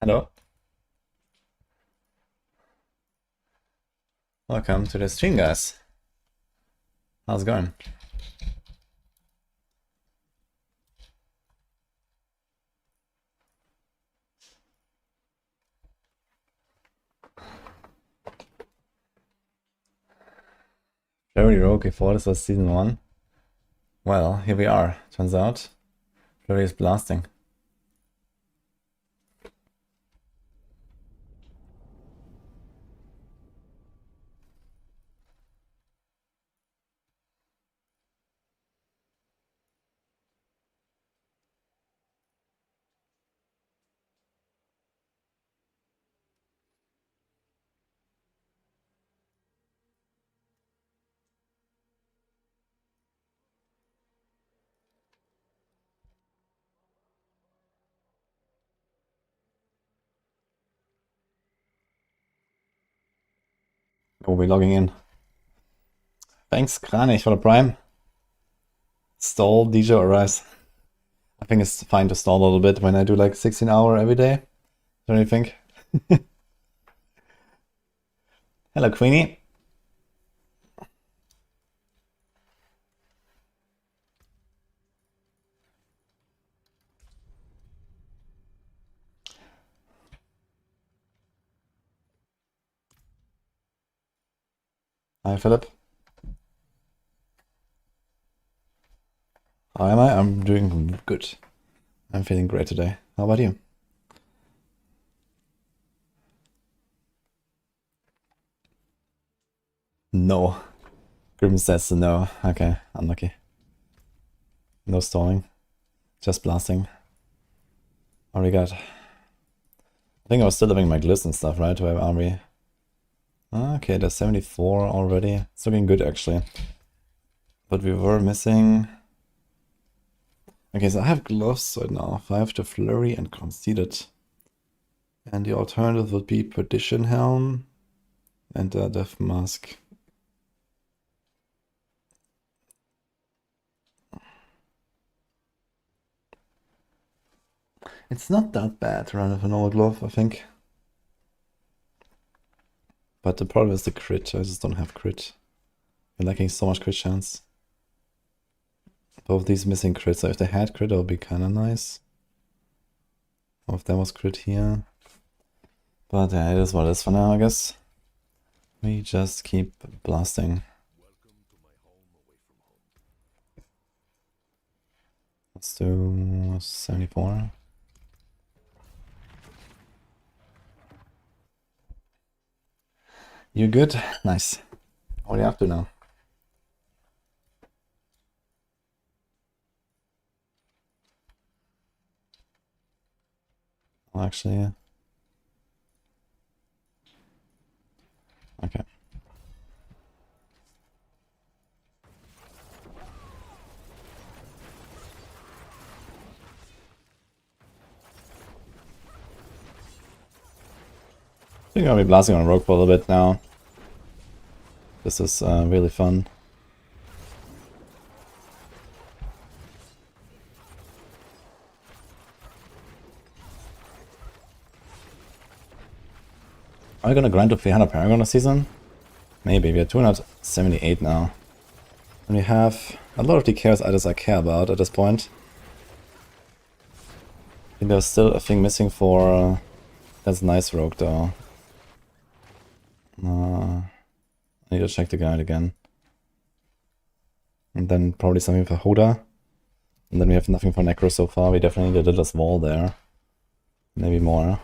Hello. Welcome to the stream, guys. How's it going? Flurry Rogue before this was season 1. Well, here we are. Turns out, Flurry is blasting. We'll be logging in. Thanks, Kranich, for the prime. Stall, DJ, arrives. I think it's fine to stall a little bit when I do like 16-hour every day. Don't you think? Hello, Queenie. Hi, Philip. How am I? I'm doing good. I'm feeling great today. How about you? No. Grim says no. Okay, unlucky. No stalling. Just blasting. What we got? I think I was still having my gliss and stuff, right? To have army. Okay, there's 74 already. It's looking good, actually. But we were missing... Okay, so I have gloves right now. 5 to Flurry and Conceited. And the alternative would be Perdition Helm and Death Mask. It's not that bad around with a normal glove, I think. But the problem is the crit. I just don't have crit. I'm lacking so much crit chance. Both these missing crits. So if they had crit, that would be kind of nice. Or if there was crit here. But yeah, it is what it is for now, I guess. We just keep blasting. Let's do 74. You good? Nice. What are you up to now? Well, actually, yeah. Okay. I think I'll be blasting on Rogue for a little bit now. This is really fun. Are we gonna grind to 300 Paragon this season? Maybe. We are 278 now. And we have a lot of the chaos items I care about at this point. I think there's still a thing missing for... that's nice Rogue though. I need to check the guide again. And then probably something for Hoda. And then we have nothing for Necro so far. We definitely need a little wall there. Maybe more.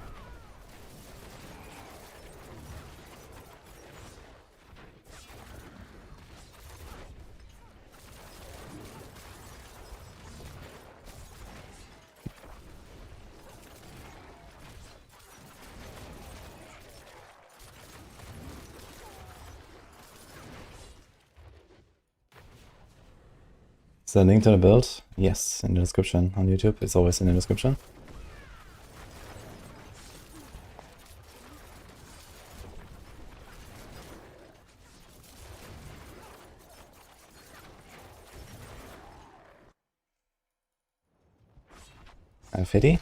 Is there a link to the build? Yes, in the description on YouTube. It's always in the description. Fitty.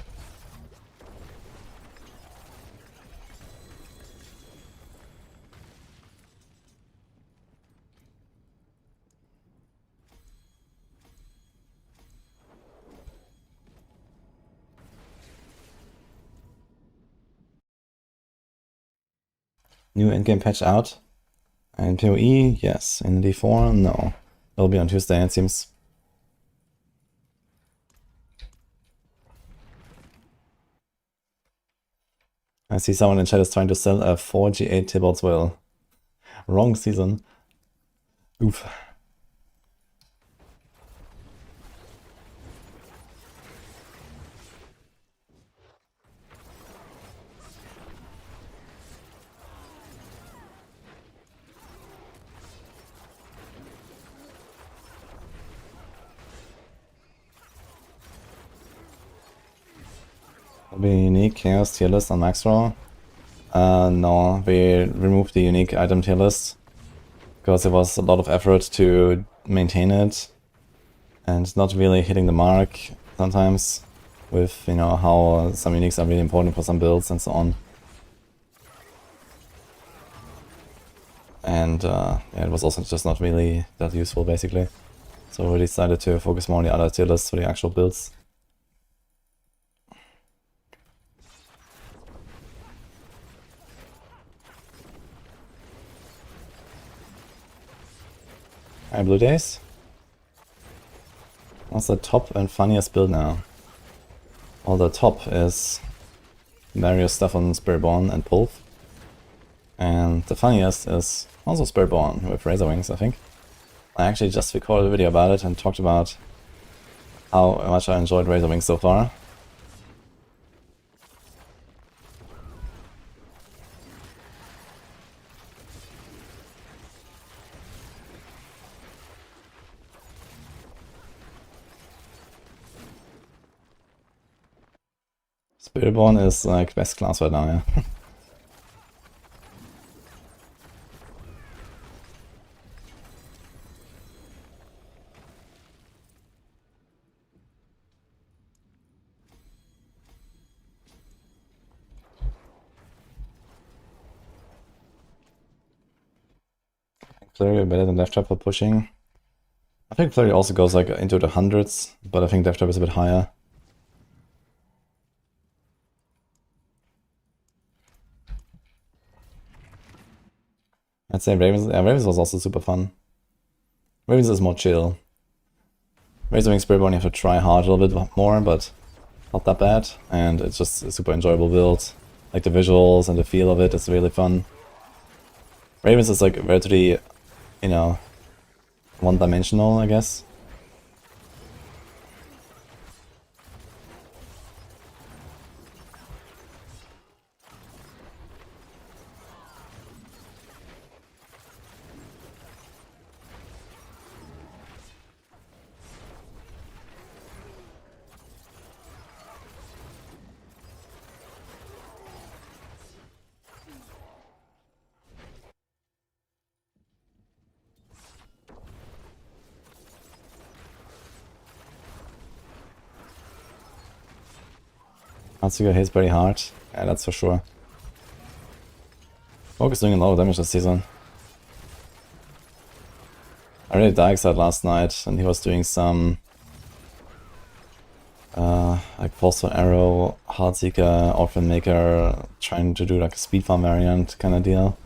New endgame patch out. And PoE, yes. In D4, no. It'll be on Tuesday, it seems. I see someone in chat is trying to sell a 4G8 Tybalt's Will. Wrong season. Oof. Will be unique chaos tier list on Maxroll. No, we removed the unique item tier list because it was a lot of effort to maintain it and not really hitting the mark sometimes with, you know, how some uniques are really important for some builds and so on. And yeah, it was also just not really that useful basically. So we decided to focus more on the other tier lists for the actual builds. Hi, Blue Days. What's the top and funniest build now? Well, the top is various stuff on Spiritborn and Pulp. And the funniest is also Spiritborn with Razor Wings, I think. I actually just recorded a video about it and talked about how much I enjoyed Razor Wings so far. Spiritborn is like best class right now, yeah. Flurry better than Death Trap for pushing. I think Flurry also goes like into the hundreds, but I think Death Trap is a bit higher. I'd say Ravens, yeah, Ravens was also super fun. Ravens is more chill. Razor Wing Spiritborn you have to try hard a little bit more, but not that bad. And it's just a super enjoyable build. Like the visuals and the feel of it is really fun. Ravens is like relatively, you know, one-dimensional, I guess. Heartseeker hits pretty hard, yeah, that's for sure. Rogue is doing a lot of damage this season. I really did Exile last night, and he was doing some like Pulse Arrow, Heartseeker, Orphan Maker, trying to do like a speed farm variant kind of deal.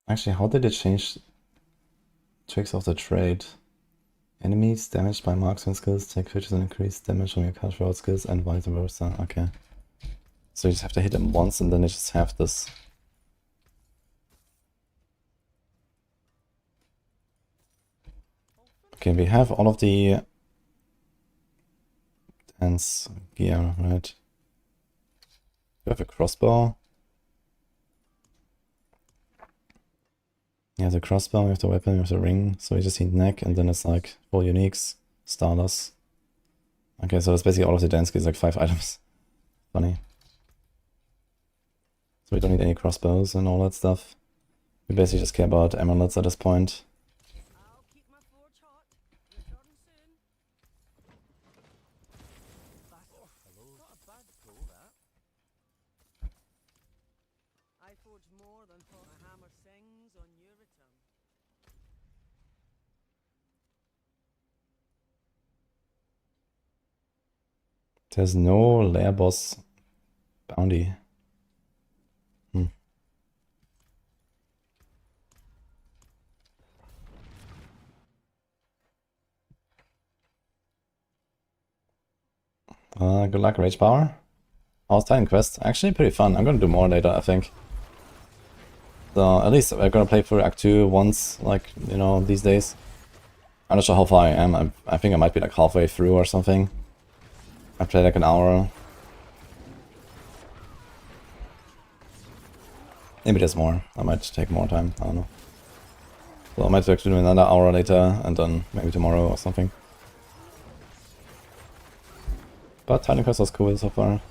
Actually, how did it change tricks of the trade? Enemies damaged by marksman skills take 50% increased damage on your card route skills and vice versa. Okay. So you just have to hit them once and then they just have this. Okay, we have all of the dance gear, right? We have a crossbow. Yeah, the crossbow, we have the weapon, we have the ring, so we just need neck, and then it's like 4 uniques, starters. Okay, so that's basically all of the dance skills, like 5 items. Funny. So we don't need any crossbows and all that stuff. We basically just care about amulets at this point. There's no lair boss bounty. Good luck, Rage Power. How's Titan Quest? Actually pretty fun. I'm gonna do more later, I think. So at least we're gonna play through Act 2 once, like, you know, these days. I'm not sure how far I am. I think I might be like halfway through or something. I played like an hour. Maybe there's more. I might take more time. I don't know. So I might actually do another hour later and then maybe tomorrow or something. But Titan Quest was cool so far.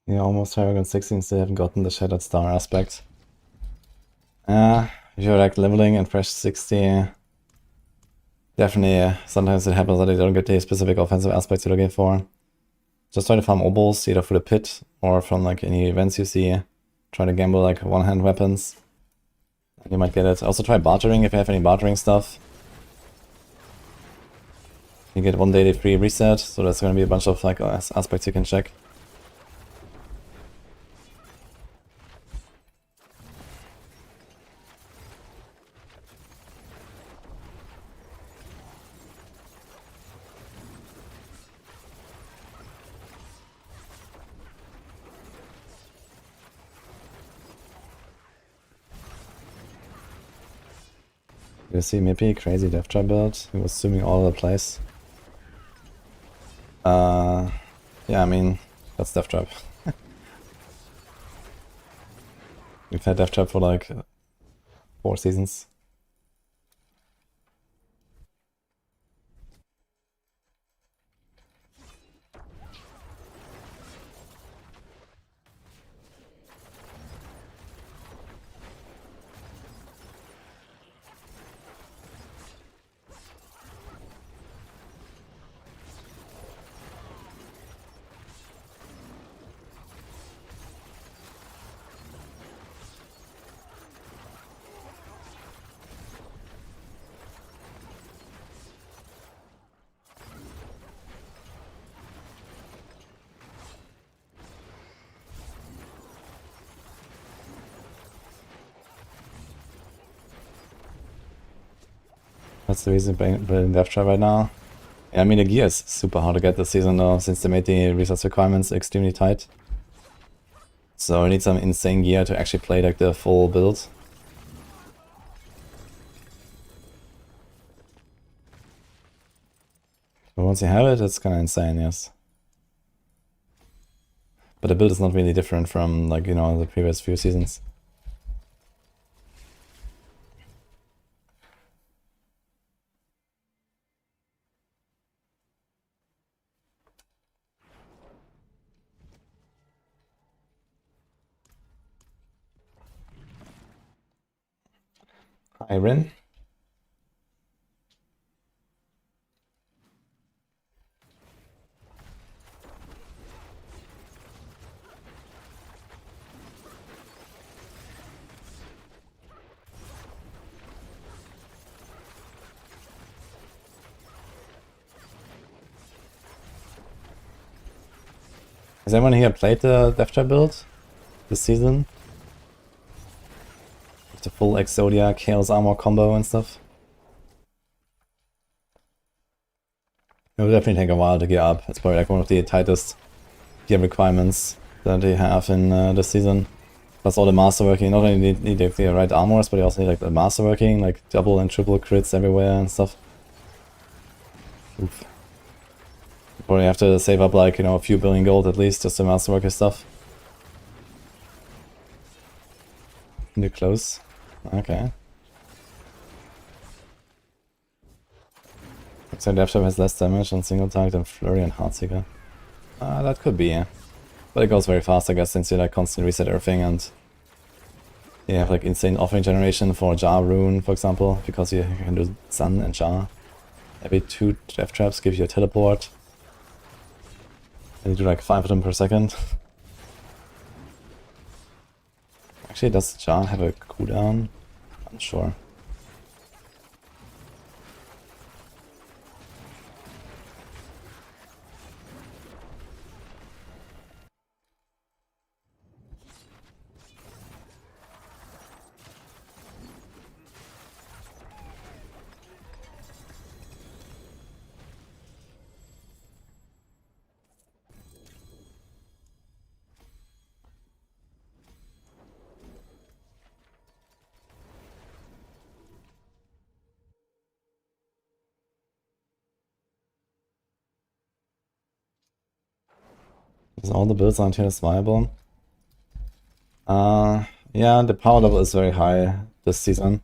Yeah, almost Paragon 16, still haven't gotten the Shattered Star aspect. If you're like leveling and fresh 60, definitely sometimes it happens that you don't get the specific offensive aspects you're looking for. Just try to farm obels, either through the pit or from like any events you see. Try to gamble like one-hand weapons. And you might get it. Also try bartering if you have any bartering stuff. You get 1 daily free reset, so there's gonna be a bunch of like aspects you can check. You see Mippy, crazy death trap build. He was zooming all over the place. Yeah, I mean, that's death trap. We've had death trap for like 4 seasons. That's the reason building Death Trap right now. Yeah, I mean, the gear is super hard to get this season though, since they made the resource requirements extremely tight. So you need some insane gear to actually play like the full build. But once you have it, it's kind of insane, yes. But the build is not really different from, like, you know, the previous few seasons. Hi, Rin. Has anyone here played the Death Trap build this season? With the full Exodia Chaos Armor combo and stuff? It will definitely take a while to gear up. It's probably like one of the tightest gear requirements that they have in this season. Plus all the masterworking. Not only need the right armors, but you also need like the masterworking, like double and triple crits everywhere and stuff. Oof. You probably have to save up like, you know, a few billion gold at least just to masterwork your stuff. You're close. Okay. So Death Trap has less damage on single target than Flurry and Heartseeker. That could be, yeah. But it goes very fast, I guess, since you like constantly reset everything and you have like insane offering generation for Jar Rune, for example, because you can do Sun and Jar. Every 2 Death Traps give you a teleport. And you do like 5 of them per second. Actually, does Jar have a cooldown? I'm not sure. Is all the builds aren't here as viable? Yeah, the power level is very high this season.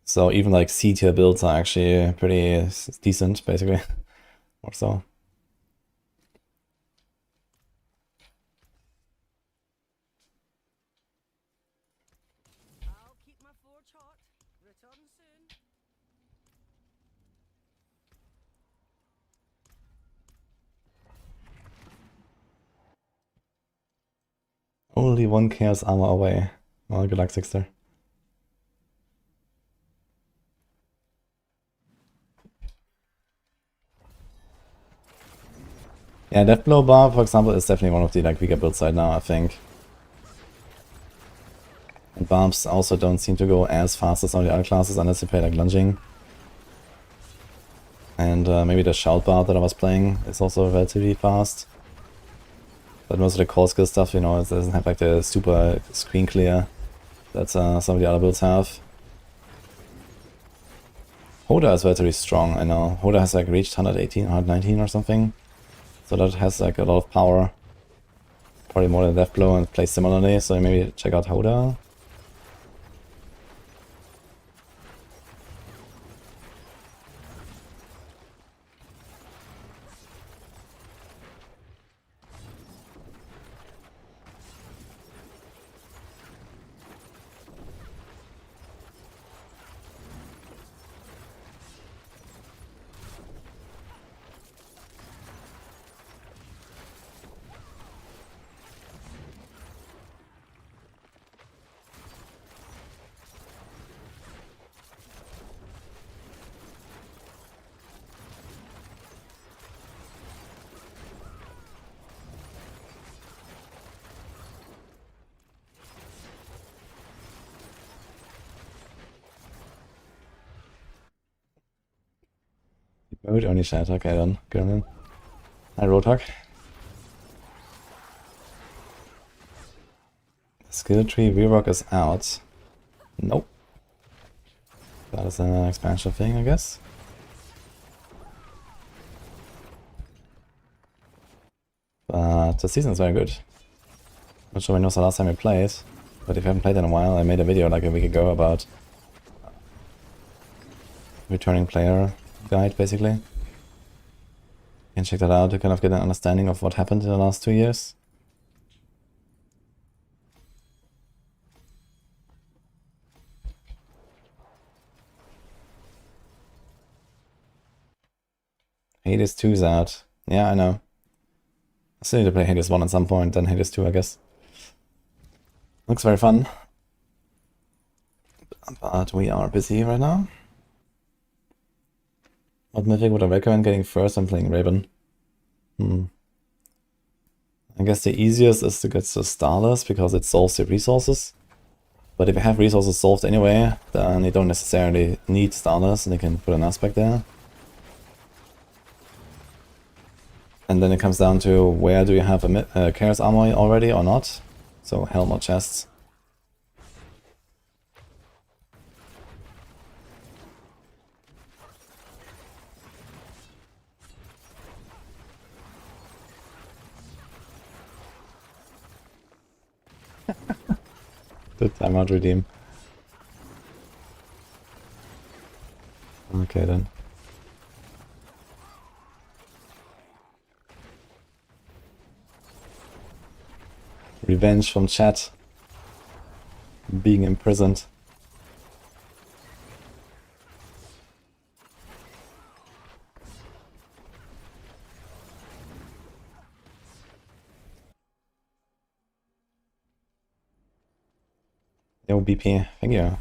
So even like C tier builds are actually pretty decent, basically. Or so. I'll keep my forge hot. Return soon. Only 1 Chaos Armor away. Well, good luck, Sixter. Yeah, Deathblow Barb, for example, is definitely one of the like weaker builds right now, I think. And Barbs also don't seem to go as fast as some of the other classes unless you play like lunging. And maybe the Shout Barb that I was playing is also relatively fast. But most of the core skill stuff, you know, it doesn't have like the super screen clear that some of the other builds have. Hoda is relatively strong, I know. Hoda has like reached 118, 119 or something. So that has like a lot of power. Probably more than Deathblow and plays similarly, so maybe check out Hoda. Mode only chat, okay then. Good on him. Hi Roadhog. Skill tree rework is out. Nope. That is an expansion thing, I guess. But the season is very good. Not sure when was the last time we played, but if you haven't played in a while, I made a video like a week ago about returning player guide, basically. You can check that out to kind of get an understanding of what happened in the last 2 years. Hades 2's out. Yeah, I know. I still need to play Hades 1 at some point, then Hades 2, I guess. Looks very fun. But we are busy right now. What mythic would I recommend getting first? I'm playing Raven. I guess the easiest is to get the Starless because it solves your resources. But if you have resources solved anyway, then you don't necessarily need Starless and you can put an aspect there. And then it comes down to where do you have a Chaos Armor already or not. So helm or chests. The timeout redeem. Okay then. Revenge from chat. Being imprisoned. Yo, BP, thank you.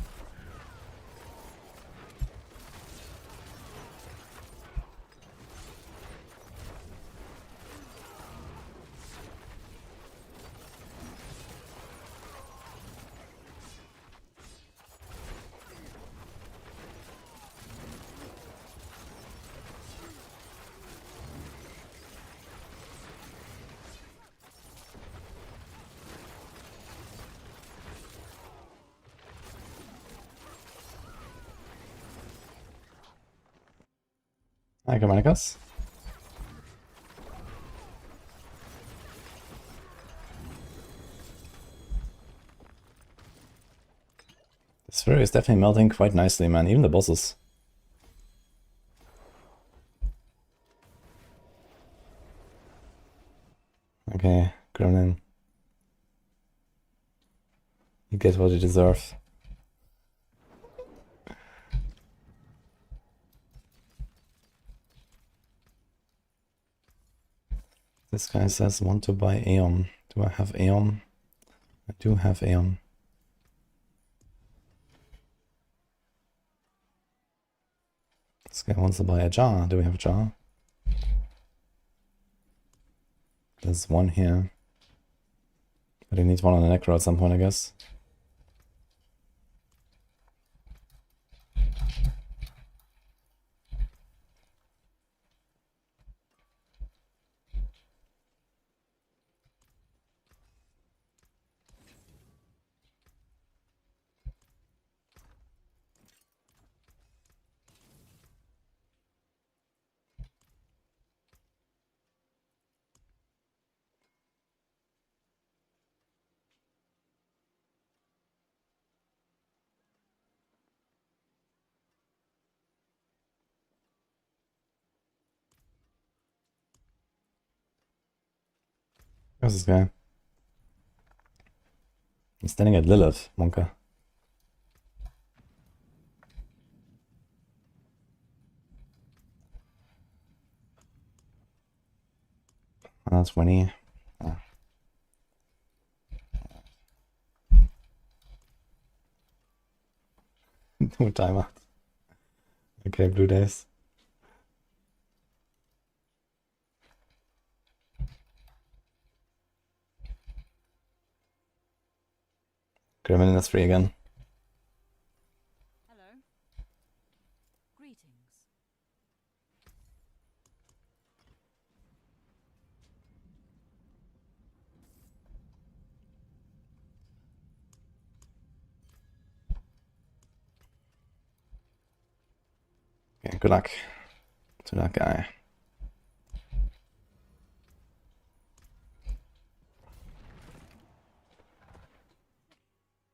Hi, Germanicus. This Flurry is definitely melting quite nicely, man. Even the bosses. Okay, Gremlin. You get what you deserve. This guy says, want to buy Aeon. Do I have Aeon? I do have Aeon. This guy wants to buy a jar. Do we have a jar? There's one here. But he needs one on the Necro at some point, I guess. Where's this guy? He's standing at Lilith, Monka. Oh, 20. Oh. No timer. Okay, blue days. Gremlin that's free again. Hello. Greetings. Okay, good luck to that guy.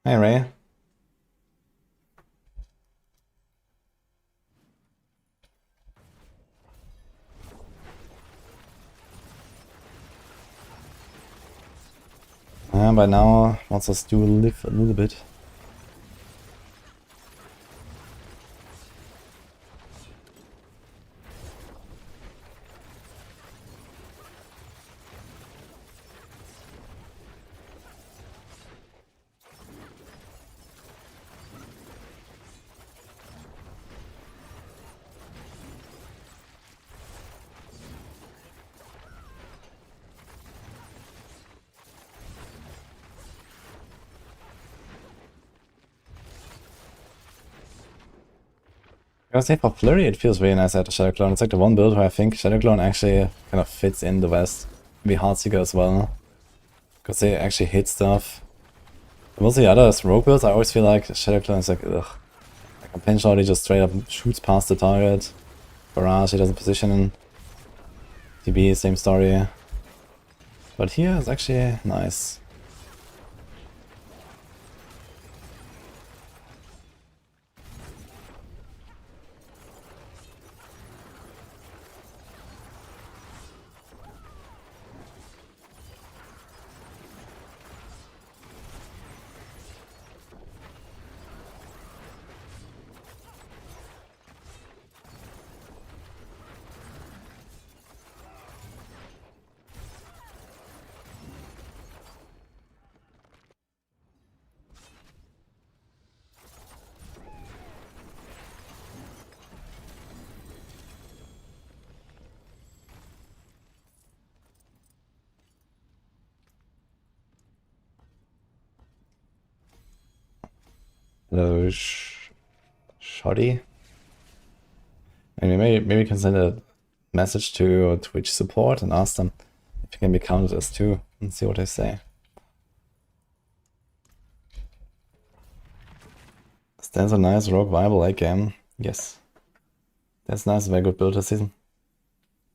Hey, Ray. By now, wants us to live a little bit. I gotta say, for Flurry, it feels really nice after Shadow Clone. It's like the one build where I think Shadow Clone actually kind of fits in the West. Maybe Heartseeker as well. Because they actually hit stuff. But most of the other Rogue builds, I always feel like Shadow Clone is like, ugh. Like a pinch shot, he just straight up shoots past the target. Barrage, he doesn't position in. TB, same story. But here it's actually nice. Hello, Shoddy. Maybe you can send a message to Twitch support and ask them if you can be counted as two and see what they say. Stands a nice rogue viable late game. Yes. That's nice, very good build this season.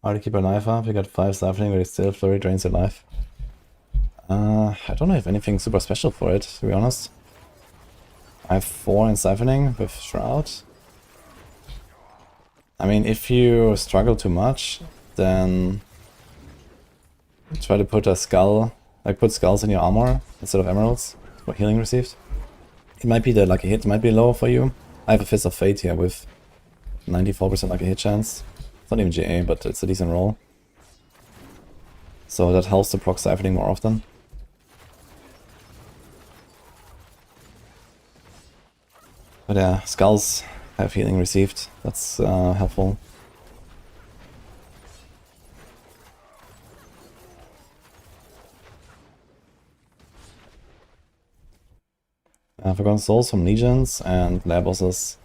How to keep a knife up? You got 5 siphoning, but it still Flurry drains your life. I don't know if anything super special for it, to be honest. I have 4 in siphoning with Shroud. I mean, if you struggle too much, then try to put a skull, like put skulls in your armor instead of emeralds for healing received. It might be the lucky hit might be low for you. I have a Fist of Fate here with 94% lucky hit chance. It's not even GA, but it's a decent roll. So that helps to proc siphoning more often. But yeah, skulls have healing received. That's helpful. Forgotten Souls from Legions and Lab bosses.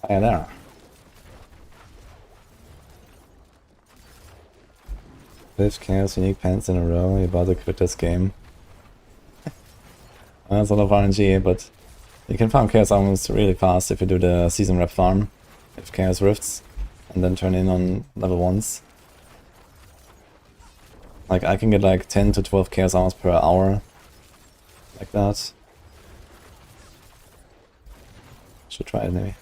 Oh, yeah, there. 5 Chaos Unique Pens in a row, you're about to quit this game. That's a lot of RNG, but you can farm Chaos Armors really fast if you do the season rep farm with Chaos Rifts and then turn in on level 1s. Like, I can get like 10 to 12 Chaos Armors per hour, like that. Should try it maybe.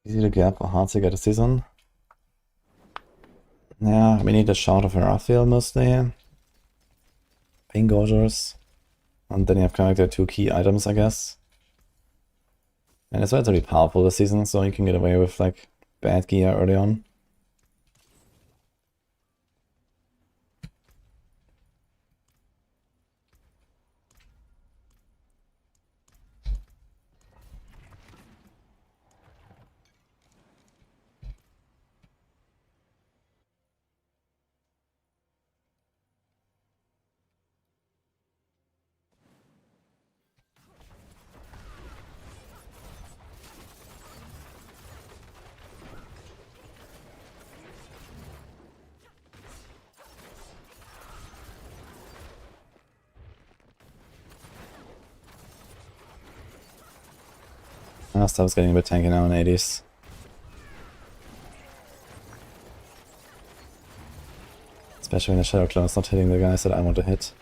Easy to get for Heartseeker this season. Yeah, we need a shot of Herathiel mostly. Pain Gorgers. And then you have kind of like the 2 key items, I guess. And it's relatively powerful this season, so you can get away with like bad gear early on. Stuff's getting a bit tanky now in 80s. Especially when the Shadow Clone is not hitting the guys that I want to hit.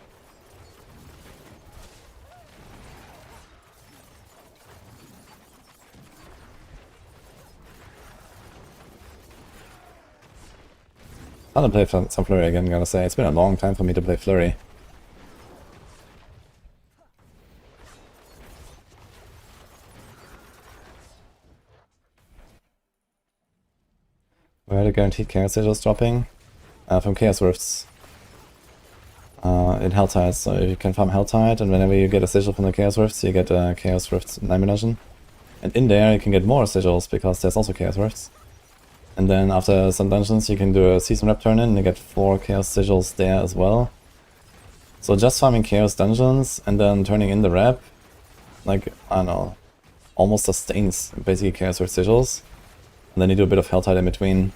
Fun to play some Flurry again, gotta say. It's been a long time for me to play Flurry. Where are the guaranteed chaos sigils dropping? From Chaos Rifts. In Helltide, so you can farm Helltide, and whenever you get a sigil from the Chaos Rifts, you get a Chaos Rifts Nightmare Dungeon. And in there you can get more sigils, because there's also Chaos Rifts. And then after some dungeons you can do a Season Rep turn in, and you get 4 Chaos sigils there as well. So just farming Chaos dungeons, and then turning in the rep, like, I don't know, almost sustains basically Chaos Rift sigils. And then you do a bit of Helltide in between.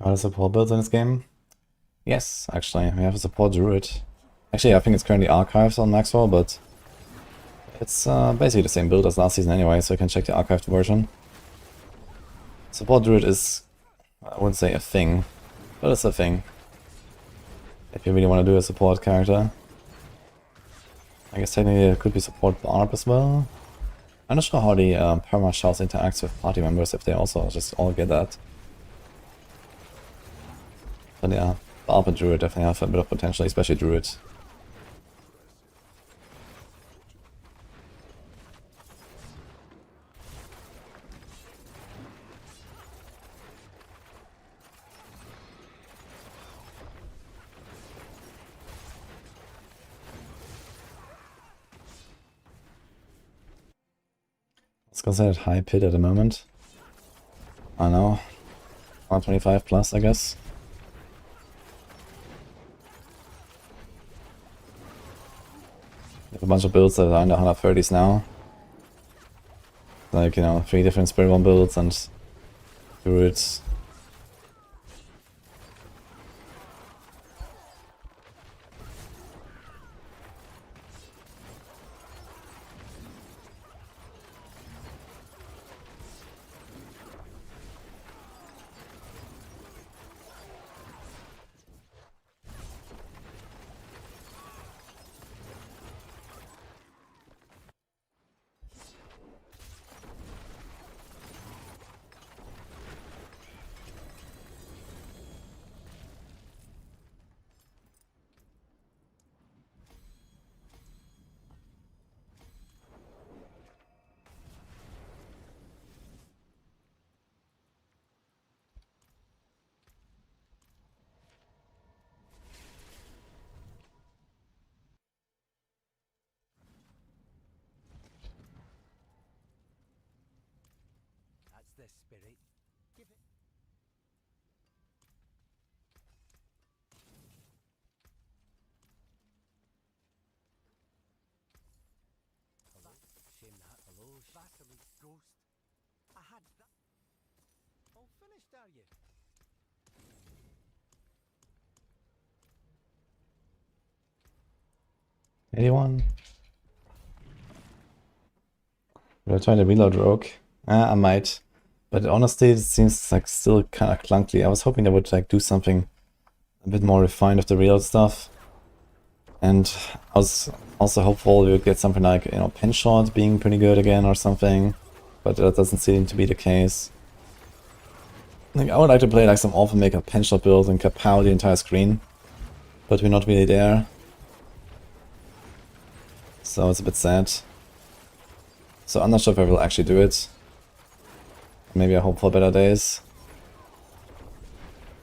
Are there support builds in this game? Yes, actually, we have a support Druid. Actually, I think it's currently archived on Maxroll, but it's basically the same build as last season anyway, so you can check the archived version. Support Druid is, I wouldn't say a thing, but it's a thing. If you really want to do a support character. I guess technically it could be support Barb as well. I'm not sure how the perma shells interacts with party members, if they also just all get that. But yeah, Barb and Druid definitely have a bit of potential, especially Druid. It's considered high pit at the moment. I know. 125 plus, I guess. We have a bunch of builds that are in the 130s now. Like, you know, 3 different Spiritborn builds and Druids. That's the spirit. Give it. Hello? Shame that. Hello? Vasily Ghost. I had that. All finished, are you? 81. Will I try to reload Rogue? I might. But honestly, it seems like still kind of clunky. I was hoping they would like do something a bit more refined with the reload stuff. And I was also hopeful we would get something like, you know, pen shot being pretty good again or something. But that doesn't seem to be the case. Like, I would like to play like some Alpha Maker pen shot build and kapow the entire screen. But we're not really there. So it's a bit sad. So I'm not sure if I will actually do it. Maybe I hope for better days.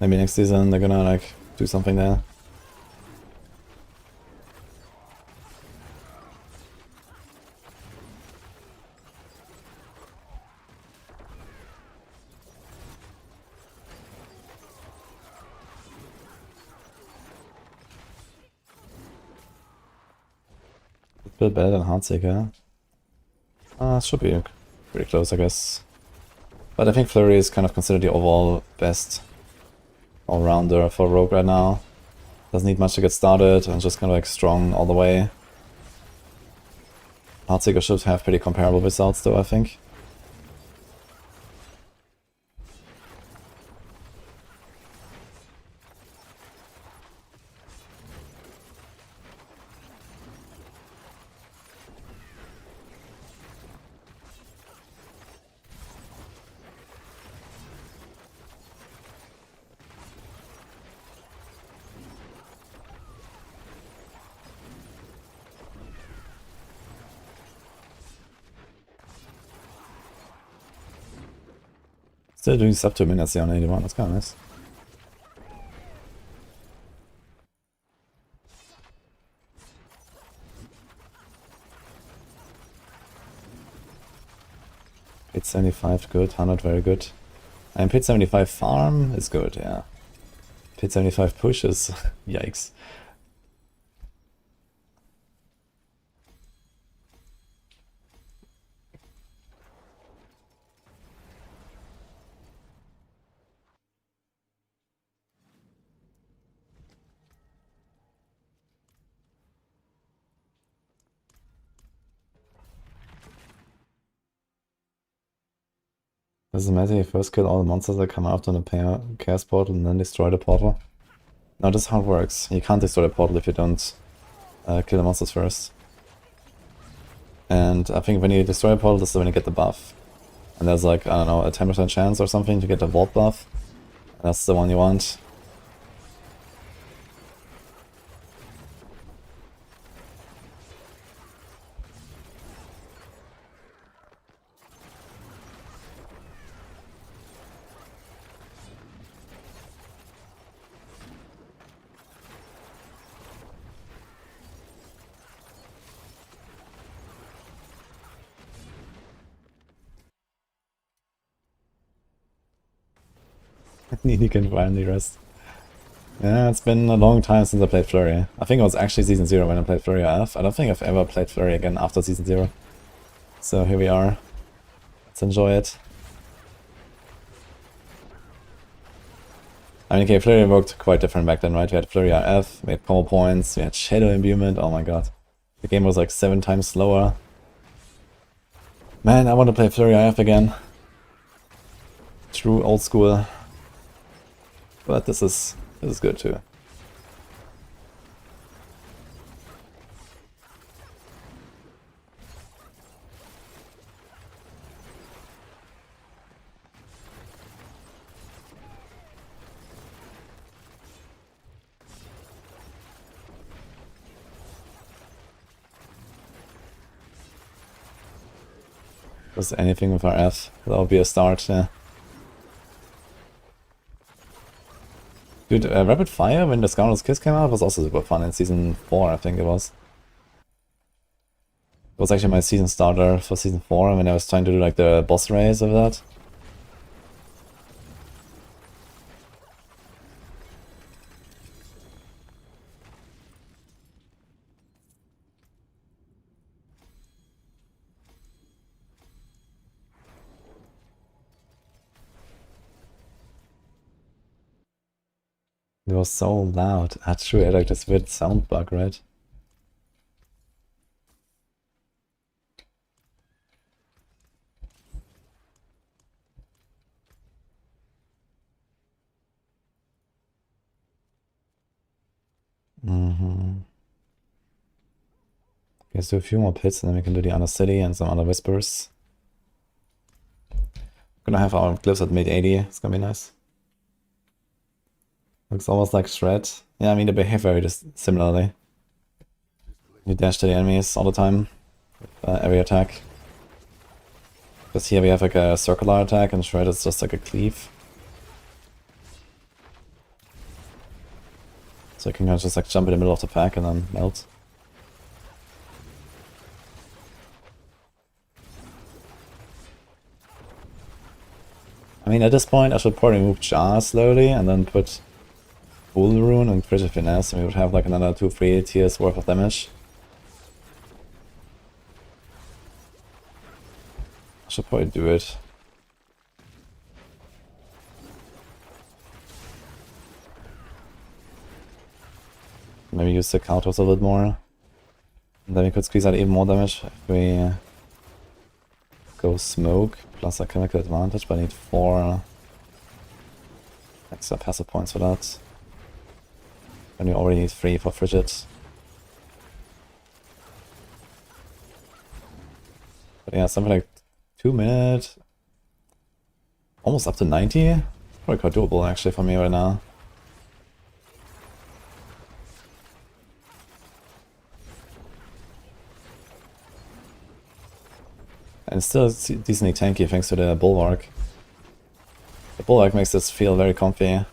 Maybe next season they're gonna like do something there. bit better than Heartseeker. Should be pretty close, I guess. But I think Flurry is kind of considered the overall best all-rounder for Rogue right now. Doesn't need much to get started and just kind of like strong all the way. Heartseeker should have pretty comparable results though, I think. Still doing sub 2 minutes here on 81, that's kind of nice. Pit 75 good, 100 very good. And Pit 75 farm is good, yeah. Pit 75 push is yikes. Doesn't matter, you first kill all the monsters that come after the chaos portal and then destroy the portal. No, this is how it works. You can't destroy the portal if you don't kill the monsters first. And I think when you destroy a portal, this is when you get the buff. And there's like, I don't know, a 10% chance or something to get the vault buff. That's the one you want. He can finally rest. Yeah, it's been a long time since I played Flurry. I think it was actually Season 0 when I played Flurry AF. I don't think I've ever played Flurry again after Season 0. So here we are. Let's enjoy it. I mean, okay, Flurry worked quite different back then, right? We had Flurry AF, we had combo points, we had Shadow Imbuement, oh my god. The game was like 7 times slower. Man, I want to play Flurry AF again. True old school. But this is good too. Just anything with our F, that would be a start, yeah. Dude, Rapid Fire, when the Scoundrel's Kiss came out, was also super fun in Season 4, I think it was. It was actually my season starter for Season 4, when I was trying to do like the boss race of that. It was so loud. Ah, true, I had like this weird sound bug, right? Let's do a few more pits and then we can do the other city and some other whispers. Gonna have our glyphs at mid 80, it's gonna be nice. Looks almost like Shred. Yeah, I mean they behave very similarly. You dash to the enemies all the time, with every attack. Because here we have like a circular attack and Shred is just like a cleave. So you can kind of just like jump in the middle of the pack and then melt. I mean, at this point, I should probably move Jar slowly and then put Bull Rune and Critical Finesse, and we would have like another 2-3 tiers worth of damage. should probably do it. Maybe use the counters a bit more. And then we could squeeze out even more damage if we go smoke plus a chemical advantage, but I need 4 extra passive points for that. And we already need 3 for frigid. But yeah, something like 2 minutes, almost up to 90. Probably quite doable actually for me right now. And still decently tanky thanks to the bulwark. The bulwark makes this feel very comfy.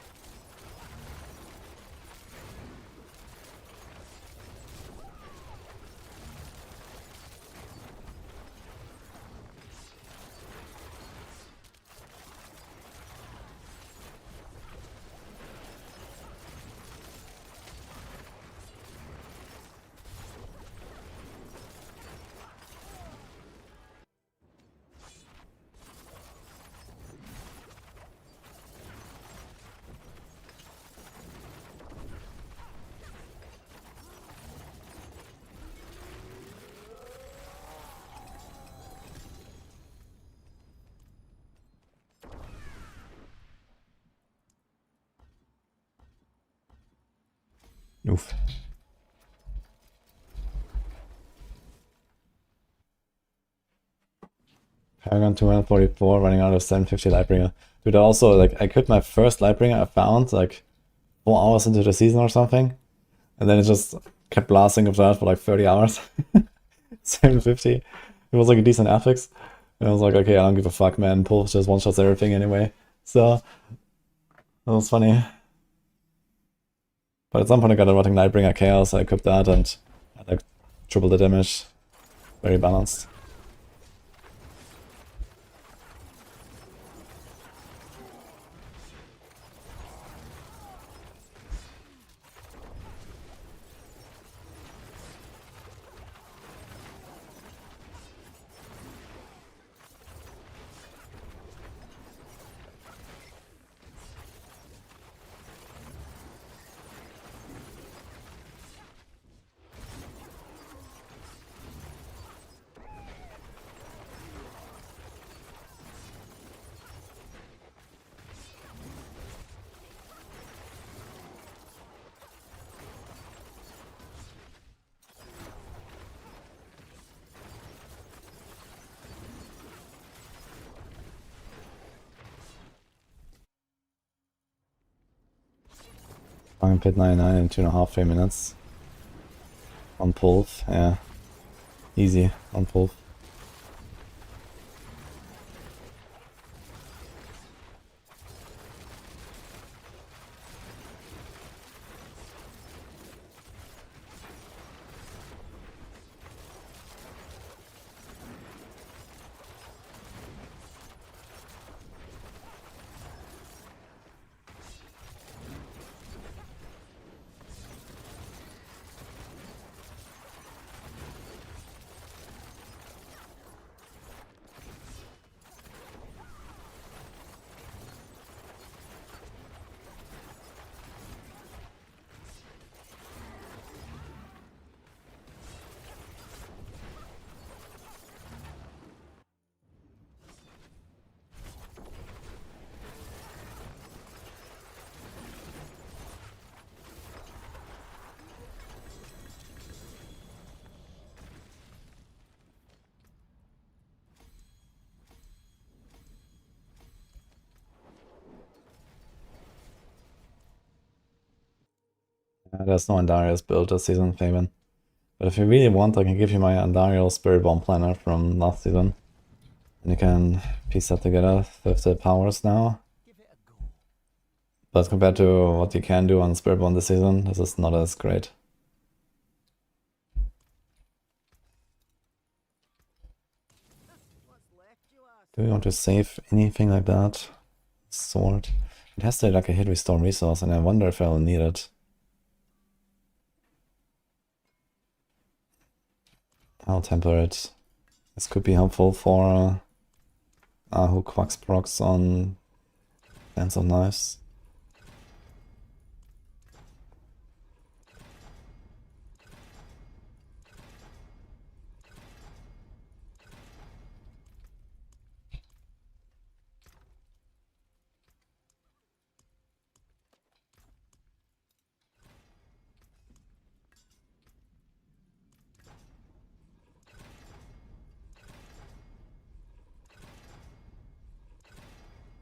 Oof. Paragon 244, running out of 750 Lightbringer. Dude, also, like, I quit my first Lightbringer I found, like, 4 hours into the season or something. And then it just kept blasting of that for like 30 hours. 750. It was like a decent affix. And I was like, okay, I don't give a fuck, man. Pull just one-shots everything anyway. So, that was funny. But at some point I got a Rotting Lightbringer Chaos, I equipped that and I like triple the damage. Very balanced. Fine pit 99 in 2.5-3 minutes. On pulse, yeah. Easy on pulse. There's no Andariel's build this season, Fabian. But if you really want, I can give you my Andariel Spiritborn planner from last season. And you can piece that together with the powers now. But compared to what you can do on Spiritborn this season, this is not as great. Do we want to save anything like that? Sword. It has to be like a hit restore resource, and I wonder if I'll need it. I'll temper it. This could be helpful for Who quacks procs on Dance of Knives.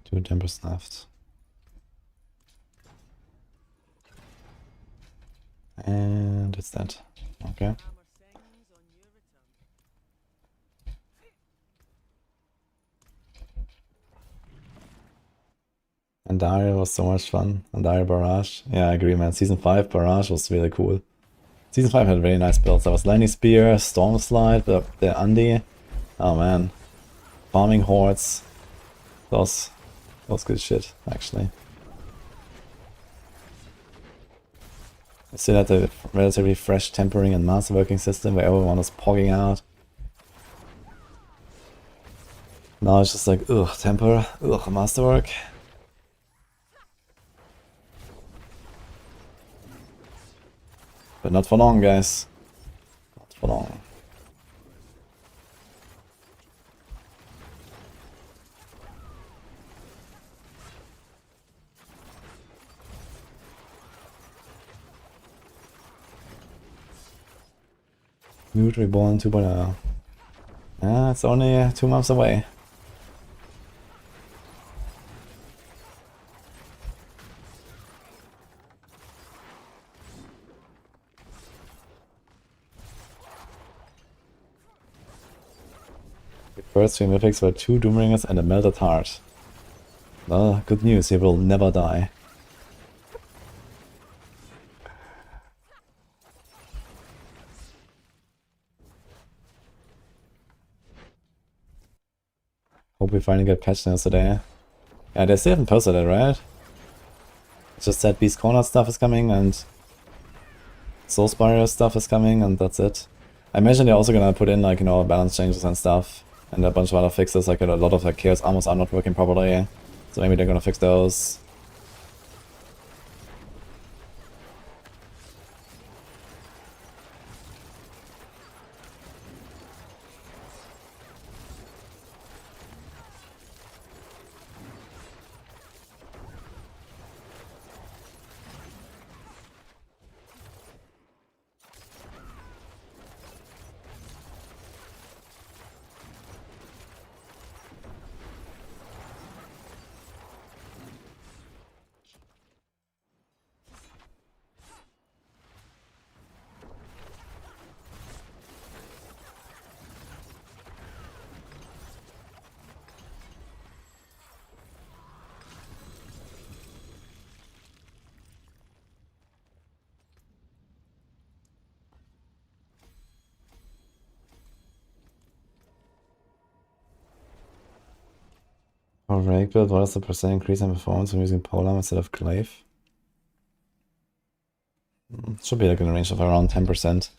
Two dampers left. And it's that. Okay. Andaria was so much fun. Andaria Barrage. Yeah, I agree, man. Season 5 Barrage was really cool. Season 5 had really nice builds. There was Lightning Spear, Storm Slide, the Undy. Oh man. Farming Hordes. That was good shit, actually. I still had a relatively fresh tempering and masterworking system where everyone was pogging out. Now it's just like, ugh, temper, ugh, masterwork. But not for long, guys. Not for long. Mood Reborn 2.0. Yeah, it's only 2 months away. The first 3 mythics were 2 Doomringers and a Melted Heart. Well, good news, he will never die. Hope we finally get patched news today. Yeah, they still haven't posted it, right? It's just that Beast Corner stuff is coming and Soul Spire stuff is coming and that's it. I imagine they're also gonna put in like, you know, balance changes and stuff and a bunch of other fixes, like a lot of like Chaos Armors are not working properly. So maybe they're gonna fix those. For Rake build, what is the percent increase in performance when using Polearm instead of Glaive? Should be like in a range of around 10%.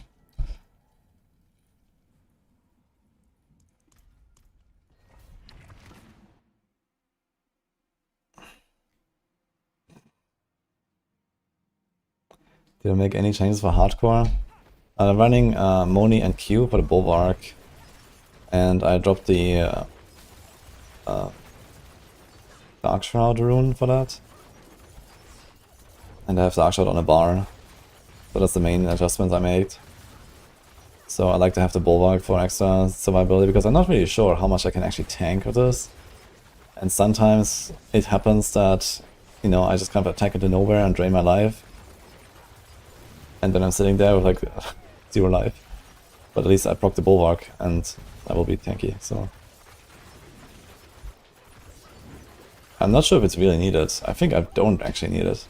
Did I make any changes for hardcore? I'm running Moni and Q for the Bulwark. And I dropped the Dark Shroud rune for that. And I have Dark Shroud on a bar. So that's the main adjustment I made. So I like to have the Bulwark for extra survivability because I'm not really sure how much I can actually tank with this. And sometimes it happens that, you know, I just kind of attack into nowhere and drain my life. And then I'm sitting there with like 0 life. But at least I proc the Bulwark and that will be tanky, so. I'm not sure if it's really needed. I think I don't actually need it.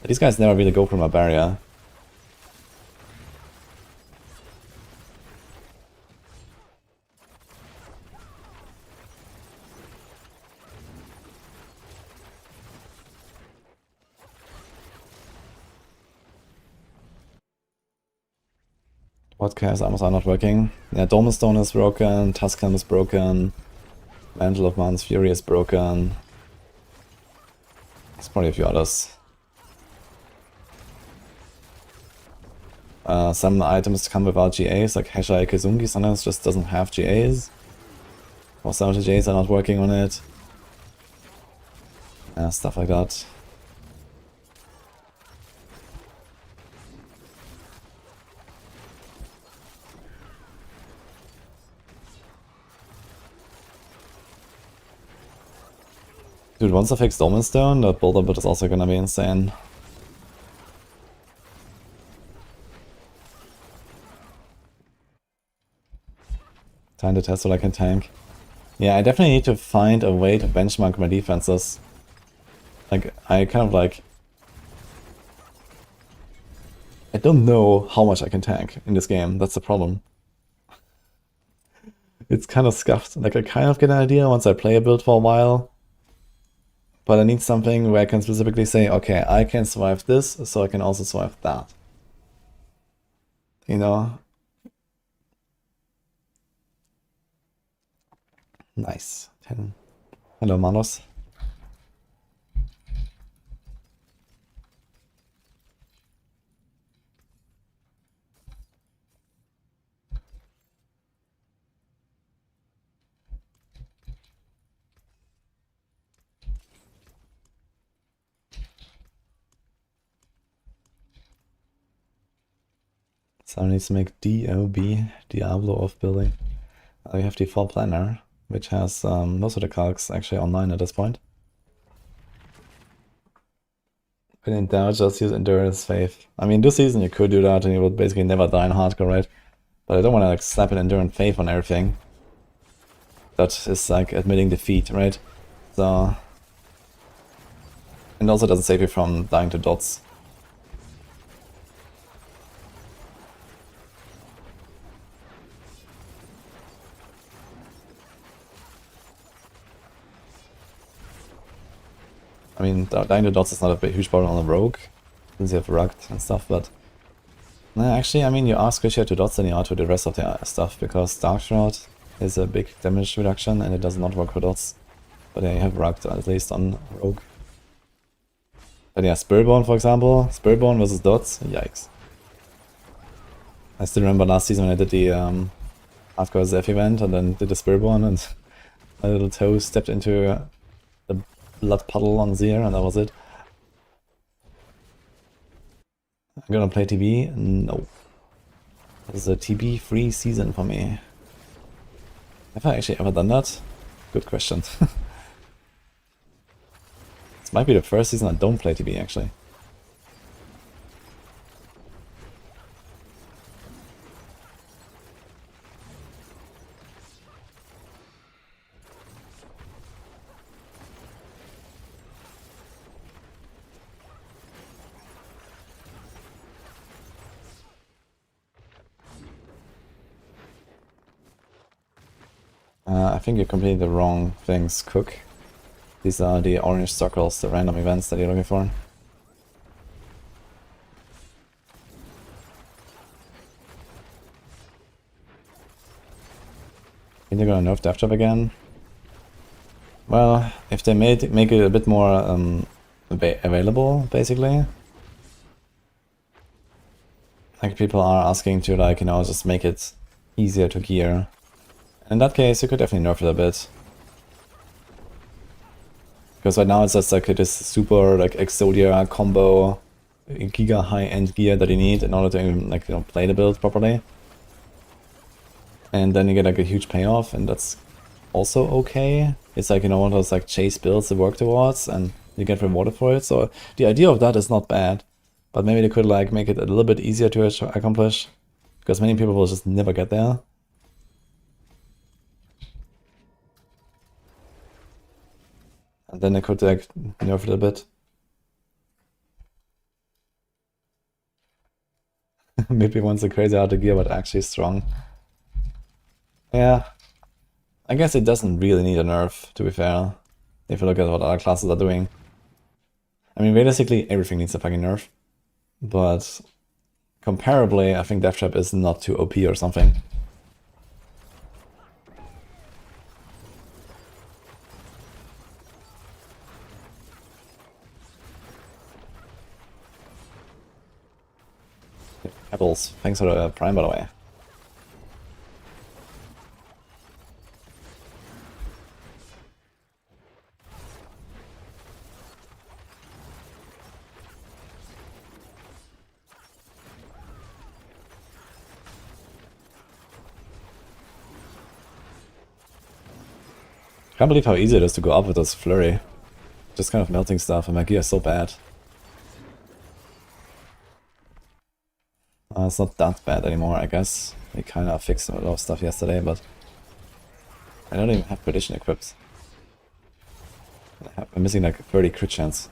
These guys never really go for my barrier. What chaos armors are not working? Yeah, Dolmen Stone is broken, Tuscan is broken. Mantle of Mountain's Fury is broken. There's probably a few others. Some items come without GAs, like Heshai Kazungi sometimes just doesn't have GAs. Or some of the GAs are not working on it. Stuff like that. Dude, once I fix Dolmen Stone, that build up is also gonna be insane. Time to test what I can tank. Yeah, I definitely need to find a way to benchmark my defenses. Like, I don't know how much I can tank in this game, that's the problem. It's kind of scuffed. Like, I kind of get an idea once I play a build for a while. But I need something where I can specifically say, okay, I can survive this, so I can also survive that. You know? Nice. 10. Hello, Manos. Someone needs to make DOB, Diablo of building. We have the full planner, which has most of the calcs actually online at this point. When in doubt, just use Endurance Faith. I mean, this season you could do that and you would basically never die in hardcore, right? But I don't want to like slap an Endurance Faith on everything. That is like admitting defeat, right? So... And also doesn't save you from dying to dots. I mean, dying to dots is not a huge problem on the rogue, since you have rugged and stuff, but... actually, I mean, you are squishier to dots than you are to the rest of the stuff, because Dark Shroud is a big damage reduction and it does not work for dots. But yeah, you have rugged at least on rogue. But yeah, Spiritborn, for example, Spiritborn versus dots, yikes. I still remember last season when I did the hardcore Zeph event and then did the Spiritborn and my little toe stepped into the blood puddle on Zir and that was it. I'm gonna play TB? No. This is a TB free season for me. Have I actually ever done that? Good question. This might be the first season I don't play TB actually. I think you're completely the wrong things, Cook. These are the orange circles, the random events that you're looking for. Think they're gonna nerf Death Trap again? Well, if they make it a bit more available, basically. Like people are asking to like, you know, just make it easier to gear. In that case, you could definitely nerf it a bit. Because right now it's just like this super like Exodia combo, giga high-end gear that you need in order to even like, you know, play the build properly. And then you get like a huge payoff, and that's also okay. It's like, you know, one of those like chase builds to work towards, and you get rewarded for it. So the idea of that is not bad, but maybe they could like make it a little bit easier to accomplish, because many people will just never get there. And then they could like nerf it a bit. Maybe once a crazy out of gear, but actually strong. Yeah. I guess it doesn't really need a nerf, to be fair. If you look at what other classes are doing. I mean, realistically, everything needs a fucking nerf. But comparably, I think Death Trap is not too OP or something. Pebbles, thanks for the prime by the way. Can't believe how easy it is to go up with this flurry. Just kind of melting stuff, and my gear is so bad. It's not that bad anymore, I guess. We kind of fixed a lot of stuff yesterday, but I don't even have Perdition equipped. I'm missing like 30 crit chance.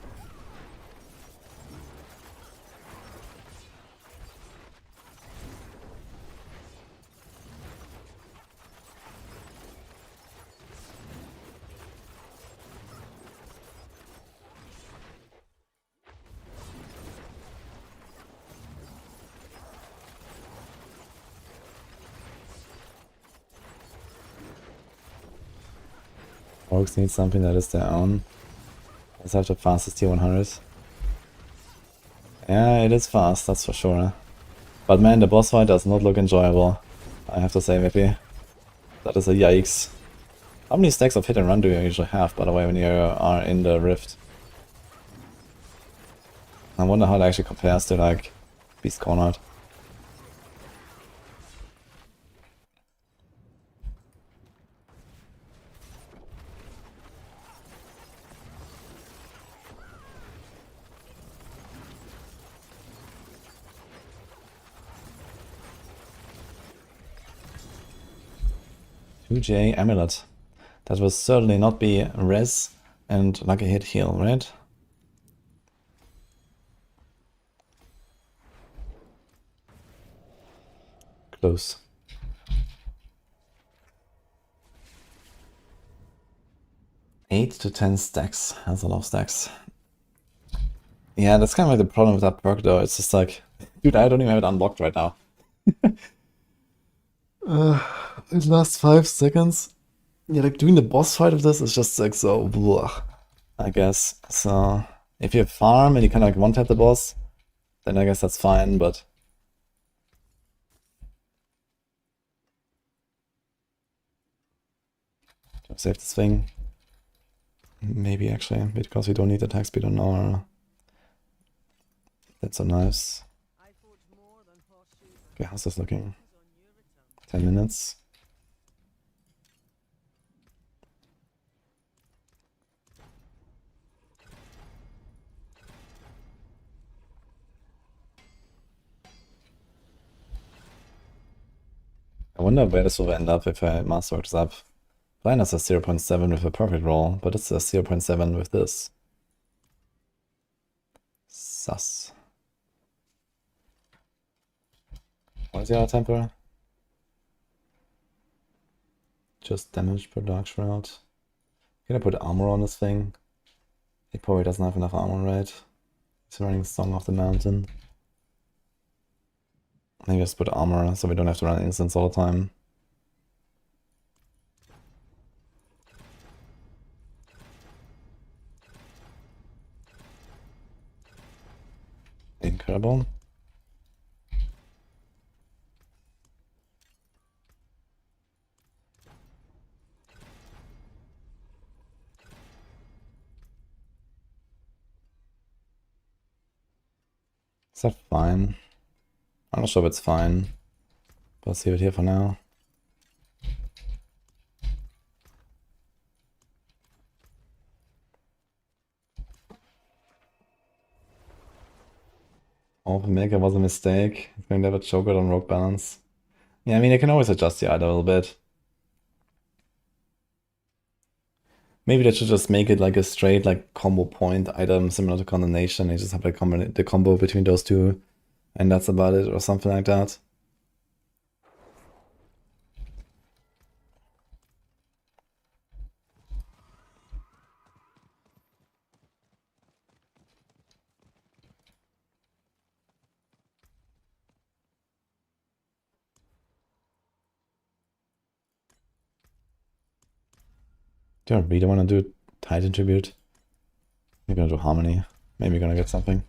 Orcs need something that is their own. Let's have the fastest tier 100. Yeah, it is fast, that's for sure. But man, the boss fight does not look enjoyable. I have to say, maybe. That is a yikes. How many stacks of hit and run do you usually have, by the way, when you are in the rift? I wonder how it actually compares to, like, Beast Cornered. J Amulet. That will certainly not be res and like a hit heal, right? Close. Eight to 10 stacks. That's a lot of stacks. Yeah, that's kind of like the problem with that perk though. It's just like, dude, I don't even have it unlocked right now. It lasts 5 seconds. Yeah, like doing the boss fight of this is just like so blah, I guess. So if you farm and you kind of like one-tap the boss, then I guess that's fine, but save this thing. Maybe actually, because we don't need attack speed on our... That's so nice. Okay, how's this looking? 10 minutes. I wonder where this will end up if I master this up. Blindness has 0.7 with a perfect roll, but it's a 0.7 with this. Sus. What is the other temper? Just damage per dark shroud. Can I put armor on this thing? He probably doesn't have enough armor, right? He's running Song of the Mountain. Maybe just put armor so we don't have to run instants all the time. Incredible. Is that fine? I'm not sure if it's fine, but let's leave it here for now. Open Maker was a mistake. It's going to have a choker on Rogue Balance. Yeah, I mean, I can always adjust the item a little bit. Maybe they should just make it like a straight like combo point item similar to Condemnation. You just have like the combo between those two, and that's about it, or something like that. Do I really want to do Titan Tribute? Maybe I'll do Harmony. Maybe we're gonna get something.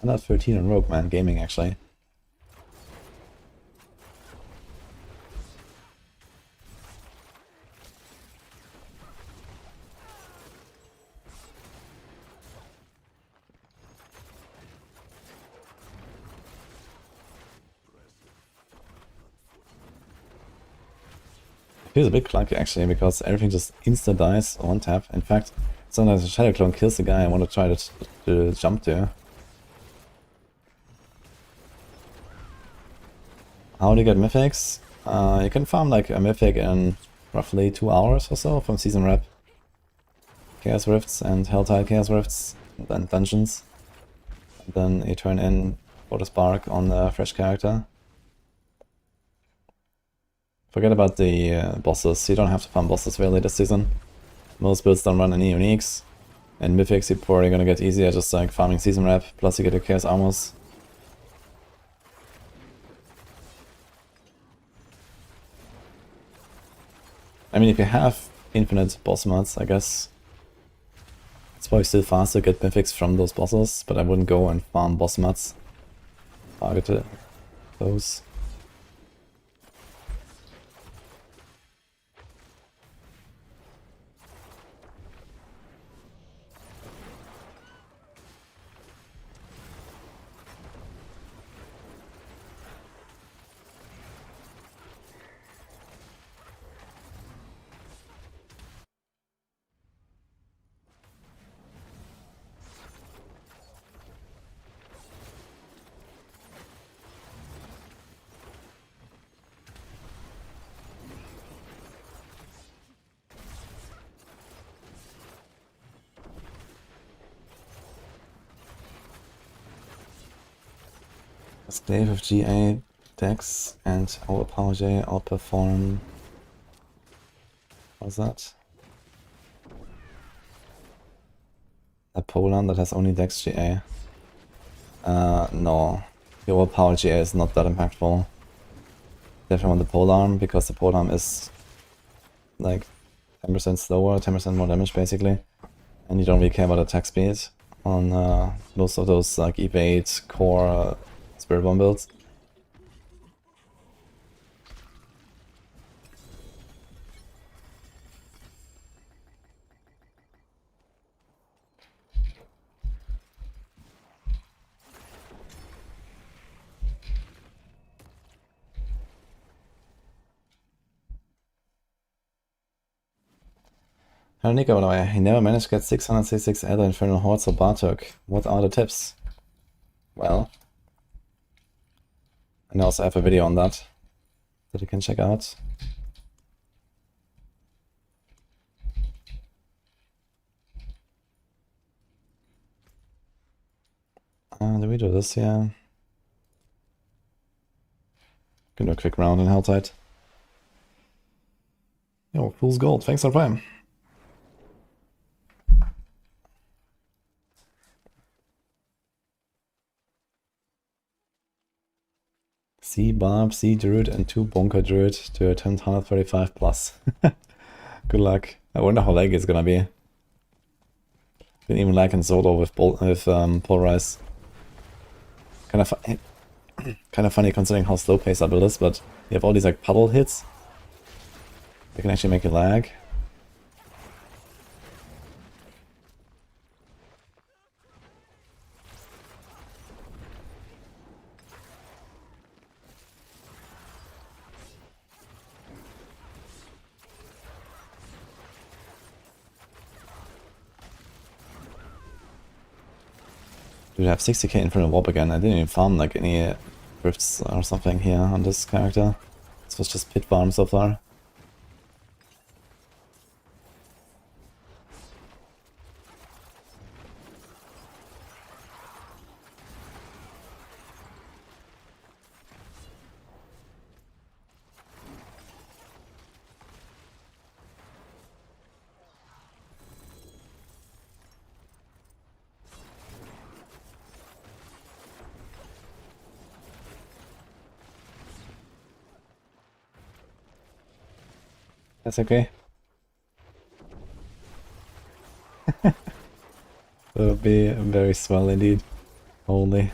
113 on Rogue, man. Gaming, actually. Feels a bit clunky actually, because everything just insta dies on tap. In fact, sometimes a Shadow Clone kills the guy I want to try to jump to. How do you get mythics? You can farm like a mythic in roughly 2 hours or so from season rep. Chaos Rifts and Helltide Chaos Rifts, and then dungeons. And then you turn in for the spark on the fresh character. Forget about the bosses, you don't have to farm bosses really this season. Most builds don't run any uniques. And mythics you're probably gonna get easier just like farming season rep, plus you get your chaos armors. I mean, if you have infinite boss mods, I guess it's probably still faster to get mythics from those bosses, but I wouldn't go and farm boss mods. Target those. Slave of GA decks and overpower J outperform. What's that? A Poland that has only dex GA. No. The overpower GA is not that impactful. Definitely want the polearm because the polearm is like 10% slower, 10% more damage basically. And you don't really care about attack speed on most of those like evade, core, Spiritborn builds. Hello Nico, by the way, he never managed to get 666 Elder Infernal Hordes or Bartok. What are the tips? Well, and I also have a video on that you can check out. Do we do this here? Can do a quick round in Helltide. Yo, fool's gold, thanks for Prime. C Barb, C Druid, and 2 Bunker Druid to attempt 135 plus. Good luck. I wonder how laggy it's gonna be. Didn't even lag in solo with Polarize. Kind of funny considering how slow paced that build is, but you have all these like puddle hits. They can actually make you lag. Dude, I have 60k Infinite Warp again. I didn't even farm like any rifts or something here on this character. This was just pit farm so far. That's okay. That would be very swell indeed. Holy.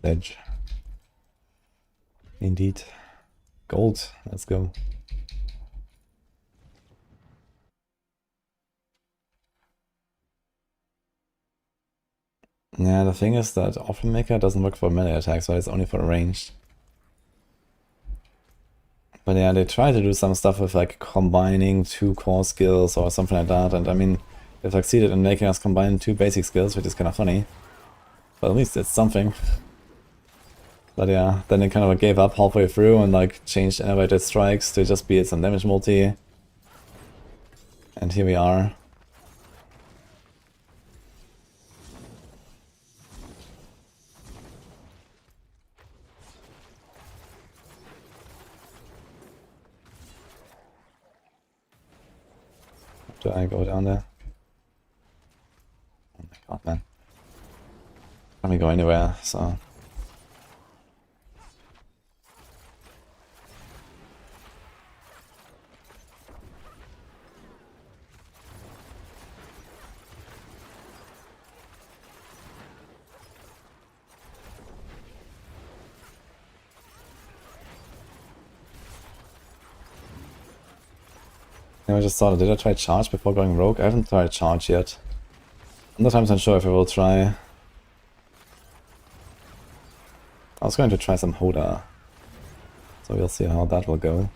Ledge. Indeed. Gold. Let's go. Yeah, the thing is that Maker doesn't work for melee attacks, so it's only for ranged. But yeah, they try to do some stuff with like combining 2 core skills or something like that, and I mean, they've succeeded in making us combine 2 basic skills, which is kind of funny. But at least it's something. But yeah, then they kind of gave up halfway through and like changed elevated strikes to just be some damage multi. And here we are. Do I go down there? Oh my god, man. Can't go anywhere, so... I just thought, did I try charge before going rogue? I haven't tried charge yet. Sometimes I'm unsure if I will try. I was going to try some Hoda. So we'll see how that will go.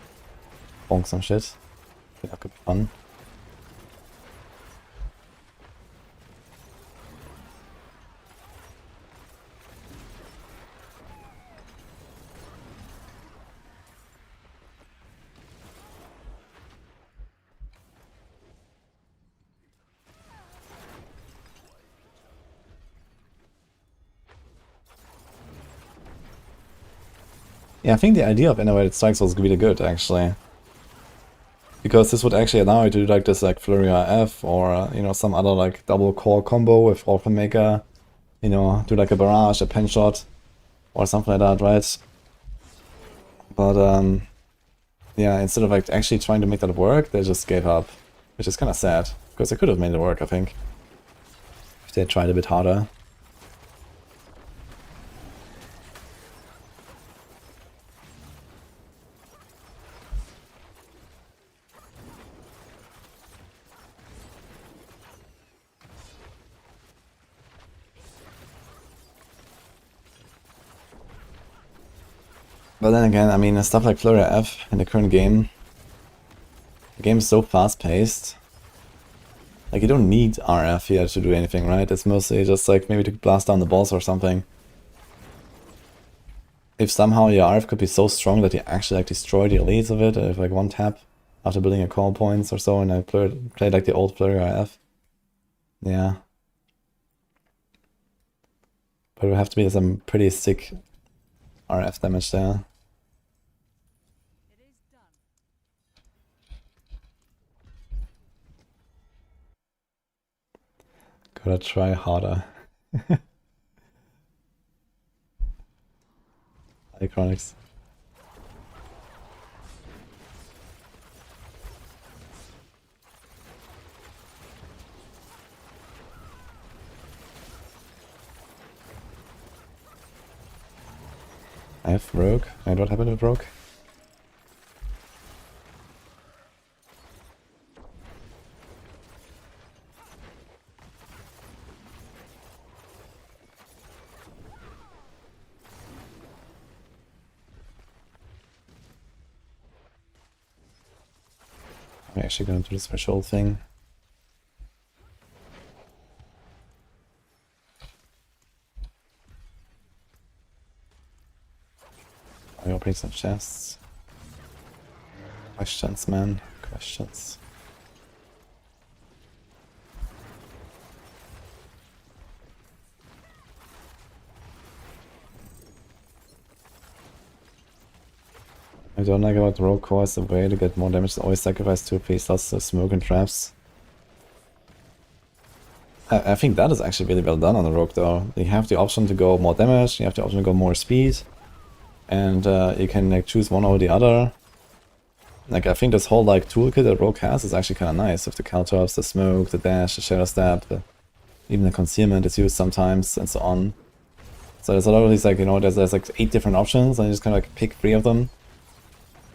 Bonk some shit. I think that could be fun. Yeah, I think the idea of innovated strikes was really good, actually. Because this would actually allow you to do like this like Flurry RF or, you know, some other like double core combo with Maker. You know, do like a barrage, a pen shot, or something like that, right? But, yeah, instead of like actually trying to make that work, they just gave up. Which is kind of sad, because they could have made it work, I think. If they had tried a bit harder. But then again, I mean, stuff like Flurry F in the current game, the game is so fast-paced. Like, you don't need RF here to do anything, right? It's mostly just like maybe to blast down the boss or something. If somehow your RF could be so strong that you actually like destroy the elites of it, if like one tap after building a call points or so, and I played like the old Flurry RF. Yeah. But it would have to be some pretty sick RF damage there. Gotta try harder. Iconics. I have Rogue. And what happened with Rogue? I'm actually gonna do the special thing. I'm opening some chests. Questions, man. Questions. I don't like about Rogue Core is the way to get more damage. Always sacrifice 2 piece lots of smoke and traps. I think that is actually really well done on the Rogue though. You have the option to go more damage, you have the option to go more speed. And you can like choose one or the other. Like I think this whole like toolkit that Rogue has is actually kind of nice. With the caltrops, the smoke, the dash, the shadow stab, even the concealment is used sometimes and so on. So there's a lot of these like, you know, there's like 8 different options and you just kind of like pick 3 of them.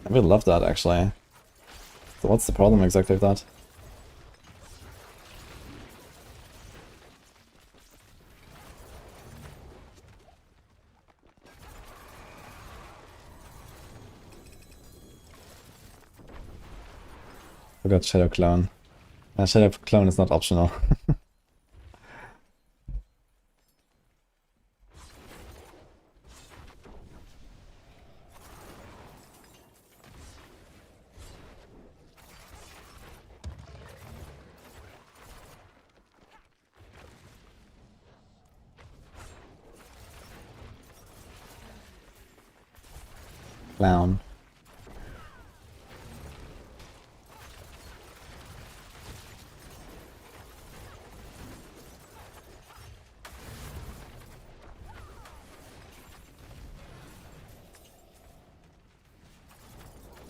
I really love that actually. So what's the problem exactly with that? Forgot Shadow Clone. Shadow Clone is not optional. Clown.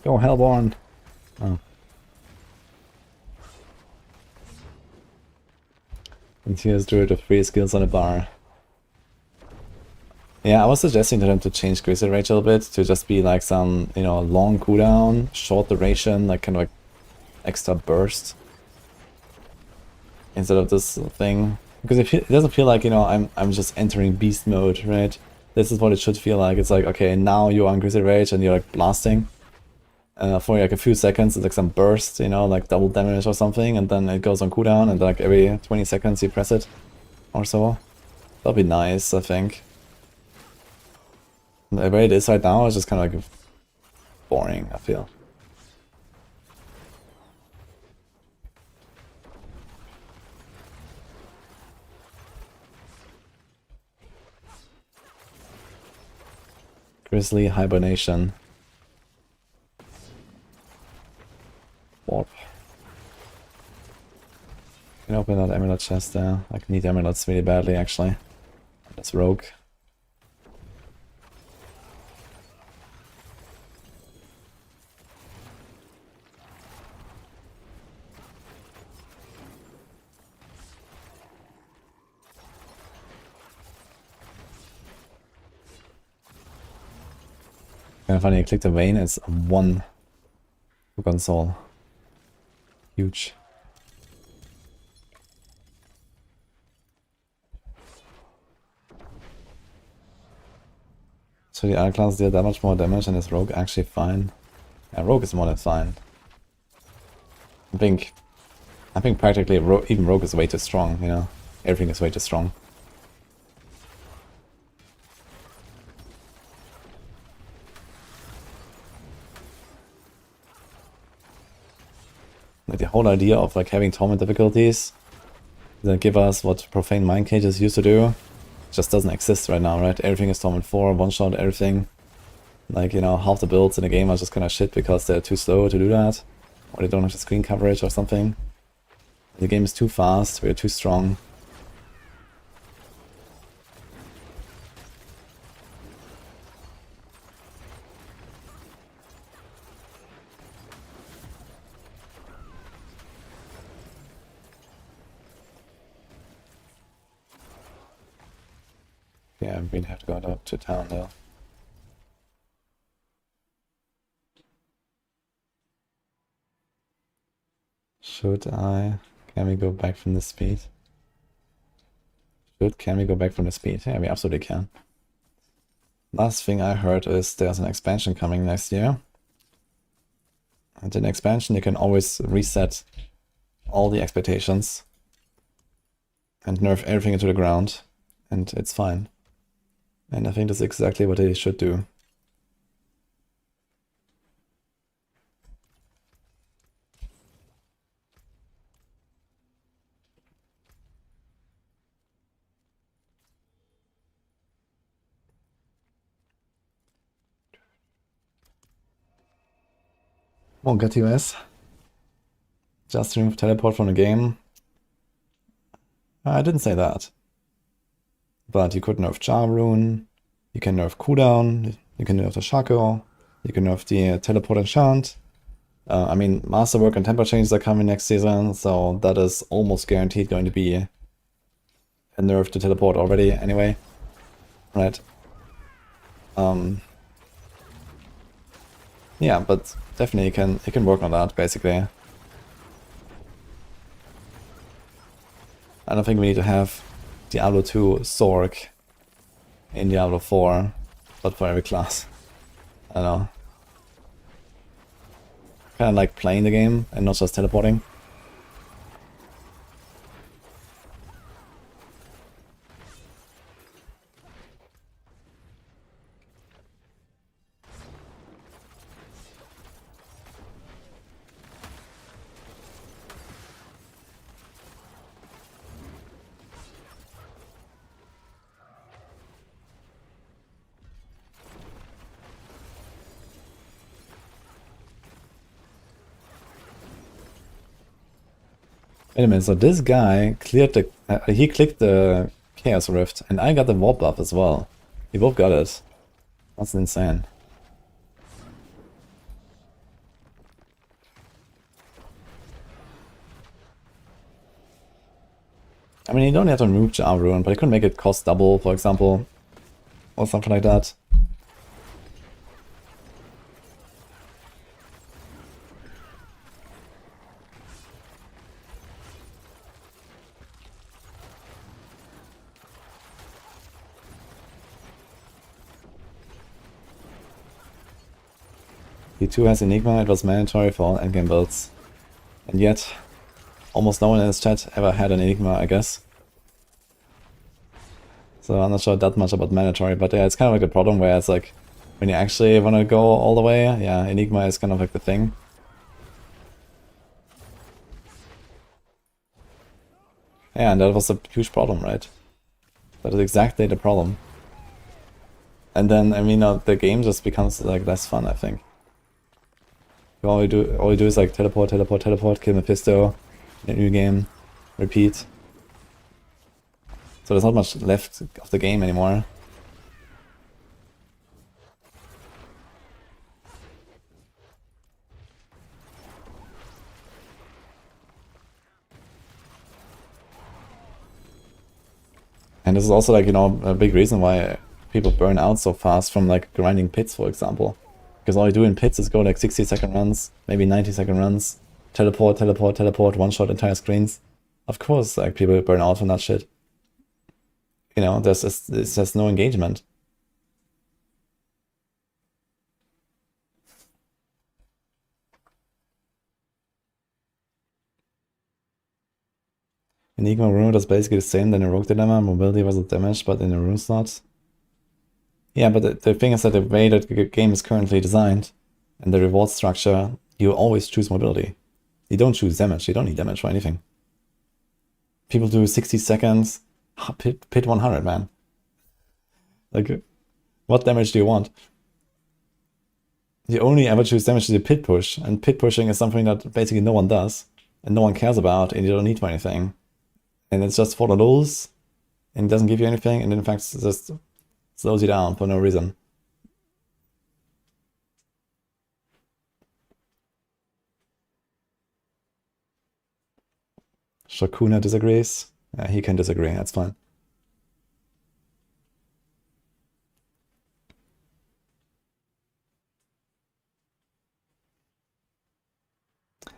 Go Hellborn! Oh. And here's Druid with 3 skills on a bar. Yeah, I was suggesting to them to change Grizzly Rage a little bit, to just be like some, you know, long cooldown, short duration, like kind of like extra burst. Instead of this thing. Because it doesn't feel like, you know, I'm just entering beast mode, right? This is what it should feel like. It's like, okay, now you're on Grizzly Rage and you're like blasting. For like a few seconds, it's like some burst, you know, like double damage or something, and then it goes on cooldown, and like every 20 seconds you press it or so. That'll be nice, I think. The way it is right now is just kind of like boring, I feel. Grizzly Hibernation. Warp. Can open that amulet chest there. I need amulets really badly, actually. That's Rogue. Kind of funny, I clicked the vein, it's 1 Forgotten Soul. Huge. So the other class did that much more damage and is Rogue actually fine? Yeah, Rogue is more than fine. I think practically even Rogue is way too strong, you know? Everything is way too strong. Like the whole idea of like having torment difficulties that give us what Profane Mind Cages used to do just doesn't exist right now, right? Everything is Torment 4, one-shot everything. Like, you know, half the builds in the game are just kind of shit because they're too slow to do that. Or they don't have the screen coverage or something. The game is too fast, we're too strong. Yeah, we have to go to town though. Should I? Can we go back from the speed? Can we go back from the speed? Yeah, we absolutely can. Last thing I heard is there's an expansion coming next year. And in expansion you can always reset all the expectations and nerf everything into the ground, and it's fine. And I think that's exactly what they should do. Won't get US. Just remove teleport from the game. I didn't say that. But you could nerf Jar Rune, you can nerf cooldown, you can nerf the Shaco, you can nerf the teleport enchant. I mean, Masterwork and Temper Changes are coming next season, so that is almost guaranteed going to be a nerf to teleport already anyway. Right. Yeah, but definitely you can work on that, basically. I don't think we need to have Diablo 2 Sorc in Diablo 4, but for every class. I don't know. Kind of like playing the game and not just teleporting. Wait a minute, so this guy cleared the... he clicked the Chaos Rift, and I got the Warp buff as well. We both got it. That's insane. I mean, you don't have to remove Jar Rune, but you could make it cost double, for example. Or something like that. He2 has Enigma, it was mandatory for all endgame builds. And yet, almost no one in his chat ever had an Enigma, I guess. So I'm not sure that much about mandatory, but yeah, it's kind of like a problem where it's like, when you actually want to go all the way, yeah, Enigma is kind of like the thing. Yeah, and that was a huge problem, right? That is exactly the problem. And then, I mean, the game just becomes like less fun, I think. All you do is like teleport, teleport, teleport, kill Mephisto, new game, repeat. So there's not much left of the game anymore. And this is also like, you know, a big reason why people burn out so fast from like grinding pits, for example. Because all you do in pits is go like 60-second runs, maybe 90-second runs, teleport, teleport, teleport, one-shot entire screens. Of course, like people burn out from that shit. You know, there's just no engagement. Enigma Rune is basically the same than a Rogue Dilemma, mobility versus damage, but in a rune slot. Yeah, but the thing is that the way that the game is currently designed, and the reward structure, you always choose mobility. You don't choose damage, you don't need damage for anything. People do 60 seconds, pit 100, man. Like, what damage do you want? You only ever choose damage to the pit push, and pit pushing is something that basically no one does, and no one cares about, and you don't need for anything. And it's just for the lulz, and it doesn't give you anything, and in fact it just slows you down for no reason. Shakuna disagrees. Yeah, he can disagree, that's fine.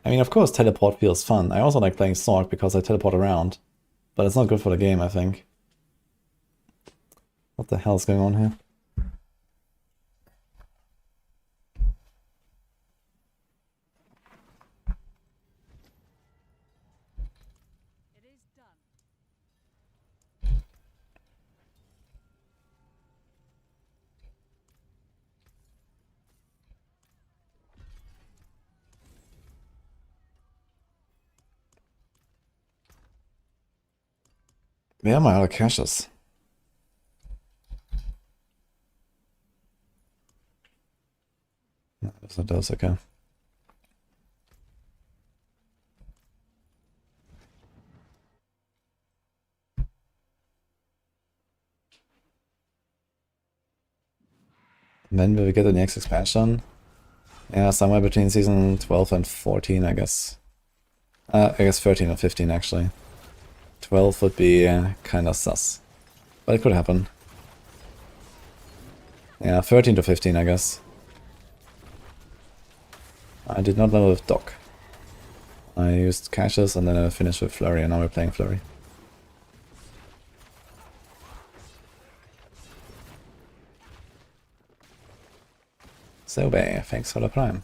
I mean, of course, teleport feels fun. I also like playing Sorc because I teleport around. But it's not good for the game, I think. What the hell is going on here? It is done. Where are my other caches? No, those are those, okay. When will we get the next expansion? Yeah, somewhere between season 12 and 14, I guess. I guess 13 or 15 actually. 12 would be kinda sus. But it could happen. Yeah, 13 to 15, I guess. I did not level with Doc. I used Caches and then I finished with Flurry, and now we're playing Flurry. So, thanks for the prime.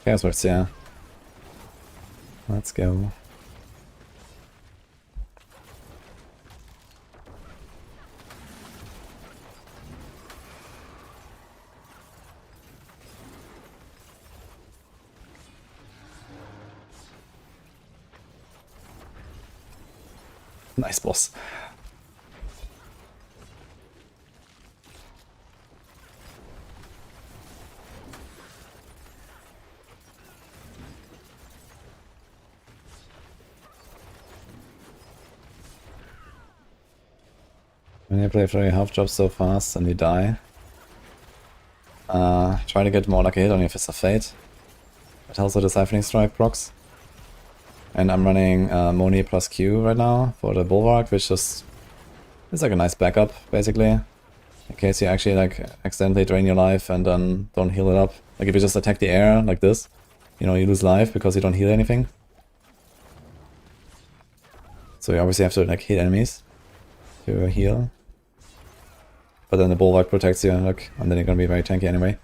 Chaos, yeah. Let's go. Nice boss. When you play Flurry health drops so fast and you die, try to get more like a hit on your Fist of Fate. It also the Siphoning Strike procs. And I'm running Moni plus Q right now for the Bulwark, which is like a nice backup, basically. In case you actually like accidentally drain your life and then don't heal it up. Like if you just attack the air like this, you know, you lose life because you don't heal anything. So you obviously have to like hit enemies to heal. But then the Bulwark protects you, look, and then you're gonna be very tanky anyway.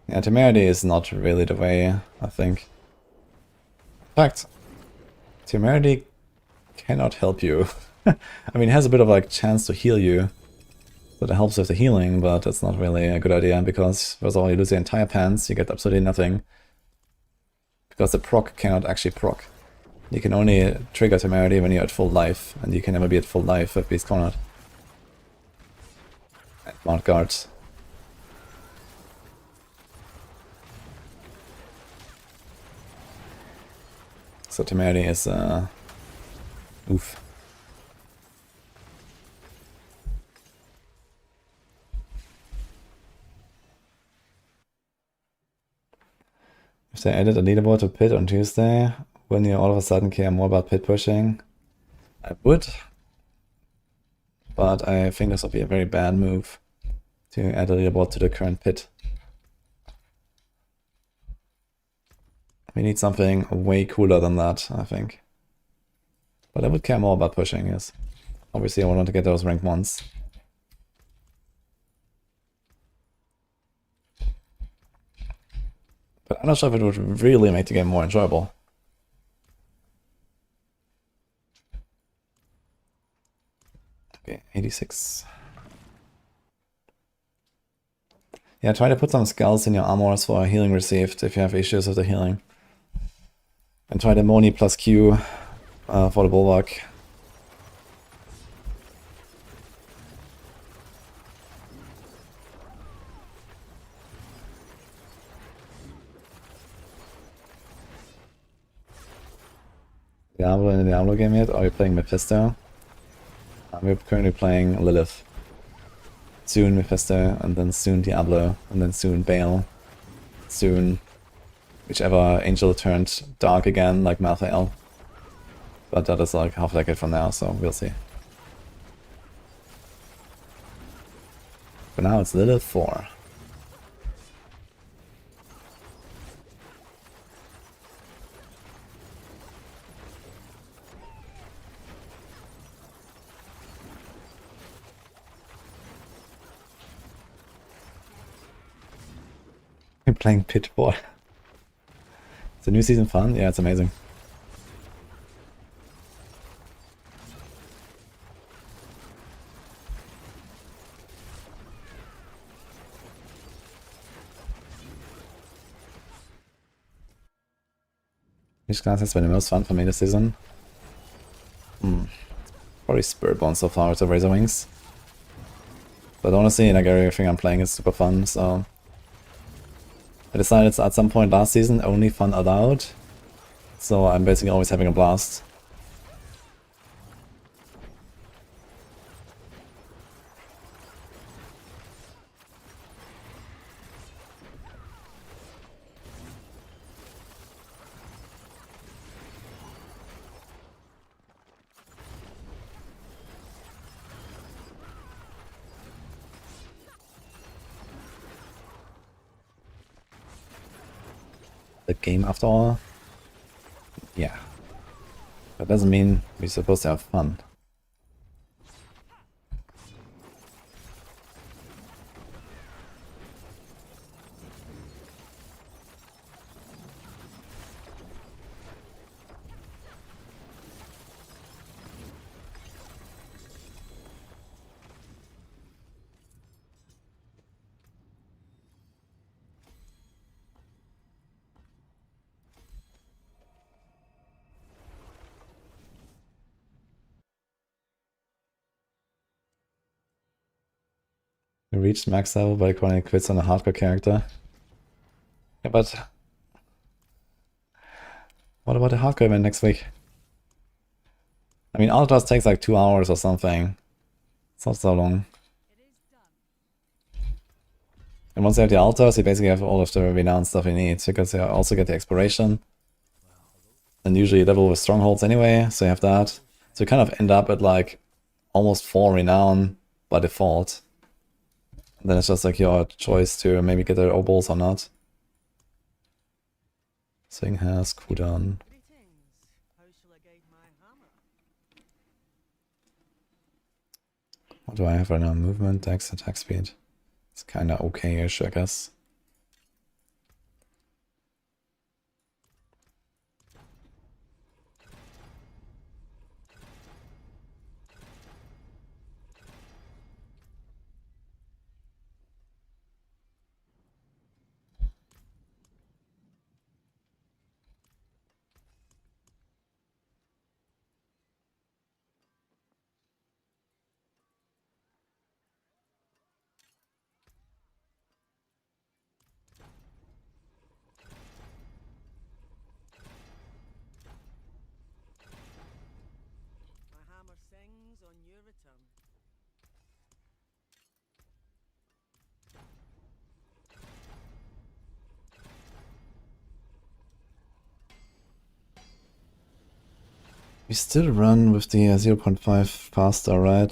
Yeah, Temerity is not really the way, I think. In fact, Temerity cannot help you. I mean, it has a bit of like chance to heal you, so that helps with the healing, but it's not really a good idea because first of all you lose your entire pants, you get absolutely nothing. Because the proc cannot actually proc. You can only trigger Temerity when you're at full life, and you can never be at full life with Beast Cornered. And Mount Guards. So Temerity is oof. If they added a leaderboard to pit on Tuesday, wouldn't you all of a sudden care more about pit pushing? I would. But I think this would be a very bad move to add a leaderboard to the current pit. We need something way cooler than that, I think. But I would care more about pushing, yes. Obviously I want to get those rank 1s. But I'm not sure if it would really make the game more enjoyable. Okay, 86. Yeah, try to put some skulls in your armors for healing received if you have issues with the healing. And try the Moni plus Q for the Bulwark. Diablo in the Diablo game yet? Or are you playing Mephisto? We're currently playing Lilith. Soon Mephisto, and then soon Diablo, and then soon Baal. Soon whichever angel turned dark again, like Malthael. But that is like half a decade from now, so we'll see. For now it's Lilith 4. We're playing Pitbull. Is the new season fun? Yeah, it's amazing. Which class has been the most fun for me this season? Probably Spiritborn so far with the Razor Wings. But honestly, like everything I'm playing is super fun, so... I decided at some point last season only fun allowed. So I'm basically always having a blast. The game after all? Yeah. That doesn't mean we're supposed to have fun. We reached max level by calling quits on a hardcore character. Yeah, but... what about the hardcore event next week? I mean, Ultras takes like 2 hours or something. It's not so long. It is done. And once you have the Altars, you basically have all of the renowned stuff you need, because you also get the Exploration. And usually level with Strongholds anyway, so you have that. So you kind of end up at like almost 4 renown by default. And then it's just like your choice to maybe get the Obols or not. Thing has cooldown. Greetings. How shall I guide my hammer? What do I have right now? Movement, dex, attack speed. It's kinda okay-ish, I guess. My hammer sings on your return. We still run with the 0.5 faster, right?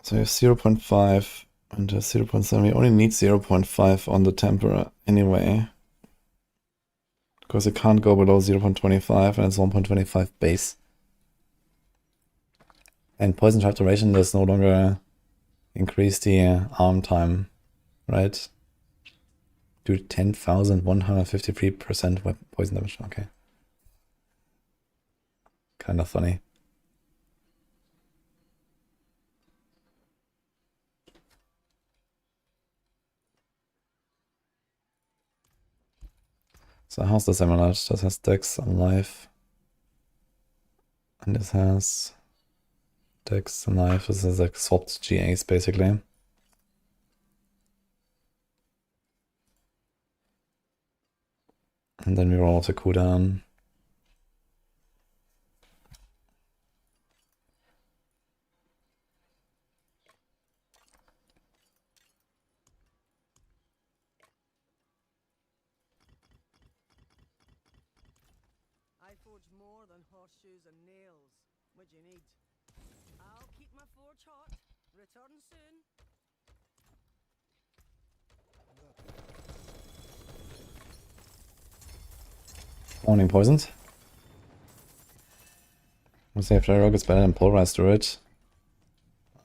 So we have 0.5 and 0.7. We only need 0.5 on the temper anyway. Because it can't go below 0.25 and it's 1.25 base. And Poison Trap Duration does no longer increase the arm time, right? Do 10,153% poison damage, okay. Kinda funny. So how's this emerald? This has Dex and Life. And this has Dex and Life. This is like swapped GAs basically. And then we roll off the cooldown. I forge more than horseshoes and nails. What do you need? I'll keep my forge hot. Return soon. Morning poisoned. Let's say Flurry Rogue is better than Pulverized Druid.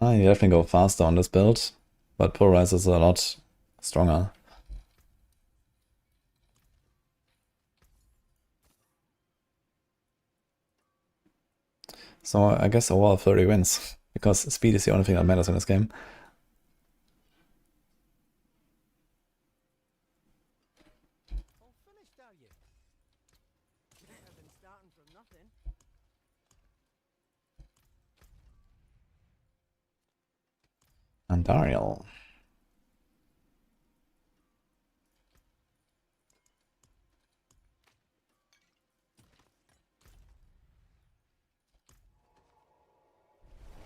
You definitely go faster on this build, but Pulverized is a lot stronger. So I guess overall Flurry wins, because speed is the only thing that matters in this game. All finished, are you? Better than starting from nothing. Andariel.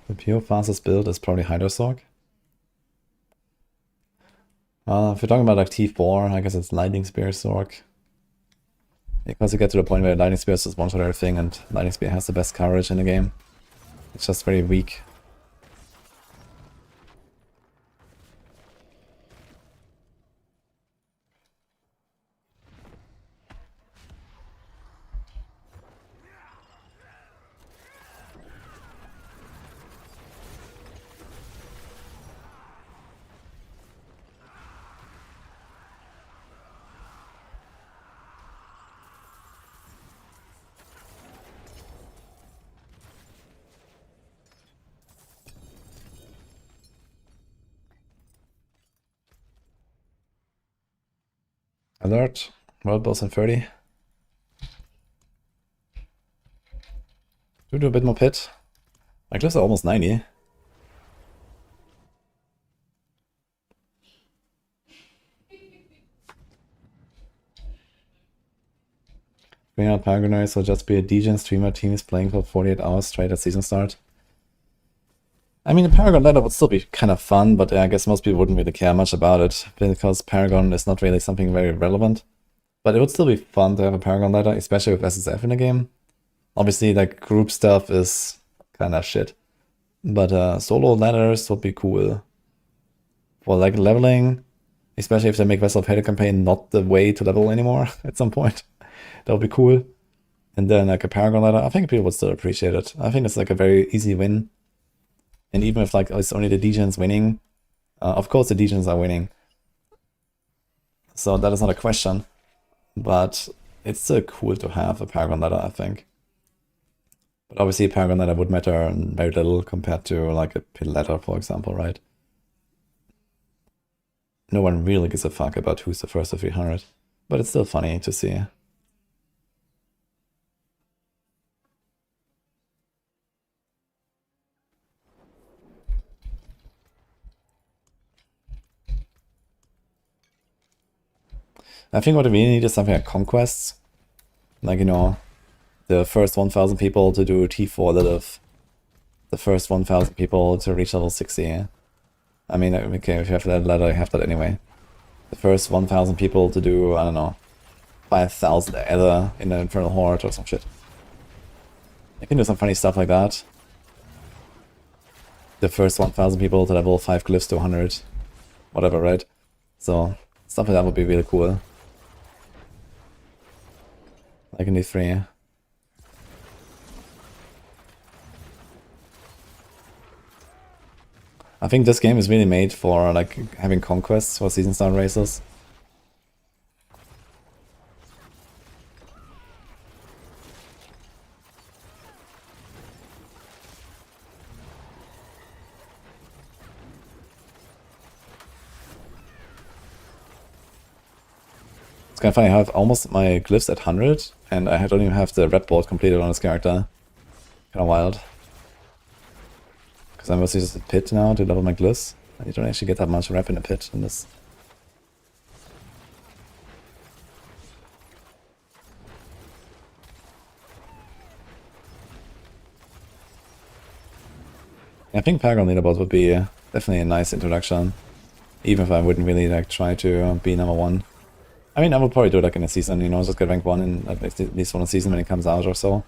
The pure fastest build is probably Sorc. If you're talking about like T4, I guess it's Lightning Spear Sorc. Because you get to the point where Lightning Spear is just one shot everything, and Lightning Spear has the best coverage in the game. It's just very weak. Alert, World Boss in 30. Do a bit more pit. My glyphs are almost 90. Bring out Paragonoids will just be a degen streamer team is playing for 48 hours straight at season start. I mean, the Paragon ladder would still be kind of fun, but I guess most people wouldn't really care much about it, because Paragon is not really something very relevant. But it would still be fun to have a Paragon ladder, especially with SSF in the game. Obviously, like, group stuff is kind of shit. But solo ladders would be cool. For, like, leveling, especially if they make Vessel of Hate campaign not the way to level anymore at some point. That would be cool. And then, like, a Paragon ladder, I think people would still appreciate it. I think it's, like, a very easy win. And even if like it's only the degens winning, of course the degens are winning. So that is not a question. But it's still cool to have a Paragon ladder, I think. But obviously a Paragon ladder would matter very little compared to like a pit ladder, for example, right? No one really gives a fuck about who's the first to 300. But it's still funny to see. I think what we need is something like conquests. Like, you know, the first 1,000 people to do T4 Lilith. The first 1,000 people to reach level 60. I mean, okay, if you have that ladder, you have that anyway. The first 1,000 people to do, I don't know, 5,000 Ether in the Infernal Horde or some shit. You can do some funny stuff like that. The first 1,000 people to level 5 glyphs to 100. Whatever, right? So, stuff like that would be really cool. Like in D3. I think this game is really made for like having conquests for season start races. It's kind of funny, I have almost my glyphs at 100, and I don't even have the red board completed on this character. Kind of wild. Because I'm mostly just a pit now to level my glyphs. And you don't actually get that much rep in a pit in this. I think Paragon Leaderboards would be definitely a nice introduction. Even if I wouldn't really like try to be number 1. I mean, I would probably do it like in a season, you know, just get rank 1 in at least one season when it comes out or so.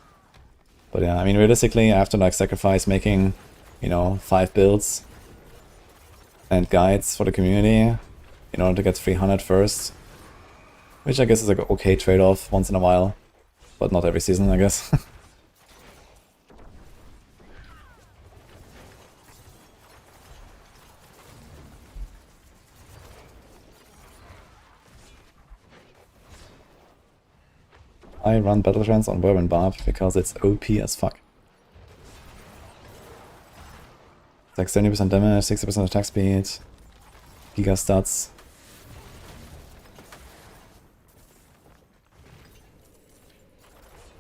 But yeah, I mean, realistically, I have to like sacrifice making, you know, 5 builds and guides for the community in order to get 300 first. Which I guess is like an okay trade-off once in a while. But not every season, I guess. I run Battle Trance on Barb and Barb because it's OP as fuck. like 70% damage, 60% attack speed, giga stats.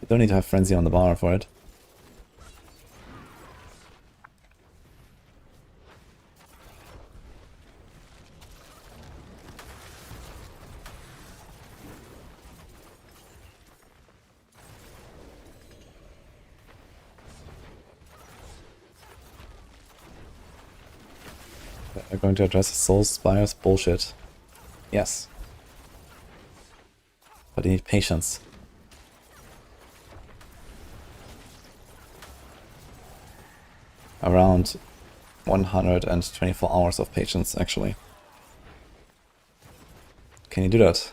You don't need to have Frenzy on the bar for it. They're going to address Soul Spire's bullshit. Yes. But you need patience. Around 124 hours of patience, actually. Can you do that?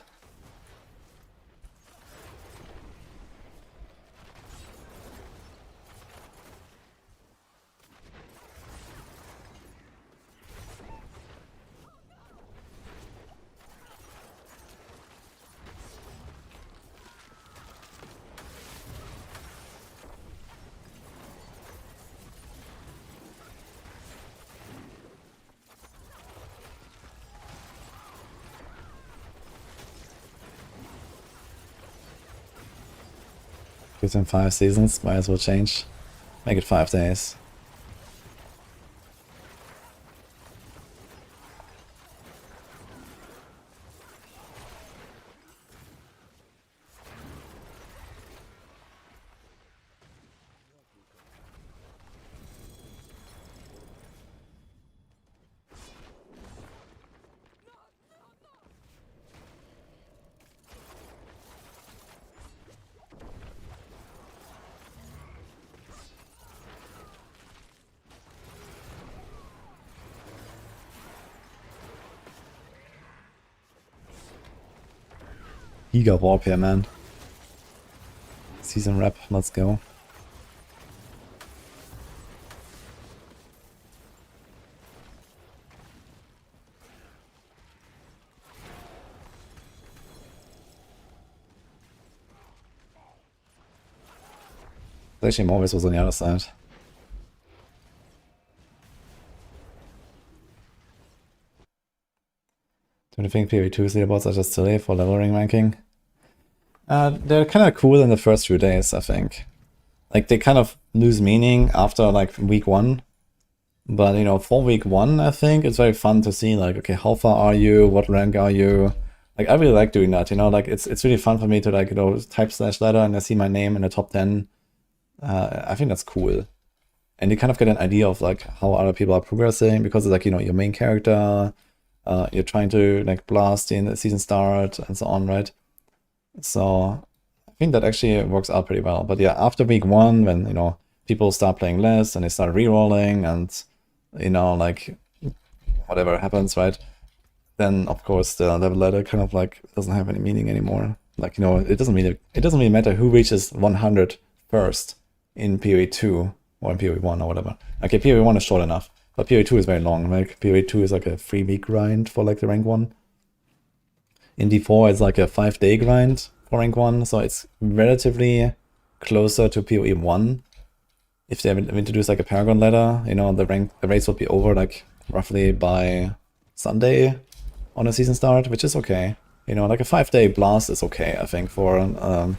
Gives him 5 seasons, might as well change. Make it 5 days. Giga warp here, man. Season rep, let's go. Actually, Morvis was on the other side. Do you think PvE2's leaderboards are just silly for leveling ranking? They're kind of cool in the first few days, I think. Like, they kind of lose meaning after, like, week 1. But, you know, for week 1, I think it's very fun to see, like, okay, how far are you? What rank are you? Like, I really like doing that, you know? Like, it's really fun for me to, like, you know, type /ladder and I see my name in the top 10. I think that's cool. And you kind of get an idea of, like, how other people are progressing because it's, like, you know, your main character, you're trying to, like, blast in the season start and so on, right? So I think that actually works out pretty well. But yeah, after week 1, when, you know, people start playing less and they start rerolling and, you know, like, whatever happens, right? Then, of course, the level ladder kind of, like, doesn't have any meaning anymore. Like, you know, it doesn't really matter who reaches 100 first in PoE2 or in PoE1 or whatever. Okay, PoE1 is short enough, but PoE2 is very long. Like, PoE2 is like a 3-week grind for, like, the rank 1. In D4, it's like a 5-day grind for rank 1, so it's relatively closer to PoE1. If they introduce like a Paragon ladder, you know, the race would be over like roughly by Sunday on a season start, which is okay. You know, like a 5-day blast is okay, I think, for a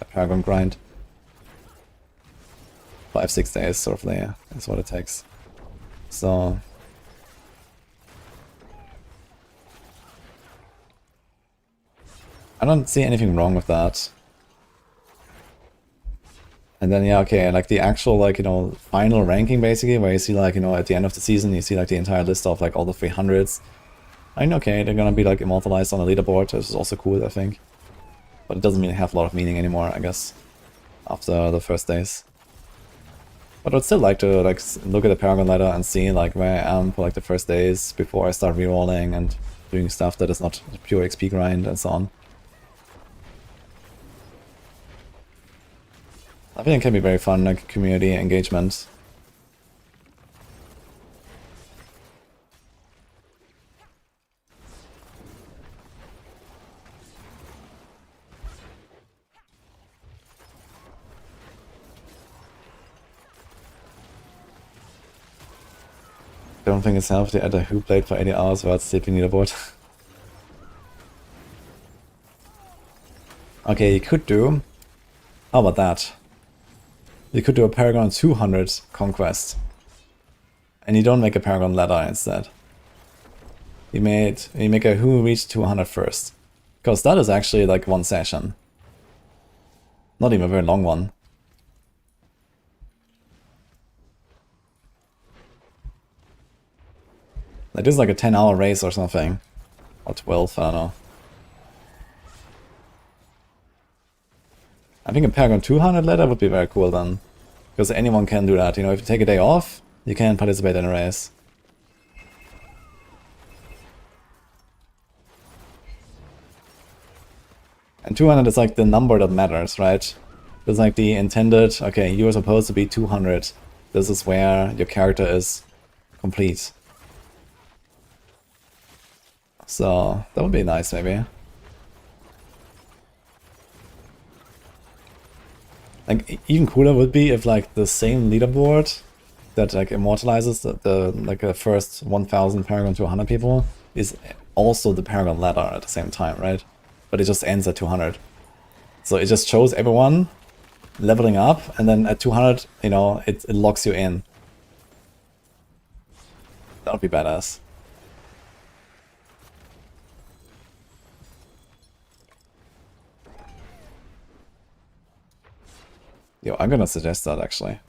Paragon grind. 5-6 days sort of there is what it takes. So I don't see anything wrong with that. And then, yeah, okay, like the actual, like, you know, final ranking, basically, where you see, like, you know, at the end of the season, you see, like, the entire list of, like, all the 300s. I mean, okay, they're gonna be, like, immortalized on a leaderboard, which is also cool, I think. But it doesn't really have a lot of meaning anymore, I guess, after the first days. But I'd still like to, like, look at the Paragon ladder and see, like, where I am for, like, the first days before I start rerolling and doing stuff that is not pure XP grind and so on. I think it can be very fun, like community engagement. don't think it's healthy to add a Who played for 80 hours without sleeping leaderboard. Okay, you could do... How about that? You could do a Paragon 200 conquest. And you don't make a Paragon ladder instead. You make a Who reach 200 first. Because that is actually like one session. Not even a very long one. Like this is like a 10-hour race or something. Or 12, I don't know. I think a Paragon 200 ladder would be very cool then. Because anyone can do that, you know, if you take a day off, you can participate in a race. And 200 is like the number that matters, right? It's like the intended, okay, you are supposed to be 200. This is where your character is complete. So, that would be nice maybe. Like, even cooler would be if like the same leaderboard that like immortalizes the first 1000 Paragon 200 people is also the Paragon ladder at the same time, right? But it just ends at 200. So it just shows everyone leveling up, and then at 200, you know, it locks you in. That would be badass. Yo, I'm gonna suggest that actually.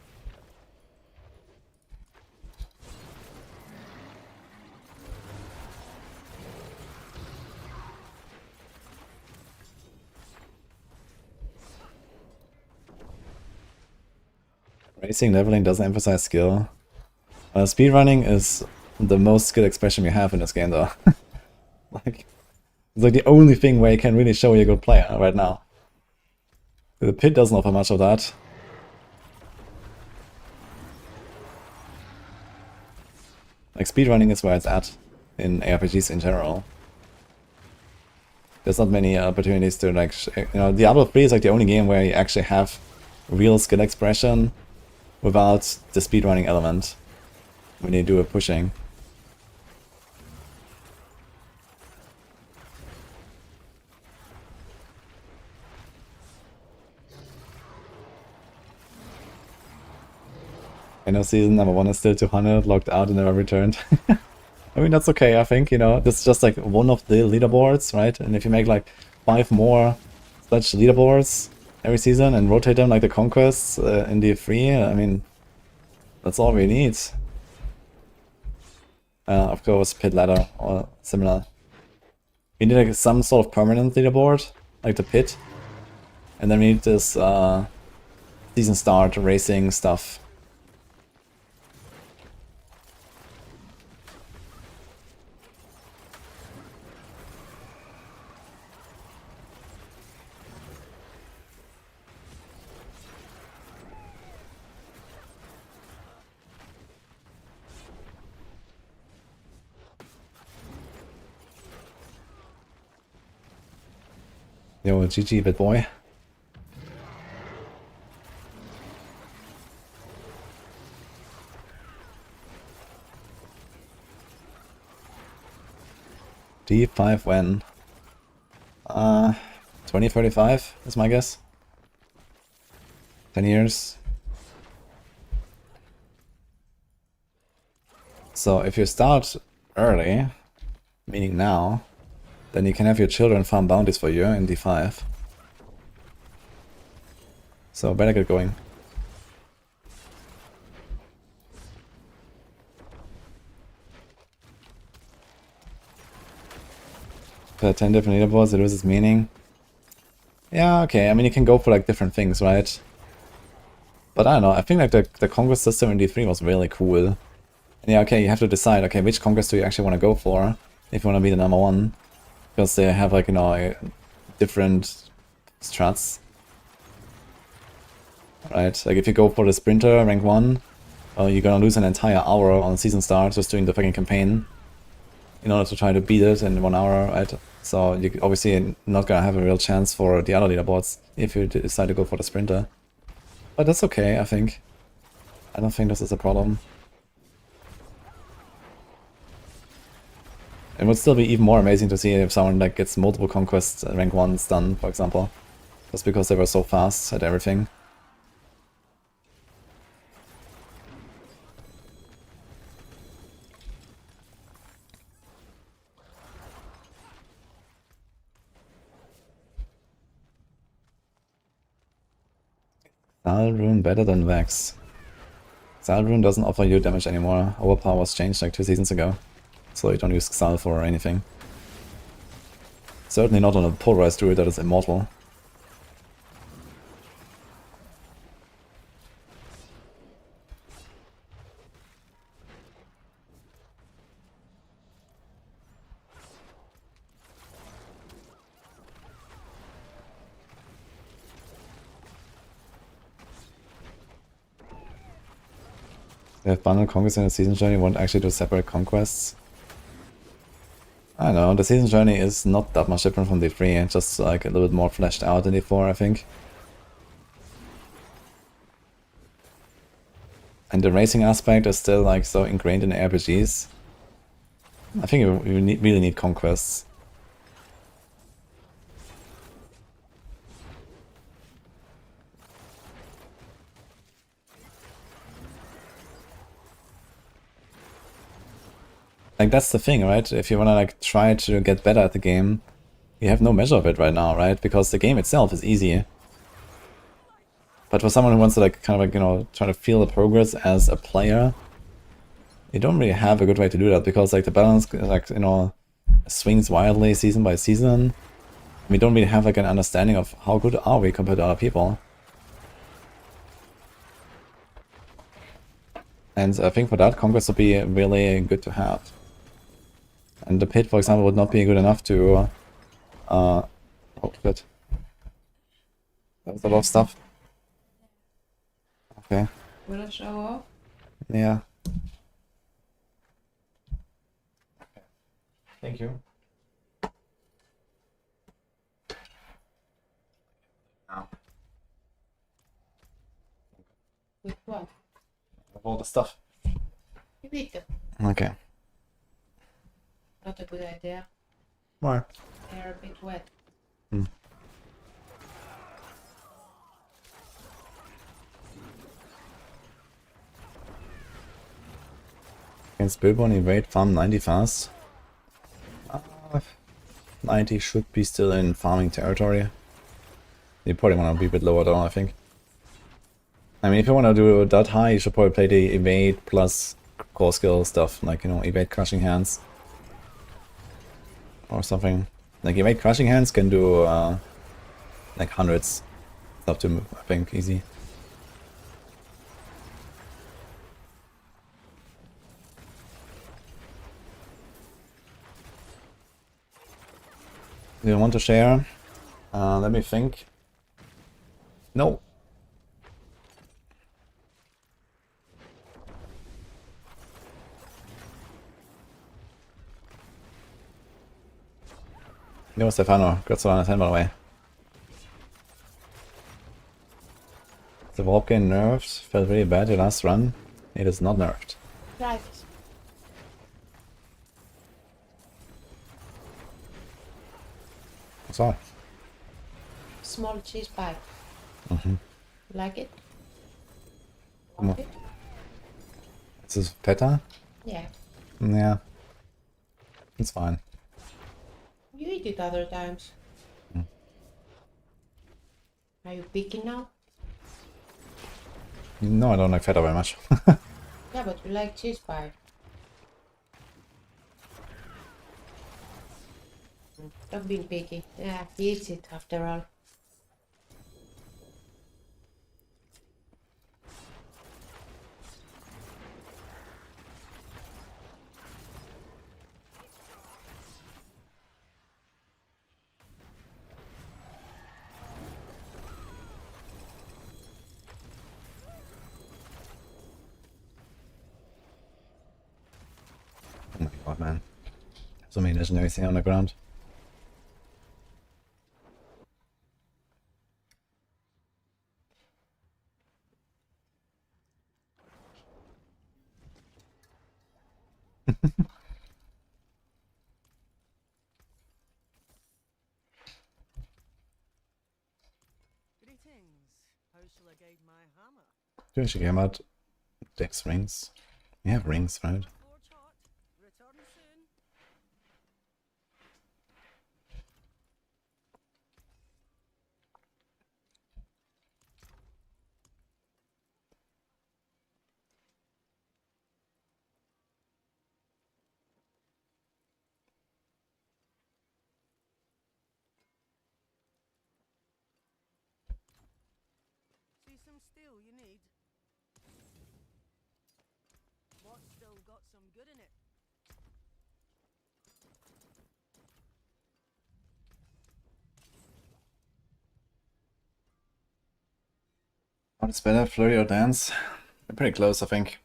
Racing leveling doesn't emphasize skill. Speedrunning is the most skill expression we have in this game though. Like, it's like the only thing where you can really show you're a good player right now. The pit doesn't offer much of that. Like, speedrunning is where it's at in ARPGs in general. There's not many opportunities to, like, you know, Diablo 3 is like the only game where you actually have real skill expression without the speedrunning element when you do a pushing. I know season number 1 is still 200, logged out and never returned. I mean, that's okay, I think, you know, this is just like one of the leaderboards, right? And if you make like 5 more such leaderboards every season and rotate them like the conquests in D3, I mean, that's all we need. Of course, pit ladder or similar. We need like some sort of permanent leaderboard, like the pit. And then we need this season start racing stuff. Yo, GG, bit boy. D5 when? 2035 is my guess. 10 years. So if you start early, meaning now, then you can have your children farm bounties for you in D5. So better get going. For 10 different leaderboards, it loses meaning. Yeah, okay, I mean you can go for like different things, right? But I don't know, I think like the conquest system in D3 was really cool. And yeah, okay, you have to decide, okay, which conquest do you actually want to go for if you want to be the number 1. Because they have like, you know, different strats. Right, like if you go for the sprinter rank 1, you're gonna lose an entire hour on season start just doing the fucking campaign in order to try to beat it in 1 hour, right? So you're obviously not gonna have a real chance for the other leaderboards if you decide to go for the sprinter. But that's okay, I think. I don't think this is a problem. It would still be even more amazing to see if someone like gets multiple conquests rank 1s done, for example. Just because they were so fast at everything. Exile Rune better than Vex. Exile Rune doesn't offer you damage anymore. Overpower was changed like 2 seasons ago. So you don't use Exile for anything. Certainly not on a polarized druid that is immortal. They have bundled conquests in the season journey, won't actually do separate conquests. I don't know, the season journey is not that much different from D3, just like a little bit more fleshed out than D4, I think. And the racing aspect is still like so ingrained in RPGs. I think you really need conquests. Like that's the thing, right? If you wanna like try to get better at the game, you have no measure of it right now, right? Because the game itself is easy. But for someone who wants to like kind of like, you know, try to feel the progress as a player, you don't really have a good way to do that because like the balance like, you know, swings wildly season by season. We don't really have like an understanding of how good are we compared to other people. And I think for that, conquest would be really good to have. And the pit, for example, would not be good enough to oh good. That was a lot of stuff. Okay. Will it show up? Yeah. Thank you. With what? All the stuff. You eat them. Okay. Not a good idea. Why? They're a bit wet. Against Spiritborn, evade, farm 90 fast. 90 should be still in farming territory. You probably want to be a bit lower though, I think. I mean, if you want to do that high, you should probably play the evade plus core skill stuff, like, you know, evade crushing hands. Or something. Like, evade crushing hands can do, like, hundreds. Up to, I think, easy. Do you want to share? Let me think. No. No, Stefano. Grazie on 10, by the way. The warp gain nerfed. Felt really bad your last run. It is not nerfed. Right. So. Small cheese pie. Mm-hmm. Like it? Come on. Want it? Is this feta? Yeah. Yeah. It's fine. You eat it other times. Are you picky now? No, I don't like feta very much. Yeah, but you like cheese pie. Stop being picky. Yeah, he eats it after all. Oh my god, man. So many legendary things on the ground. Greetings. How shall I guide my hammer? Do you actually care about Dex rings? You have rings, right? Forge hot. Return soon. See some steel you need? What's still got some good in it? What's better, Flurry or Dance? They're pretty close, I think.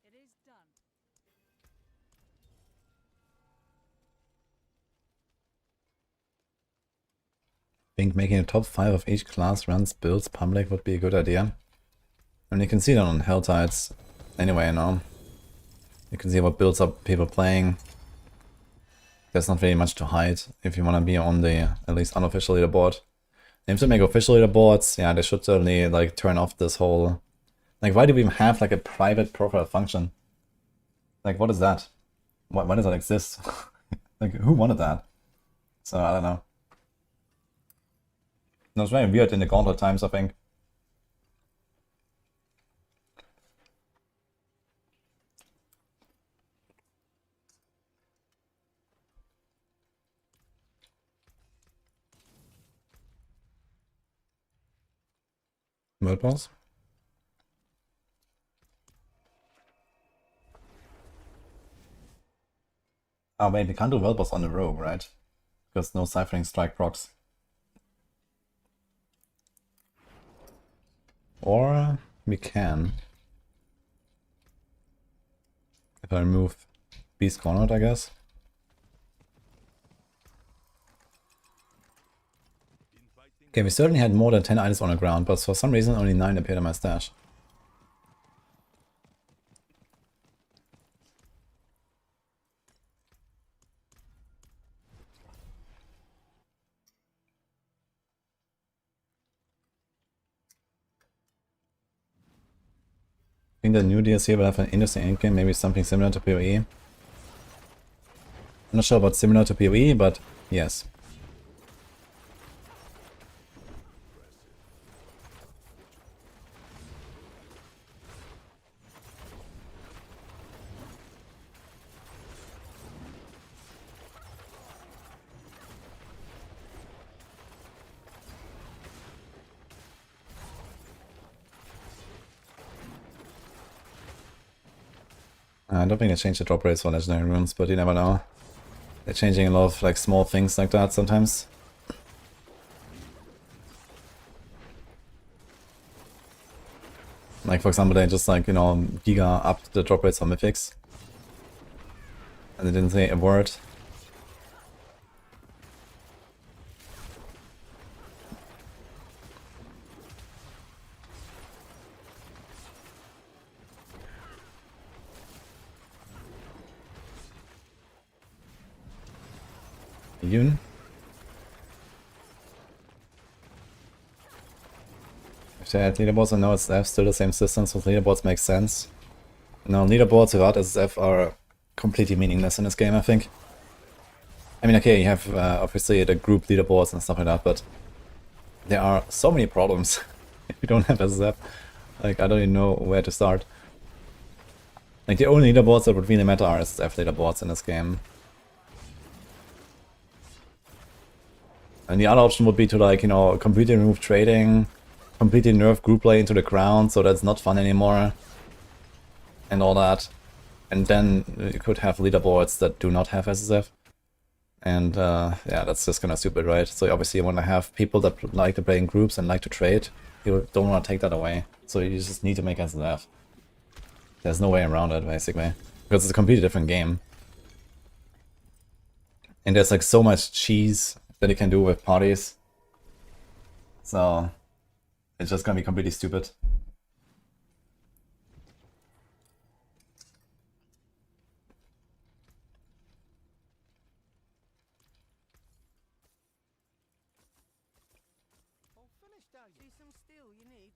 It is done. I think making a top 5 of each class runs builds public would be a good idea. And you can see that on Helltides anyway, you know. You can see what builds up people playing. There's not really much to hide if you want to be on the at least unofficial leaderboard. If to make official leaderboards, yeah, they should certainly like turn off this whole... Like, why do we even have like a private profile function? Like, what is that? Why does that exist? Like, who wanted that? So, I don't know. It was very weird in the Gauntlet times, I think. World Boss? Oh wait, we can't do World Boss on the Rogue, right? Because no Ciphering Strike procs. Or we can. If I remove Beast Cornered, I guess. Okay, we certainly had more than 10 items on the ground, but for some reason only 9 appeared in my stash. I think the new DLC will have an interesting endgame, maybe something similar to PoE. I'm not sure about similar to PoE, but yes. I don't think they changed the drop rates for legendary runes, but you never know. They're changing a lot of like small things like that sometimes. Like for example, they just like, you know, giga upped the drop rates for mythics. And they didn't say a word. Yun. If they add leaderboards, I know SSF still the same system, so leaderboards make sense. No, leaderboards without SSF are completely meaningless in this game, I think. I mean, okay, you have obviously the group leaderboards and stuff like that, but there are so many problems if you don't have SSF. Like, I don't even know where to start. Like, the only leaderboards that would really matter are SSF leaderboards in this game. And the other option would be to, like, you know, completely remove trading, completely nerf group play into the ground, so that's not fun anymore, and all that. And then you could have leaderboards that do not have SSF. And yeah, that's just kind of stupid, right? So obviously you want to have people that like to play in groups and like to trade. You don't want to take that away. So you just need to make SSF. There's no way around it, basically. Because it's a completely different game. And there's like so much cheese that you can do with parties. So it's just gonna be completely stupid. All finished, are you? See some steel you need?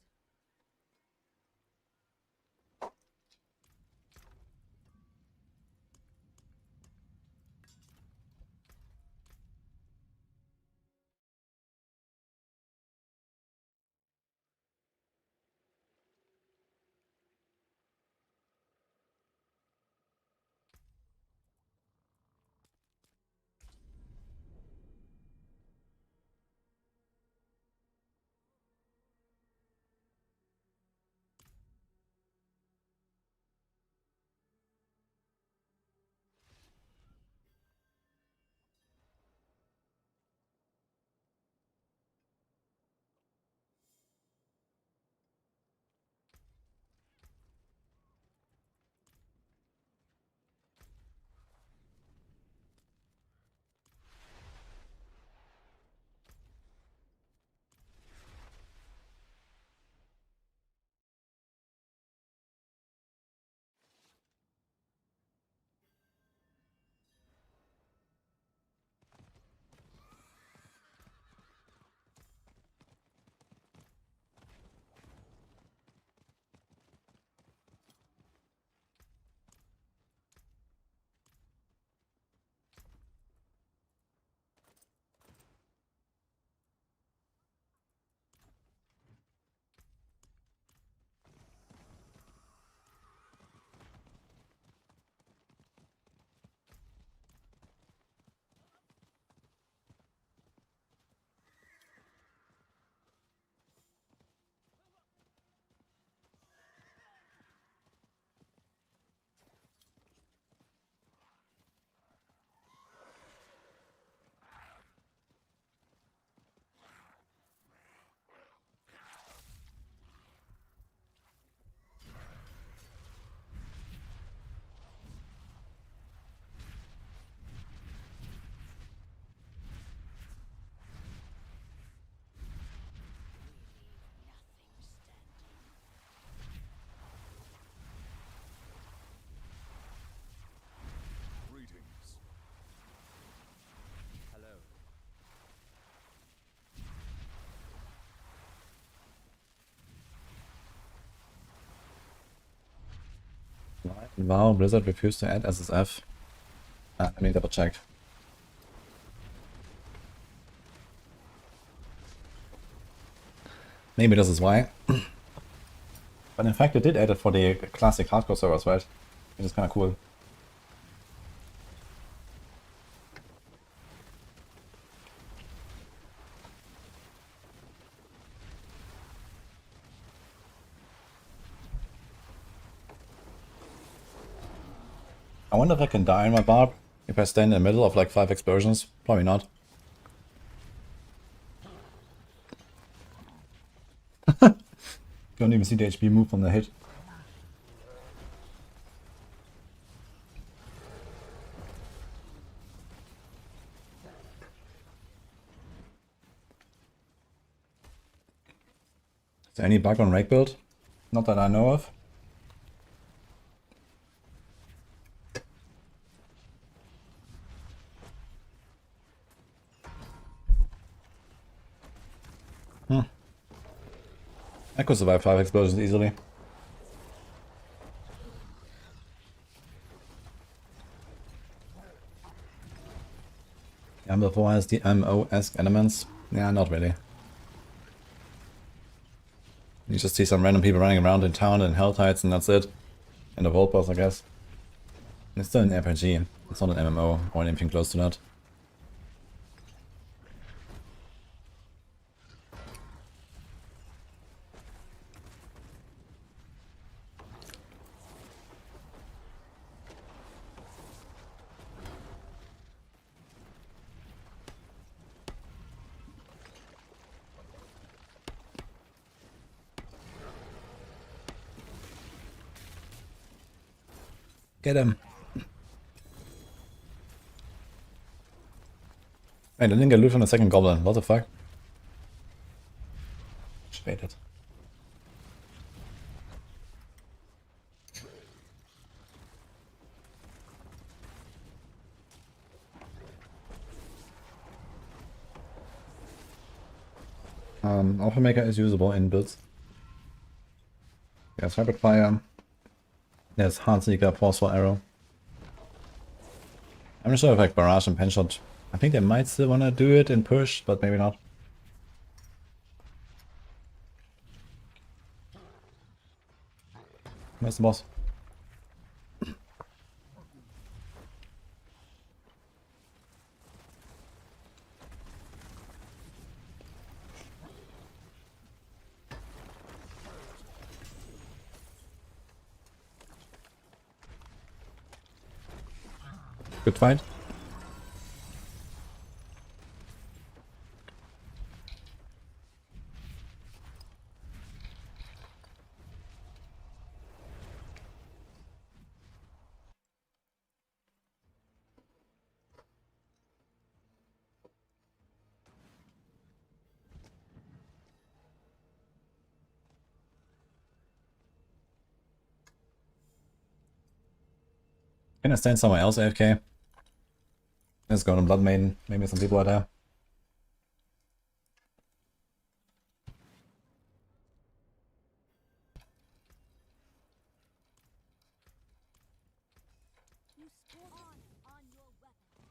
Wow, Blizzard refused to add SSF. Let me double check. Maybe this is why. But in fact, they did add it for the classic hardcore servers, right? Which is kind of cool. I wonder if I can die in my Barb if I stand in the middle of like 5 explosions. Probably not. Don't even see the HP move from the hit. Is there any bug on Rake build? Not that I know of. I could survive 5 explosions easily. Diablo 4 has the MO-esque elements. Yeah, not really. You just see some random people running around in town and hell tides and that's it. And the vault boss, I guess. It's still an RPG. It's not an MMO or anything close to that. Get him. Wait, I didn't get loot from the second goblin. What the fuck? Just waited. Alpha Maker is usable in builds. There's Rapid Fire. There's Heartseeker, Forceful Arrow. I'm not sure if like Barrage and Penshot. I think they might still wanna do it in push, but maybe not. Where's the boss? Good fight. Can I stand somewhere else AFK? Let's go to Blood Maiden. Maybe some people are there. You score on your weapon.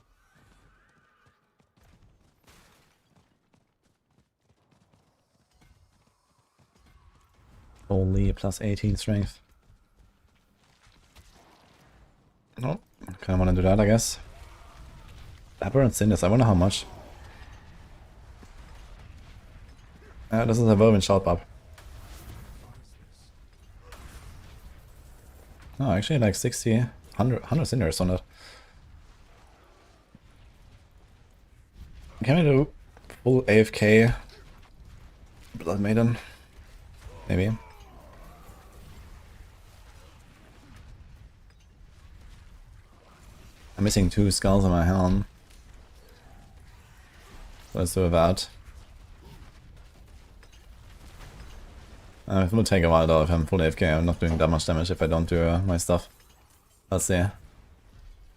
Only plus 18 strength. No, kinda wanna do that, I guess. Aberrant Cinders, I wonder how much. This is a Vermin Shout Barb. Oh, actually like 60, 100 Cinders on it. Can we do full AFK Blood Maiden? Maybe. I'm missing 2 skulls on my helm. Let's do that. It will take a while though if I'm full AFK. I'm not doing that much damage if I don't do my stuff. Let's see.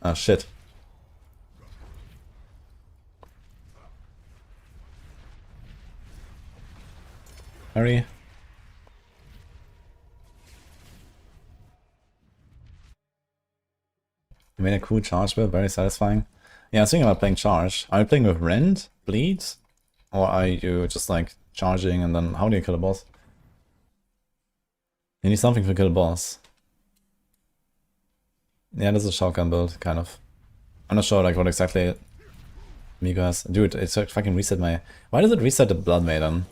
Ah, shit. Hurry. You made a cool charge build, very satisfying. Yeah, I was thinking about playing charge. Are you playing with Rend, Bleed? Or are you just like charging and then how do you kill a boss? You need something to kill a boss. Yeah, this is a shotgun build, kind of. I'm not sure like what exactly Migo has. Dude, it's like fucking reset my... Why does it reset the Blood Maiden?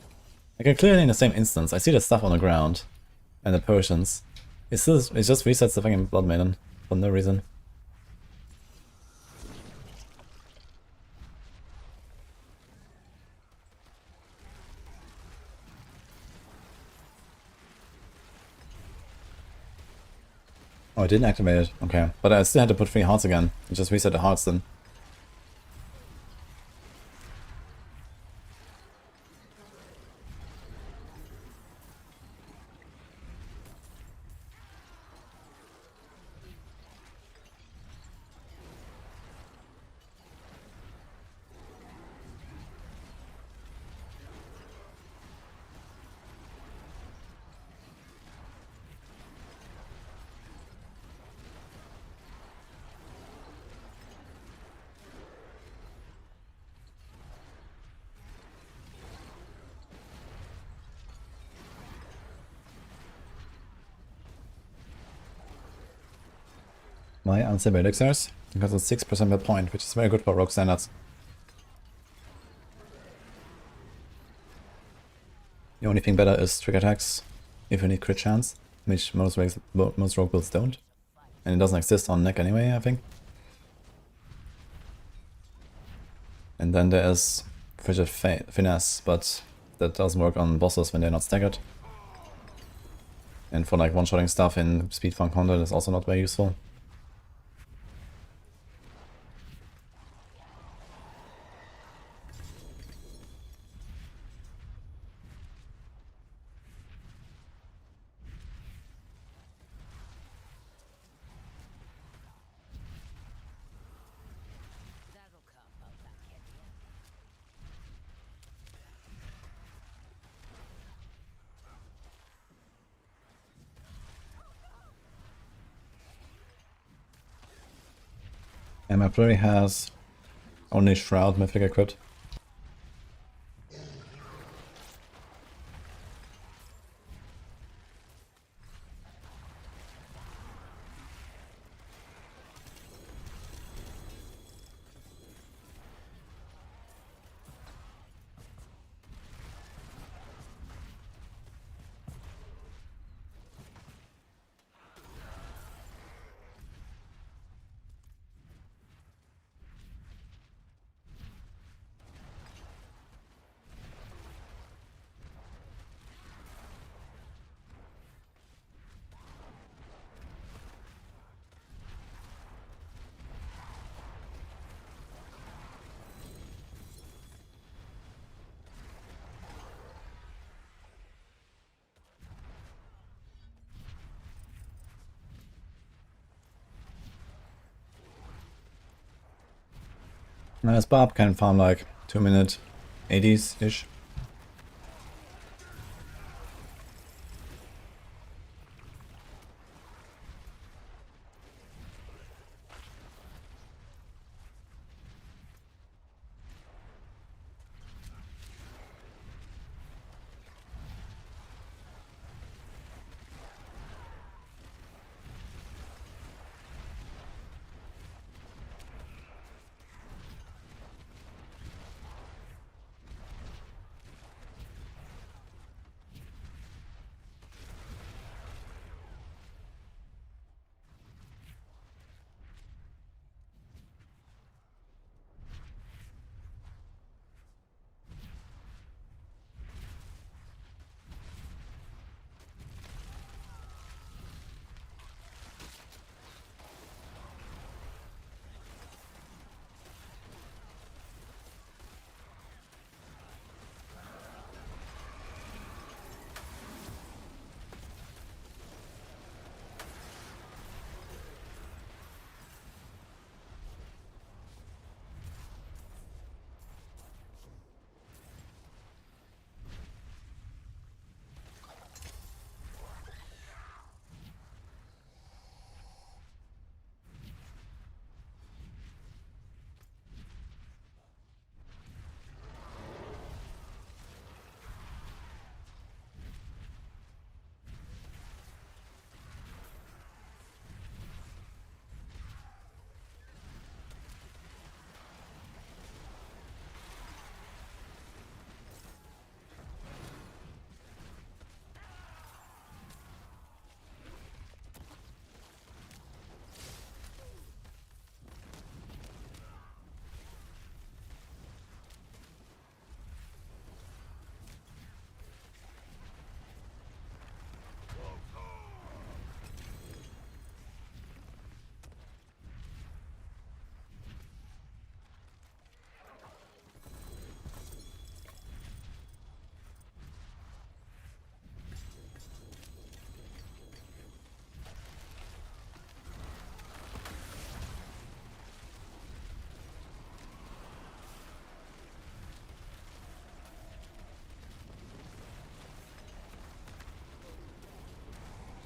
Like I'm clearly in the same instance. I see the stuff on the ground. And the potions. It just resets the fucking Blood Maiden. For no reason. Oh, I didn't activate it. Okay. But I still had to put 3 hearts again. It just reset the hearts then. My unstable elixirs, because it's 6% per point, which is very good for rogue standards. The only thing better is trick attacks, if you need crit chance, which most rogue builds don't. And it doesn't exist on neck anyway, I think. And then there is Frigid Finesse, but that doesn't work on bosses when they're not staggered. And for like one-shotting stuff in speed farm content is also not very useful. And my Flurry has only Shroud Mythic equipped. Now as Barb can farm like 2-minute 80s-ish.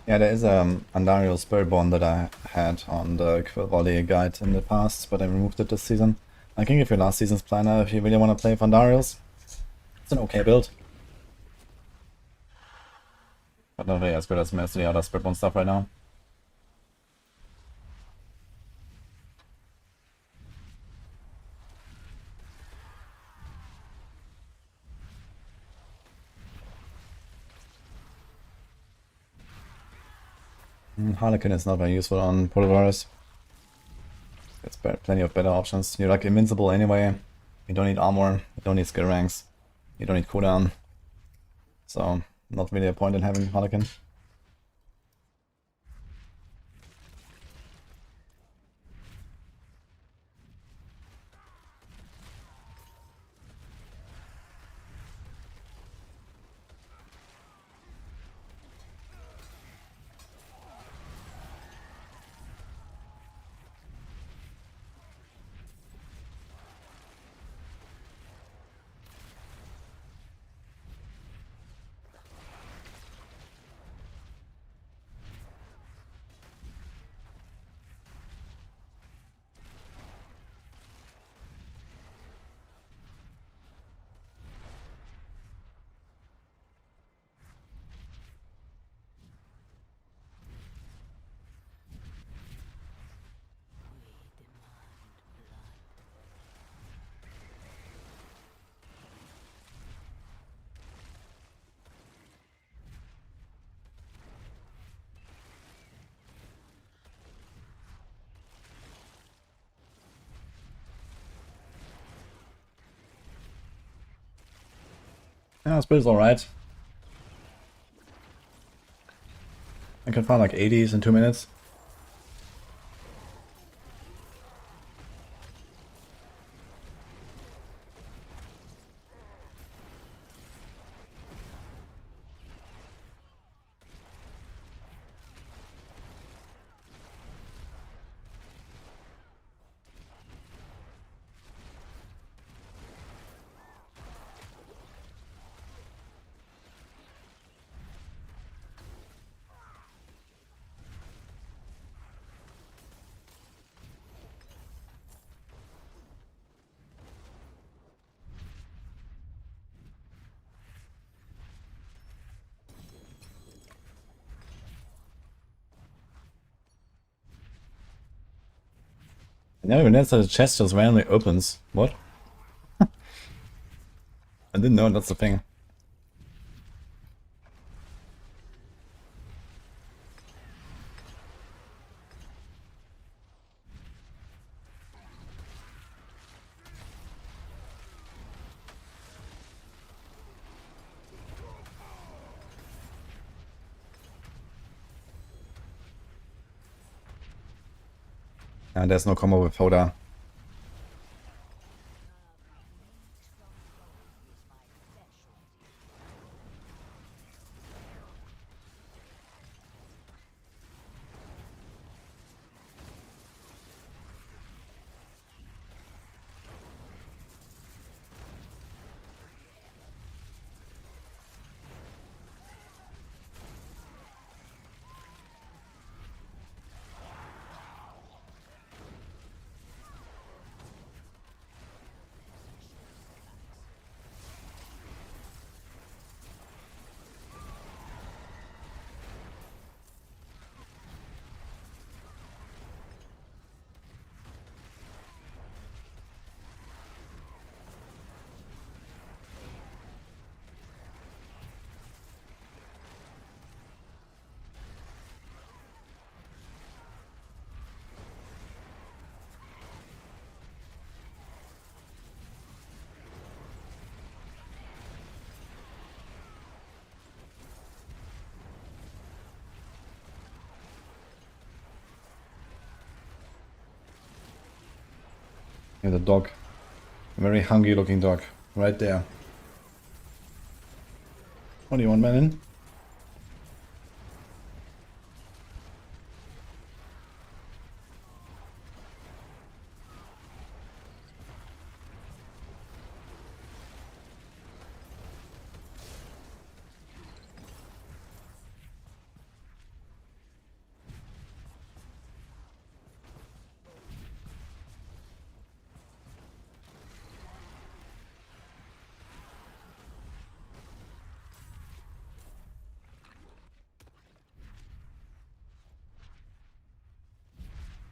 Yeah, there is Andariel Spiritborn that I had on the Quill Volley guide in the past, but I removed it this season. I can give you last season's planner if you really want to play Andariels. It's an okay build. But not really as good as most of the other Spiritborn stuff right now. Harlequin is not very useful on Polaris. It's plenty of better options. You're like invincible anyway. You don't need armor, you don't need skill ranks, you don't need cooldown. So, not really a point in having Harlequin. Yeah, Spirit's alright. I can find like 80s in 2 minutes. I never even noticed that the chest just randomly opens. What? I didn't know that's the thing. And there's no combo with Hoda. Yeah, the dog. A very hungry looking dog. Right there. What do you want, man?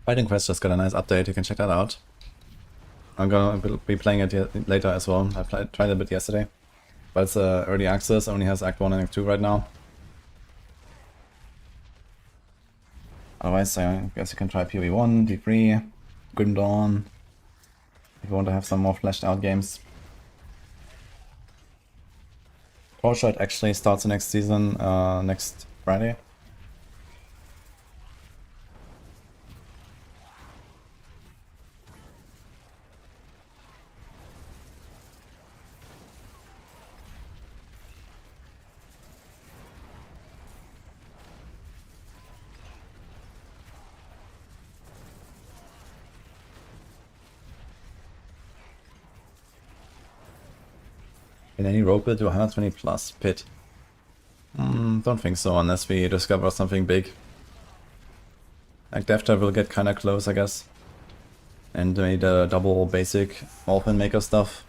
Fighting Quest just got a nice update, you can check that out. I'm gonna be playing it later as well. I tried it a bit yesterday. But it's early access, only has Act 1 and Act 2 right now. Otherwise, I guess you can try PoE1, D3, Grim Dawn, if you want to have some more fleshed out games. Torchlight actually starts the next season, next Friday. Can any rogue build do 120 plus pit? Don't think so, unless we discover something big. Like Defter will get kinda close, I guess. And maybe the double basic Orphan Maker stuff.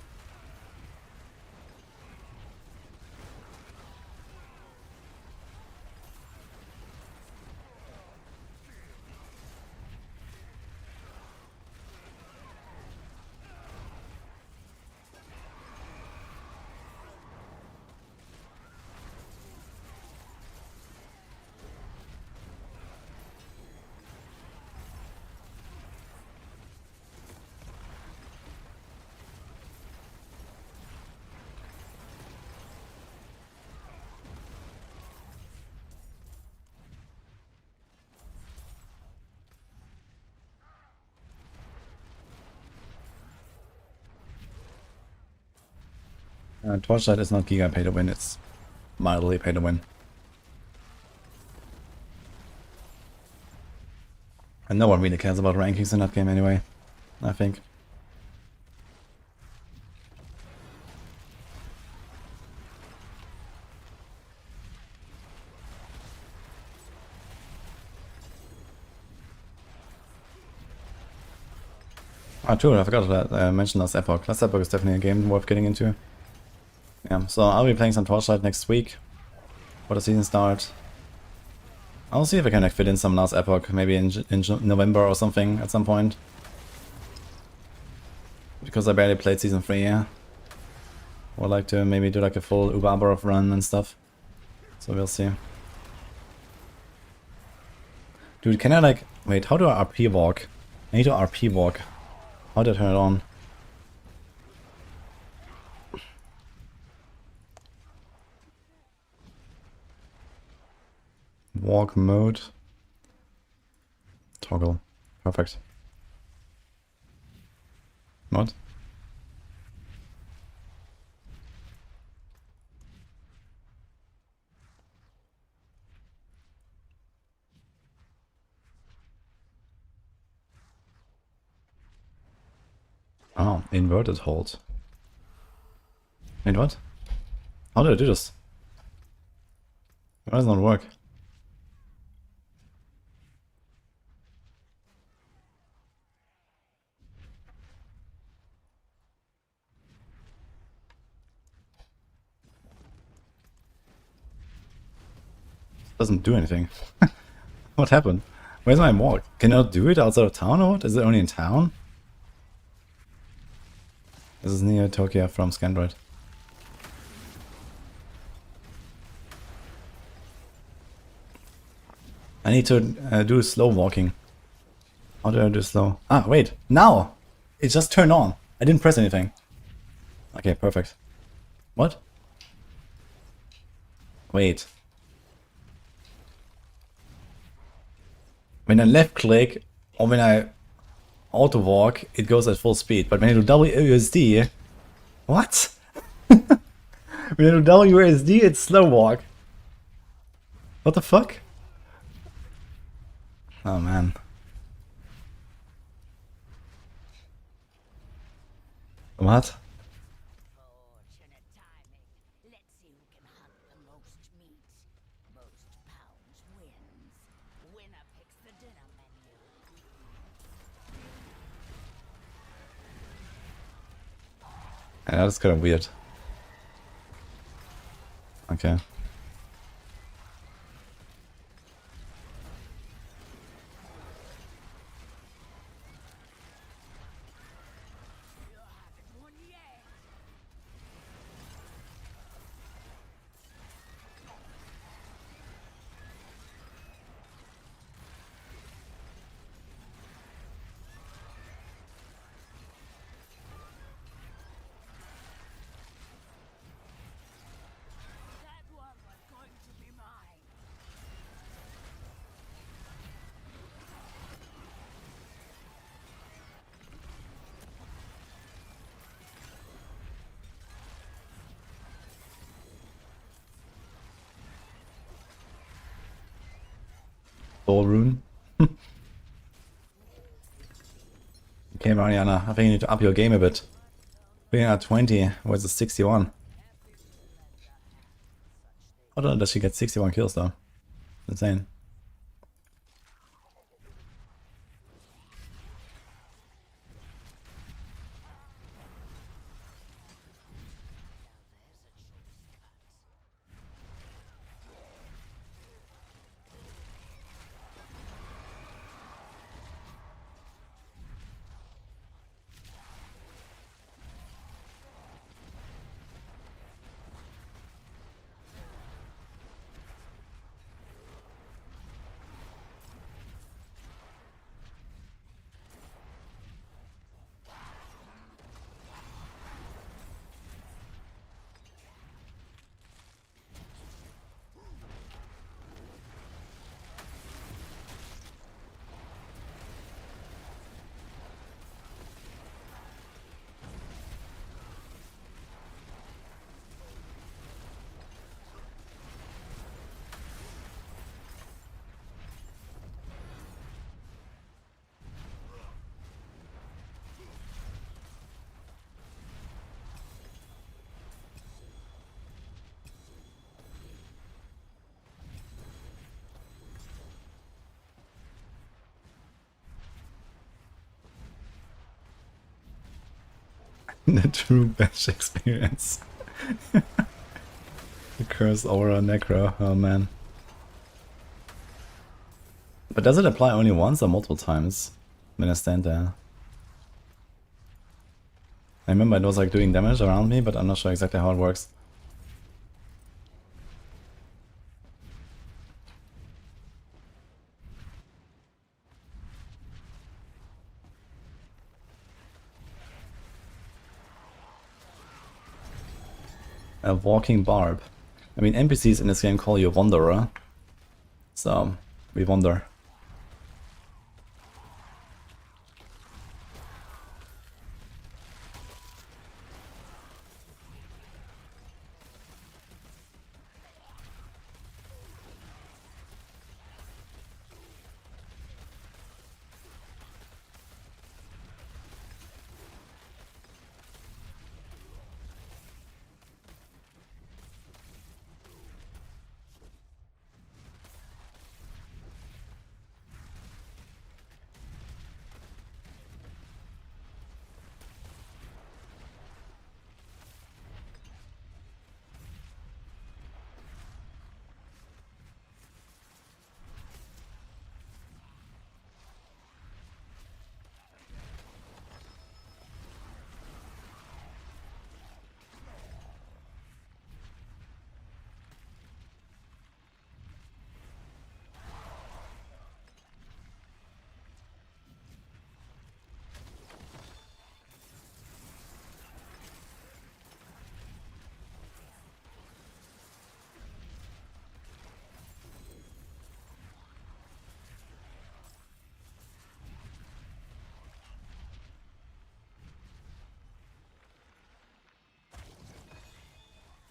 Torchlight is not giga pay to win, it's mildly pay to win. And no one really cares about rankings in that game anyway, I think. Ah, true, I forgot that I mentioned Last Epoch. Last Epoch is definitely a game worth getting into. Yeah, so I'll be playing some Torchlight next week for the season start. I'll see if I can fit in some Last Epoch, maybe in November or something at some point. Because I barely played Season 3, yeah. Or like to maybe do like a full Ubarbarov run and stuff. So we'll see. Dude, can I like... Wait, how do I RP walk? I need to RP walk. How do I turn it on? Walk mode. Toggle. Perfect. What? Oh, inverted hold. Wait, what? How did I do this? Why does it not work? Doesn't do anything. What happened? Where's my walk? Can I do it outside of town or what? Is it only in town? This is near Tokyo from Scandroid. I need to do slow walking. How do I do slow? Ah, wait. Now! It just turned on. I didn't press anything. Okay, perfect. What? Wait. When I left click or when I auto walk, it goes at full speed. But when I do WASD, what? When I do WASD, it's slow walk. What the fuck? Oh man. What? Fortunate timing. Let's see who can hunt the most meat. Most pounds wins. Winner picks the dinner menu. Yeah, that's kind of weird. Okay. One yet. That one was going to be mine. Soul rune. Okay, Mariana, I think you need to up your game a bit. Being at 20 versus 61. How does she get 61 kills though? Insane. The true bench experience. The curse aura Necro, oh man. But does it apply only once or multiple times when I stand there? I remember it was like doing damage around me, but I'm not sure exactly how it works. A walking barb. I mean, NPCs in this game call you a wanderer. So, we wander.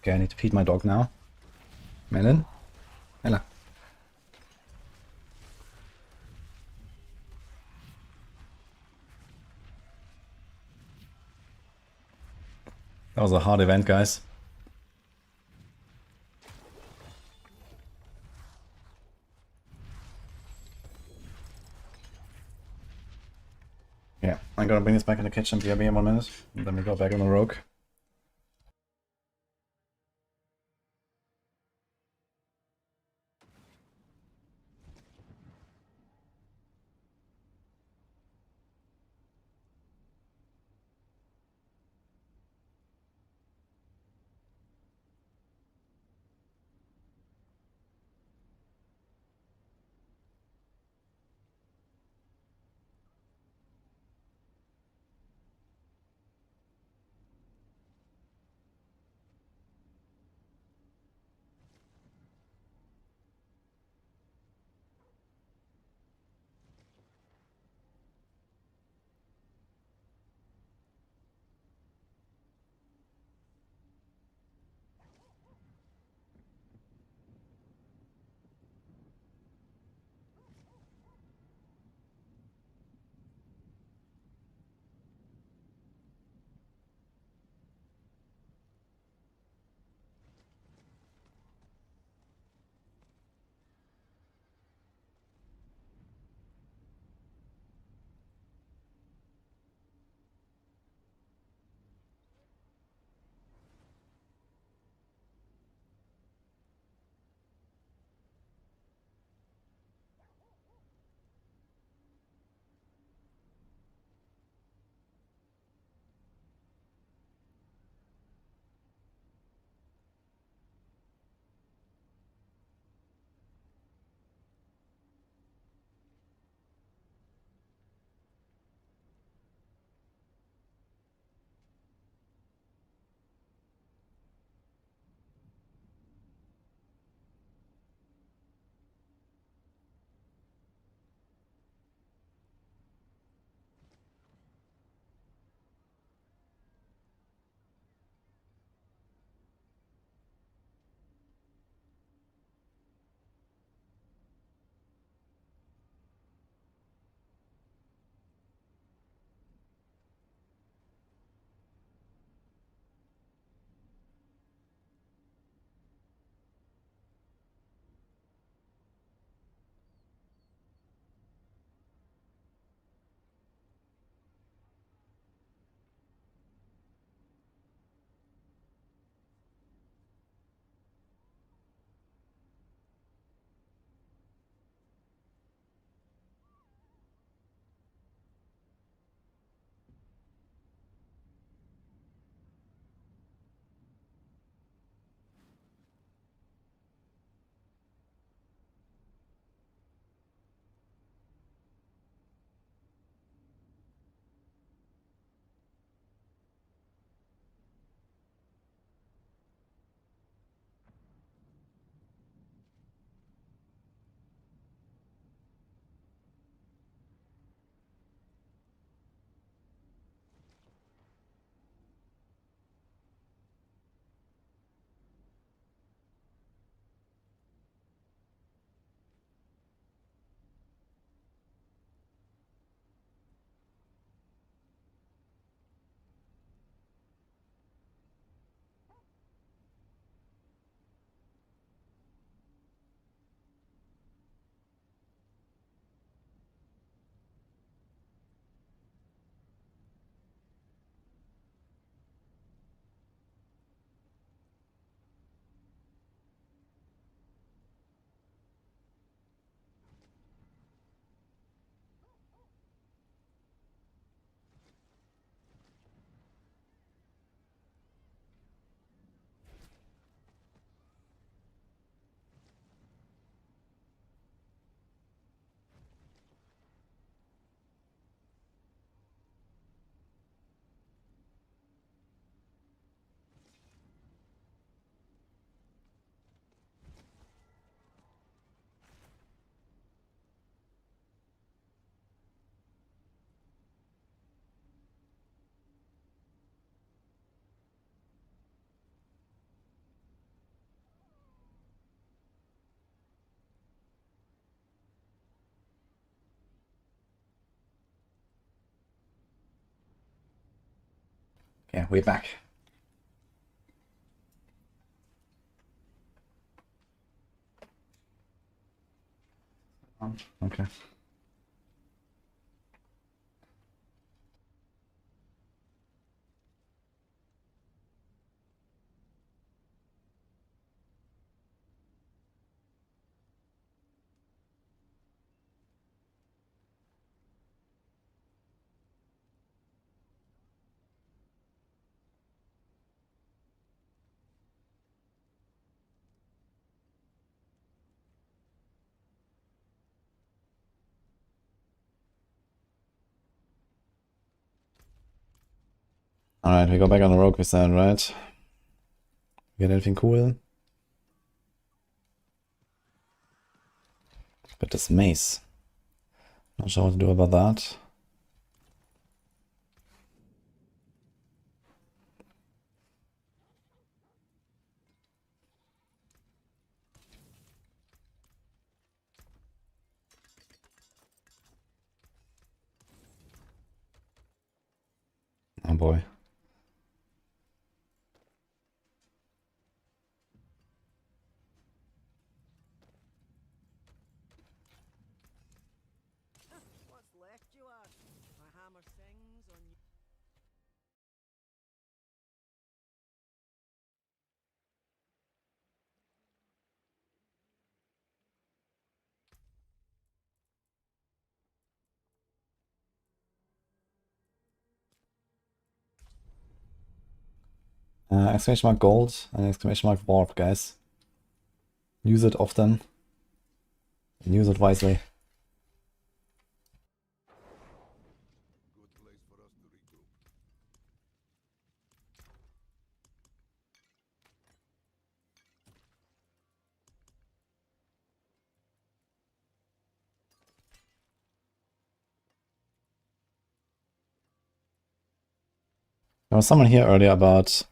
Okay, I need to feed my dog now. Melon? Ella. That was a hard event, guys. Yeah, I'm gonna bring this back in the kitchen BRB in 1 minute, and then we go back on the rogue. Okay, we're back. Okay. Alright, we go back on the rogue we said, right? Get anything cool? But this mace. Not sure what to do about that. Oh boy. What's left, you ask? My hammer sings on you. Exclamation mark gold and exclamation mark Barb, guys. Use it often. And use it wisely. There was someone here earlier about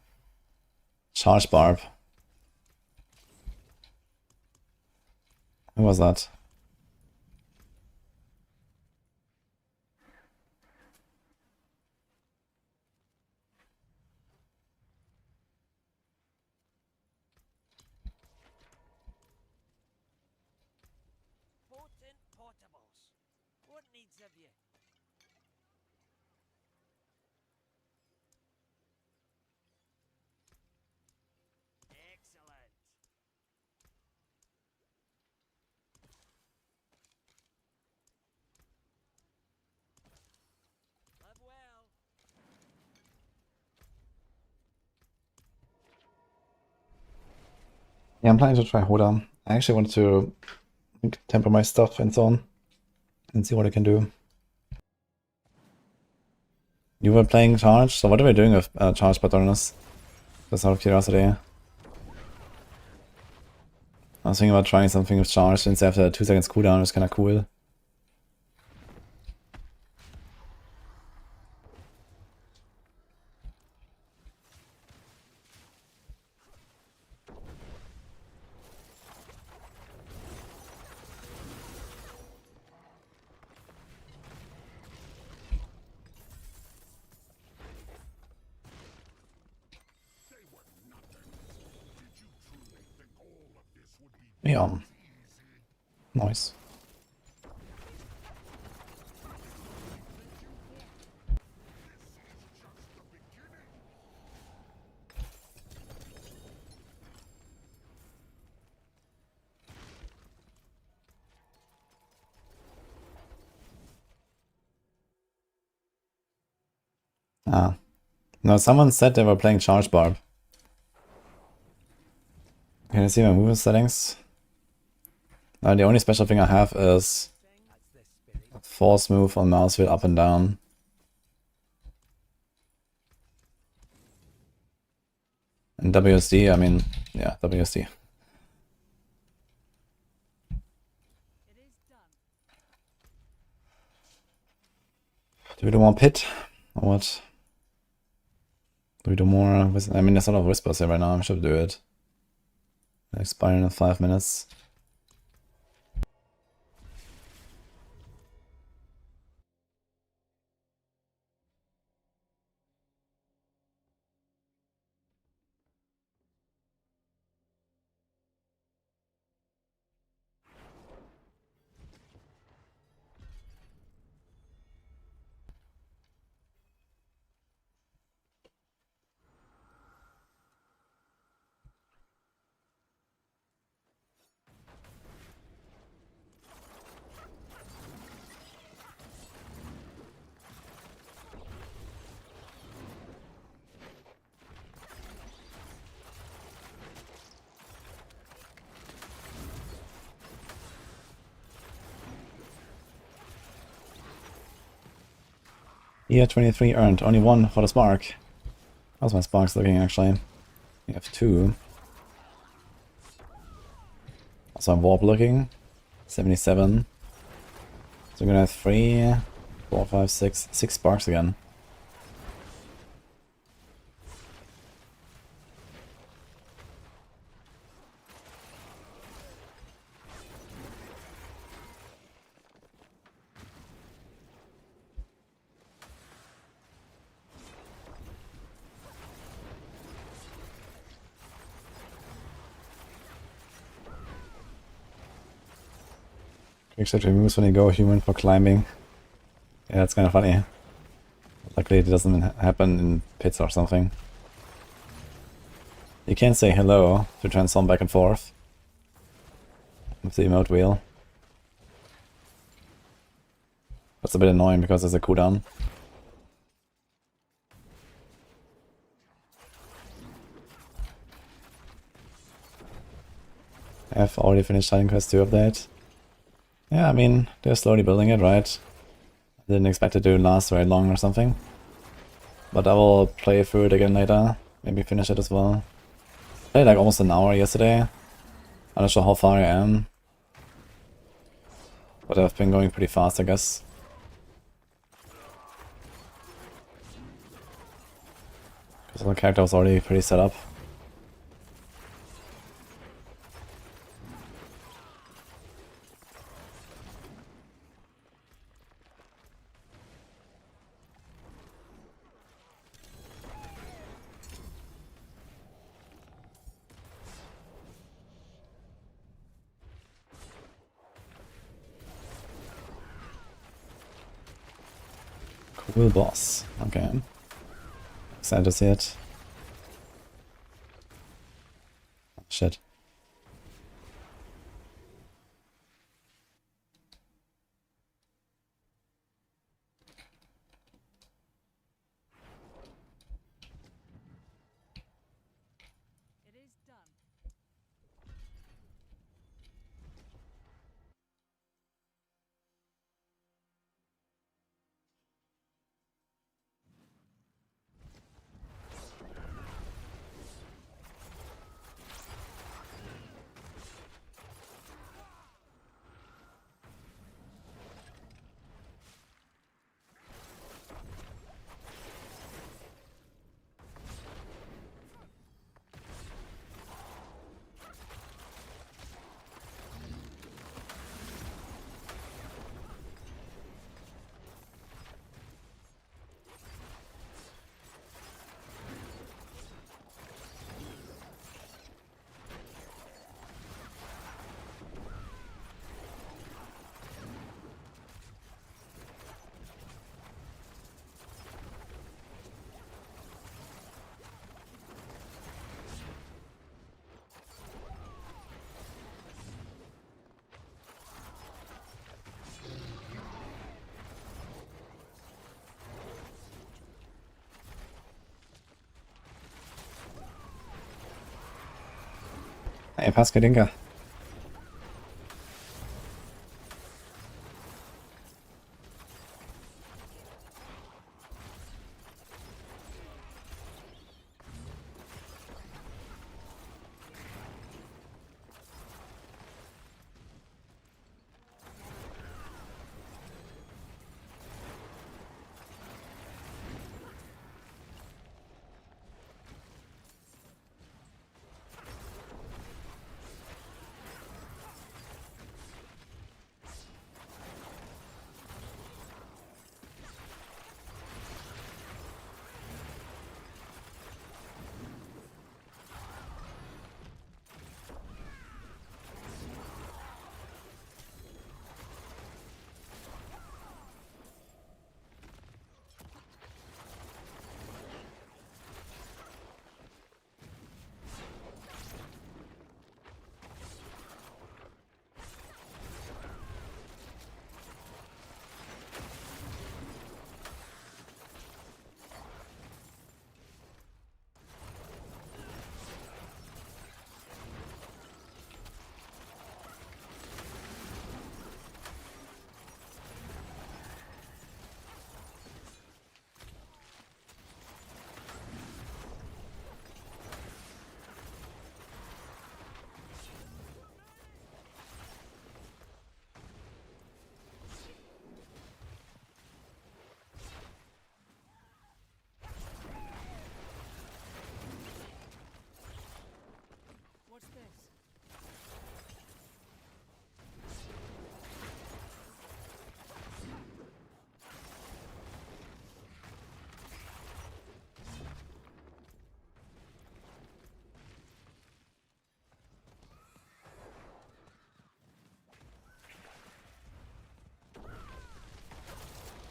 charge barb. Who was that? Potent potables. What needs of you? Excellent. Live well. Yeah, I'm planning to try Hoda. I actually wanted to temper my stuff and so on. And see what I can do. You were playing charge, so what are we doing with charge patronus? Just out of curiosity. I was thinking about trying something with charge since after a 2 seconds cooldown is kinda cool. Yeah. Nice. Ah. No, someone said they were playing charge barb. Can you see my movement settings? The only special thing I have is force move on mouse wheel up and down. And WSD, I mean, yeah, WSD. Do we do more pit? Or what? Do we do more? I mean, there's a lot of whispers here right now. I should do it. Expiring in 5 minutes. Yeah, 23 earned. Only one for the spark. How's my sparks looking actually? We have 2. Also I'm warp looking. 77. So we're gonna have 3, 4, 5, 6 sparks again. Quick moves when you go human for climbing. Yeah, it's kind of funny. Luckily it doesn't happen in pits or something. You can say hello to transform back and forth with the emote wheel. That's a bit annoying because there's a cooldown. I've already finished Titan Quest 2 update. Yeah, I mean, they're slowly building it, right? I didn't expect it to last very long or something. But I will play through it again later. Maybe finish it as well. Played like almost an hour yesterday. I'm not sure how far I am. But I've been going pretty fast, I guess. Because the character was already pretty set up. Cool boss. Okay. Excited to see it. Shit. It is done. Hey, Pascadinka.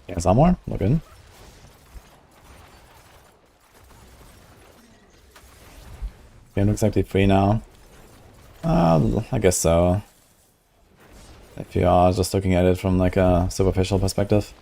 Yeah, some more. Look in. Game looks actually free now. I guess so. If you are just looking at it from like a superficial perspective.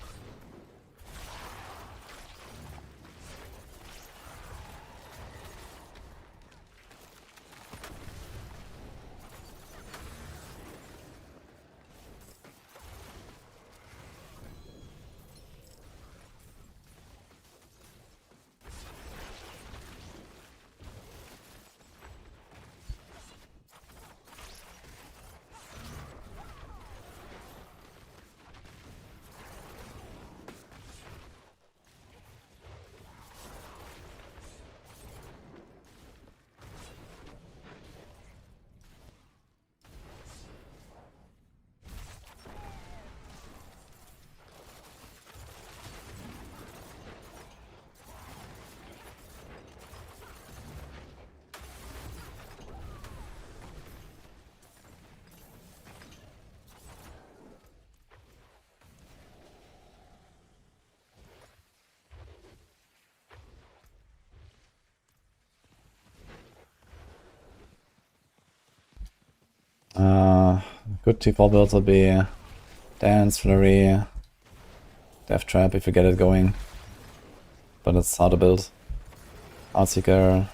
Good T4 builds will be Dance, Flurry, Death Trap if you get it going. But it's hard to build. Heartseeker.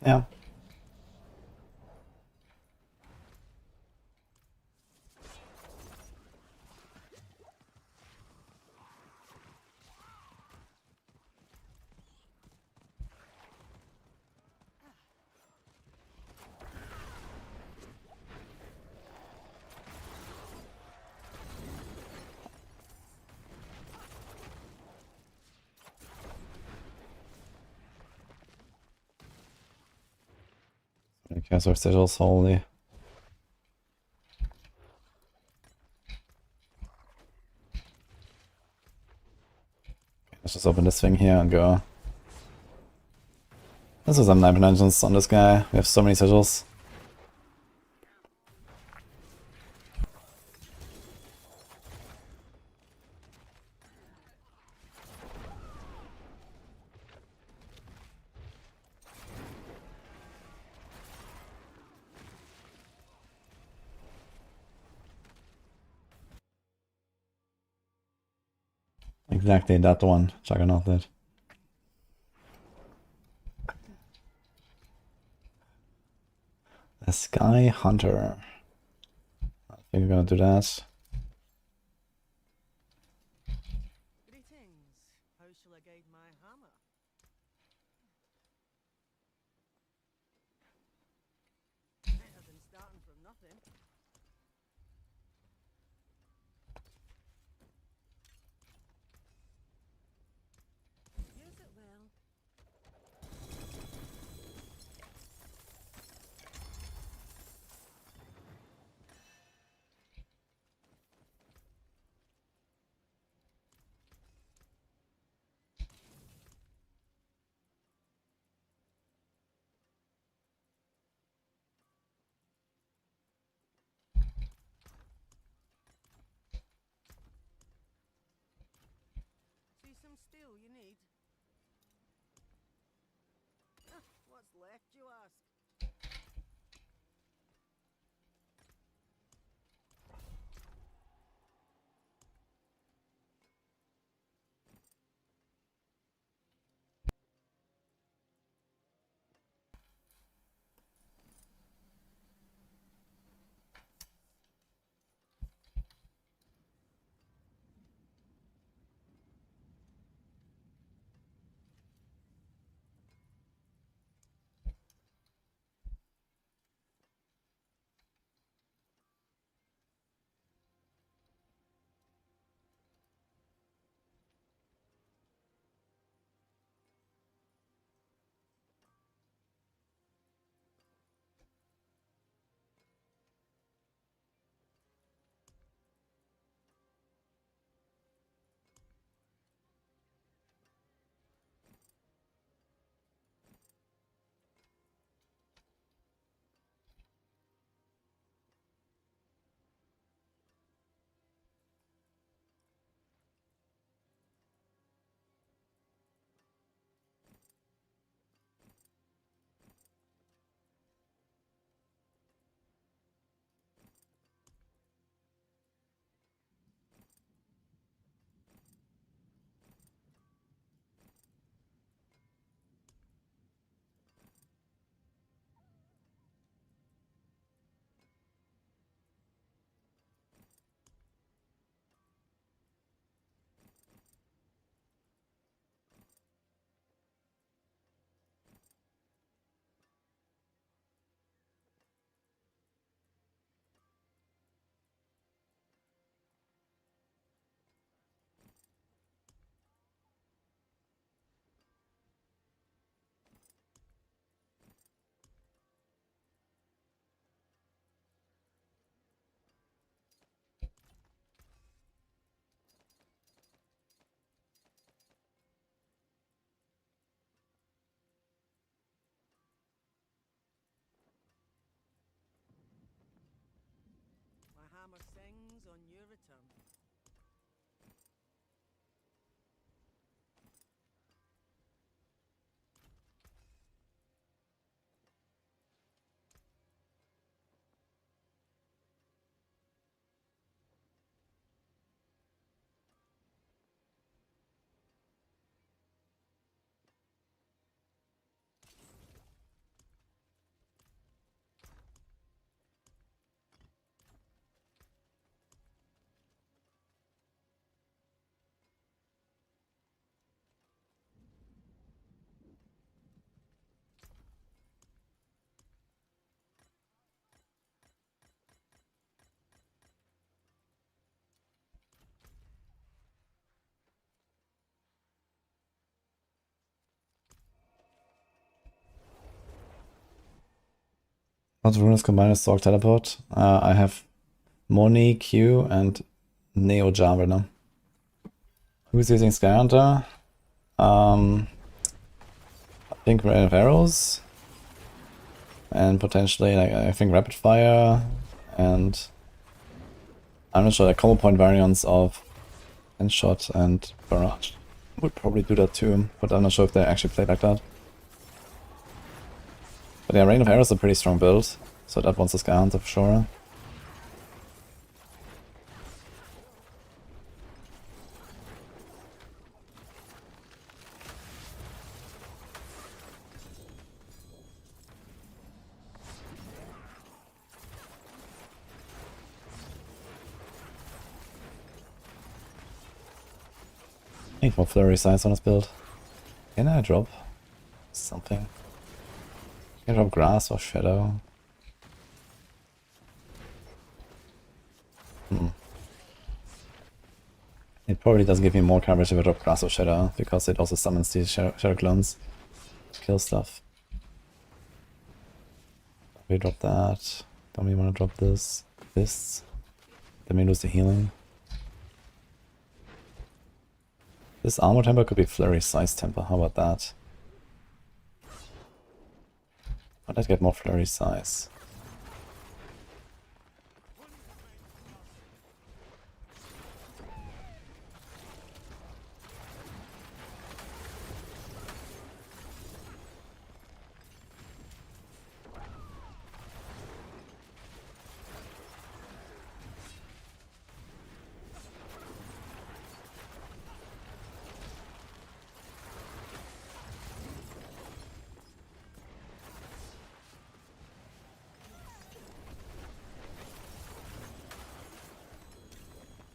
Yeah. Okay, so sigils, holy. Let's just open this thing here and go. This is some 9 engines on this guy. We have so many sigils. Exactly that one, Juggernaut did. The Sky Hunter. I think we're gonna do that. Greetings. How shall I guide my hammer? Better than starting from nothing. Use it well. See some steel you need? What's left, you ask? turn. What runes combine with Sorc teleport? I have Moni, Q, and Neo Jar right now. Who's using Skyhunter? I think Rain of Arrows. And potentially, like, I think Rapid Fire. And I'm not sure, like combo point variants of Endshot and Barrage would probably do that too, but I'm not sure if they actually play like that. But yeah, Rain of Arrows is a pretty strong build, so that wants a Skyhunter for sure. I need more Flurry size on this build. Can I drop something? Can I drop Grass or Shadow? It probably doesn't give me more coverage if I drop Grass or Shadow, because it also summons these Shadow clones to kill stuff. We drop that. Don't we want to drop this? Fists? Then we lose the healing. This armor temper could be Flurry size temper, how about that? But I'd get more Flurry size.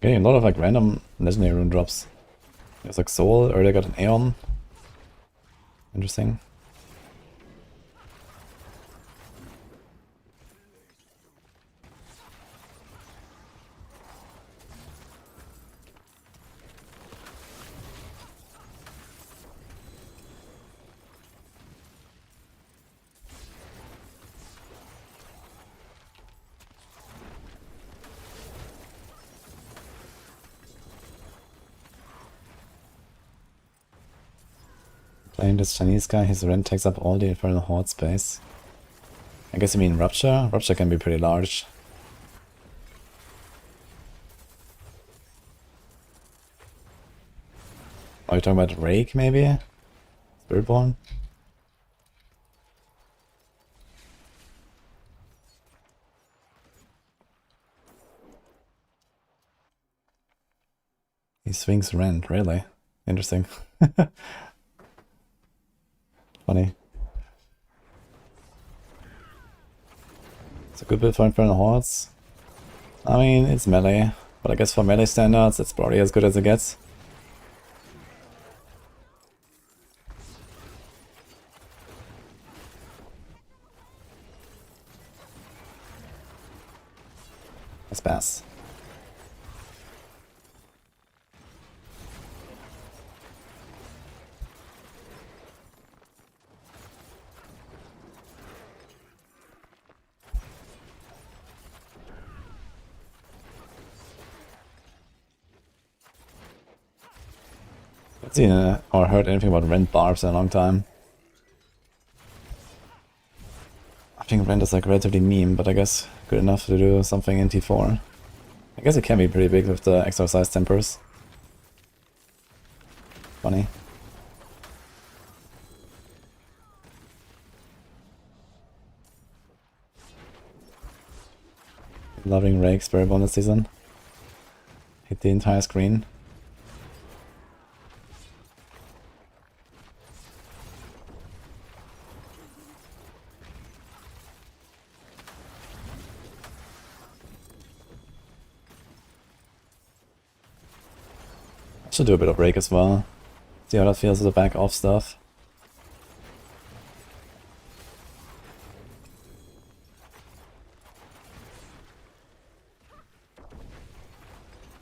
Okay, a lot of like random legendary rune drops. There's like Soul, earlier got an Aeon. Interesting. Playing this Chinese guy, his rent takes up all the Infernal Horde space. I guess you mean Rupture? Rupture can be pretty large. Are you talking about Rake, maybe? Spiritborn? He swings rent, really? Interesting. Funny. It's a good build for Infernal Hordes. I mean, it's melee, but I guess for melee standards, it's probably as good as it gets. Let's pass. I've seen or heard anything about Rent Barbs in a long time. I think Rent is like relatively meme, but I guess good enough to do something in T4. I guess it can be pretty big with the exercise tempers. Funny. Loving Rake Spiritborn this season. Hit the entire screen. I should do a bit of Rake as well. See how that feels with the back off stuff.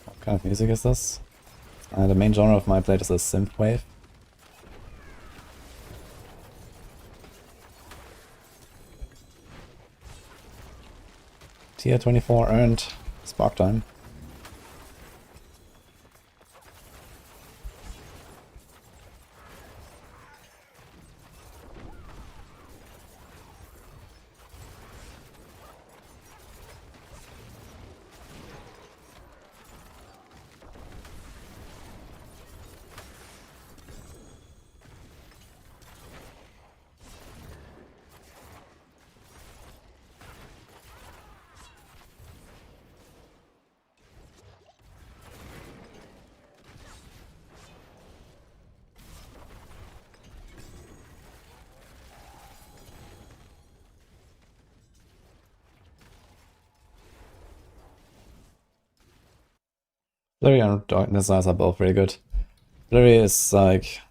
What kind of music is this? The main genre of my playtest is synthwave. Tier 24 earned. Spark time. Flurry and Darkness Eyes are both really good. Flurry is like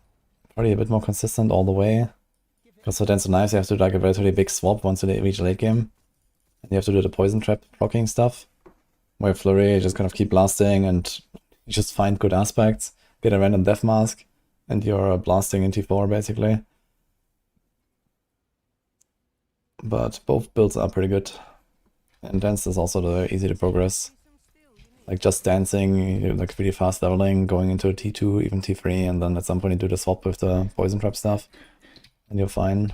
probably a bit more consistent all the way. Because for Dance and Knives you have to do like a relatively big swap once you reach late game. And you have to do the poison trap blocking stuff. Where Flurry you just kind of keep blasting and you just find good aspects. Get a random death mask and you're blasting in T4 basically. But both builds are pretty good. And Dance is also very easy to progress. Like just dancing, you're like really fast leveling, going into T2, even T3, and then at some point you do the swap with the poison trap stuff, and you're fine.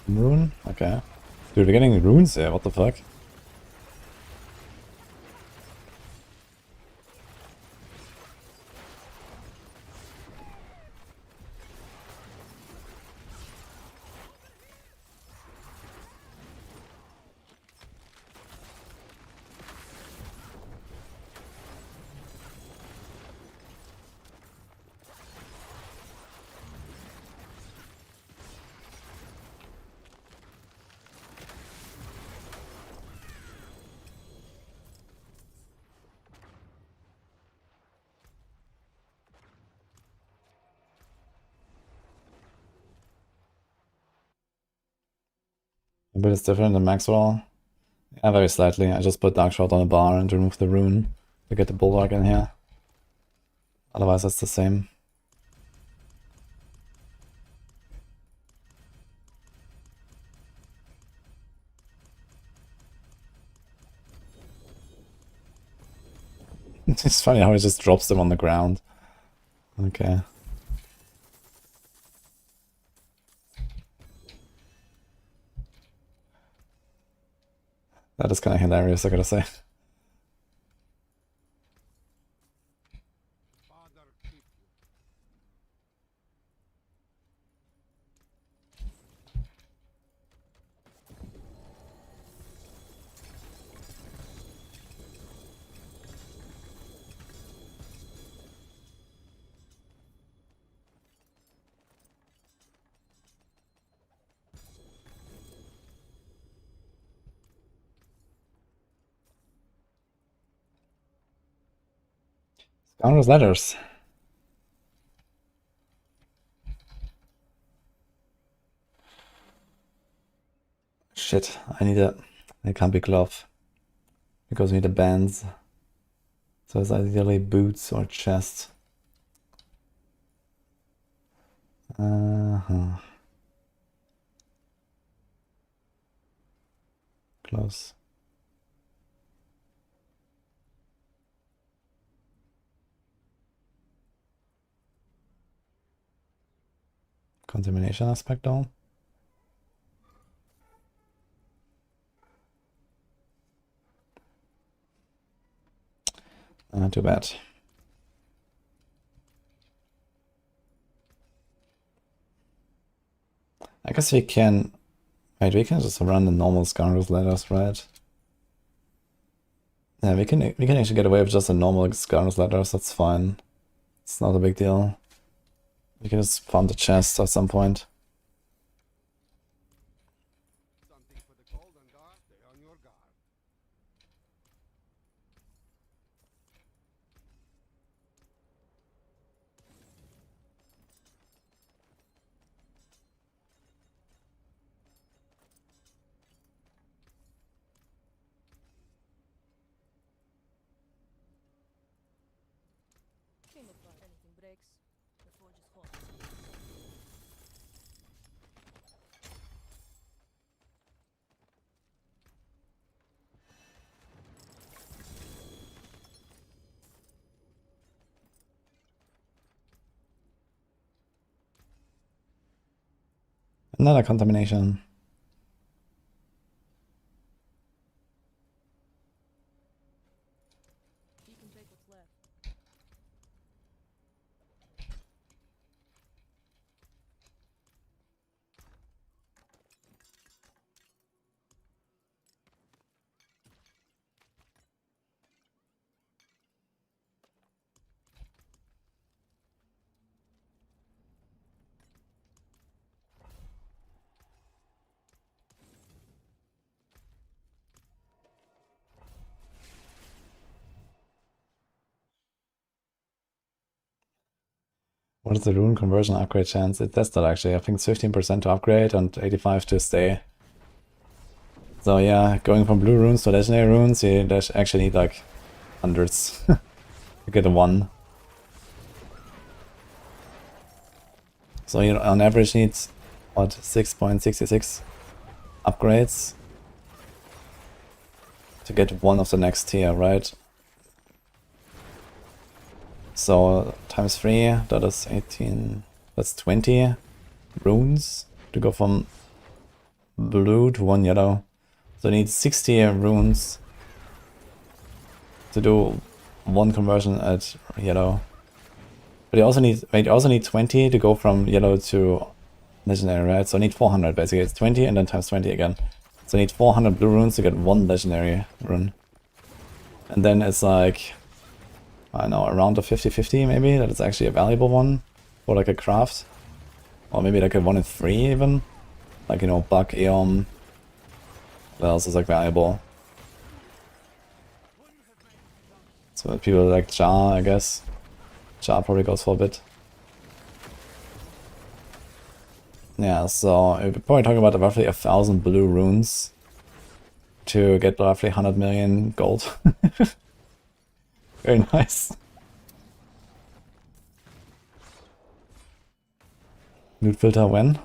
Rune? Okay. Dude, we're getting runes here, what the fuck? A bit is different than Maxroll. Yeah, very slightly. I just put Dark Shroud on a bar and remove the rune to get the Bulwark in here. Otherwise it's the same. It's funny how he just drops them on the ground. Okay. That is kind of hilarious, I gotta say. Scoundrel's letters. Shit, I need a... It can't be glove. Because we need the bands. So it's ideally boots or chest. Close. Contamination aspect though. Too bad. I guess we can... Wait, we can just run the normal Scoundrel's letters, right? Yeah, we can actually get away with just the normal Scoundrel's letters, that's fine. It's not a big deal. We can just farm the chest at some point. Anything breaks, the forge is hot. Another contamination. You can take what's left. What is the rune conversion upgrade chance? It tested actually. I think it's 15% to upgrade and 85% to stay. So yeah, going from blue runes to legendary runes, you actually need like hundreds to get a 1. So you on average need, what, 6.66 upgrades to get one of the next tier, right? So times 3, that is 18, that's 20 runes to go from blue to 1 yellow. So you need 60 runes to do 1 conversion at yellow. But you also need 20 to go from yellow to legendary, right? So I need 400 basically. It's 20 and then times 20 again. So I need 400 blue runes to get 1 legendary rune. And then it's like, I don't know, around a 50-50 maybe, that it's actually a valuable one for like a craft. Or maybe like a 1 in 3 even. Like, you know, Buck, Eom. What else is like valuable? So people like Jar, I guess. Jar probably goes for a bit. Yeah, so we're probably talking about roughly 1,000 blue runes to get roughly 100 million gold. Very nice. Loot filter when?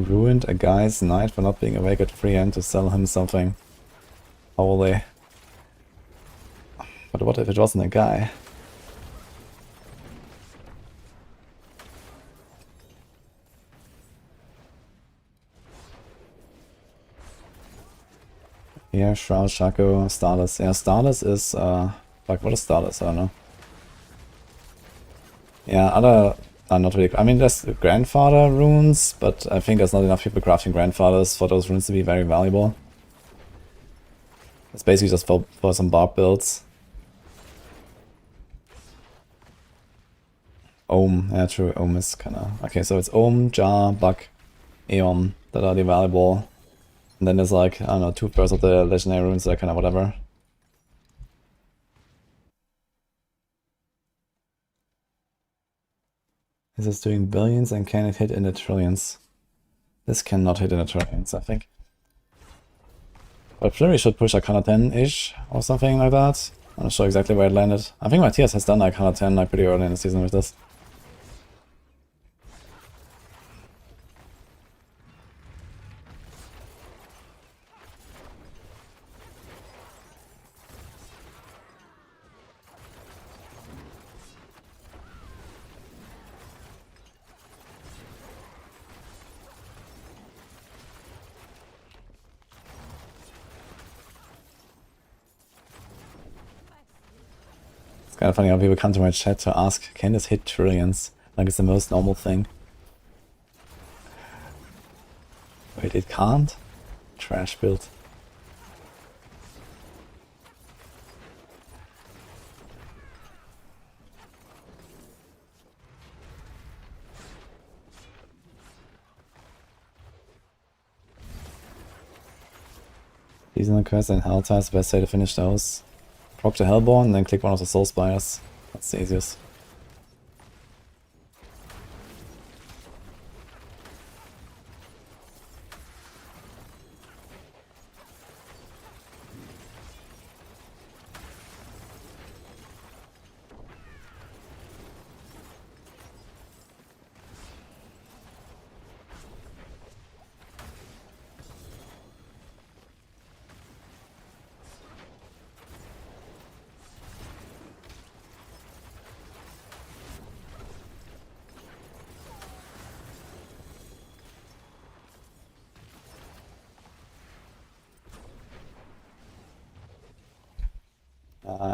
ruined a guy's night for not being awake at 3 AM to sell him something. Holy. But what if it wasn't a guy? Here, Shroud, Shaco, Starless. Yeah, Starless is, like, what is Starless? I don't know. Yeah, other are not really. I mean, there's Grandfather runes, but I think there's not enough people crafting Grandfathers for those runes to be very valuable. It's basically just for some Barb builds. Ohm, yeah, true. Ohm is kinda. Okay, so it's Ohm, Jar, Buck, Aeon that are the valuable. And then there's like, I don't know, 2/3 of the legendary runes that are kinda whatever. This is doing billions and can it hit in the trillions? This cannot hit in the trillions, I think. But Flurry should push like 110-ish or something like that. I'm not sure exactly where it landed. I think Matthias has done like 110 like pretty early in the season with this. It's kind of funny how people come to my chat to ask, can this hit trillions? Like it's the most normal thing. Wait, it can't? Trash build. Seasonal quest and Helltide is the best way to finish those. Proc the Hellborn and then click one of the Soul Spires. That's the easiest.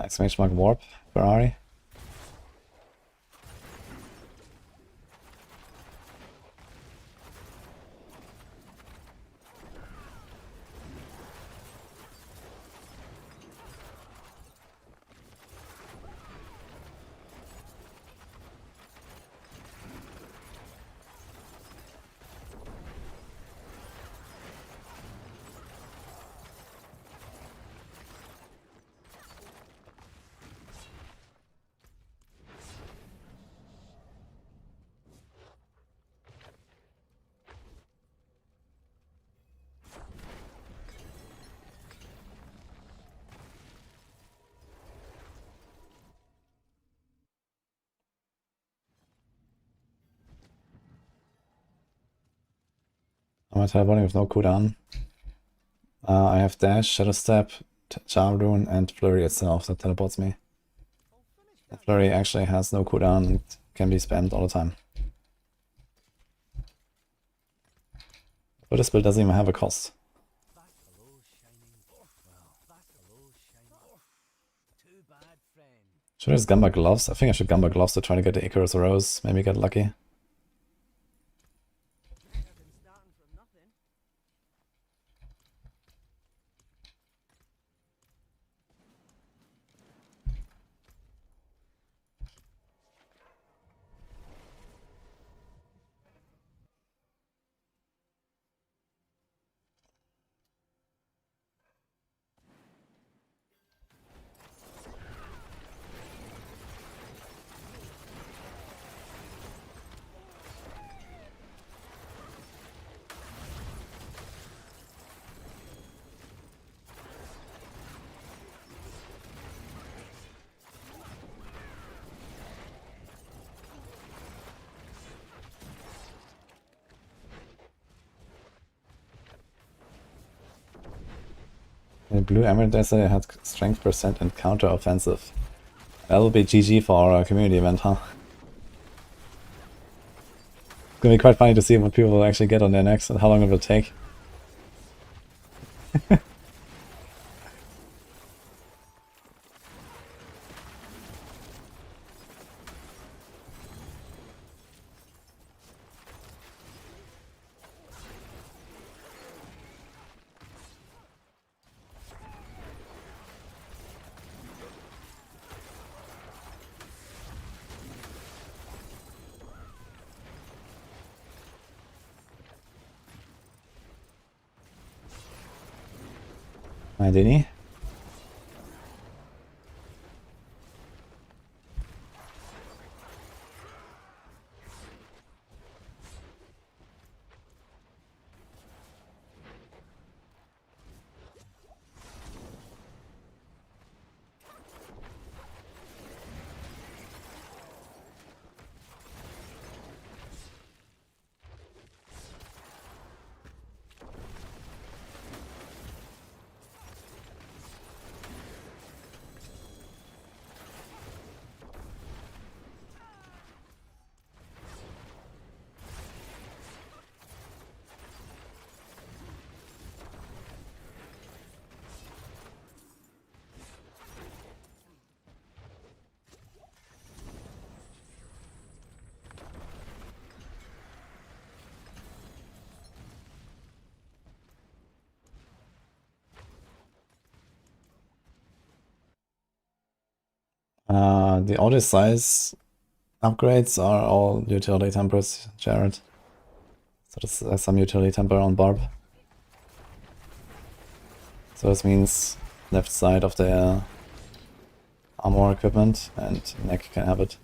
Exclamation mark warp, Ferrari. I'm teleporting with no cooldown. I have Dash, Shadow Step, Charm Rune, and Flurry itself that teleports me. The Flurry actually has no cooldown and can be spammed all the time. But this build doesn't even have a cost. Should I just Gamba Gloves? I think I should Gamba Gloves to try to get the Icarus Rose, maybe get lucky. The blue emerald desert had strength percent and counter offensive. That'll be GG for our community event, huh? It's gonna be quite funny to see what people will actually get on their necks and how long it will take. Hi, Denny. The audio size upgrades are all utility tempers, Jared. So there's some utility temper on Barb. So this means left side of the armor equipment and neck can have it.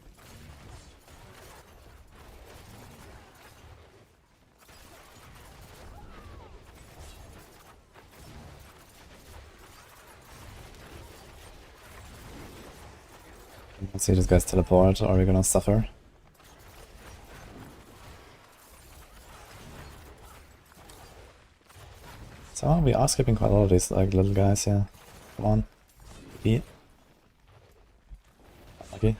Let's see, this guy's teleport, or are we gonna suffer? So we are skipping quite a lot of these like little guys here. Come on. Yeah. Okay.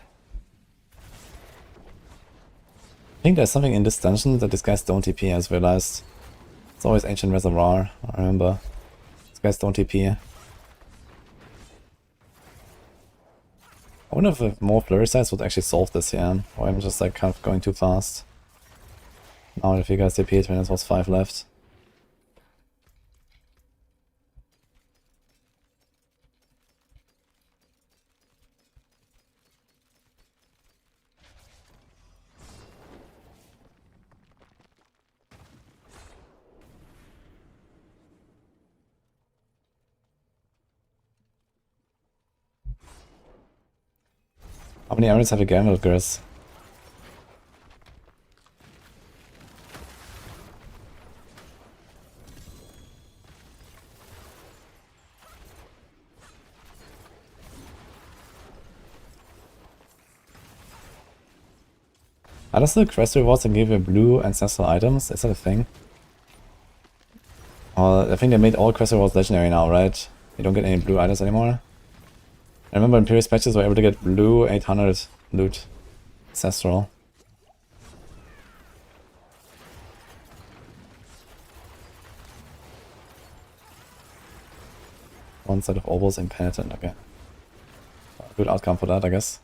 I think there's something in this dungeon that these guys don't TP, as realized. It's always Ancient Reservoir, I remember. These guys don't TP. I wonder if more Flurry sites would actually solve this here, or I'm just like kind of going too fast. Now if you guys TP'd when it was 5 left. How many emeralds have you gambled, Gris? Are there still quest rewards that give you blue ancestral items? Is that a thing? I think they made all quest rewards legendary now, right? You don't get any blue items anymore? I remember in previous patches we were able to get blue 800 loot ancestral. One set of ovals impenitent, okay. Good outcome for that, I guess.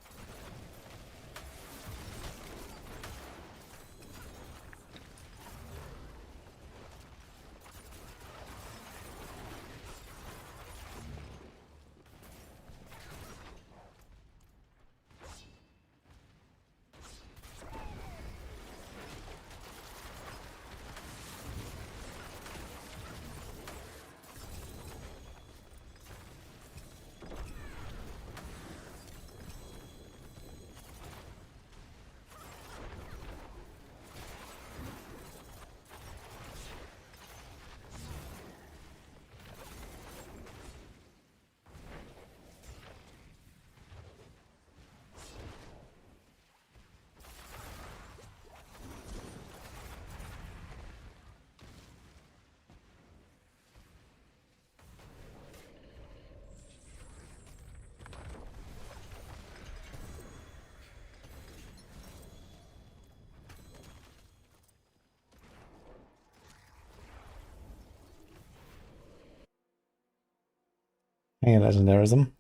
Hey, legendarism.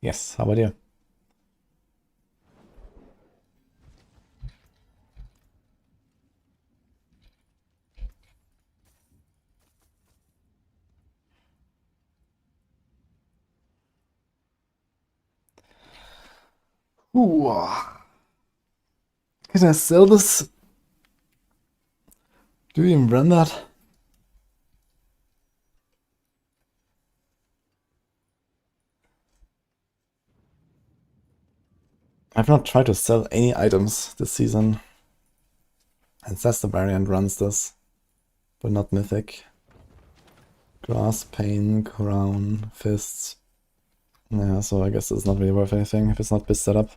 Yes, how about you? Ooh. Can I sell this? Do you even run that? I've not tried to sell any items this season. It says the variant runs this, but not mythic. Grass, Pain, Crown, Fists. Yeah, so I guess it's not really worth anything if it's not biz setup.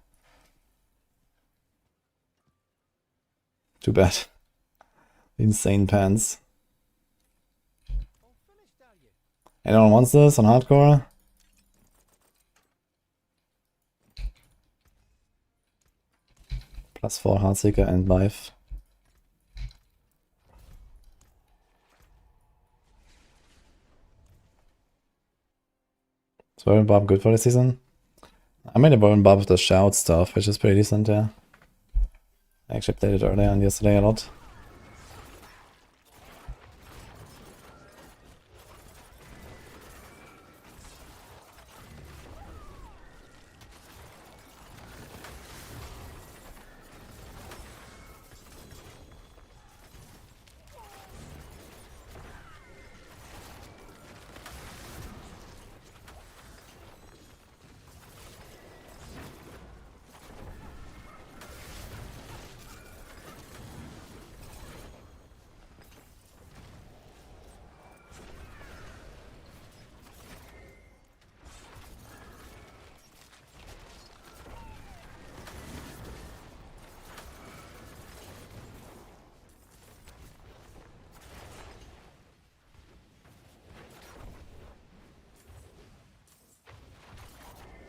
Too bad. Insane pants. Anyone wants this on hardcore? +4 Heartseeker and life. Is Warren Barb good for the season? I made a Warren Barb with the shout stuff, which is pretty decent, yeah. I actually played it earlier and yesterday a lot.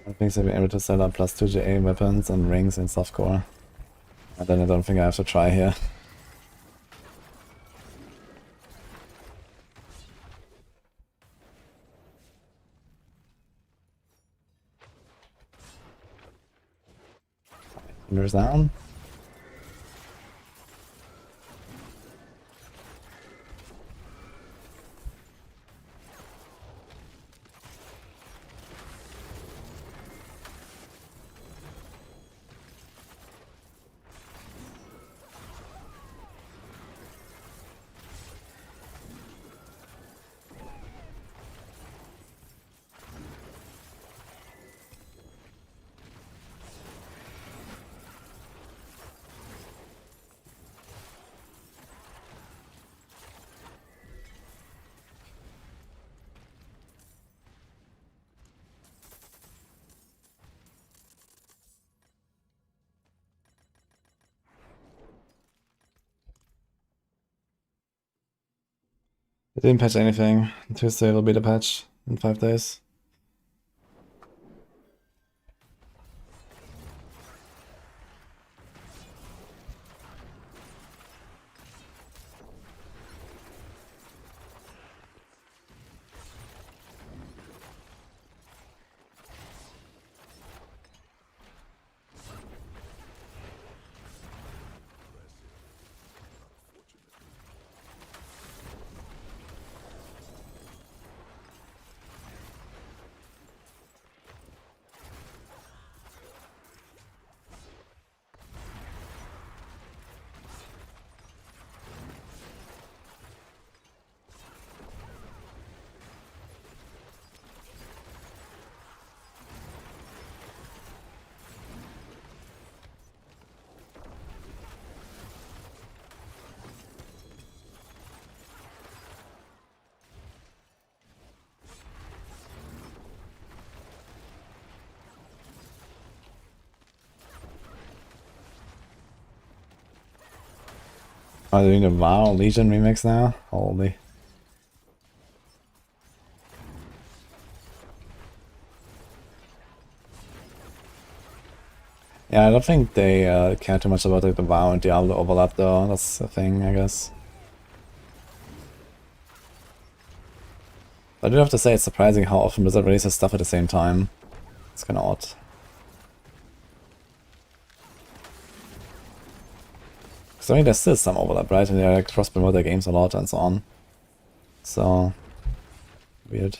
I think I'll be able to set up +2 GA weapons and rings in softcore. And then I don't think I have to try here. Thunder's down. They didn't patch anything. Tuesday will be the patch in 5 days. Are they doing a WoW Legion remix now? Holy. Yeah, I don't think they care too much about like, the WoW and Diablo overlap though. That's the thing, I guess. I do have to say it's surprising how often Blizzard releases stuff at the same time. It's kinda odd. So I mean, there's still some overlap, right? And they like cross-promote their games a lot and so on. So weird.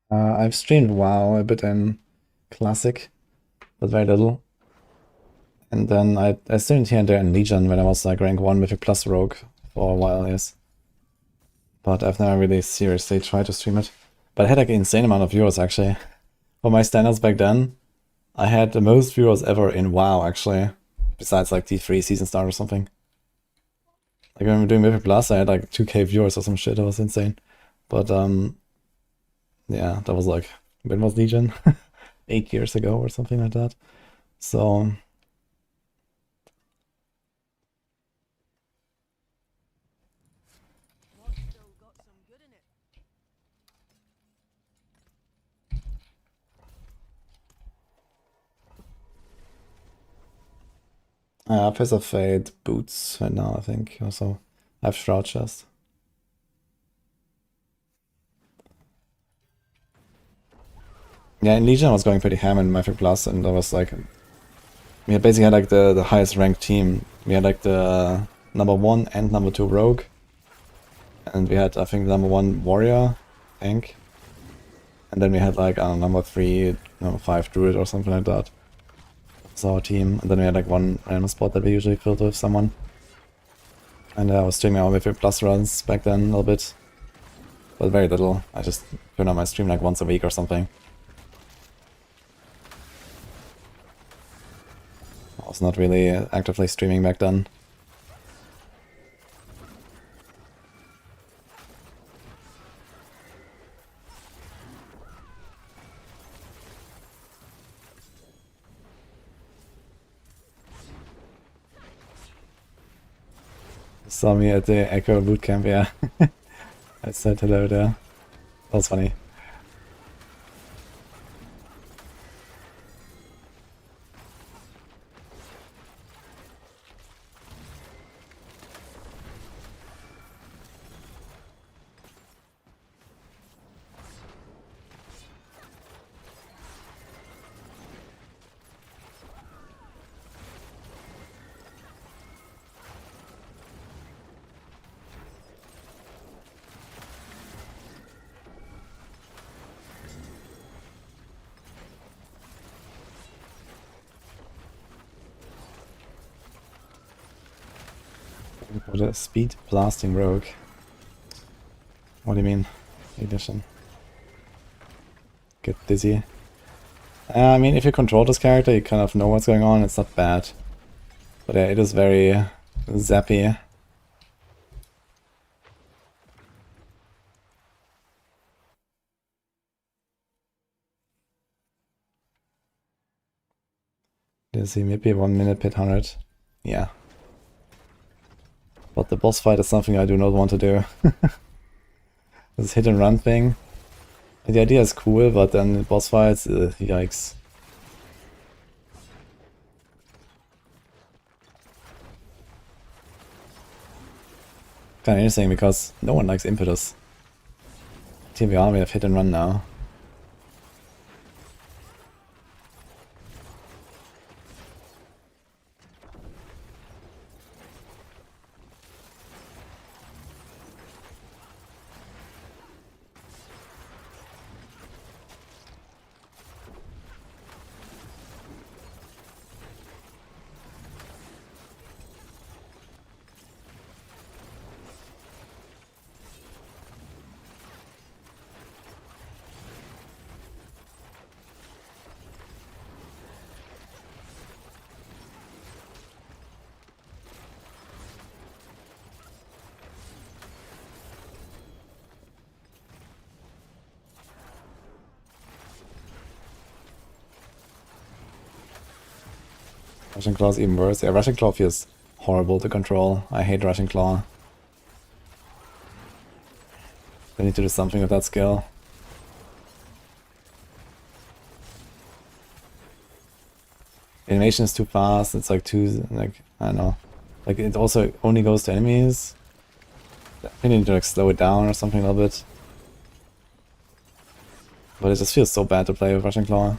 I've streamed WoW a bit in Classic, but very little. And then I streamed here and there in Legion when I was like rank 1 Mythic Plus Rogue for a while, yes. But I've never really seriously tried to stream it. But I had like an insane amount of viewers actually. For my standards back then, I had the most viewers ever in WoW actually. Besides like D3 Season Star or something. Like when we were doing Mythic Plus, I had like 2k viewers or some shit, that was insane. But yeah, that was like, when was Legion? 8 years ago or something like that. So What's still got some good in it? Face of Fate boots right now, I think. Also, I have Shroud Chest. Yeah, in Legion I was going pretty ham in Mythic Plus, and I was like, we had basically had like the highest ranked team. We had like the number 1 and number 2 Rogue, and we had I think the number 1 Warrior, tank, and then we had like I don't know, number 3, number 5 Druid or something like that. That's our team, and then we had like one random spot that we usually filled with someone. And I was streaming our Mythic Plus runs back then a little bit, but very little. I just turn on my stream like once a week or something. I was not really actively streaming back then. Saw me at the Echo bootcamp, yeah. I said hello there. That was funny. What a speed blasting rogue. What do you mean? Edition. Get dizzy. I mean, if you control this character, you kind of know what's going on, it's not bad. But yeah, it is very zappy. Dizzy, maybe 1 minute per 100. Yeah. But the boss fight is something I do not want to do. This hit and run thing. The idea is cool, but then the boss fights, yikes. Kinda interesting because no one likes Impetus. TBR, we have hit and run now. Rushing Claw is even worse. Yeah, Rushing Claw feels horrible to control. I hate Rushing Claw. They need to do something with that skill. Animation is too fast, it's like too, like, I don't know. Like, it also only goes to enemies. I think they need to like slow it down or something a little bit. But it just feels so bad to play with Rushing Claw.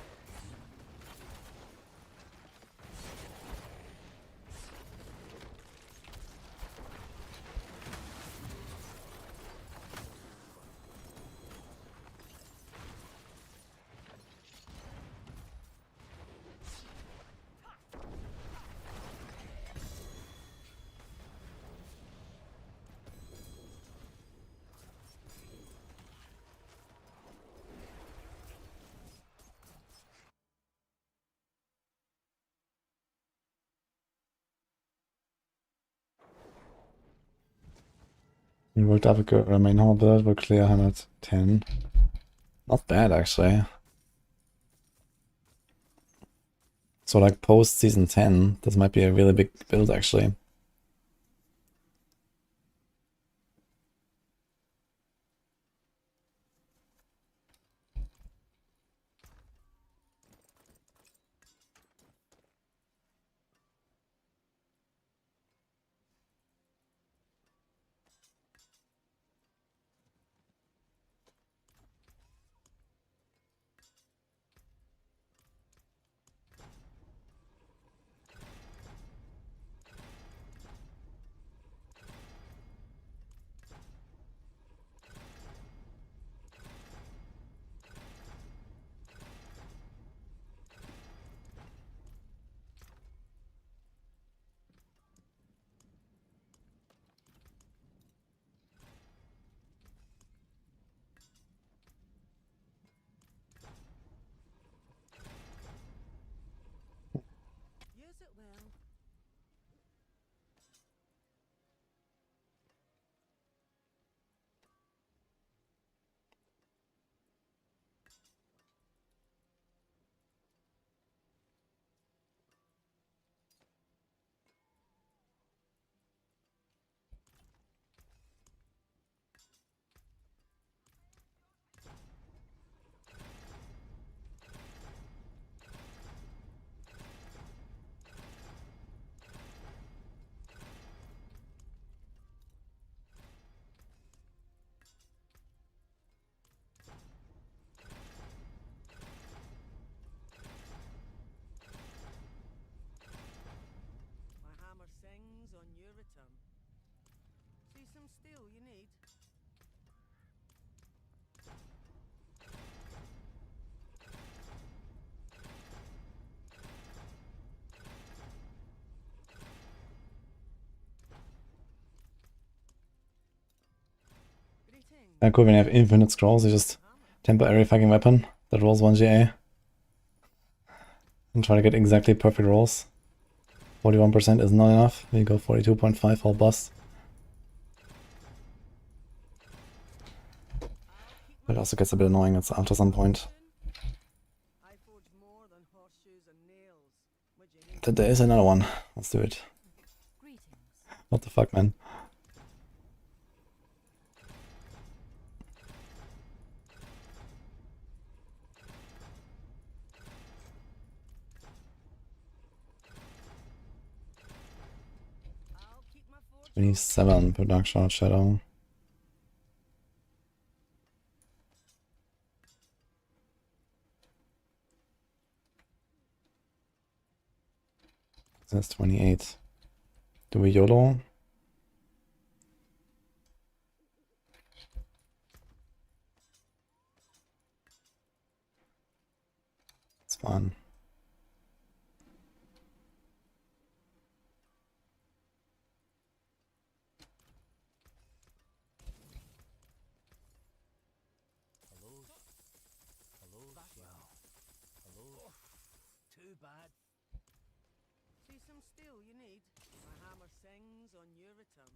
We worked up a good main hall build, we'll clear 110. Not bad actually. So like post season 10, this might be a really big build actually. Use it well. My hammer sings on your return. See some steel you need? Greetings. Yeah, cool, when you have infinite scrolls, you just temporary fucking weapon that rolls 1 GA. And try to get exactly perfect rolls. 41% is not enough. We go 42.5 all bust. But it also gets a bit annoying after some point. I forge more than horseshoes and nails. Would you need? But there is another one. Let's do it. Greetings. What the fuck, man? I'll keep my forge. 27 per Dark Shroud Shadow. That's 28. Do we YOLO? It's fun. Too bad. See some steel you need? My hammer sings on your return.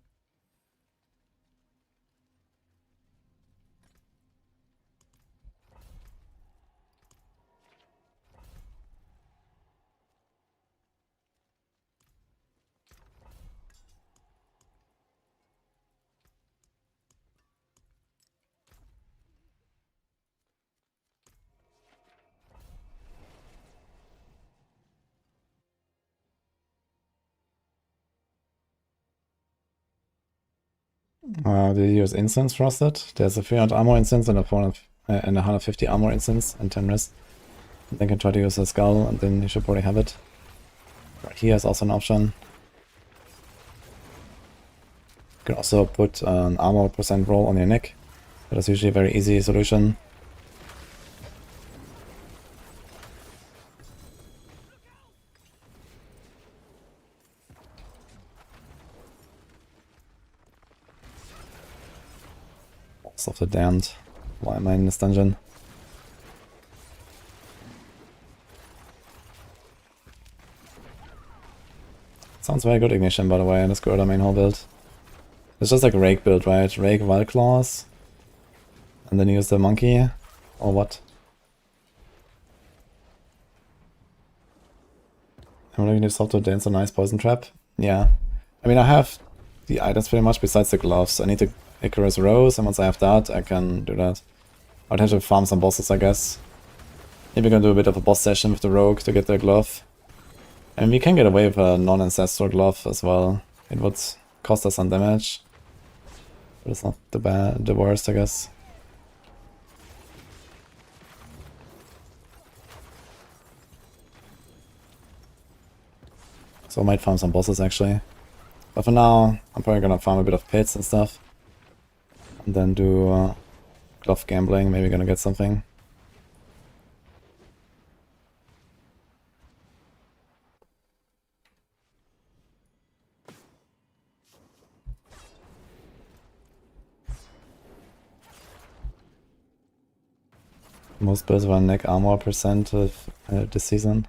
Do you use incense frosted? There's a 300 armor incense and a 400 and 150 armor incense and 10 rest. Then can try to use a skull, and then you should probably have it. Right here is also an option. You can also put an armor percent roll on your neck. That is usually a very easy solution. Walls of the Damned. Why am I in this dungeon? Sounds very good, Ignition, by the way. Let's go to the main hall build. It's just like a Rake build, right? Rake, Wild Claws. And then use the monkey. Or what? I'm looking to solve to dance a nice poison trap. Yeah. I mean, I have the items pretty much besides the gloves. I need the Icarus Rose, and once I have that, I can do that. I'd have to farm some bosses, I guess. Maybe we're gonna do a bit of a boss session with the Rogue to get the glove. And we can get away with a non-ancestral glove as well. It would cost us some damage. But it's not the worst, I guess. So I might farm some bosses actually. But for now, I'm probably gonna farm a bit of pits and stuff. And then do glove gambling, maybe gonna get something. Most builds run neck armor percent this season.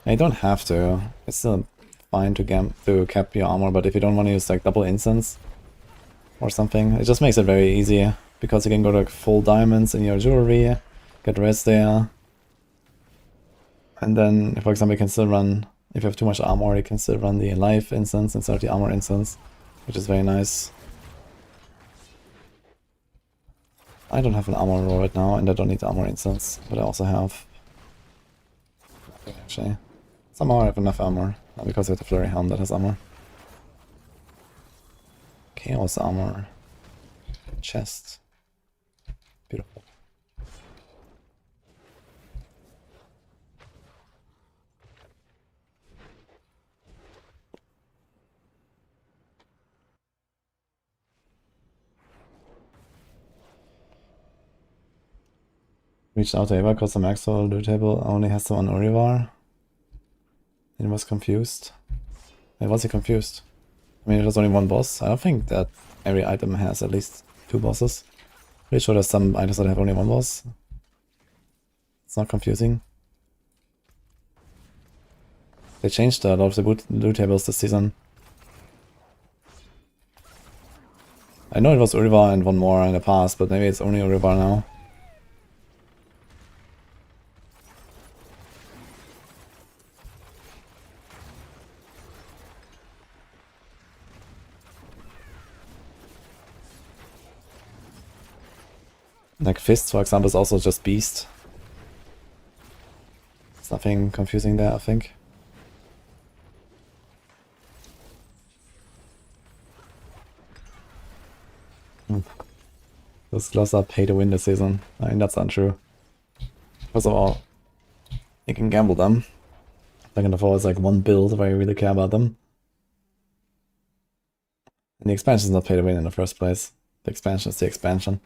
And you don't have to. It's still fine to cap your armor, but if you don't want to use like double incense or something, it just makes it very easy because you can go to like full diamonds in your jewelry, get res there, and then, for example, you can still run, if you have too much armor, you can still run the life incense instead of the armor incense, which is very nice. I don't have an armor roll right now, and I don't need the armor incense, but I also have nothing actually. Somehow I have enough armor, not because I have the Flurry helm that has armor. Chaos armor. Chest. Beautiful. Reached out to Eva because the Maxroll loot table only has them on Urivar. It was confused. Wait, was he confused? I mean, there's only one boss. I don't think that every item has at least 2 bosses. Pretty sure there's some items that have only one boss. It's not confusing. They changed a lot of the loot tables this season. I know it was Urivar and one more in the past, but maybe it's only Urivar now. Like Fists, for example, is also just Beast. There's nothing confusing there, I think. Those gloves are pay to win this season. I mean, that's untrue. First of all, you can gamble them. Second of all, it's like one build where you really care about them. And the expansion is not pay to win in the first place. The expansion is the expansion.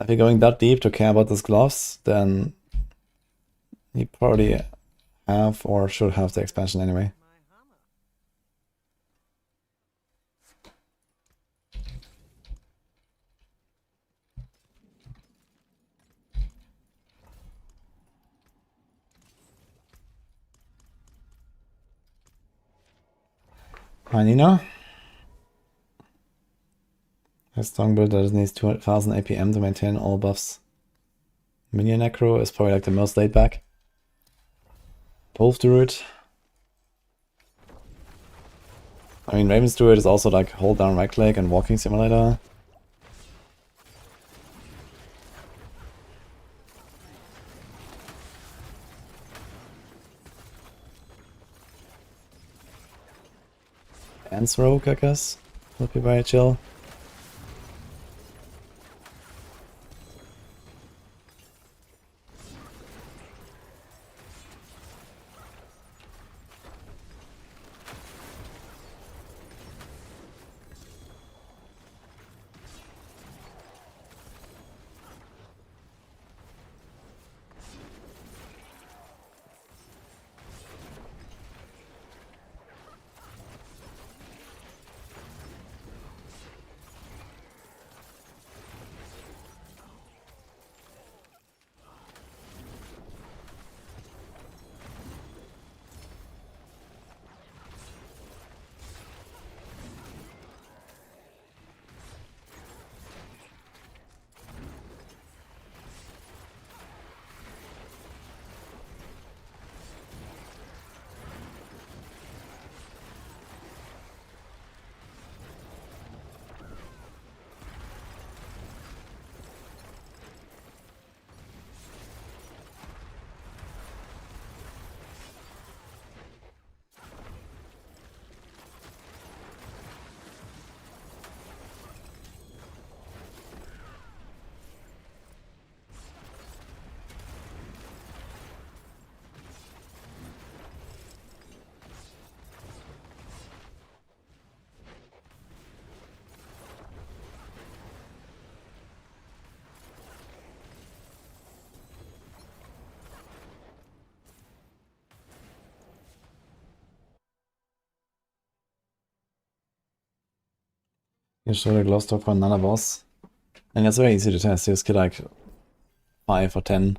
If you're going that deep to care about those gloves, then you probably have or should have the expansion anyway. Hi Nina. A strong build that needs 2000 APM to maintain all buffs. Minion Necro is probably like the most laid back. Wolf Druid. I mean, Raven's Druid is also like hold down right click and walking simulator. Lance Rogue, I guess. Would be very chill. You should have glow for another boss. And it's very easy to test. You just get like 5 or 10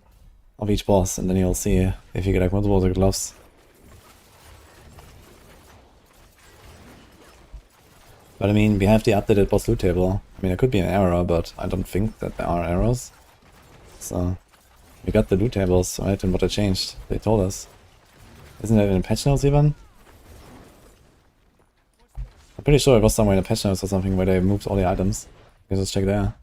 of each boss, and then you'll see if you get like multiple of the gloves. But I mean, we have the updated boss loot table. I mean, it could be an error, but I don't think that there are errors. So, we got the loot tables, right, and what they changed. They told us. Isn't that in the patch notes even? I'm pretty sure it was somewhere in the patch notes or something where they moved all the items. You can just check there.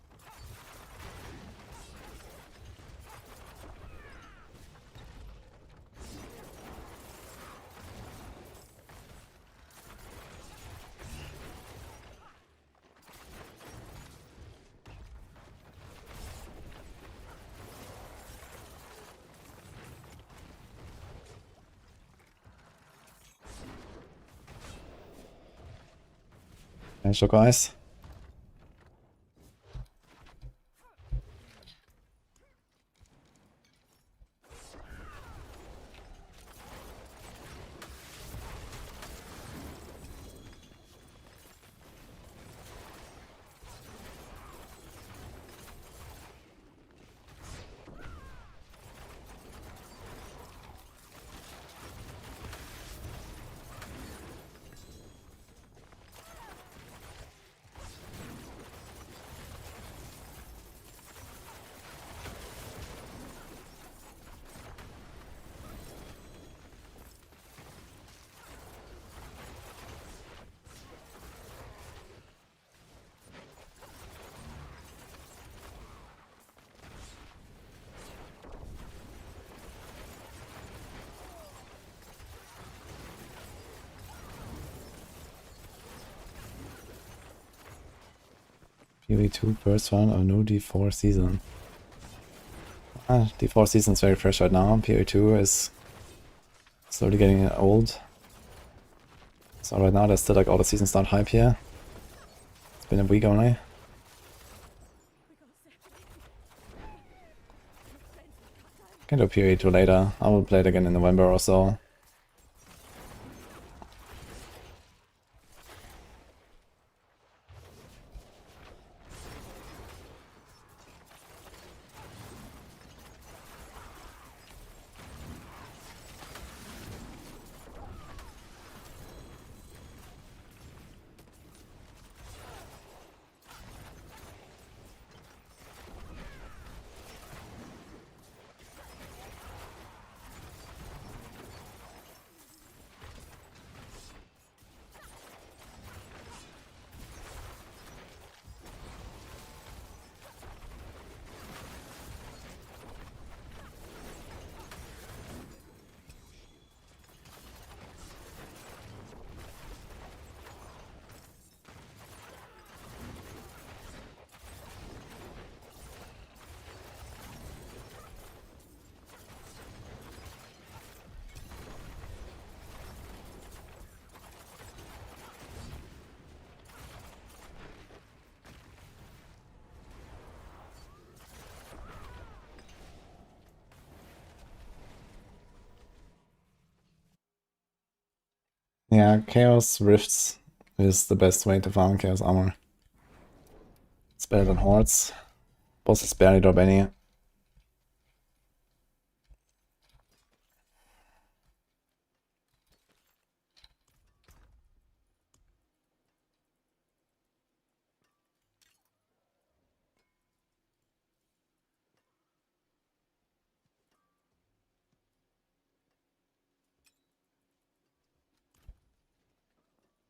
Hey, show guys. PV2 first one or no D4 season? D4 season is very fresh right now. PV2 is slowly getting old. So right now there's still like all the season start hype here. It's been a week only. Can do PV2 later. I will play it again in November or so. Yeah, Chaos Rifts is the best way to farm Chaos Armor. It's better than Hordes. Bosses barely drop any.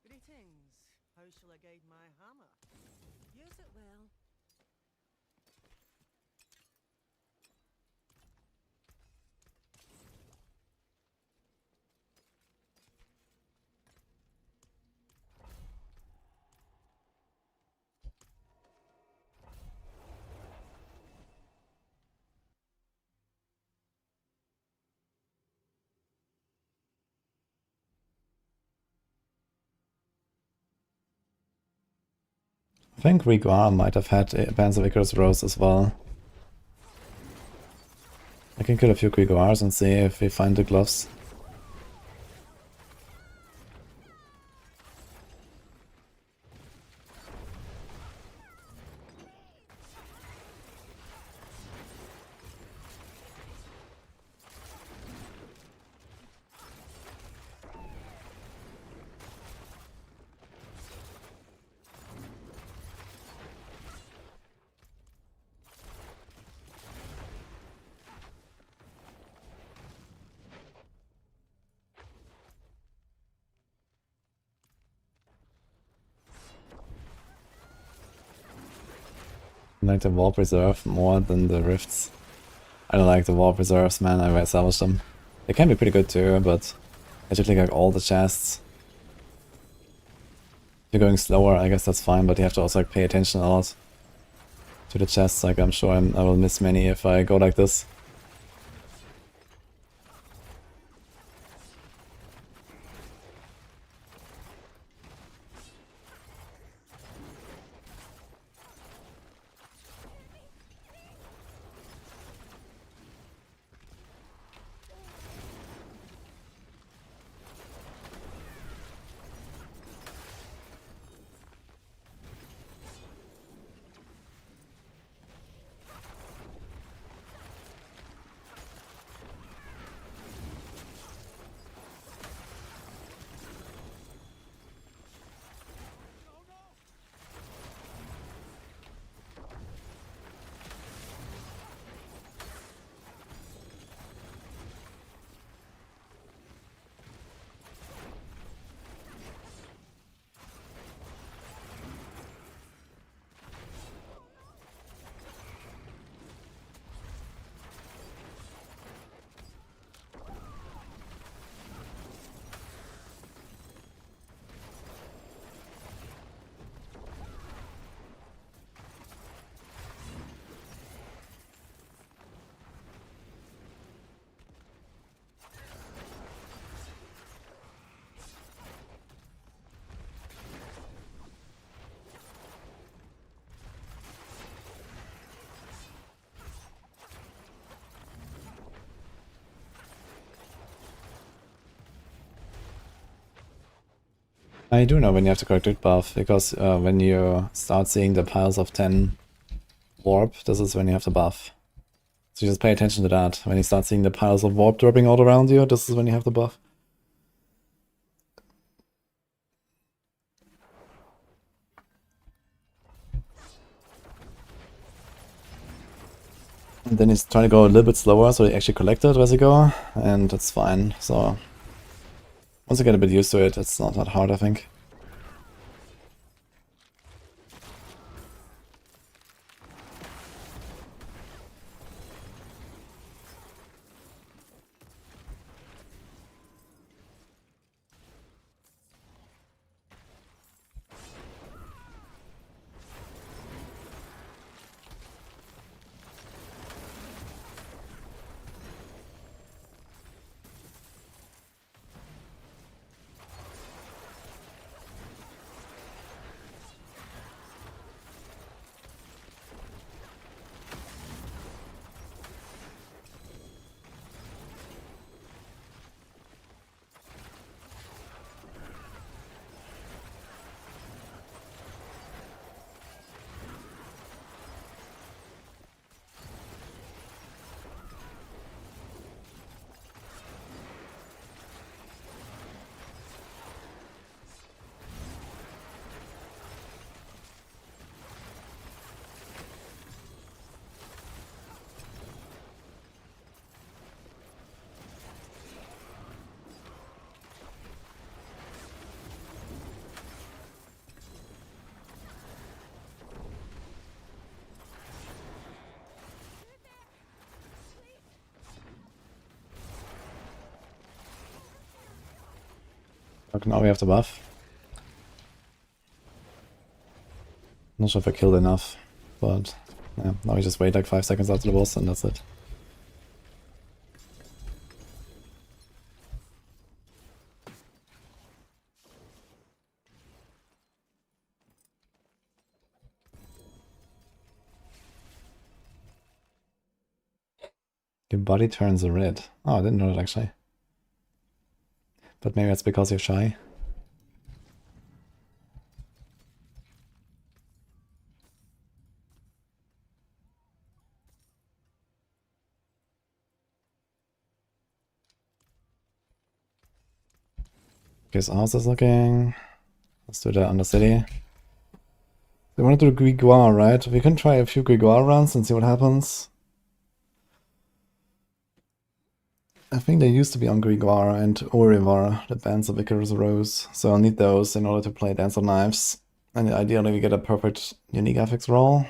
Greetings. How shall I guide my hammer? Use it well. I think Riguar might have had Bands of Icarus Rose as well. I can kill a few Riguars and see if we find the gloves. I like the Warp Reserve more than the Rifts. I don't like the Warp Reserves, man, I salvaged them. They can be pretty good too, but I should click like all the chests. If you're going slower, I guess that's fine, but you have to also like pay attention a lot to the chests. Like I'm sure I will miss many if I go like this. I do know when you have to collect Druid buff, because when you start seeing the piles of 10 warp, this is when you have the buff. So you just pay attention to that. When you start seeing the piles of warp dropping all around you, this is when you have the buff. And then he's trying to go a little bit slower, so he actually collected as you go, and it's fine. So once you get a bit used to it, it's not that hard, I think. Okay, now we have the buff. Not sure if I killed enough, but yeah, now we just wait like 5 seconds after the boss and that's it. Your body turns red. Oh, I didn't know that actually. But maybe that's because you're shy. Okay, so how's this looking? Let's do the Undercity. We want to do Grégoire, right? We can try a few Grégoire runs and see what happens. I think they used to be on Grégoire and Orivor, the bands of Icarus Rose. So I'll need those in order to play Dance of Knives. And ideally we get a perfect unique affix roll.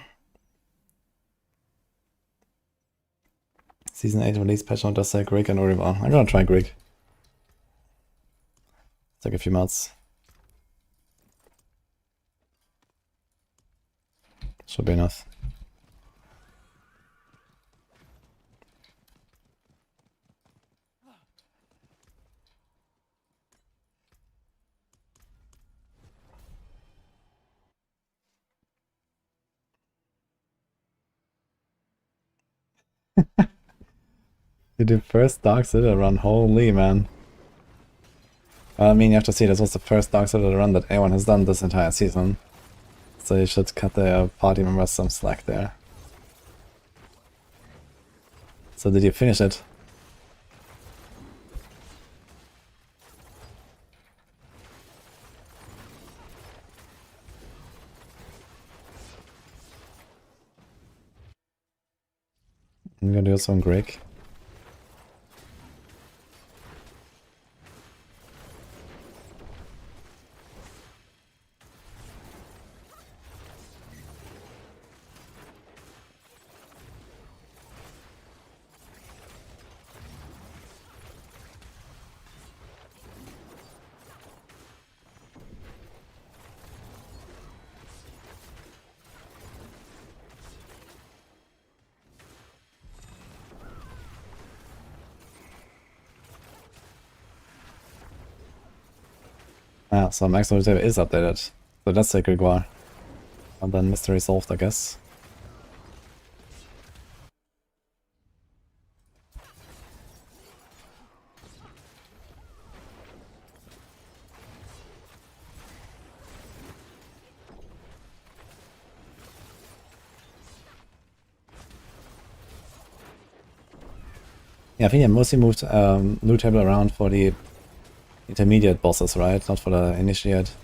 Season 8 release patch note does say Grig and Orivor. I'm gonna try Grig. Take a few months. Should be enough. You did first Dark Citadel run, holy man. I mean, you have to see, this was the first Dark Citadel run that anyone has done this entire season. So you should cut their party members some slack there. So did you finish it? I'm gonna do some Greg. Ah, so Maxroll is updated. So that's a Grégoire. And then mystery solved, I guess. Yeah, I think I mostly moved loot table around for the intermediate bosses, right? Not for the initiate.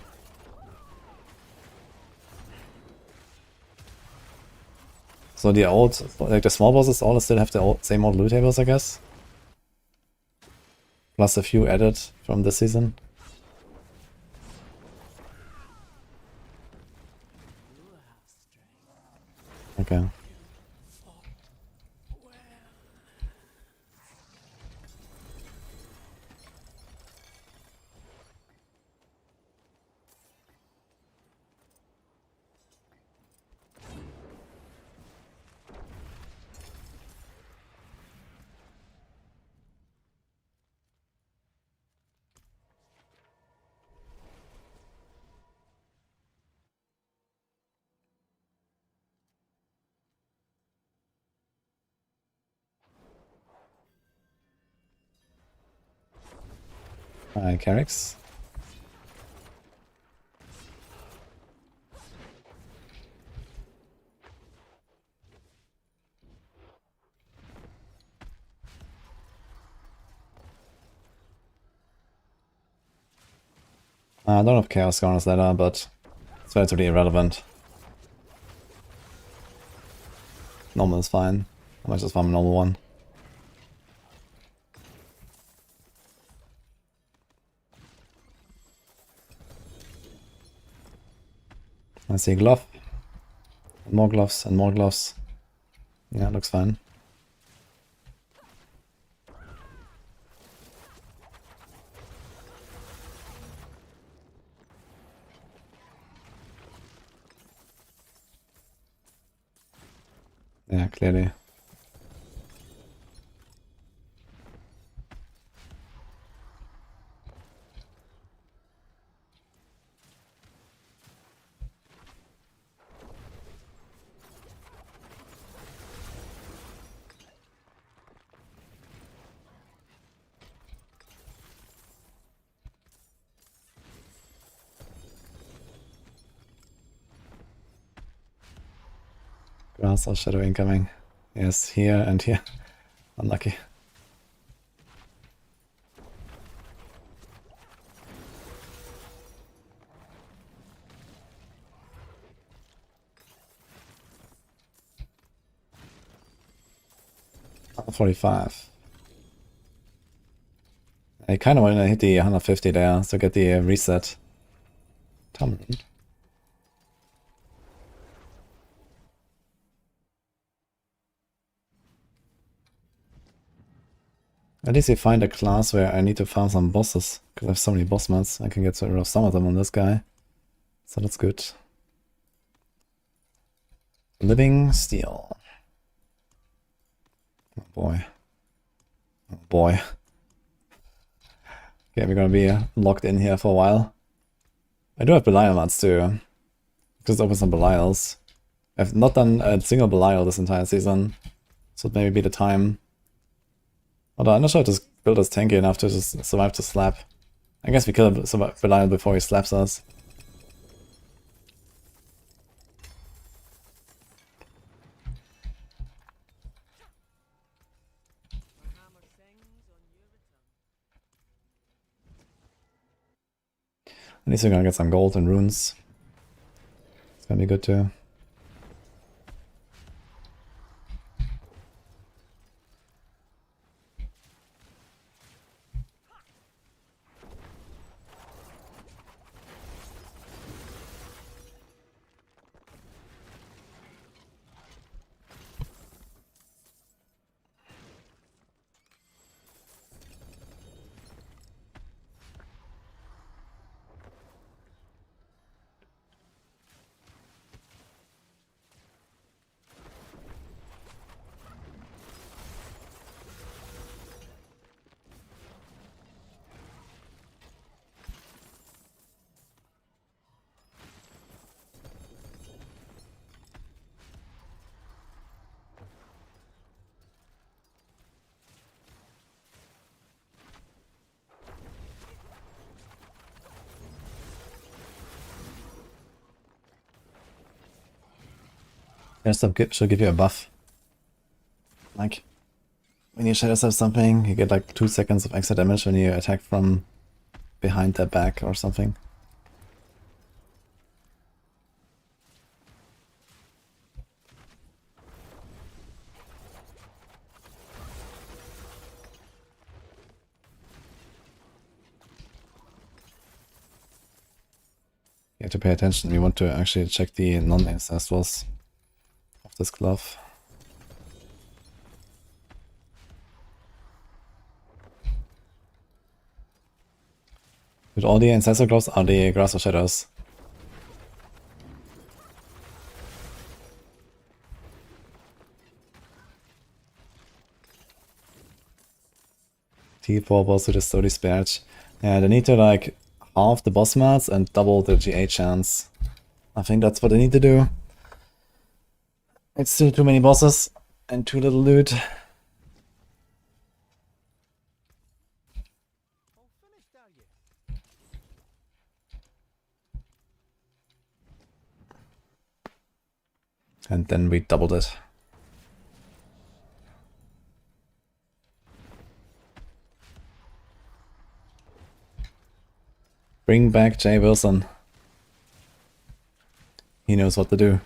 So the old, like the small bosses all still have the same old loot tables, I guess? Plus a few added from this season. Okay. Alright, Carrix. I don't have Chaos Scorner's Ladder, but it's relatively irrelevant. Normal is fine. I might just farm a normal one. I see a glove. And more gloves and more gloves. Yeah, looks fine. Yeah, clearly. Grass or shadow incoming. Yes, here and here. Unlucky. $145. I kind of want to hit the 150 there to get the reset. Tomlin. At least we find a class where I need to farm some bosses, because I have so many boss mods. I can get rid of some of them on this guy. So that's good. Living Steel. Oh boy. Oh boy. Okay, we're gonna be locked in here for a while. I do have Belial mods too. Just open some Belials. I've not done a single Belial this entire season. So it maybe be the time. Although I'm not sure if this build is tanky enough to just survive the slap. I guess we kill Belial before he slaps us. At least we're gonna get some gold and runes. It's gonna be good too. Should give you a buff. Like, when you shadow step something, you get like 2 seconds of extra damage when you attack from behind their back or something. You have to pay attention. We want to actually check the non-ancestrals of this glove. With all the ancestral gloves are the grass or shadows. T4 boss with a slowly spared. Yeah, they need to like half the boss mats and double the GA chance. I think that's what they need to do. It's still too many bosses and too little loot. And then we doubled it. Bring back Jay Wilson. He knows what to do.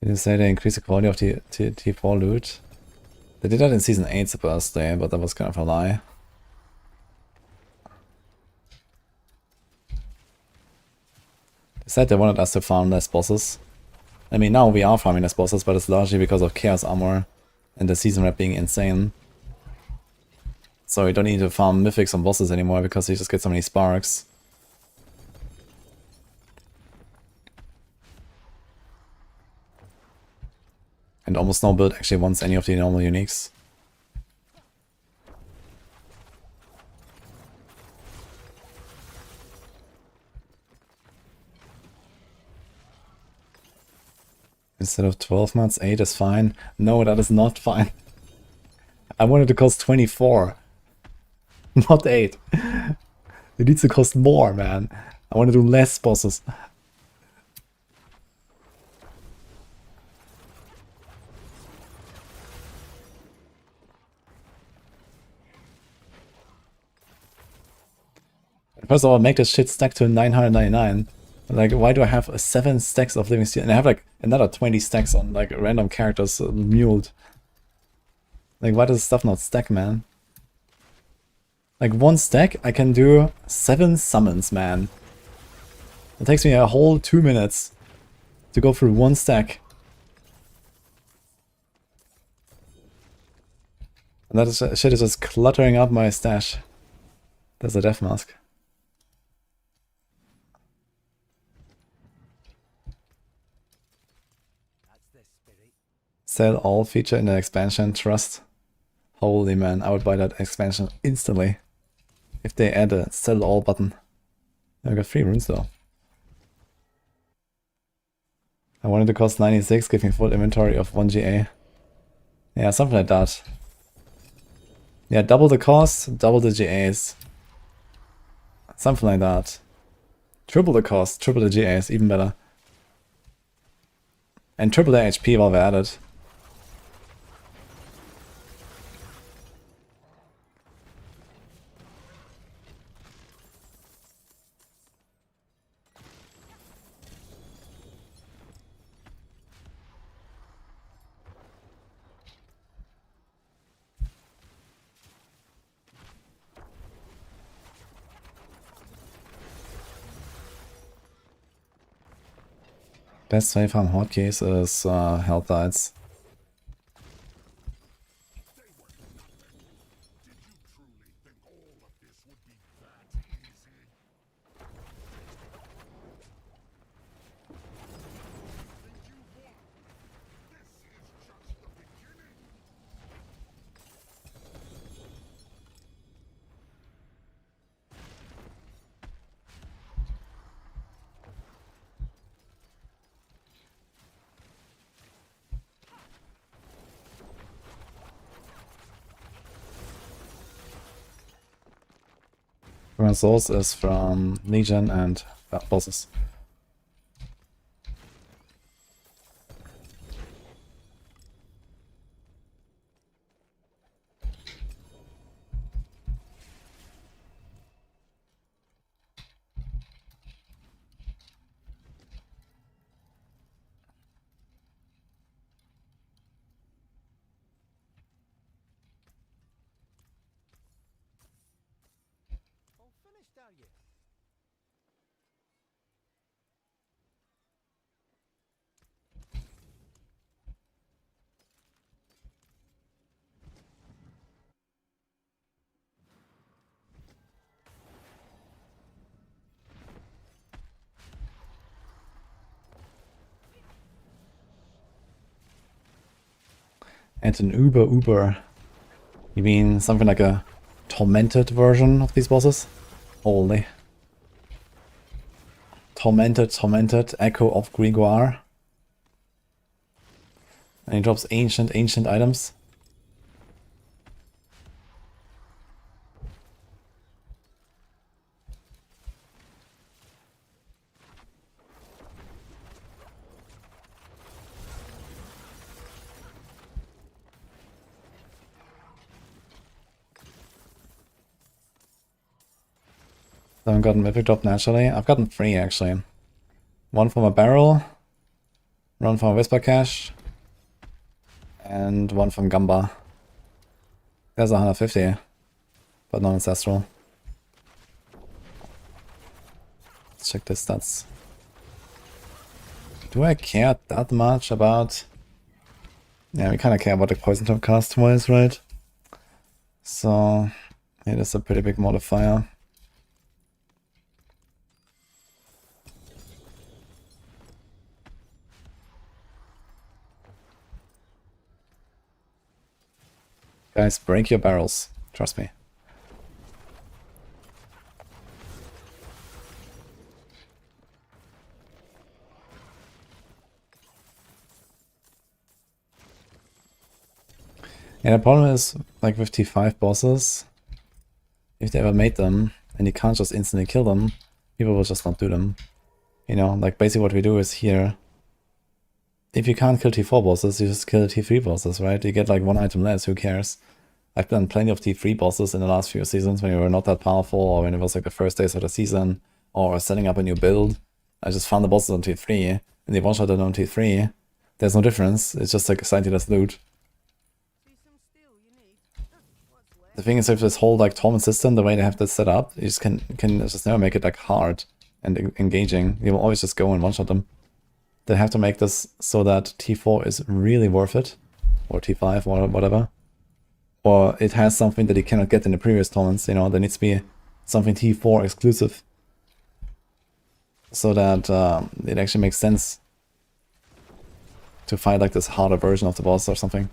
Did you say they increase the quality of the T4 loot? They did that in Season 8 supposedly, but that was kind of a lie. They said they wanted us to farm less bosses. I mean, now we are farming less bosses, but it's largely because of Chaos Armor and the Season Rep being insane. So you don't need to farm mythics on bosses anymore because you just get so many sparks. And almost no build actually wants any of the normal uniques. Instead of 12 months, 8 is fine. No, that is not fine. I wanted to cost 24. Not 8. It needs to cost more, man. I want to do less bosses. First of all, make this shit stack to 999. Like, why do I have 7 stacks of living steel? And I have like another 20 stacks on like random characters muled. Like, why does this stuff not stack, man? Like, 1 stack, I can do 7 summons, man. It takes me a whole 2 minutes to go through 1 stack. And that shit is just cluttering up my stash. There's a death mask. Sell all feature in the expansion, trust. Holy man, I would buy that expansion instantly. If they add a sell all button. I got 3 runes though. I wanted to cost 96, give me full inventory of 1 GA. Yeah, something like that. Yeah, double the cost, double the GAs. Something like that. Triple the cost, triple the GAs, even better. And triple the HP while we're at it. Best way farm hotkeys is health diets. My source is from Legion and bosses. And an uber. You mean something like a tormented version of these bosses? Holy. Tormented, Echo of Grimoire. And he drops ancient items. I haven't gotten Mythic Drop naturally. I've gotten 3 actually. 1 from a barrel, 1 from a Whisper Cache, and 1 from Gamba. There's 150, but not Ancestral. Let's check the stats. Do I care that much about... Yeah, we kind of care about the Poison Top cast-wise, right? So... It is a pretty big modifier. Guys, break your barrels. Trust me. Yeah, the problem is, like with T5 bosses, if they ever made them, and you can't just instantly kill them, people will just not do them. You know, like basically what we do is here, if you can't kill T4 bosses, you just kill T3 bosses, right? You get like one item less, who cares? I've done plenty of T3 bosses in the last few seasons when you were not that powerful, or when it was like the first days of the season, or setting up a new build. I just found the bosses on T3, and they one-shot them on T3. There's no difference, it's just like slightly less loot. See some steel you need. What's left? The thing is, with this whole like torment system, the way they have this set up, you just can just never make it like hard and engaging. You will always just go and one-shot them. They have to make this so that T4 is really worth it, or T5, or whatever. Or it has something that you cannot get in the previous torments, you know, there needs to be something T4 exclusive. So that it actually makes sense to fight like this harder version of the boss or something.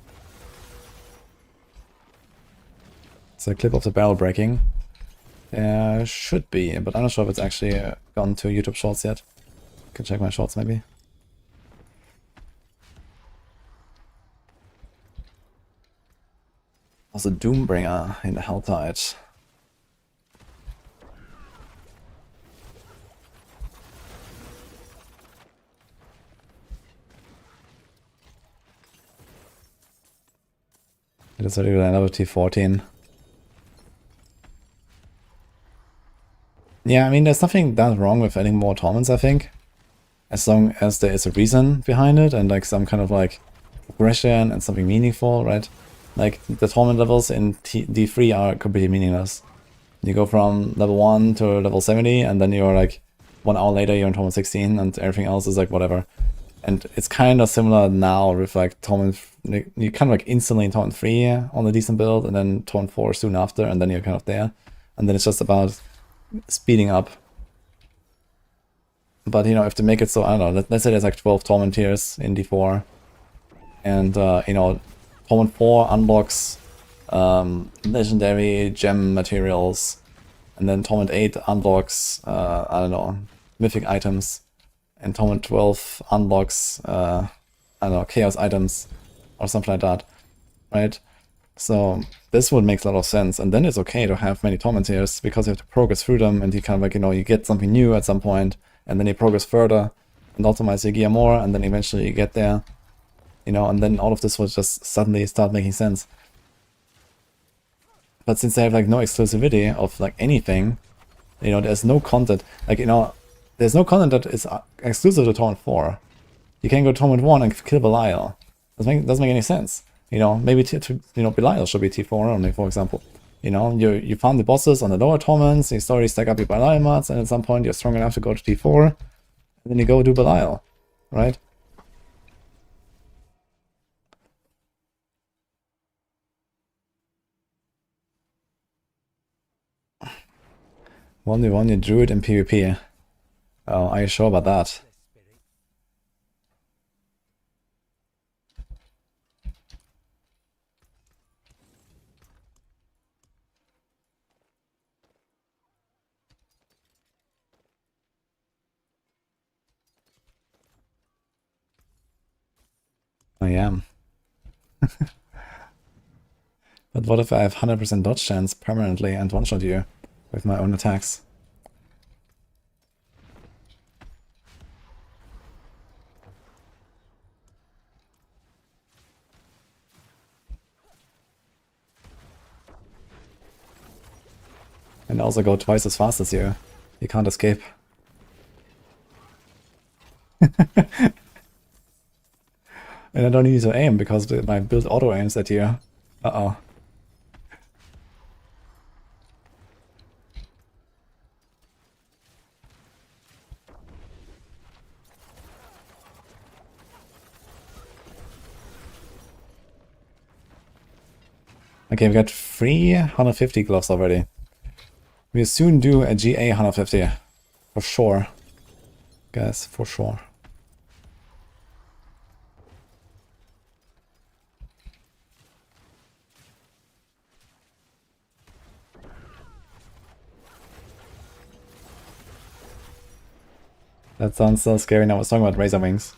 It's a clip of the barrel breaking. Should be, but I'm not sure if it's actually gone to YouTube Shorts yet. Can check my shorts maybe. Also Doombringer in the Helltide. It is already another T14. Yeah, I mean, there's nothing that wrong with adding more torments, I think. As long as there is a reason behind it and like some kind of like progression and something meaningful, right? Like the torment levels in D3 are completely meaningless. You go from level 1 to level 70 and then you're like 1 hour later you're in torment 16 and everything else is like whatever. And it's kind of similar now with like torment, you kind of like instantly in torment 3 on a decent build and then torment 4 soon after and then you're kind of there. And then it's just about speeding up. But you know, if they make it so, I don't know, let's say there's like 12 torment tiers in D4 and you know, torment 4 unlocks legendary gem materials, and then torment 8 unlocks I don't know, mythic items, and torment 12 unlocks I don't know, chaos items or something like that, right? So this would make a lot of sense, and then it's okay to have many torment tiers because you have to progress through them, and you kind of like, you know, you get something new at some point, and then you progress further and optimize your gear more, and then eventually you get there. You know, and then all of this will just suddenly start making sense. But since they have like no exclusivity of like anything, you know, there's no content, like, you know, there's no content that is exclusive to Torment 4. You can go to Torment 1 and kill Belial. Doesn't make any sense. You know, maybe you know, Belial should be T4 only, for example. You know, you found the bosses on the lower torments, you slowly stack up your Belial mods, and at some point you're strong enough to go to T4, and then you go do Belial, right? 1v1 your Druid in PvP. Oh, are you sure about that? I am. But what if I have 100% dodge chance permanently and one-shot you with my own attacks? And also go twice as fast as you. You can't escape. And I don't need to aim because my build auto aims at you. Uh-oh. Okay, we got 350 gloves already. We'll soon do a GA 150. For sure. Guys, for sure. That sounds so scary. Now I was talking about Razor Wings.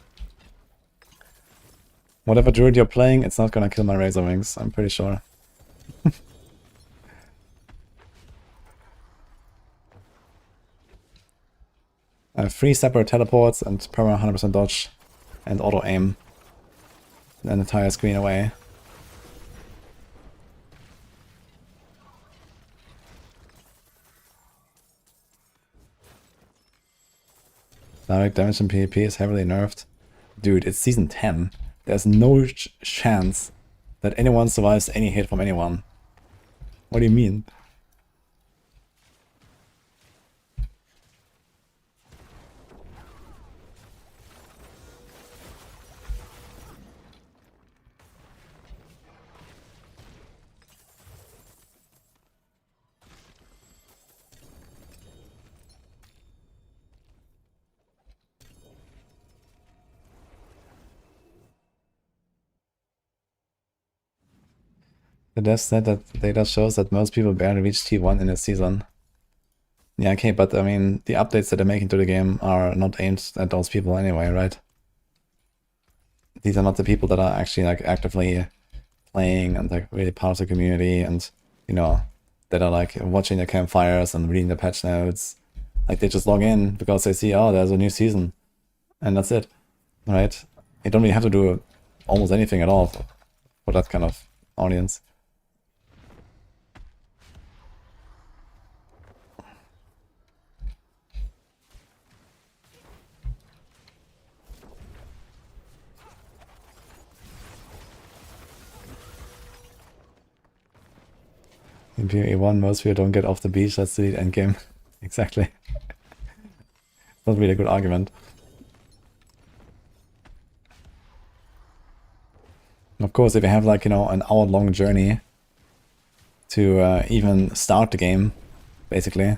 Whatever druid you're playing, it's not gonna kill my Razor Wings, I'm pretty sure. I have 3 separate teleports and perma 100% dodge and auto aim. An entire screen away. Direct damage in PvP is heavily nerfed. Dude, it's season 10. There's no chance that anyone survives any hit from anyone. What do you mean? The dev said that data shows that most people barely reach T1 in a season. Yeah, okay, but I mean, the updates that they're making to the game are not aimed at those people anyway, right? These are not the people that are actually like actively playing and like really part of the community and, you know, that are like watching the campfires and reading the patch notes. Like they just log in because they see, oh, there's a new season. And that's it, right? You don't really have to do almost anything at all for that kind of audience. In PvE1, most people don't get off the beach, let's delete endgame. Exactly. It's not really a good argument. Of course, if you have like, you know, an hour-long journey to even start the game, basically,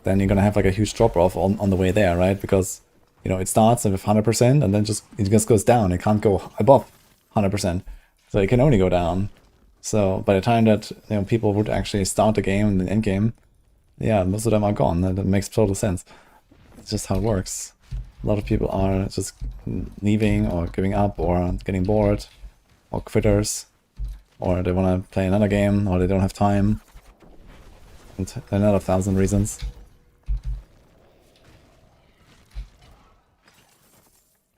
then you're gonna have like a huge drop-off on the way there, right? Because, you know, it starts with 100% and then it just goes down. It can't go above 100%. So it can only go down. So by the time that, you know, people would actually start the game and the end game, yeah, most of them are gone. That makes total sense. It's just how it works. A lot of people are just leaving or giving up or getting bored or quitters, or they want to play another game, or they don't have time, and another 1,000 reasons.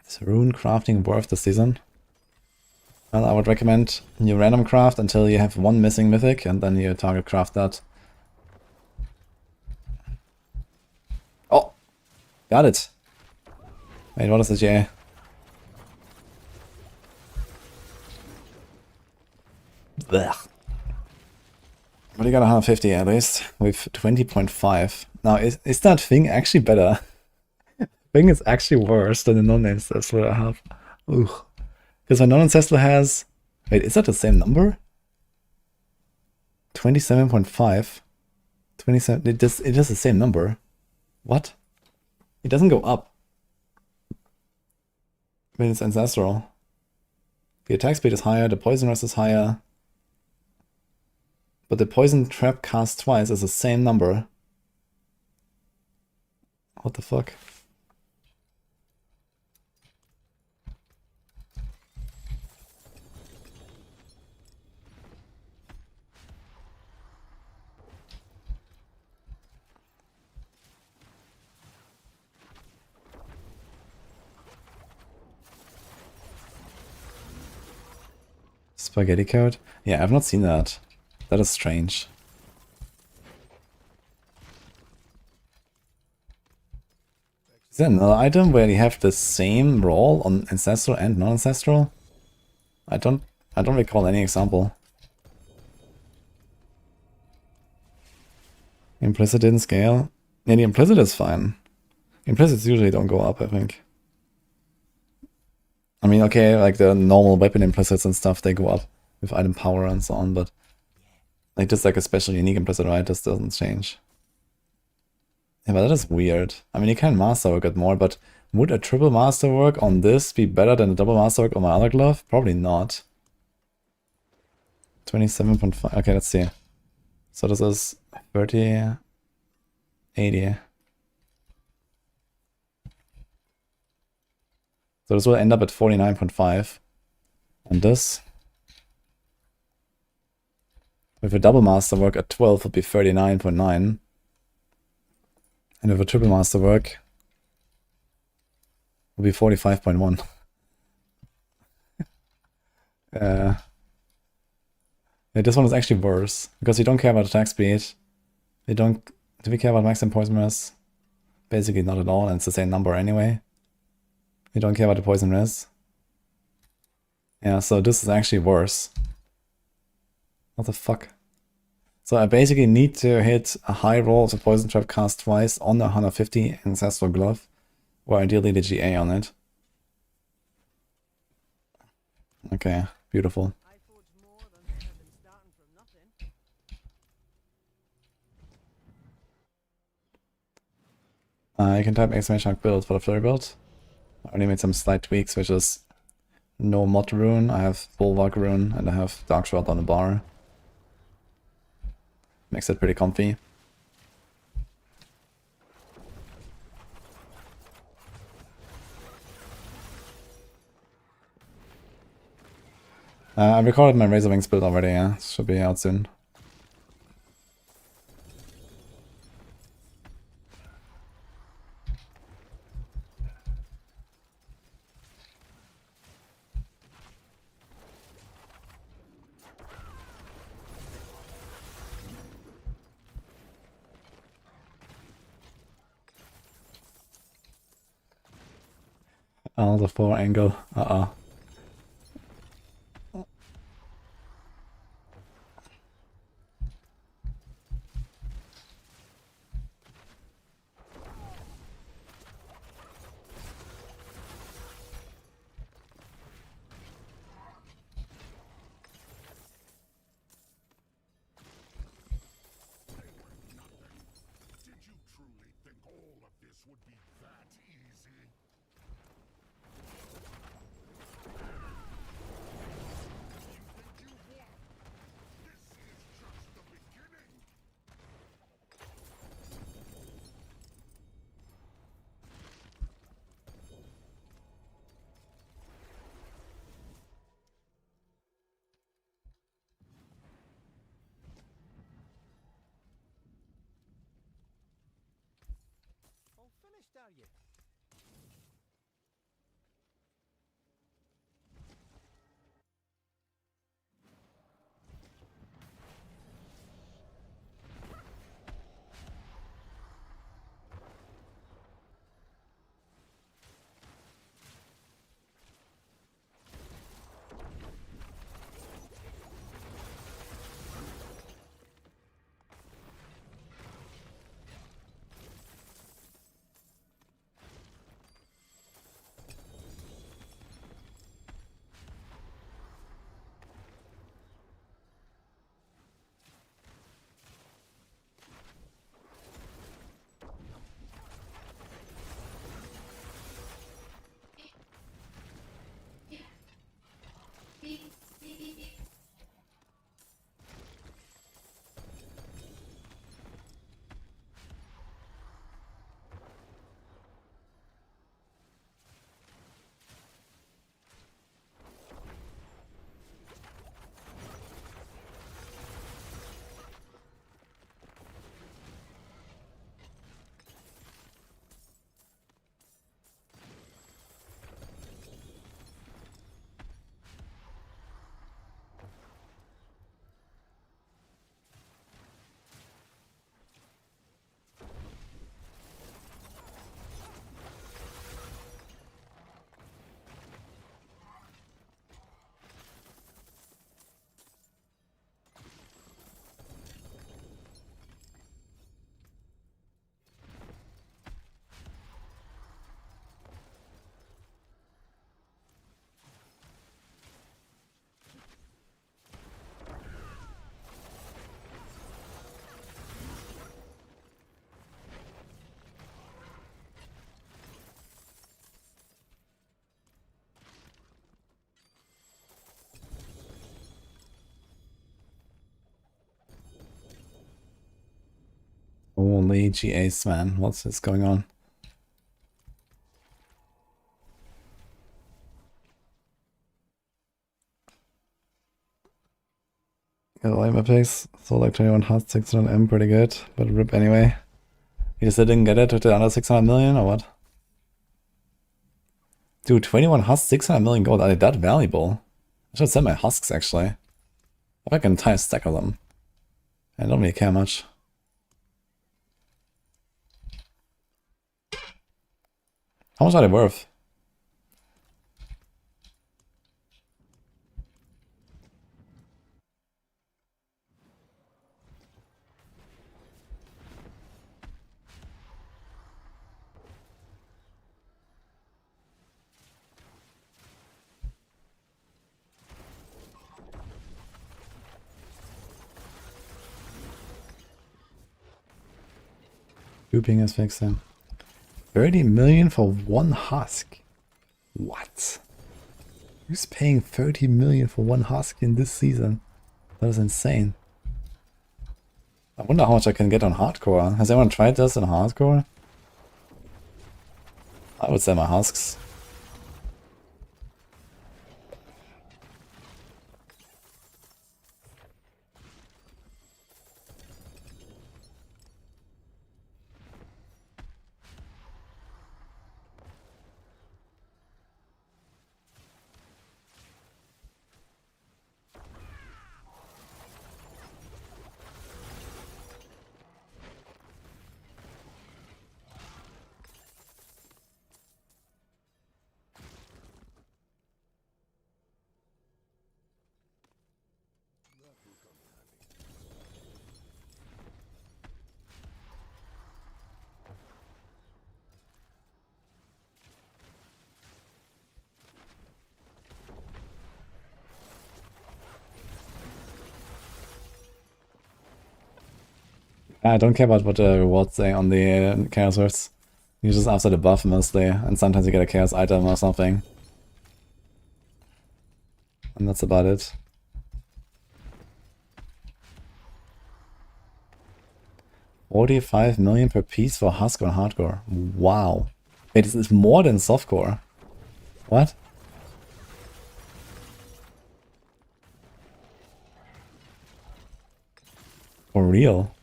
Is rune crafting worth the season? Well, I would recommend you random craft until you have 1 missing mythic, and then you target craft that. Oh! Got it! Wait, what is the GA? Blech. But you got 150 at least, with 20.5. Now, is that thing actually better? Thing is actually worse than the non-ancestral I have. Ugh. Because my non-ancestral has... Wait, is that the same number? 27.5. 27... It is the same number. What? It doesn't go up. When it's ancestral. The attack speed is higher, the poison rest is higher. But the poison trap cast twice is the same number. What the fuck? Spaghetti code? Yeah, I've not seen that. That is strange. Is there another item where you have the same roll on ancestral and non-ancestral? I don't recall any example. Implicit didn't scale. Yeah, the implicit is fine. Implicits usually don't go up, I think. I mean, okay, like the normal weapon implicits and stuff, they go up with item power and so on, but Like, just like a special unique implicit, right? This doesn't change. Yeah, but that is weird. I mean, you can masterwork it more, but would a triple masterwork on this be better than a double masterwork on my other glove? Probably not. 27.5. Okay, let's see. So this is 30, 80. So this will end up at 49.5. And this, with a double masterwork at 12, would be 39.9. And with a triple masterwork, would be 45.1. Yeah, this one is actually worse, because you don't care about attack speed. You don't... Do we care about maximum poison res? Basically not at all, and it's the same number anyway. You don't care about the poison res. Yeah, so this is actually worse. What the fuck? So I basically need to hit a high roll of the poison trap cast twice on the 150 ancestral glove, or ideally the GA on it. Okay, beautiful. I forge more than having starting from nothing. You can type exclamation mark build for the flurry build. I only made some slight tweaks, which is no mod rune, I have bulwark rune, and I have dark shroud on the bar. Makes it pretty comfy. I recorded my Razor Wings build already, yeah. Should be out soon. Oh, the 4 angle. Uh-oh. All finished, are you? Holy GAs, man. What's this going on? Yeah, like my picks. So like 21 hearts, 600 M, pretty good. But rip anyway. You just didn't get it with the other 600 million or what? Dude, 21 husks, 600 million gold. Are they that valuable? I should sell my husks actually. I have like an entire stack of them. I don't really care much. How much are they worth? Grouping is fixed then. 30 million for one husk. What? Who's paying 30 million for one husk in this season? That is insane. I wonder how much I can get on hardcore. Has anyone tried this in hardcore? I would sell my husks. I don't care about what the rewards say on the chaos words. You just after the buff mostly, and sometimes you get a chaos item or something. And that's about it. $45 million per piece for husk on hardcore. Wow. Wait, this is more than softcore. What? For real?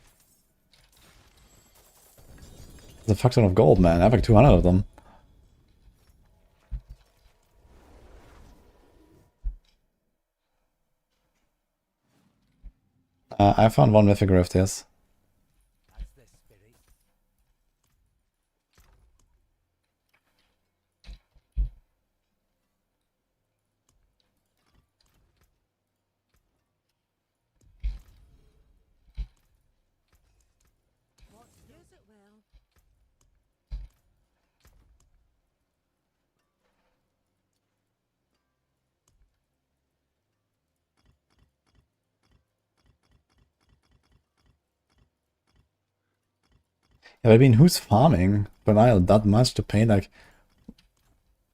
It's a fuck ton of gold, man. I have like 200 of them. I found one mythic rift, yes. Use it well. Yeah, but I mean, who's farming Belial that much to pay like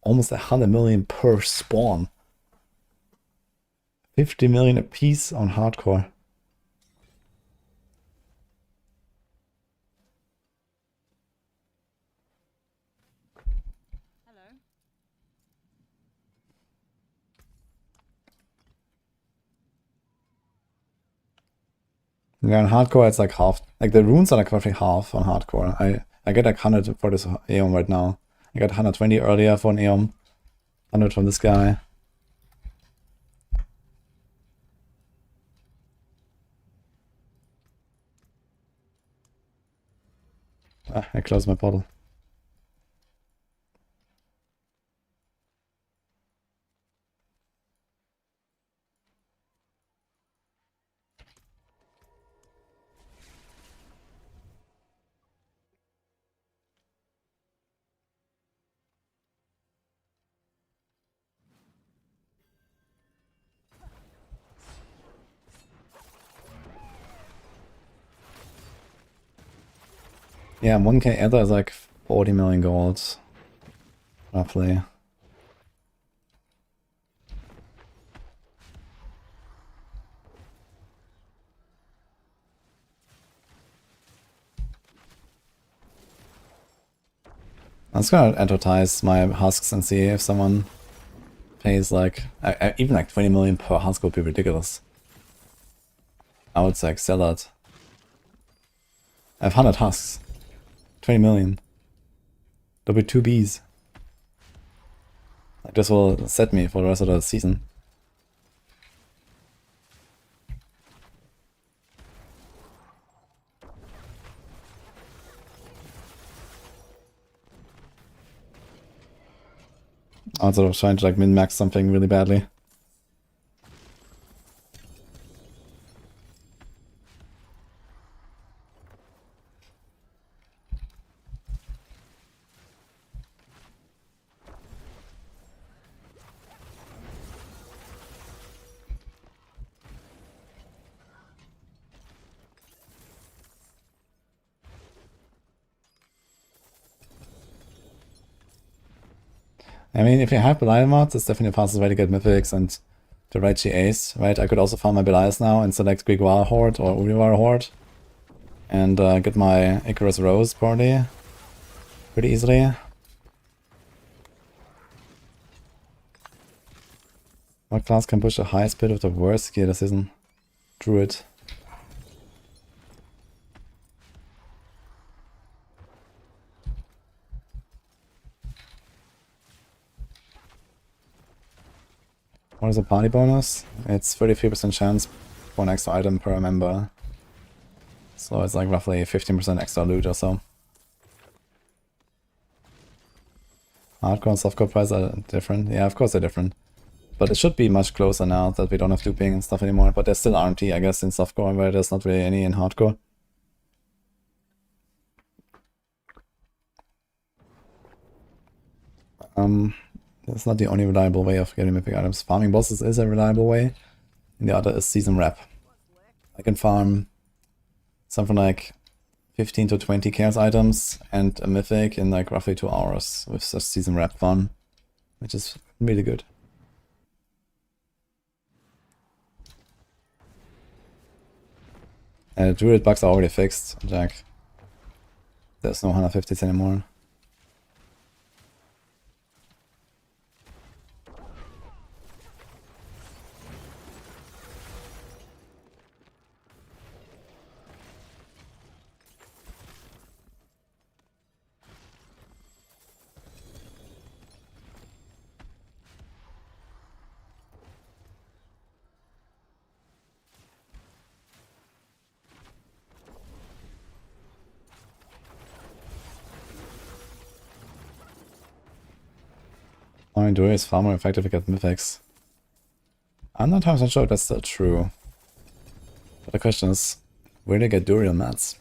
almost 100 million per spawn? 50 million a piece on hardcore. Hello. Yeah, on hardcore it's like half. Like the runes are like roughly half on hardcore. I get like 100 for this Aeon right now. I got 120 earlier for an Aeon. 100 from this guy. Ah, I closed my portal. Yeah, 1k Ether is like 40 million gold. Roughly. I'm just gonna advertise my husks and see if someone pays like even like 20 million per husk would be ridiculous. I would like sell that. I have 100 husks. 20 million. That'll be 2 Bs. Like this will set me for the rest of the season. Also, I was trying to like min-max something really badly. I mean, if you have Belial mods, it's definitely the fastest way to get mythics and the right GAs, right? I could also farm my Belials now and select Grigwar Horde or Uriwar Horde and get my Icarus Rose party pretty easily. What class can push the highest bit of the worst gear this season? Druid. What is a party bonus? It's 33% chance for an extra item per member. So it's like roughly 15% extra loot or so. Hardcore and softcore prices are different. Yeah, of course they're different. But it should be much closer now that we don't have duping and stuff anymore. But there's still RMT, I guess, in softcore, where there's not really any in hardcore. That's not the only reliable way of getting mythic items. Farming bosses is a reliable way, and the other is season rep. I can farm something like 15 to 20 chaos items and a mythic in like roughly 2 hours with such season rep farm, which is really good. Druid bugs are already fixed, Jack. There's no 150s anymore. Druid is far more effective against mythics. I'm not 100% sure if that's still true. But the question is, where do they get Duriel mats?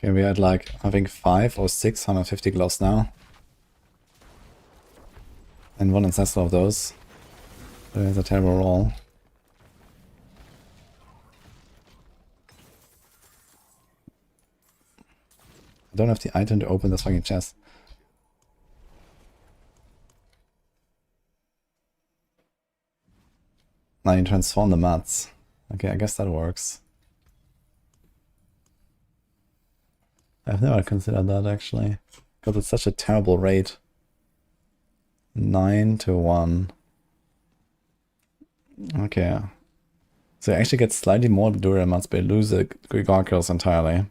Okay, we had like, I think 5 or 6 150 gloves now. And 1 ancestral of those. There's a terrible roll. I don't have the item to open this fucking chest. Now you transform the mats. Okay, I guess that works. I've never considered that actually, because it's such a terrible rate. 9 to 1. Okay. So you actually get slightly more Duriel mats, but you lose the Gargoyles entirely.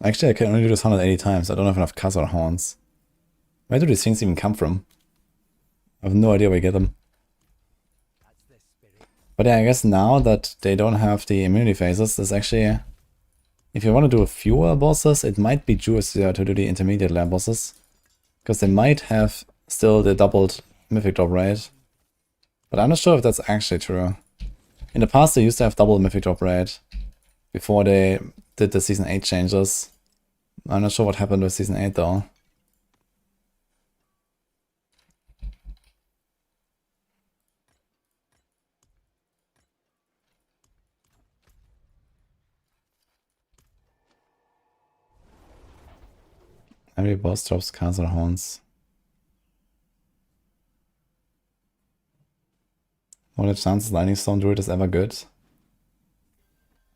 Actually, I can only do this 180 times. I don't have enough Khazar horns. Where do these things even come from? I have no idea where you get them. But yeah, I guess now that they don't have the immunity phases, there's actually... If you want to do fewer bosses, it might be juicier to do the intermediate layer bosses. Because they might have still the doubled mythic drop rate. But I'm not sure if that's actually true. In the past, they used to have double mythic drop rate before they did the Season 8 changes. I'm not sure what happened with Season 8 though. Every boss drops castle horns. What are the chances Lightning Storm Druid is ever good?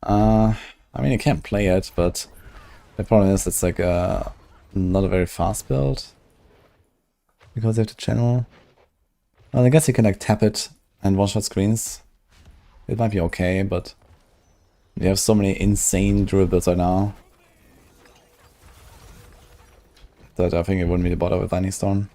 I mean, you can't play it, but the problem is it's like not a very fast build. Because you have to channel. Well, I guess you can like tap it and one-shot screens. It might be okay, but we have so many insane Druid builds right now that I think it wouldn't be the bother with Lightning Storm.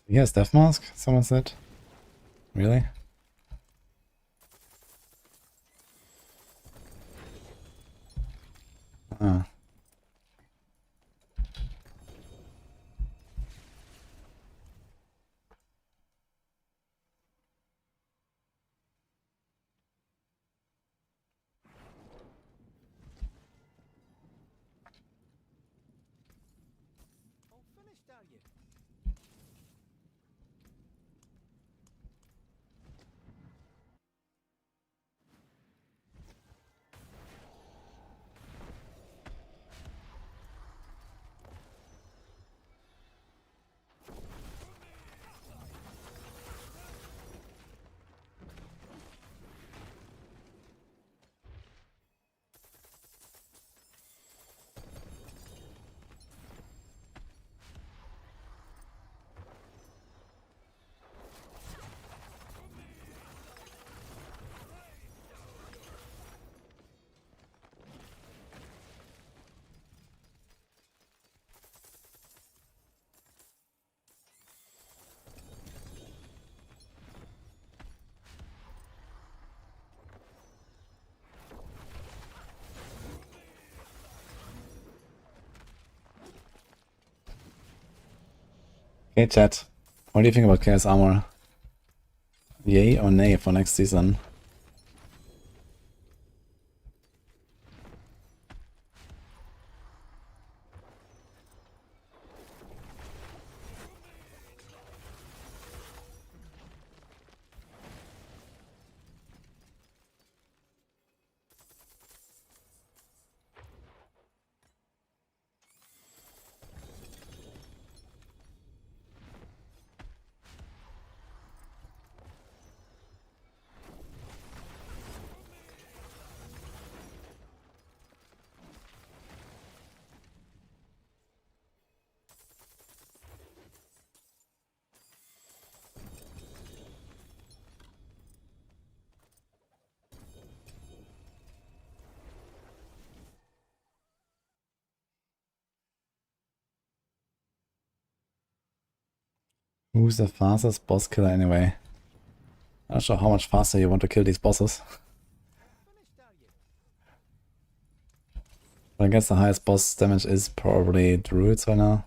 Yes, Death Mask, someone said. Really? Ah. All finished, are you? Okay, chat. What do you think about Chaos Armor? Yay or nay for next season? Who's the fastest boss killer anyway? I'm not sure how much faster you want to kill these bosses. Finished, are you? But I guess the highest boss damage is probably Druids right now.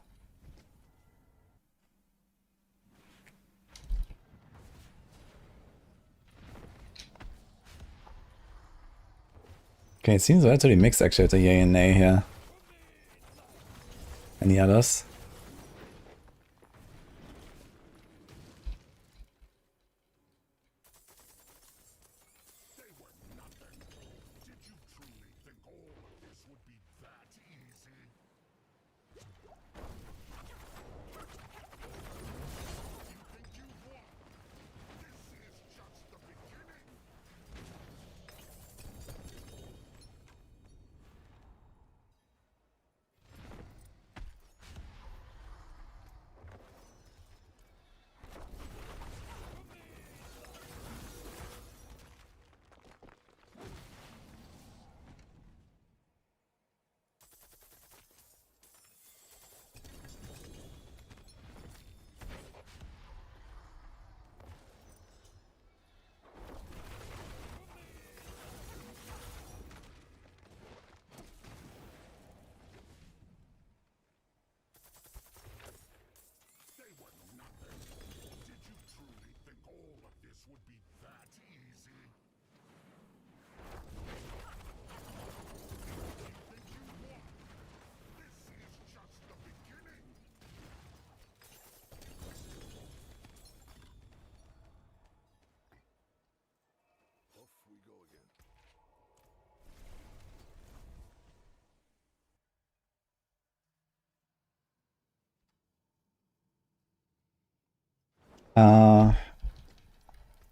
Okay, it seems relatively mixed actually with the yay and nay here. Any others?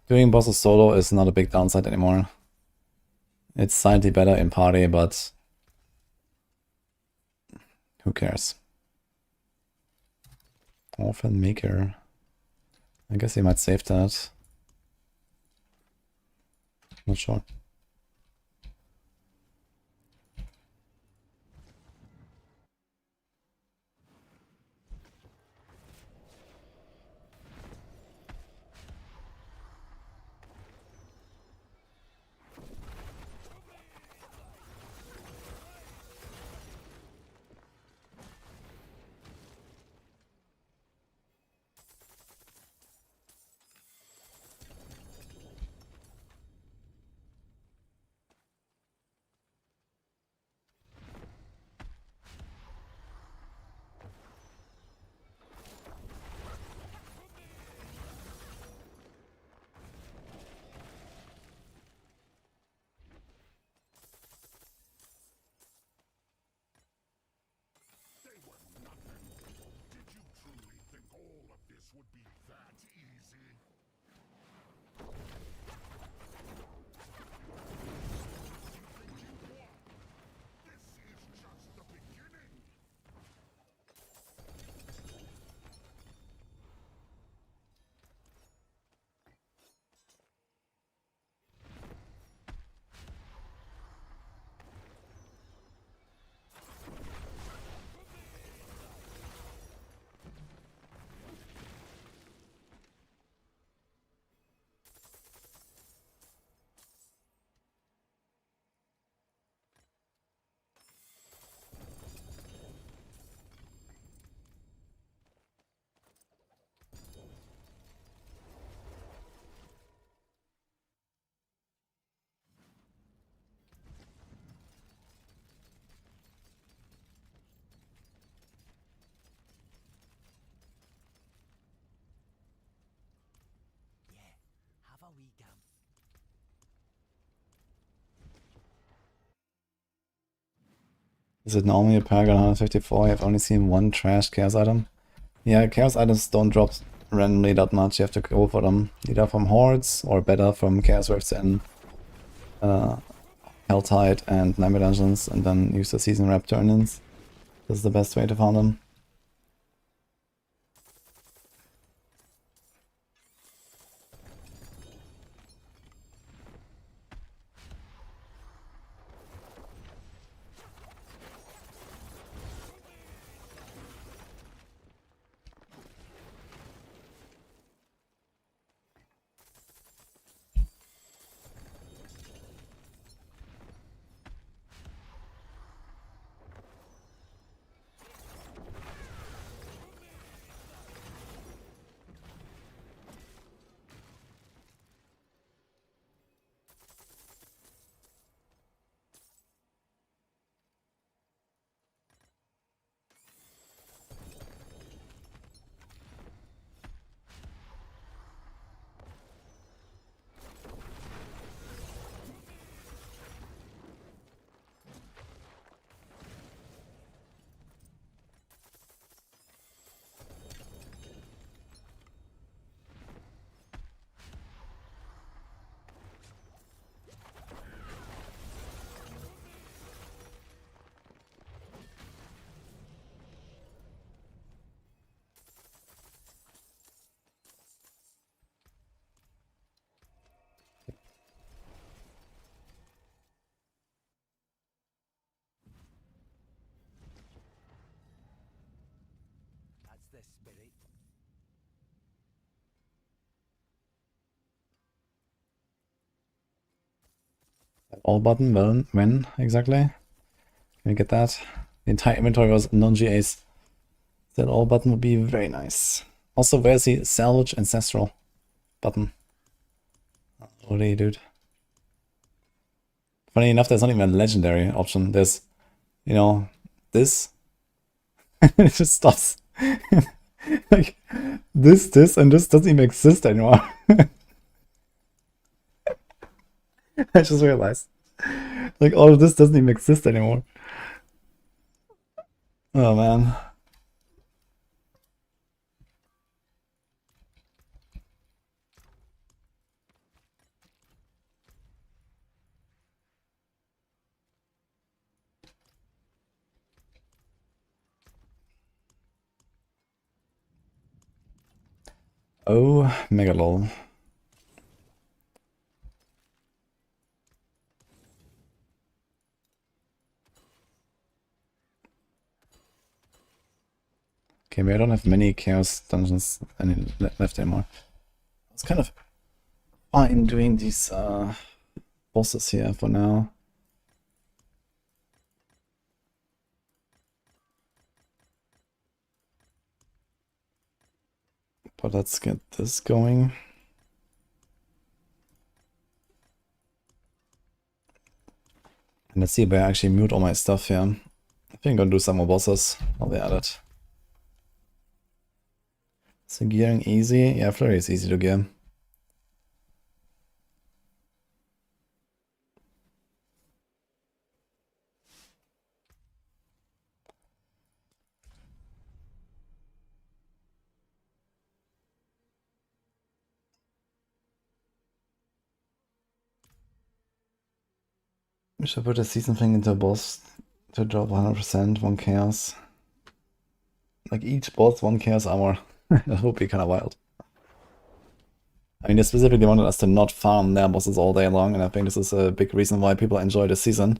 Doing bosses solo is not a big downside anymore. It's slightly better in party, but who cares? Orphan Maker. I guess he might save that. Not sure. Is it normally a Paragon 154? I've only seen one trashed Chaos item. Yeah, Chaos items don't drop randomly that much. You have to go for them either from Hordes or better from Chaos Rifts and Helltide and Nightmare Dungeons, and then use the Season Wrap turn-ins. This is the best way to farm them. spirit. All button, when exactly? Can we get that? The entire inventory was non-GAs. That all button would be very nice. Also, where's the salvage ancestral button? What are you, dude? Funny enough, there's not even a legendary option. There's, you know, this. It just stops. Like, this, and this doesn't even exist anymore. I just realized. Like, all of this doesn't even exist anymore. Oh, man. Oh, mega lol. Okay, maybe I don't have many chaos dungeons left anymore. I was kind of fine doing these bosses here for now. But let's get this going. And let's see if I actually mute all my stuff here. I think I'm gonna do some more bosses while they're at it. So gearing easy? Yeah, Flurry is easy to gear. We should put a season thing into a boss to drop 100%, 1 chaos. Like each boss, 1 chaos armor. That would be kind of wild. I mean, they specifically wanted us to not farm their bosses all day long, and I think this is a big reason why people enjoy this season.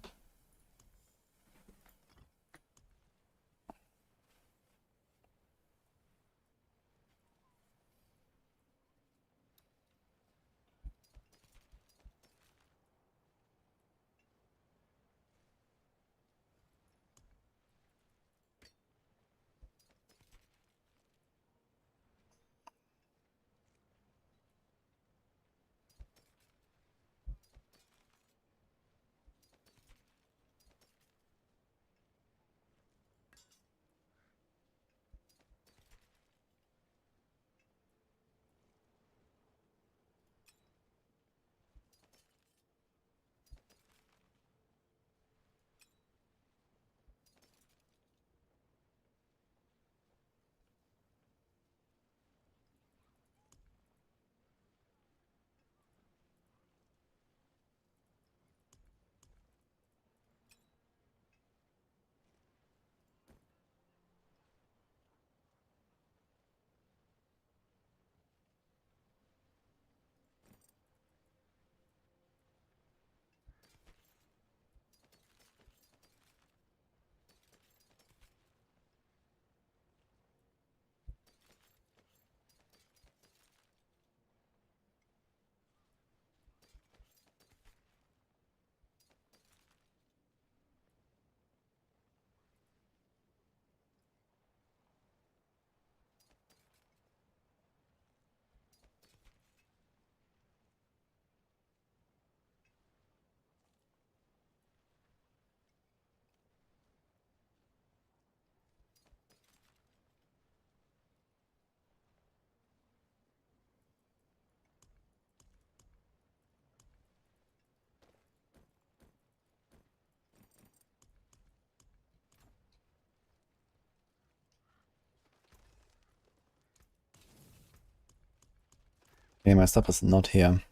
Okay, my stuff is not here.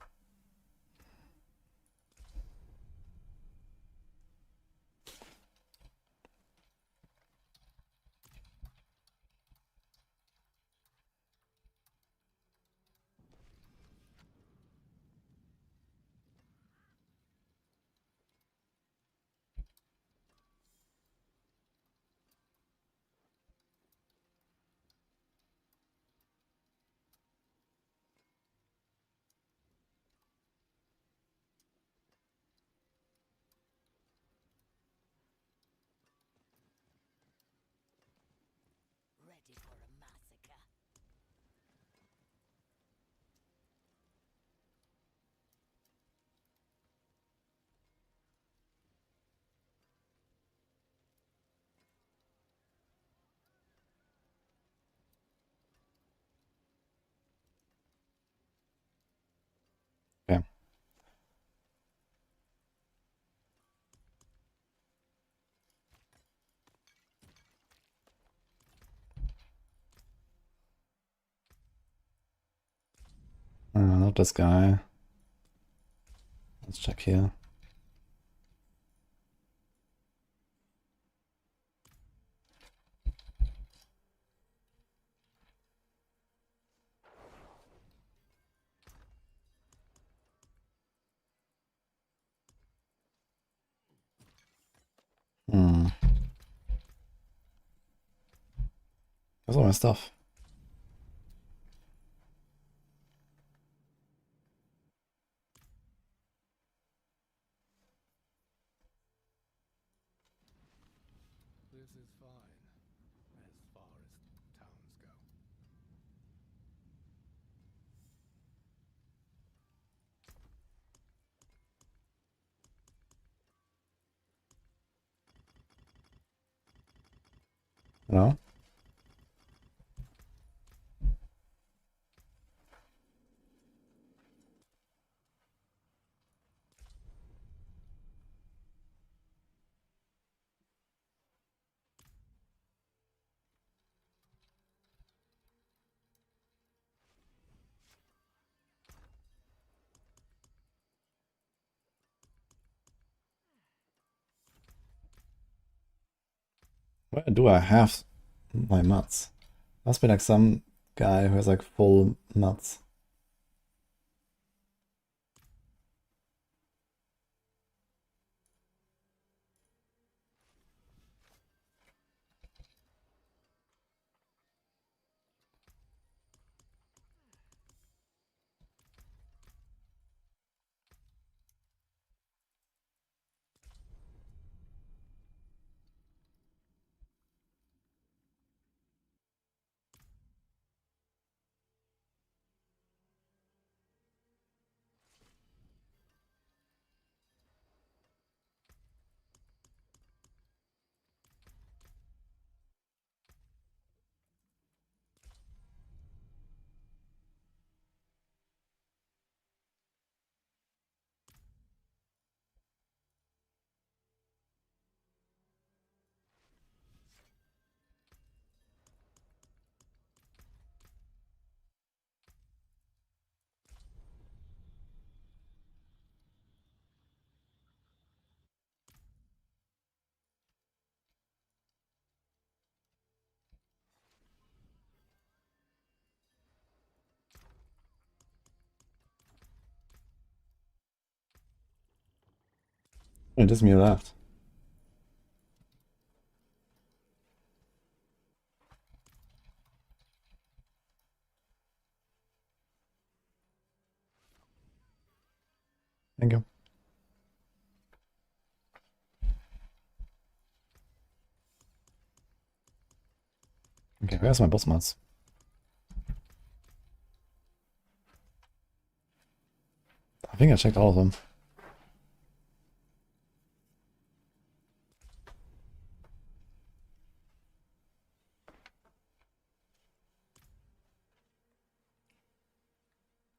not this guy. Let's check here. That's all my stuff. This is fine, as far as towns go. No? Where do I have my mats? Must be like some guy who has like full mats. It is me left. Thank you. Okay, where's my boss mats? I think I checked all of them.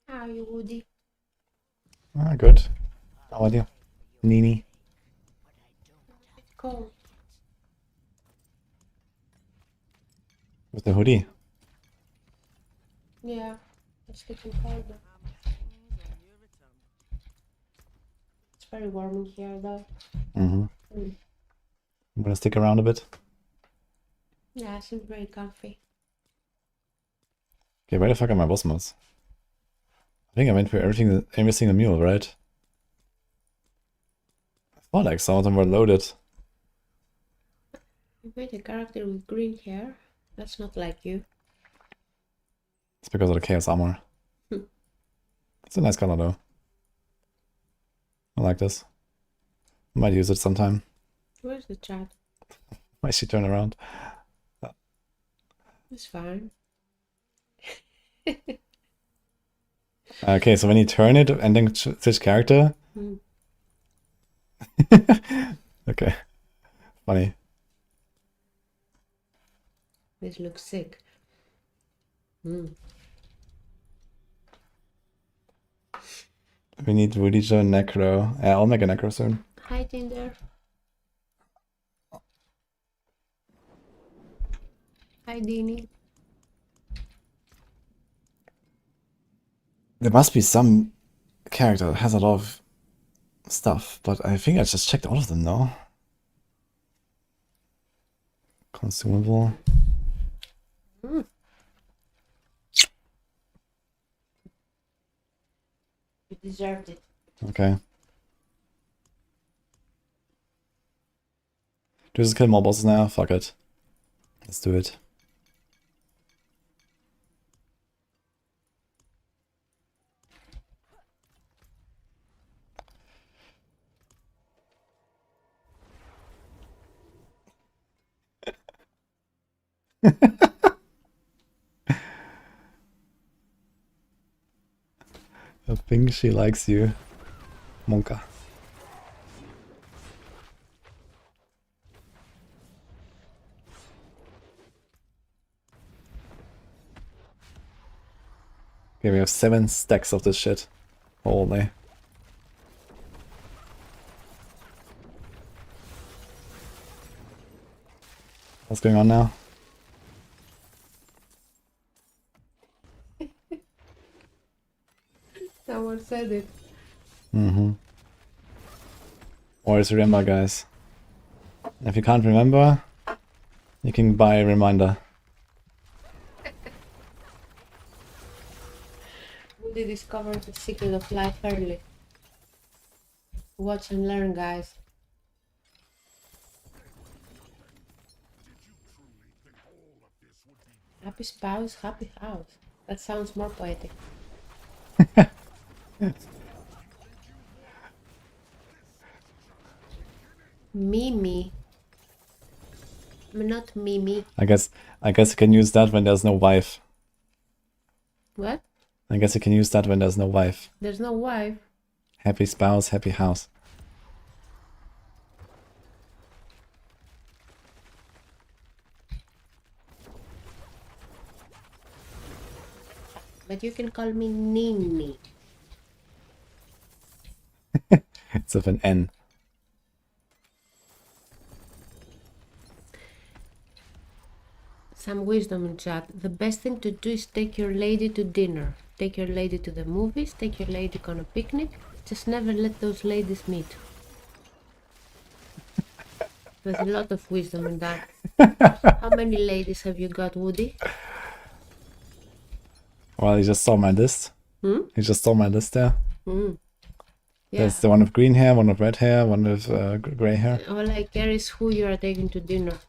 How are you, Woody? Ah, good. How are you? Nini. It's cold. With the hoodie. Yeah, it's getting colder. How much things on your return? It's very warm in here, though. Mm-hmm. Mm. I'm gonna stick around a bit. Yeah, it seems very comfy. Okay, where the fuck are my boss mods? I think I went for every single mule, right? I thought like some of them were loaded. You made a character with green hair. That's not like you. It's because of the chaos armor. Hmm. It's a nice color though. I like this. Might use it sometime. Where's the chat? Might she turn around? It's fine. Okay, so when you turn it and then switch character. Hmm. Okay. Funny. This looks sick. Hmm. We need wudijo and Necro. Yeah, I'll make a Necro soon. Hi, Tinder. Hi, Dini. There must be some character that has a lot of stuff, but I think I just checked all of them now. Consumable. You deserved it. Okay. Do we just kill more bosses now? Fuck it. Let's do it. I think she likes you, Monka. Okay, we have 7 stacks of this shit. Holy. What's going on now? Someone said it. Always remember, guys. If you can't remember, you can buy a reminder. They discovered the secret of life early. Watch and learn, guys. Happy spouse, happy house. That sounds more poetic. Mimi. I'm not Mimi. I guess you can use that when there's no wife. What? I guess you can use that when there's no wife. There's no wife. Happy spouse, happy house. But you can call me Nini. It's with an N. Some wisdom in chat. The best thing to do is take your lady to dinner. Take your lady to the movies. Take your lady on a picnic. Just never let those ladies meet. There's a lot of wisdom in that. How many ladies have you got, Woody? Well, you just saw my list. Hmm? You just saw my list there. Yeah. There's the one with green hair, one with red hair, one with grey hair. All I care is who you are taking to dinner.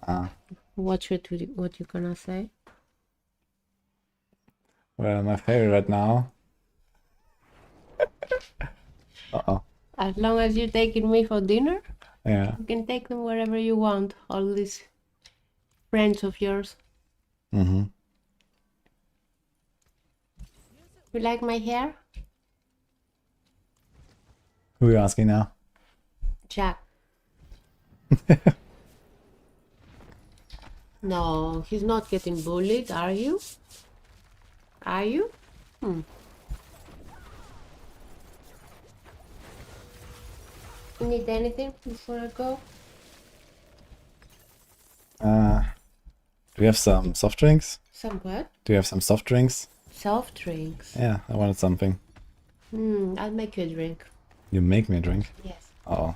Ah. What you gonna say? Well, my favorite right now. Uh-oh. As long as you're taking me for dinner, Yeah. you can take them wherever you want. All these friends of yours. Mm-hmm. You like my hair? Who are you asking now? Jack. No, he's not getting bullied, are you? Are you? You need anything before I go? Do we have some soft drinks? Some what? Do you have some soft drinks? Soft drinks. Yeah, I wanted something. I'll make you a drink. You make me a drink? Yes. Oh.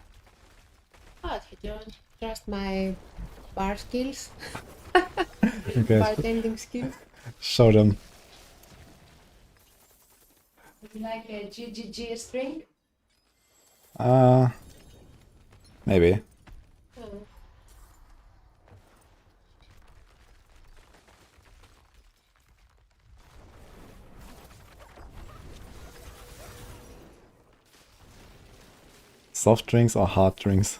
What, you don't trust my bar skills? Okay. Bartending skills? Show them. Would you like a GGG drink? Maybe. Oh. Soft drinks or hard drinks?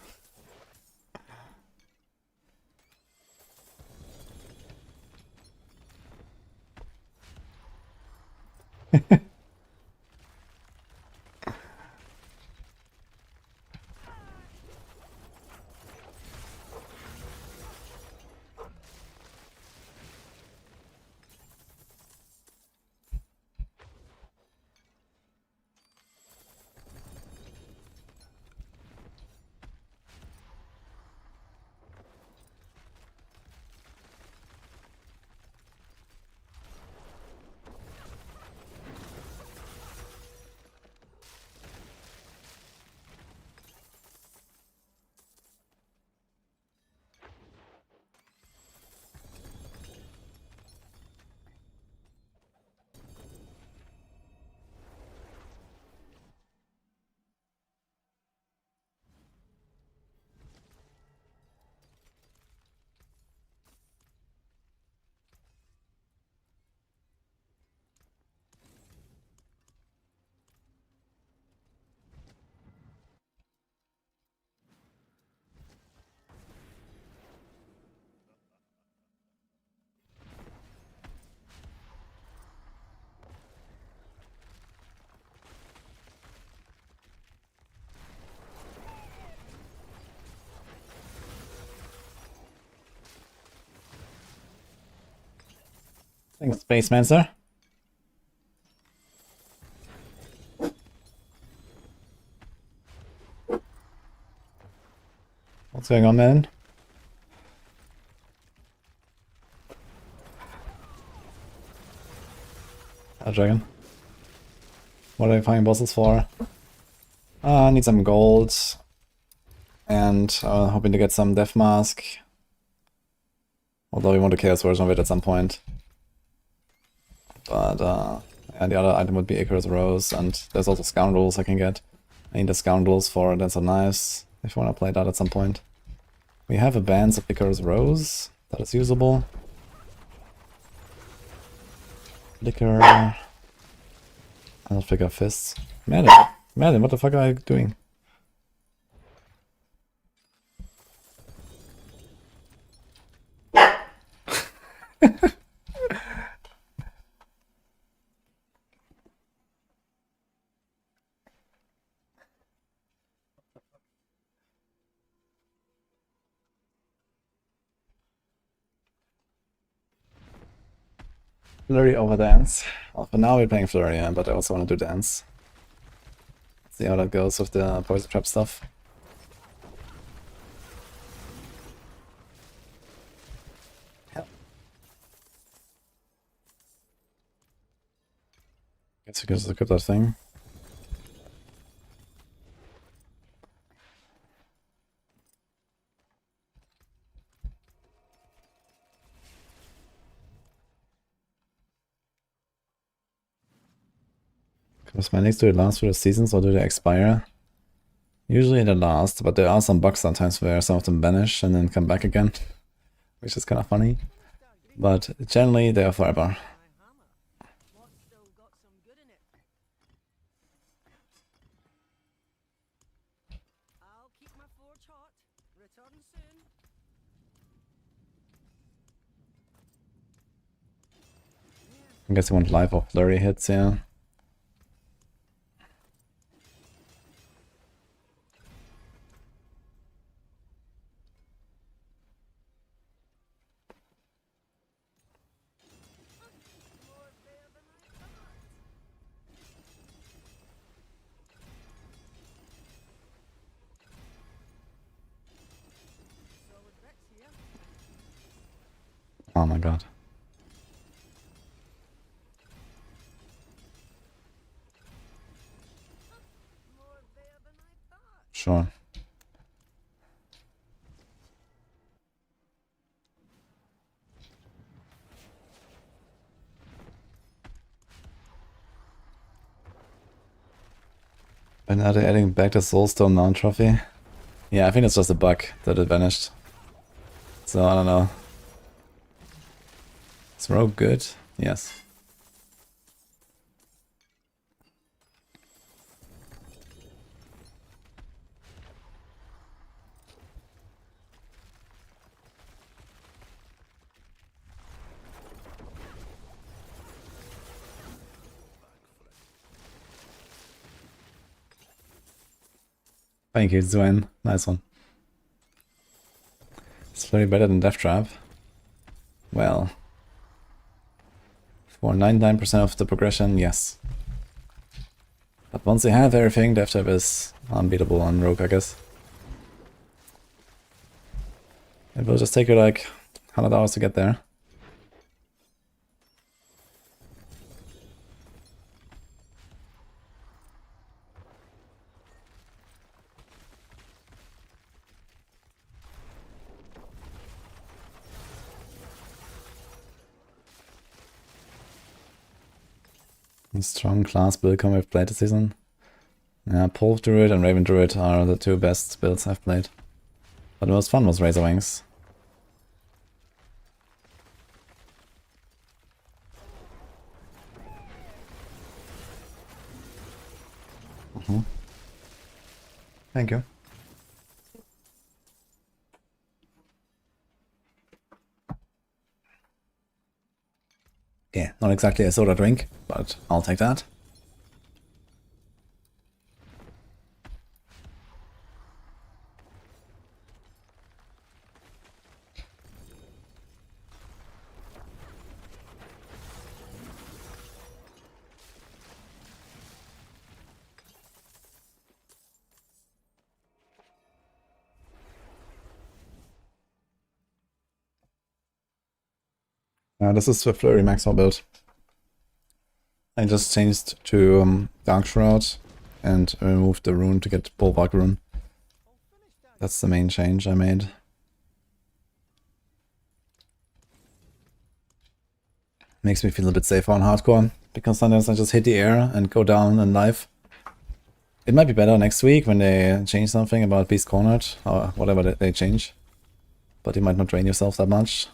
Thanks, Spaceman, sir. What's going on, man? A dragon. What are you fighting bosses for? I need some gold. And hoping to get some Death Mask. Although we want a Chaos version of it at some point. But and the other item would be Icarus Rose, and there's also Scoundrels I can get. I need the Scoundrels for Dance of Knives, if you want to play that at some point. We have a Bands of Icarus Rose that is usable. Liquor. I'll pick up Fists. Merlin, what the fuck are you doing? Flurry over dance. Well, for now we're playing Flurry, yeah, but I also want to do dance. See how that goes with the poison trap stuff. Hell. Guess we can just look at that thing. Cosmetics, do it last for the seasons or do they expire? Usually they last, but there are some bugs sometimes where some of them vanish and then come back again, which is kind of funny. But generally they are forever. My hammer. What's still got some good in it? I'll keep my forge hot. Return soon. I guess you want live or flurry hits, yeah. Oh my god. Sure. And are they adding back the Soulstone Mount trophy? Yeah, I think it's just a bug that it vanished. So I don't know. Is Rogue good? Yes. Thank you, Zuen. Nice one. It's very better than Death Trap. Well, for 99% of the progression, yes. But once you have everything, Death Trap is unbeatable on Rogue, I guess. It will just take you like 100 hours to get there. A strong class build combo I've played this season. Yeah, Pulp Druid and Raven Druid are the two best builds I've played. But the most fun was Razor Wings. Thank you. Yeah, not exactly a soda drink, but I'll take that. This is the Flurry Maxroll build. I just changed to Dark Shroud and removed the rune to get Bulwark rune. That's the main change I made. Makes me feel a bit safer on hardcore, because sometimes I just hit the air and go down in life. It might be better next week when they change something about Beast Cornered, or whatever they change. But you might not drain yourself that much.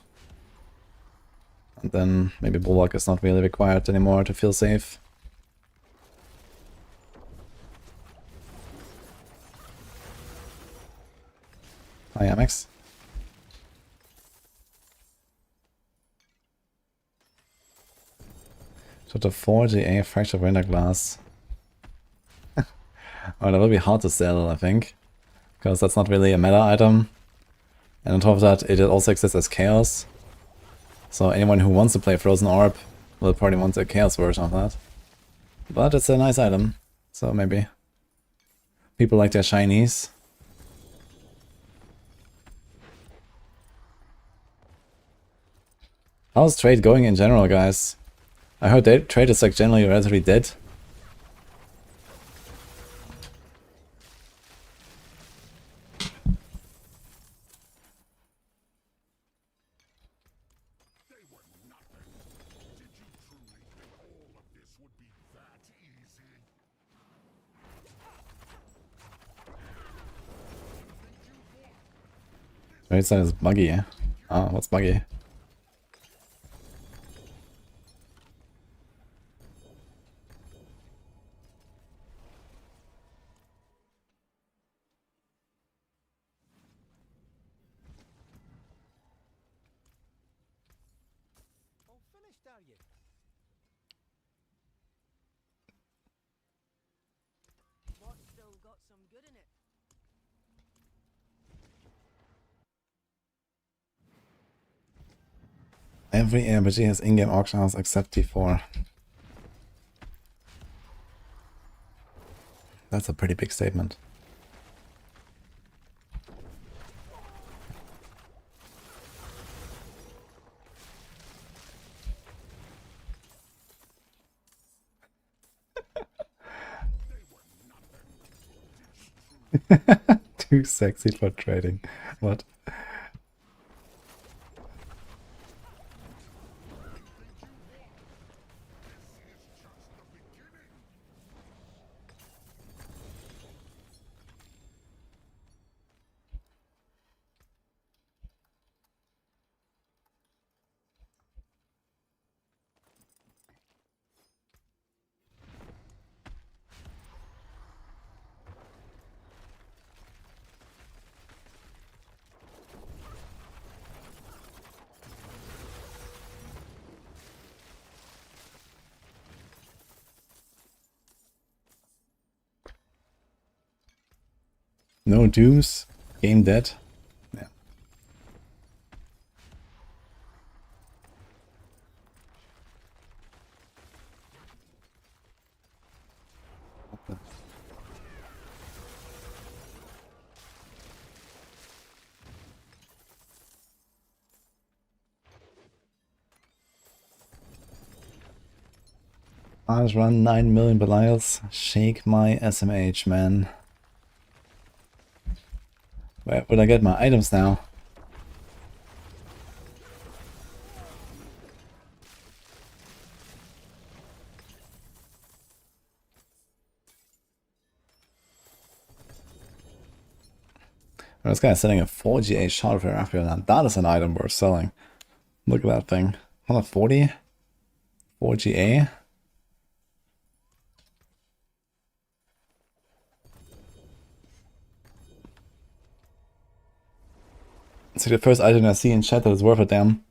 And then maybe Bulwark is not really required anymore to feel safe. Hi, Amex. So the 4GA Fractured Winter Glass. Oh, that will be hard to sell, I think. Because that's not really a meta item. And on top of that, it also exists as Chaos. So anyone who wants to play Frozen Orb will probably want a Chaos version of that. But it's a nice item, so maybe. People like their shinies. How's trade going in general, guys? I heard trade is like generally relatively dead. Trade side is buggy, eh? Ah, what's buggy? All finished, are you? What's still got some good in it? Every RPG has in-game auction house except T4. That's a pretty big statement. Too sexy for trading. What? No dooms? Game dead? Yeah. I just run 9 million Belials. Shake my SMH, man. Where would I get my items now? This guy is selling a 4GA shot of Raphael. Now that is an item worth selling. Look at that thing. 140? 4GA? It's like the first item I see in chat that is worth a damn.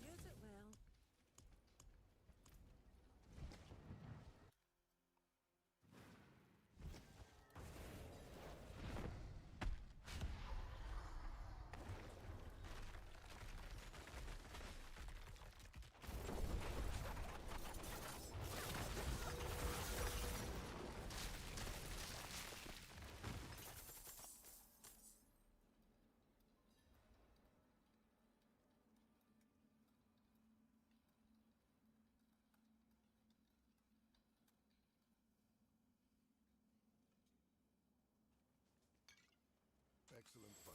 Use it well. excellent fight.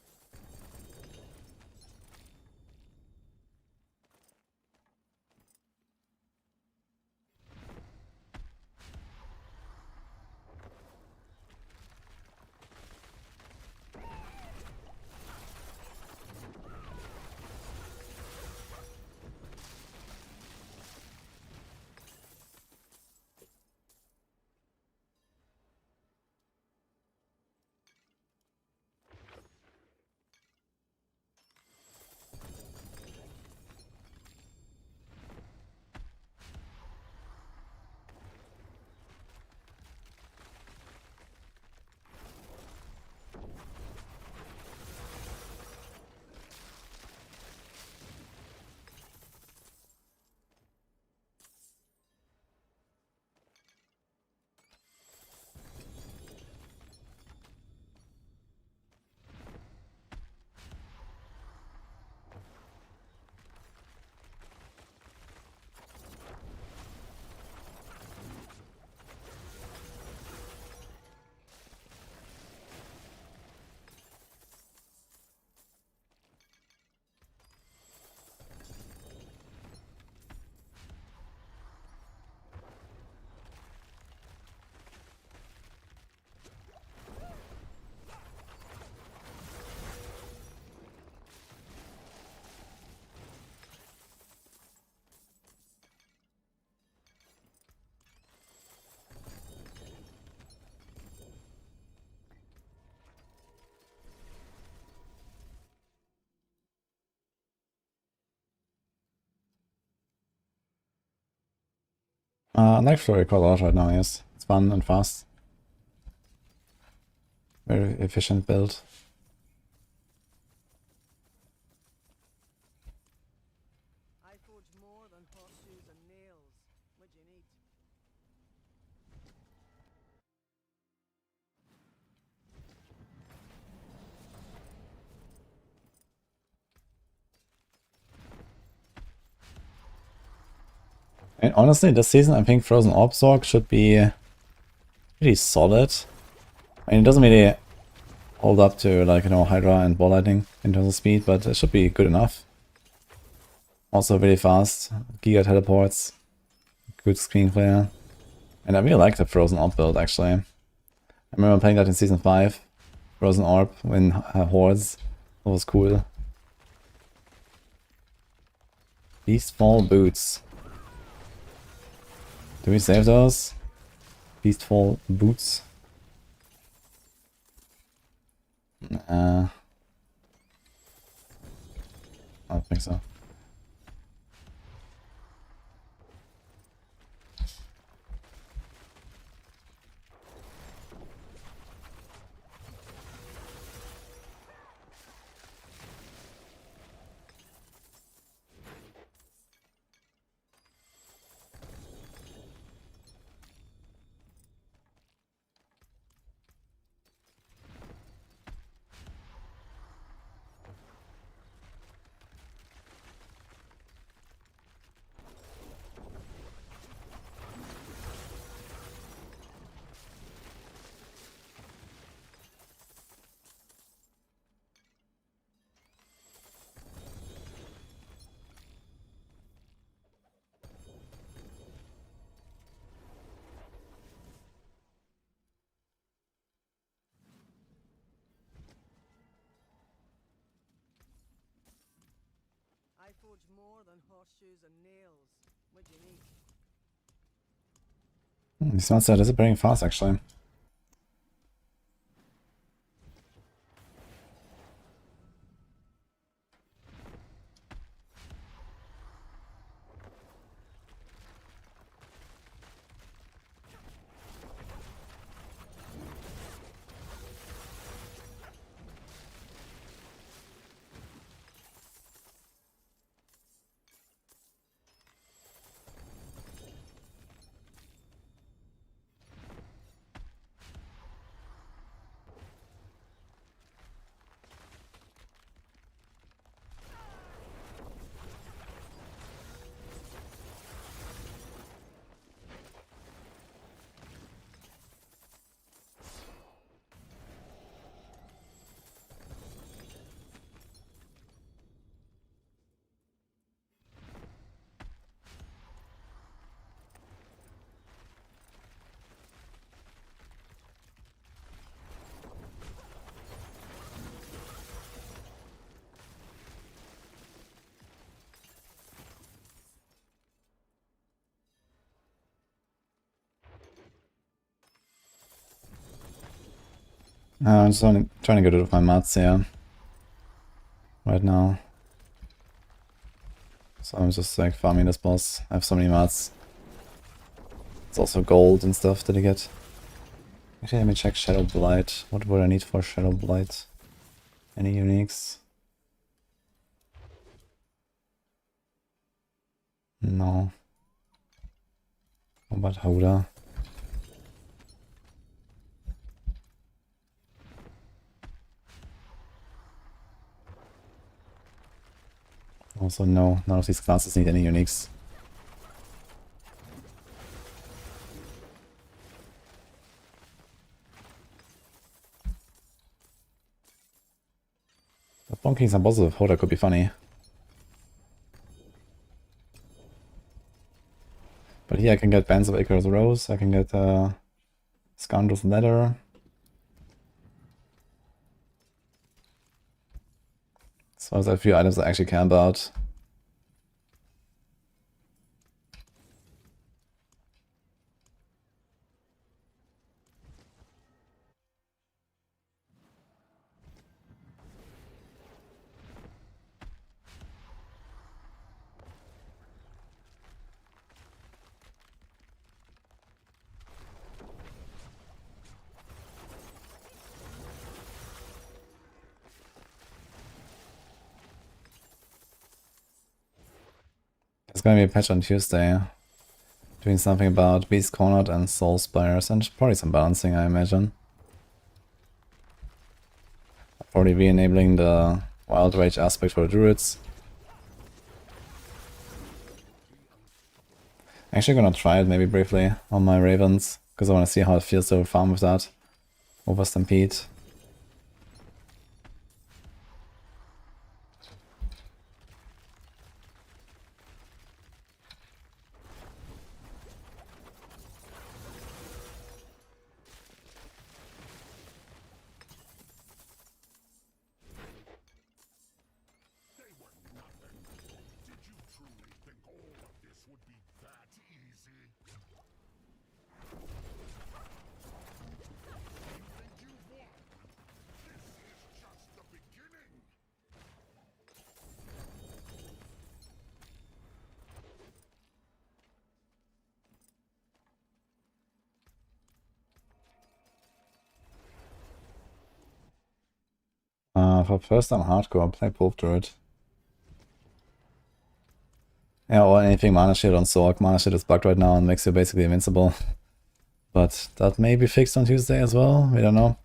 I like Flurry quite a lot right now, yes. It's fun and fast. Very efficient build. I forge more than horseshoes and nails. What you need? And honestly, this season I think Frozen Orb Sorc should be pretty solid. I mean, it doesn't really hold up to, like, you know, Hydra and Ball Lightning in terms of speed, but it should be good enough. Also really fast, Giga teleports, good screen clear. And I really like the Frozen Orb build, actually. I remember playing that in Season 5, Frozen Orb in Hordes. That was cool. Beastfall Boots. Do we save those? Beastfall Boots? I don't think so. I forge more than horseshoes and nails. What you need? These ones are disappearing fast, actually. I'm just trying to get rid of my mats here right now. So I'm just like farming this boss. I have so many mats. It's also gold and stuff that I get. Actually, let me check Shadow Blight. What would I need for Shadow Blight? Any uniques? No. What about Hoda? Also no, none of these classes need any uniques. But bonking some bosses with Hoda could be funny. But here I can get Bands of Icarus Rose, I can get Scoundrel's Leather. So there's a few items I actually care about. There's gonna be a patch on Tuesday. Doing something about Beast Cornered and Soul Spires, and probably some balancing, I imagine. I'll probably be enabling the Wild Rage aspect for the Druids. Actually gonna try it maybe briefly on my Ravens, because I want to see how it feels to farm with that over Stampede. For first time hardcore, I'll play both Druid. Yeah, or anything Mana Shield on Sorc. Mana Shield is bugged right now and makes you basically invincible. But that may be fixed on Tuesday as well, we don't know.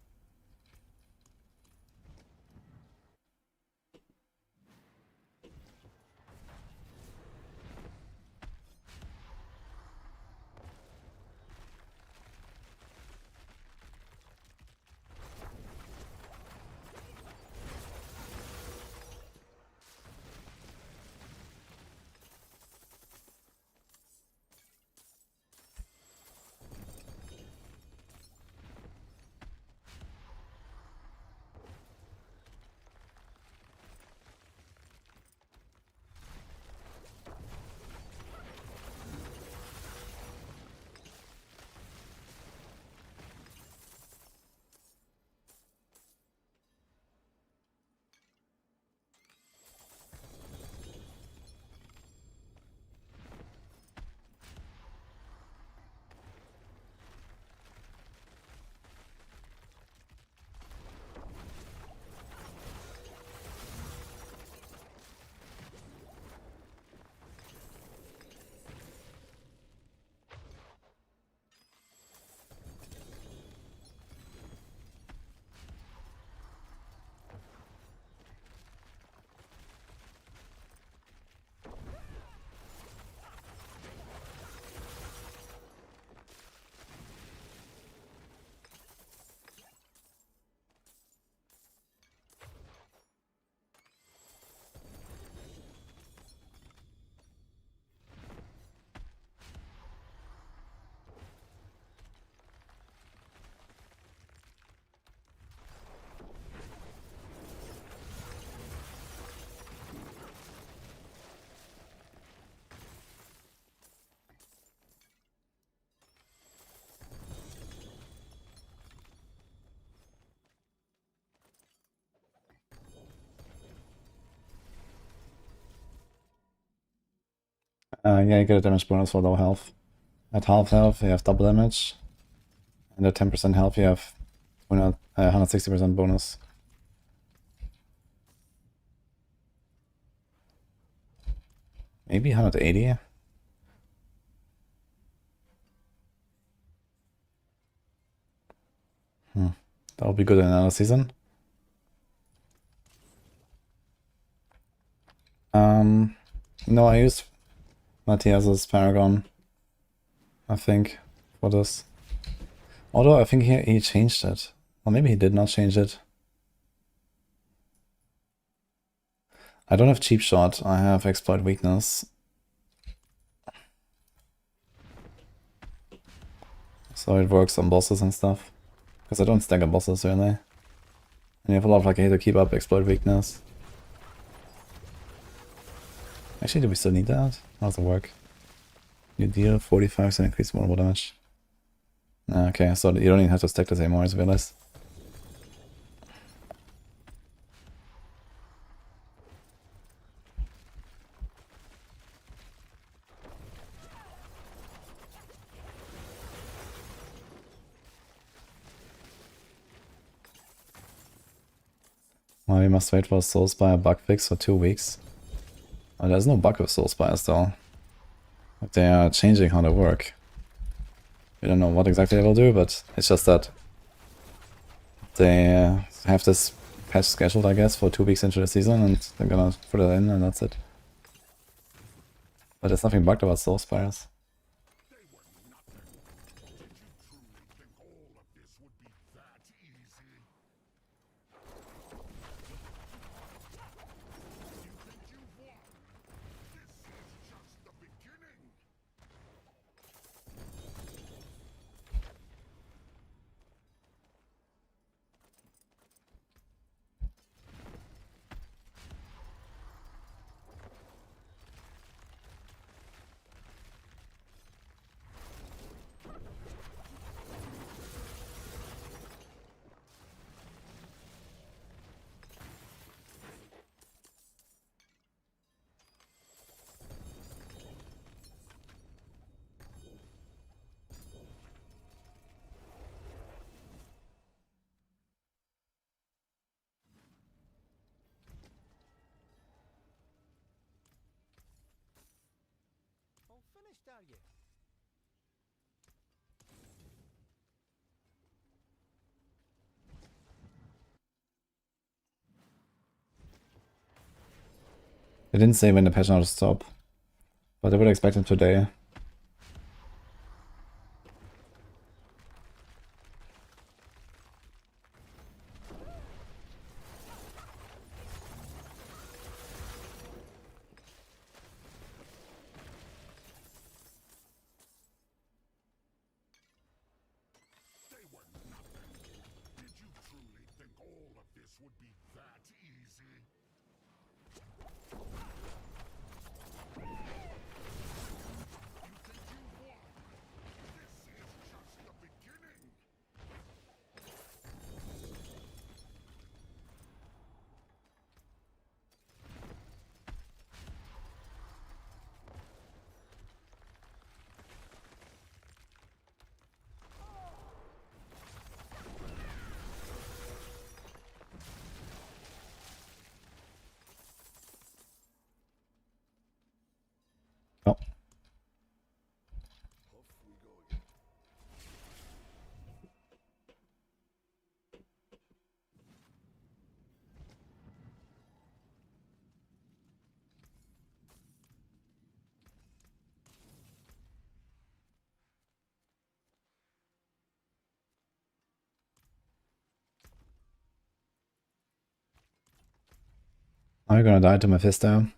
Yeah, you get a damage bonus for low health. At half health, you have double damage. And at 10% health, you have 160% bonus. Maybe 180? That would be good in another season. No, I used Matthias's Paragon, I think, for this. Although I think he changed it. Or maybe he did not change it. I don't have Cheap Shot, I have Exploit Weakness. So it works on bosses and stuff. Because I don't stagger bosses really. And you have a lot of like to keep up Exploit Weakness. Actually, do we still need that? How does it work? You deal 45% increase more damage. Okay, so you don't even have to stack this anymore, I just realized. Well, we must wait for a Soulspire bug fix for 2 weeks. Oh, there's no bug with Soulspires though. But they are changing how they work. We don't know what exactly they will do, but it's just that they have this patch scheduled, I guess, for 2 weeks into the season, and they're gonna put it in, and that's it. But there's nothing bugged about Soulspires. All finished, are you? They didn't say when the patch notes stop, but I would expect it today. Oh. Are you gonna die to Mephisto?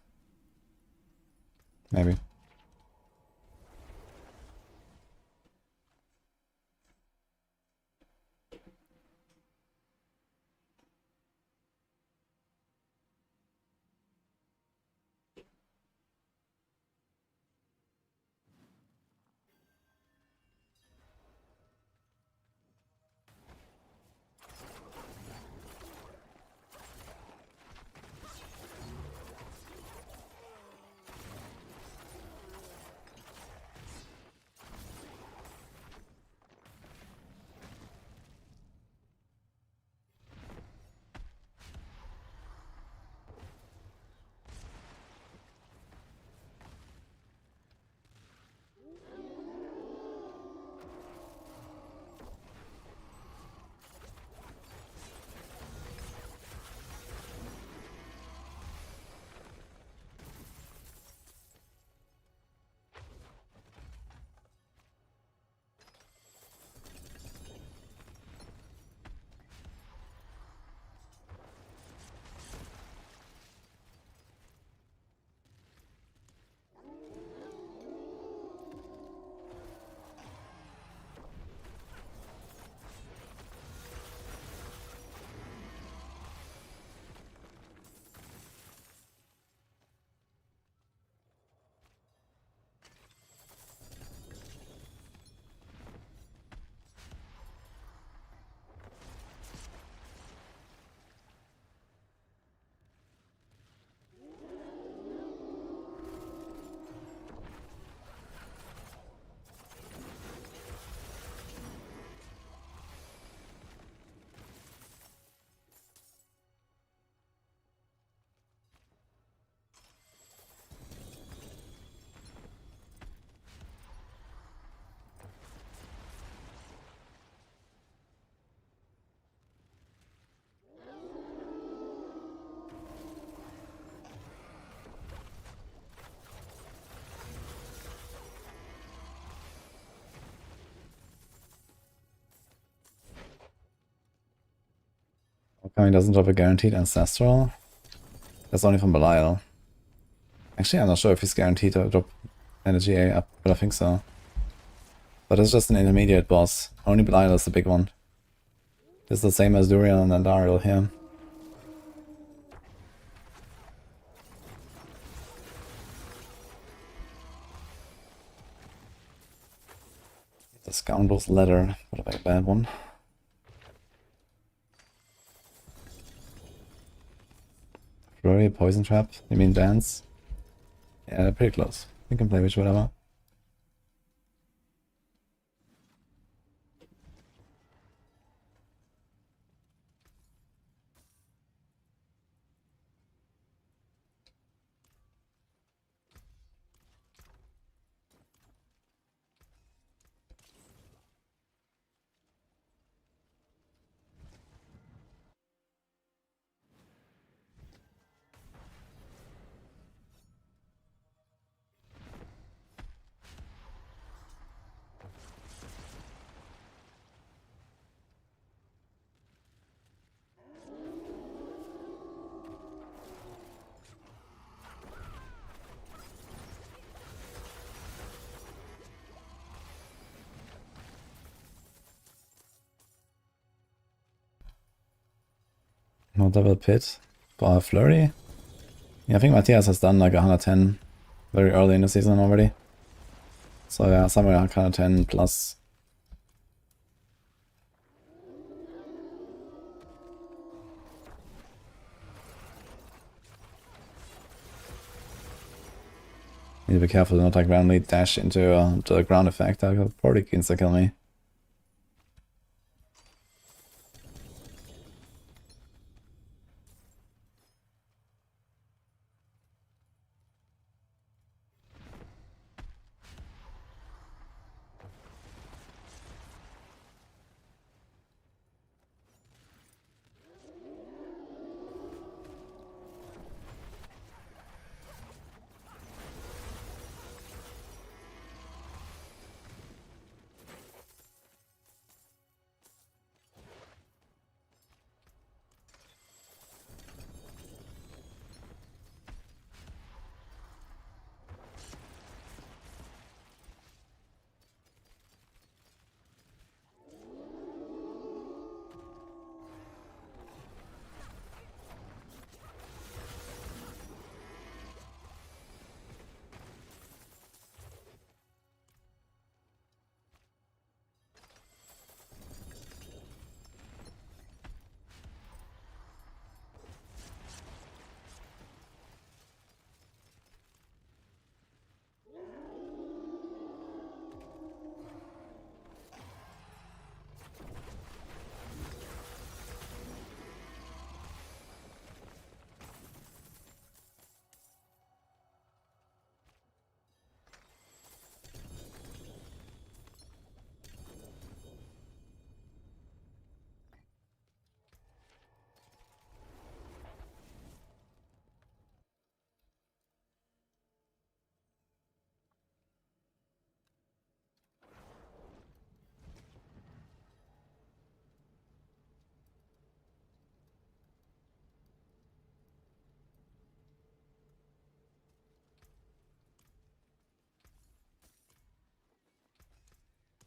Maybe. Coming doesn't drop a guaranteed ancestral. That's only from Belial. Actually, I'm not sure if he's guaranteed to drop energy A up, but I think so. But it's just an intermediate boss. Only Belial is the big one. It's the same as Durian and Andariel here. The Scoundrel's Letter. What a very bad one. Flurry, Poison Trap. You mean Dance? Yeah, they're pretty close. We can play which whatever. No double pit for Flurry. Yeah, I think Matthias has done like 110 very early in the season already. So yeah, somewhere 110 plus. Need to be careful to not like randomly dash into the ground effect. That could probably insta-kill me.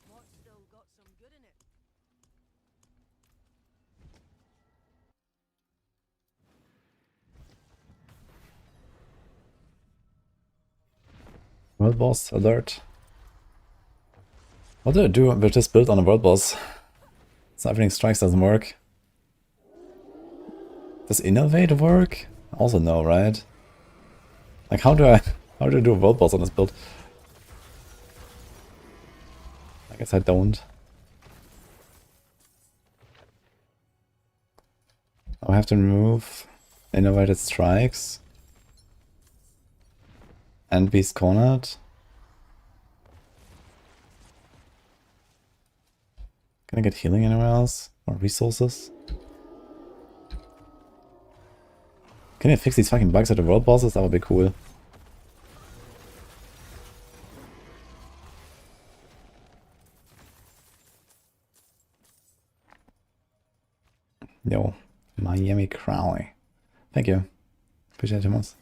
What's still got some good in it? World boss alert. What do I do with this build on a world boss? So everything strikes doesn't work. Does innovate work? Also no, right? Like how do I do a world boss on this build? I guess I don't. I have to remove innovated strikes and beast cornered. Can I get healing anywhere else? Or resources? Can I fix these fucking bugs at the world bosses? That would be cool. Yo, Miami Crowley. Thank you. Appreciate it most.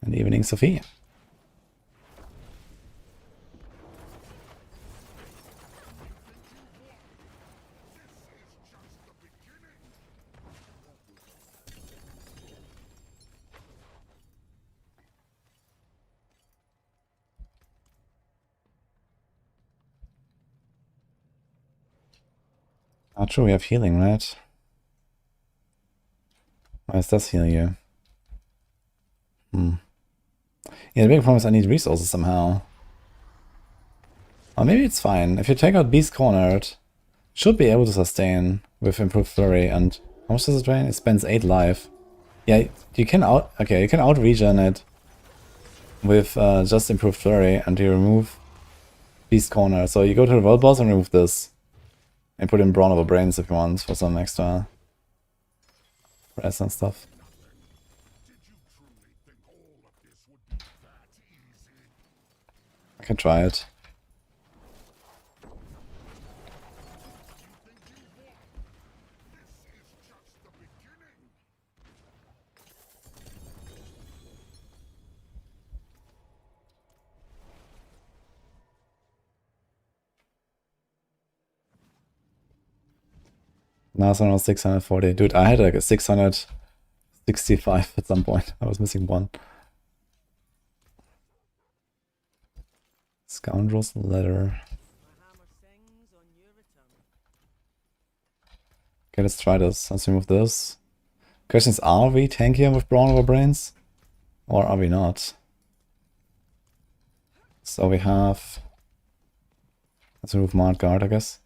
And evening, Sophie. Not true, we have healing, right? It does heal you. Yeah, the big problem is I need resources somehow. Or maybe it's fine. If you take out Beast Cornered, should be able to sustain with improved flurry. And how much does it drain? It spends 8 life. Yeah, you can you can out regen it with just improved flurry, and you remove Beast Corner. So you go to the world boss and remove this. And put in Brawn over Brains if you want for some extra rest and stuff. I can try it. Now it's around 640. Dude, I had like a 665 at some point. I was missing one. Scoundrel's Letter. Okay, let's try this. Let's remove this. Question is, are we tankier with Brawn over Brains? Or are we not? So we have... Let's remove Mad Guard, I guess.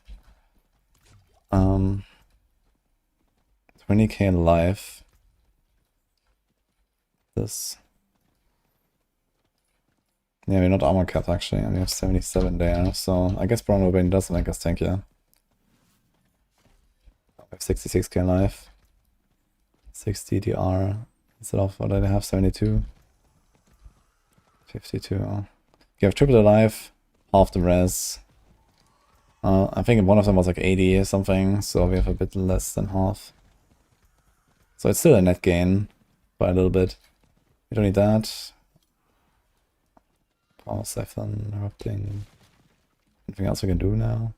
20k life. This. Yeah, we're not armor capped actually, and we have 77 there, so I guess Brawn Brain does make us tankier. We have 66k life. 60 DR instead of what did I have? 72. 52. You have triple the life, half the res. I think one of them was like 80 or something, so we have a bit less than half. So it's still a net gain by a little bit. We don't need that. Power Siphon, Erupting. Anything else we can do now?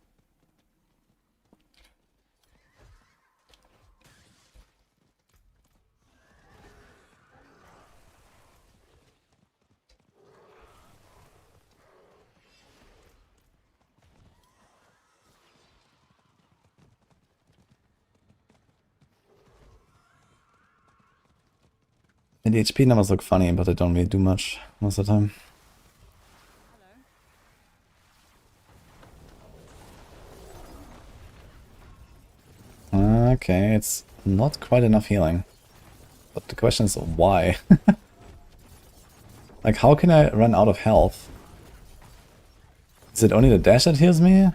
And the HP numbers look funny, but they don't really do much most of the time. Okay, it's not quite enough healing. But the question is why? Like, how can I run out of health? Is it only the dash that heals me?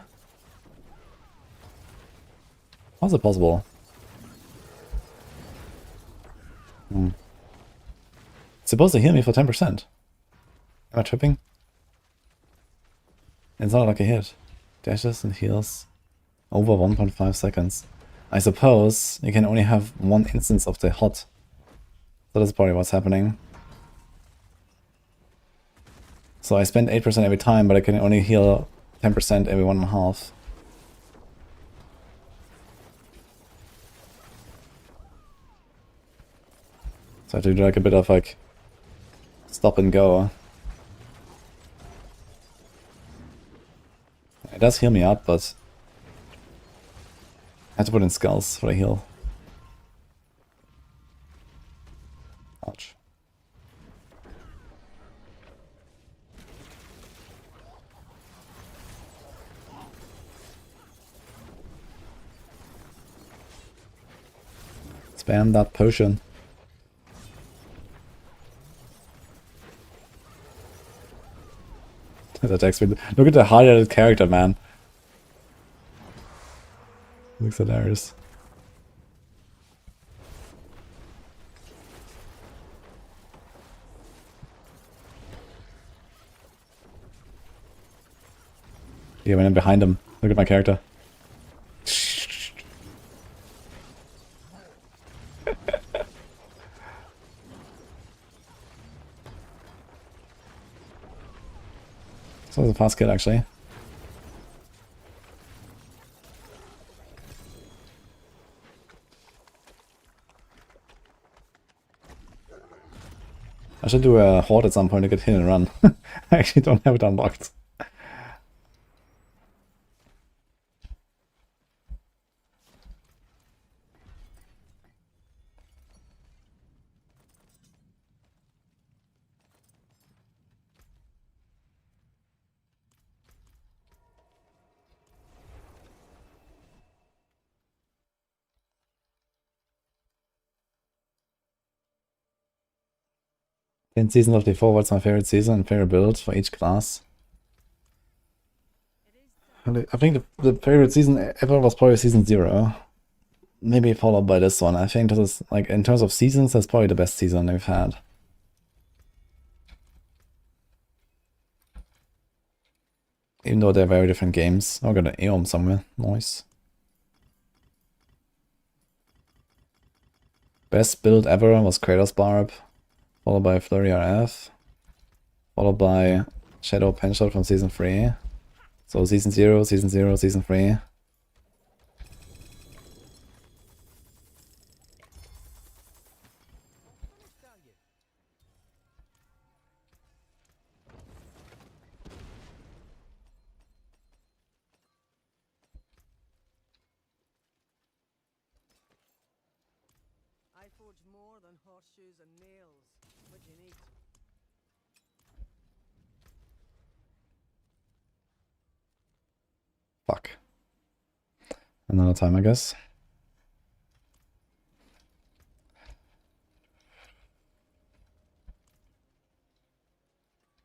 How's it possible? It's supposed to heal me for 10%. Am I tripping? It's not like a hit. Dashes and heals over 1.5 seconds. I suppose you can only have one instance of the hot. So that's probably what's happening. So I spend 8% every time, but I can only heal 10% every 1.5. So I have to do like a bit of like stop and go. It does heal me up, but I have to put in skulls for the heal. Ouch. Spam that potion. That XP. Look at the highlighted character, man. Looks hilarious. Yeah, when I'm behind him. Look at my character. So it's a fast kill actually. I should do a horde at some point to get hit and run. I actually don't have it unlocked. In Season of D4, what's my favorite season and favorite build for each class? I think the favorite season ever was probably Season 0. Maybe followed by this one. I think this is, like, in terms of seasons, that's probably the best season they've had. Even though they're very different games. Oh, I got an Aeon somewhere. Nice. Best build ever was Kratos Barb, followed by Flurry RF, followed by Shadow Penshot from Season 3. So Season 0, Season 0, Season 3. I forge more than horseshoes and nails. What do you need? Fuck. Another time, I guess.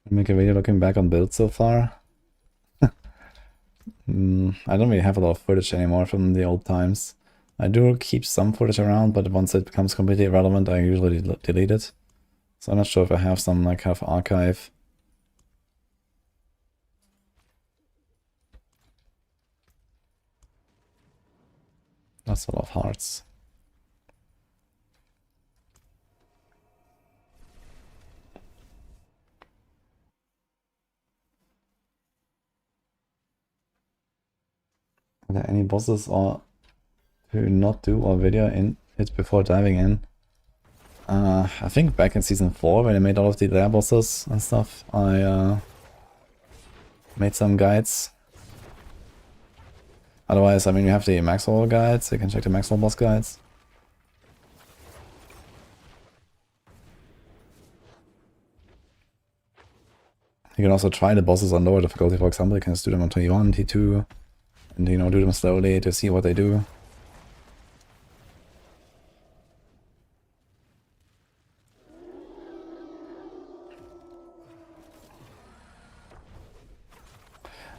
Make a video looking back on builds so far. I don't really have a lot of footage anymore from the old times. I do keep some footage around, but once it becomes completely irrelevant, I usually delete it. So I'm not sure if I have some like kind of archive. That's a lot of hearts. Are there any bosses or to not do a video in it before diving in? I think back in Season 4 when I made all of the lair bosses and stuff, I made some guides. Otherwise, I mean, you have the Maxroll guides, you can check the Maxroll boss guides. You can also try the bosses on lower difficulty, for example, you can just do them on T1, T2, and you know, do them slowly to see what they do.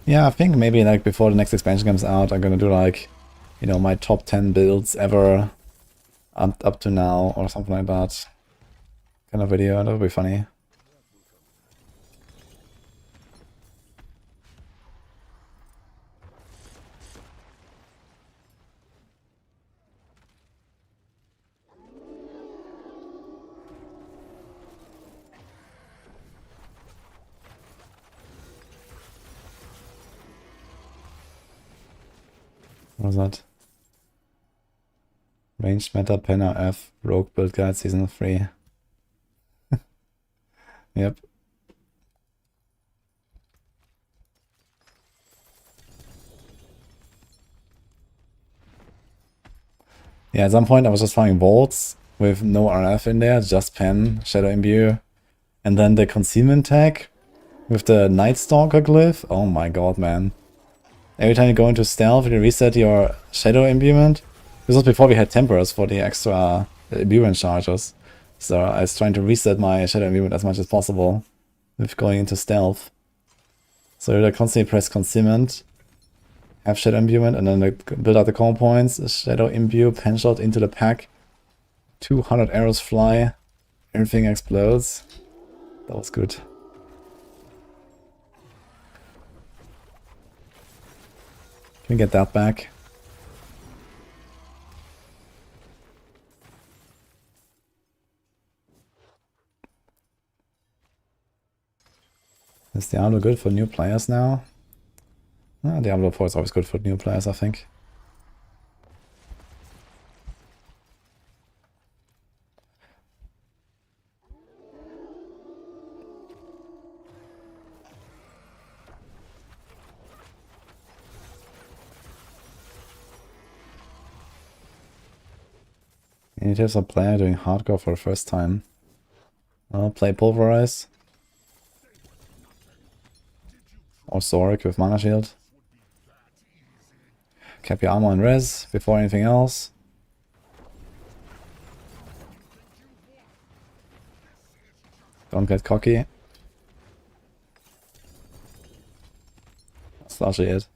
Yeah, I think maybe like before the next expansion comes out, I'm gonna do like, you know, my top 10 builds ever up to now or something like that. Kind of video, that would be funny. What was that? Ranged Meta Penna F Rogue Build Guide Season 3. Yep. Yeah, at some point I was just finding vaults with no RF in there, just pen, Shadow Imbue, and then the concealment tag with the Night Stalker glyph. Oh my god, man. Every time you go into stealth, you reset your Shadow Imbuement. This was before we had Temperers for the extra Imbuement charges. So I was trying to reset my Shadow Imbuement as much as possible with going into stealth. So you constantly press Concealment, have Shadow Imbuement, and then build out the combo points, Shadow Imbue, Penshot into the pack, 200 arrows fly, everything explodes. That was good. Can we get that back? Is Diablo good for new players now? Diablo 4 is always good for new players, I think. It is a player doing hardcore for the first time. Well, play Pulverize. Or Sorc with Mana Shield. Cap your armor and res before anything else. Don't get cocky. That's largely it.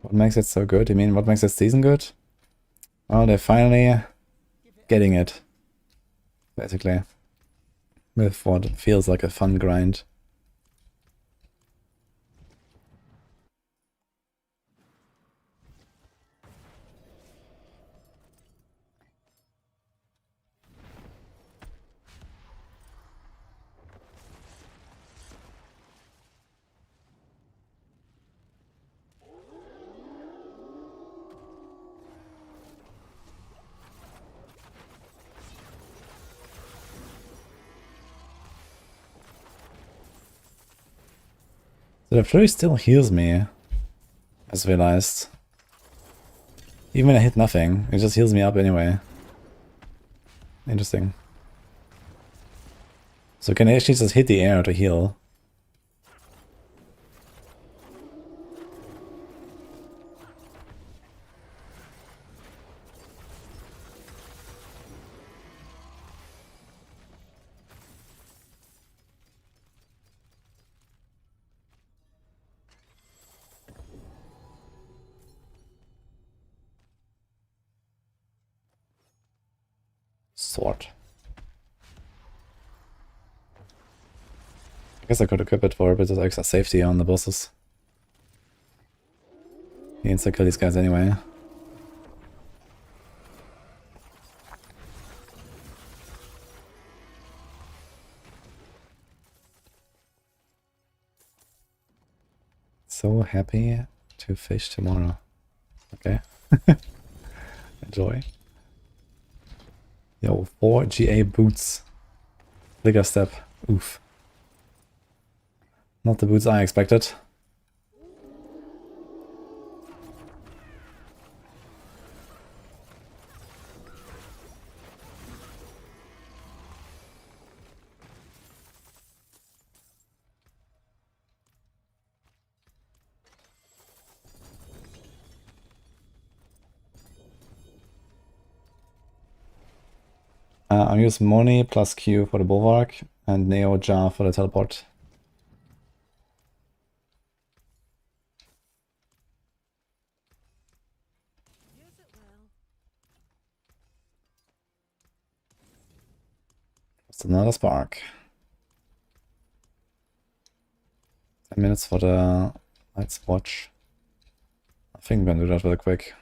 What makes it so good? You mean what makes this season good? Well, they're finally getting it. Basically. With what feels like a fun grind. So the Flurry still heals me, I just realized. Even when I hit nothing, it just heals me up anyway. Interesting. So can I actually just hit the air to heal? Sword. I guess I could equip it for a bit of extra safety on the bosses. He needs to kill these guys anyway. So happy to fish tomorrow. Okay. Enjoy. Yo, 4 GA boots. Bigger step. Oof. Not the boots I expected. I'll use Moni plus Q for the Bulwark and Neo Jar for the teleport. Use it well. Just another spark. 10 minutes for the Night's Watch. I think I'm gonna do that really quick.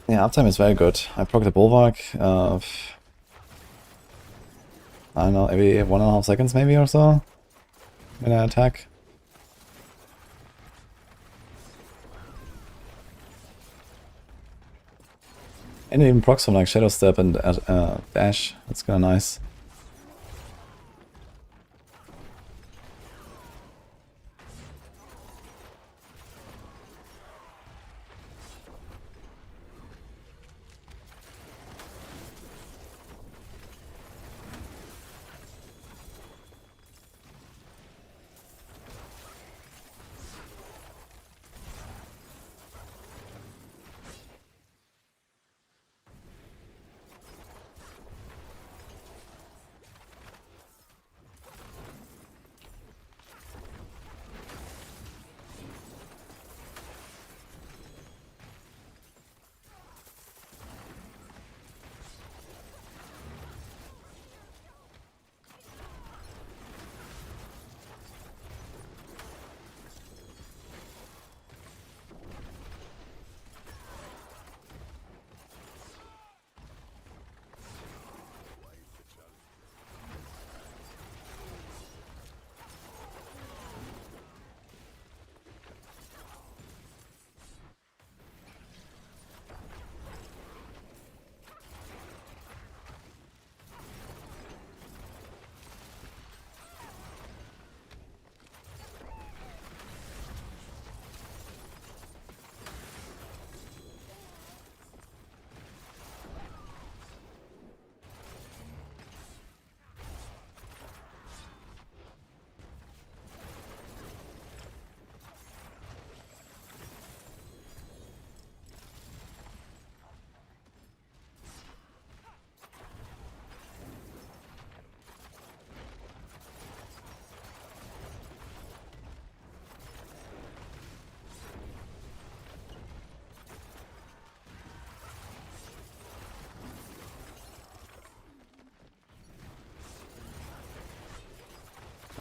Yeah, uptime is very good. I proc the Bulwark, I don't know, every 1.5 seconds maybe or so when I attack. And it even procs from like Shadow Step and Dash. That's kinda nice.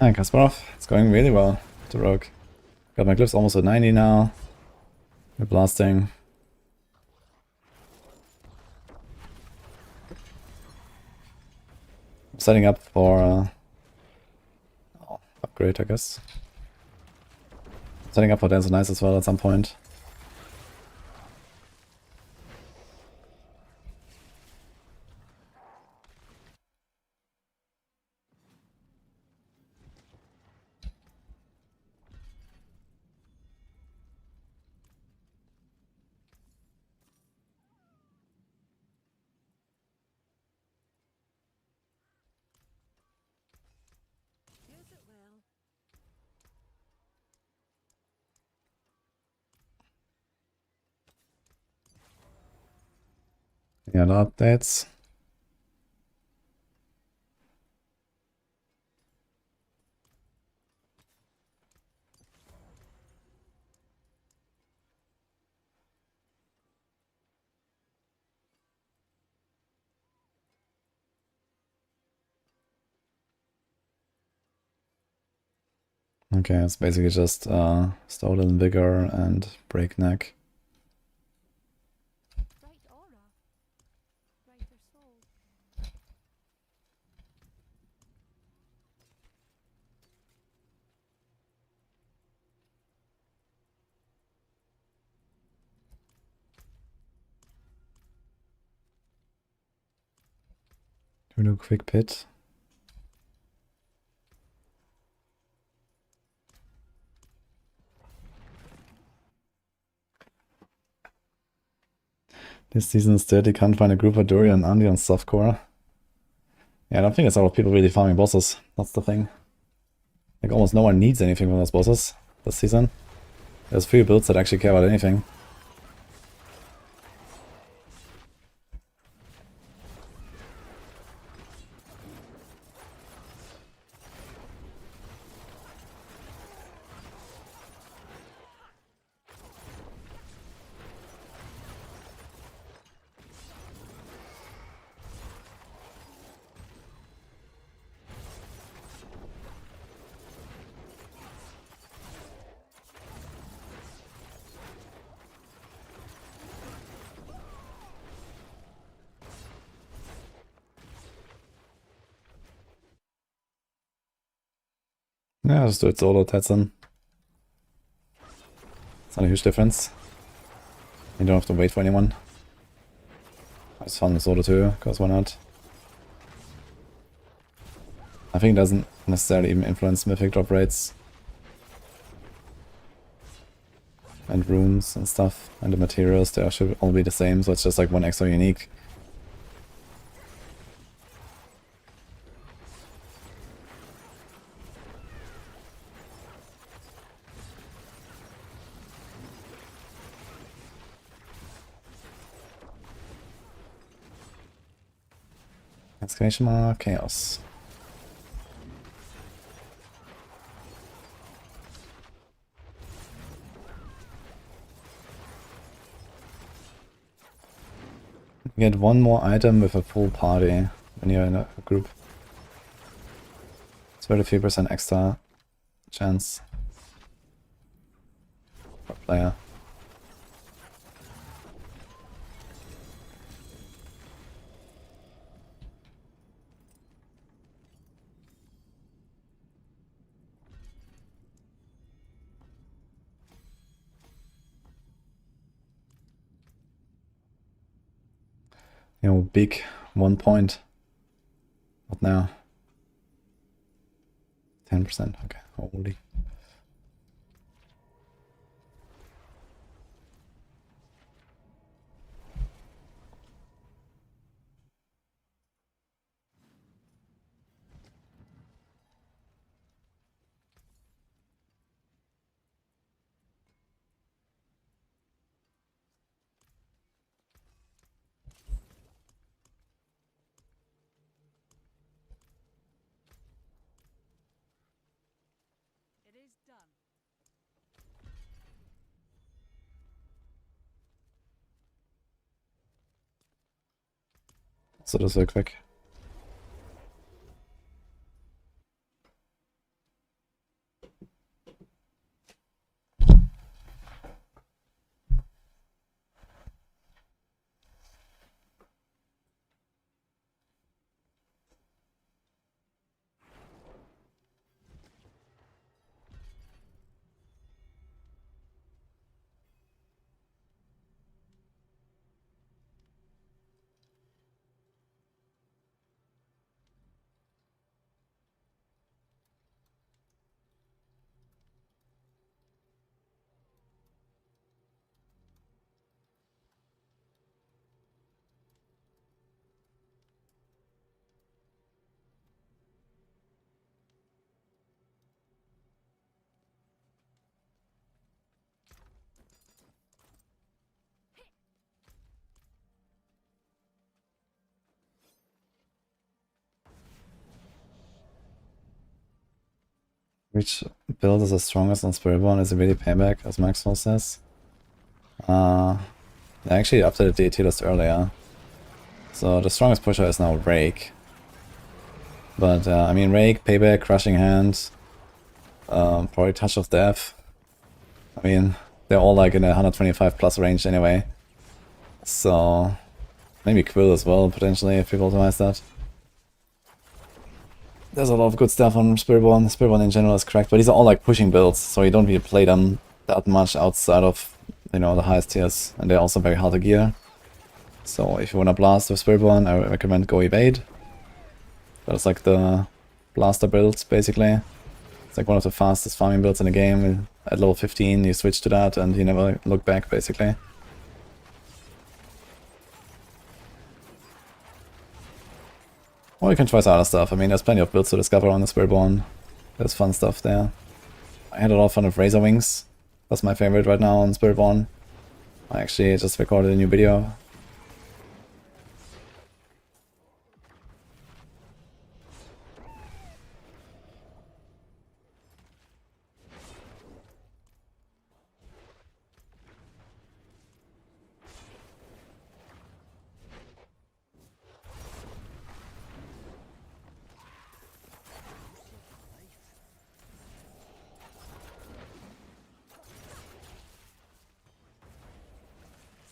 And Kasparov, it's going really well to Rogue. Got my glyphs almost at 90 now. We're blasting. I'm setting up for upgrade, I guess. Setting up for Dance and Nice as well at some point. Use it well. Any other updates? Okay, it's basically just Stolen Vigor and Breakneck. Bright aura. Brighter soul. Do we do a quick pit? This season is dirty, can't find a group of Durian Andy on softcore. Yeah, I don't think it's a lot of people really farming bosses. That's the thing. Like almost no one needs anything from those bosses this season. There's few builds that actually care about anything. Yeah, just do it solo, Tetsun. It's not a huge difference. You don't have to wait for anyone. I just found the solo too, because why not? I think it doesn't necessarily even influence mythic drop rates. And runes and stuff. And the materials, they should all be the same, so it's just like one extra unique. Exclamation mark, chaos. You get one more item with a full party when you're in a group. It's 33% extra chance per player. You know, big 1 point. What now? 10%, okay, holy. It is done. So das war quick. Which build is the strongest on Spiritborn? Is it really payback, as Maxroll says? I actually updated the AT list earlier. So the strongest pusher is now Rake. But I mean, Rake, payback, crushing hand, probably touch of death. I mean, they're all like in a 125 plus range anyway. So maybe Quill as well, potentially, if people optimize that. There's a lot of good stuff on Spiritborn. Spiritborn in general is correct, but these are all like pushing builds, so you don't really play them that much outside of, you know, the highest tiers, and they're also very hard to gear. So if you wanna blast with Spiritborn, I recommend go Evade. That's like the blaster build, basically. It's like one of the fastest farming builds in the game. At level 15, you switch to that, and you never look back, basically. Or you can try some other stuff. I mean, there's plenty of builds to discover on the Spiritborn. There's fun stuff there. I had a lot of fun with Razor Wings. That's my favorite right now on Spiritborn. I actually just recorded a new video.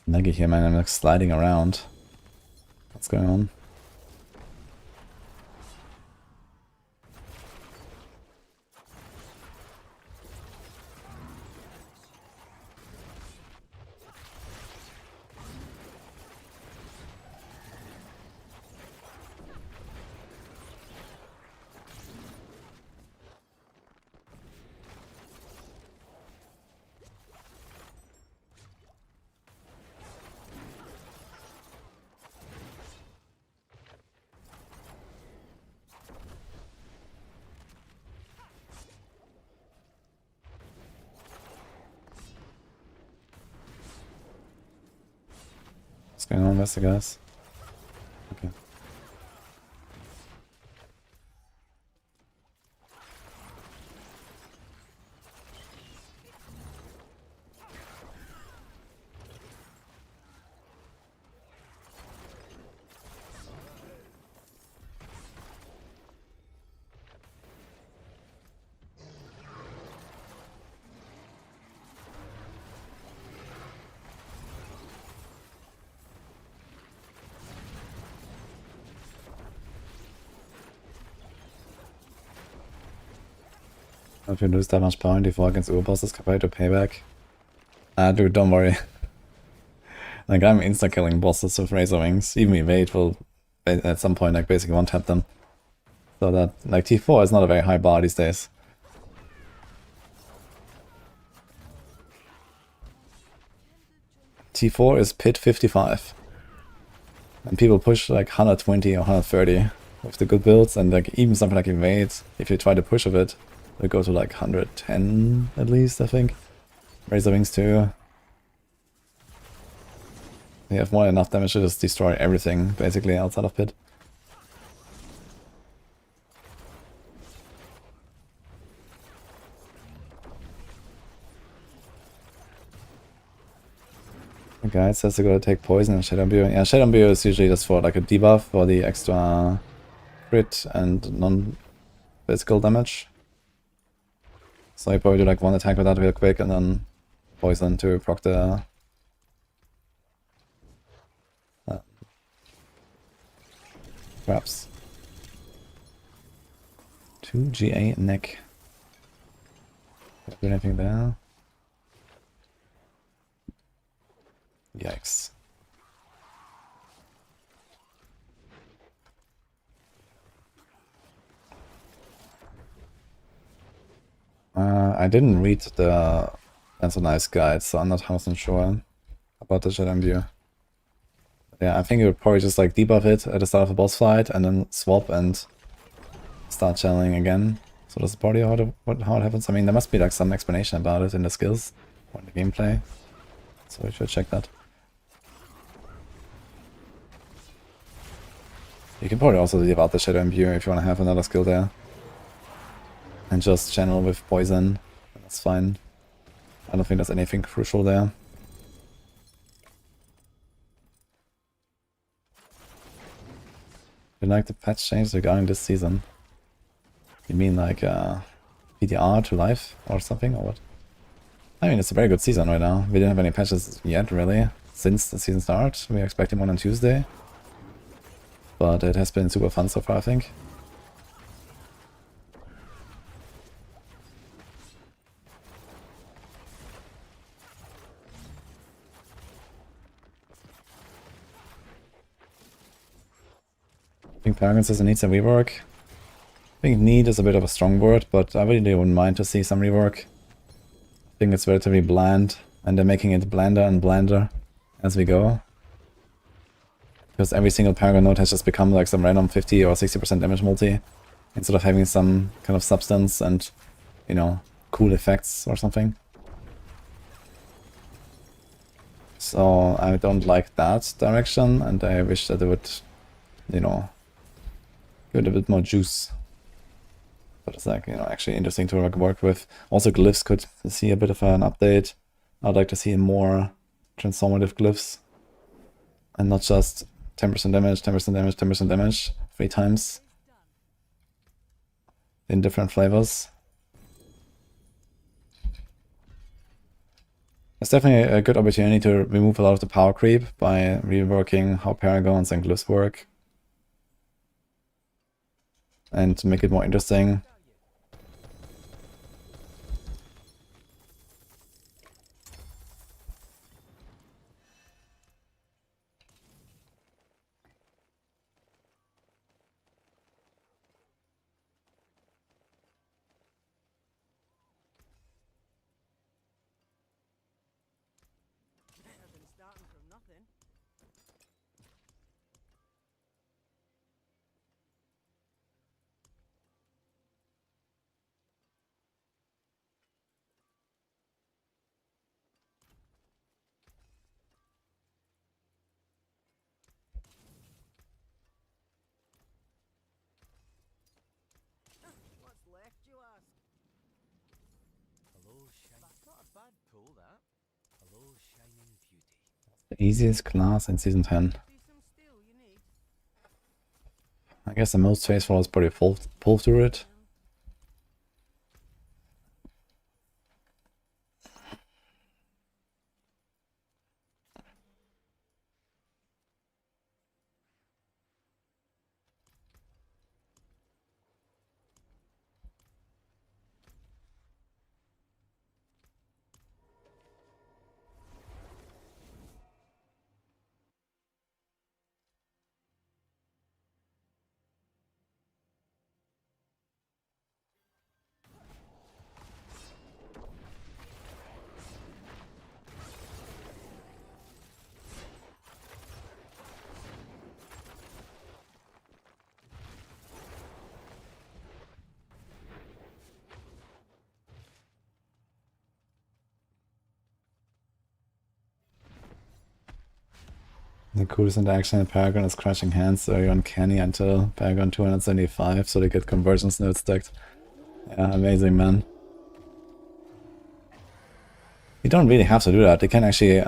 Laggy here, man. I'm like sliding around. What's going on? What's going on, Mr. Guys? Okay. If you lose that much power in D4 against Urbosses compared to payback. Dude, don't worry. Like, I'm insta-killing bosses with Razor Wings. Even Evade will, at some point, like, basically one-tap them. So that, like, T4 is not a very high bar these days. T4 is pit 55. And people push, like, 120 or 130 with the good builds, and, like, even something like Evade, if you try to push of it, we go to like 110 at least, I think. Razor Wings too. You have more than enough damage to just destroy everything, basically, outside of pit. The guide says to go to take poison and Shadow Imbuer. Yeah, Shadow Imbuer is usually just for like a debuff for the extra crit and non-physical damage. So you probably do like one attack with that real quick and then poison to proc the traps. 2 GA neck. Do anything there? Yikes. I didn't read the That's a Nice guide, so I'm not 100% sure about the Shadow Imbuer. Yeah, I think you would probably just like debuff it at the start of a boss fight and then swap and start channeling again. So that's probably how it happens. I mean, there must be like some explanation about it in the skills or in the gameplay. So we should check that. You can probably also leave out the Shadow Imbuer if you want to have another skill there. and just channel with poison. That's fine. I don't think there's anything crucial there. You like the patch change regarding this season? You mean like PTR to life or something, or what? I mean, it's a very good season right now. We didn't have any patches yet, really, since the season start. We're expecting one on Tuesday. But it has been super fun so far, I think. I think Paragon says it needs a rework. I think need is a bit of a strong word, but I really wouldn't mind to see some rework. I think it's relatively bland, and they're making it blander and blander as we go. Because every single Paragon node has just become like some random 50 or 60% damage multi, instead of having some kind of substance and, you know, cool effects or something. So I don't like that direction, and I wish that they would, you know, give it a bit more juice. But it's like, you know, actually interesting to work with. Also glyphs could see a bit of an update. I'd like to see more transformative glyphs. And not just 10% damage, 10% damage, 10% damage 3 times. In different flavors. It's definitely a good opportunity to remove a lot of the power creep by reworking how paragons and glyphs work. And to make it more interesting. Better than starting from nothing. What's left, you ask? Hello, That's not a bad pull, that. Hello, shining beauty. The easiest class in Season 10. Be some steel you need. I guess the most faithful is probably pull through it. The coolest interaction in Paragon is Crushing Hands, so you're uncanny until Paragon 275, so they get conversions nodes stacked. Yeah, amazing, man. You don't really have to do that. They can actually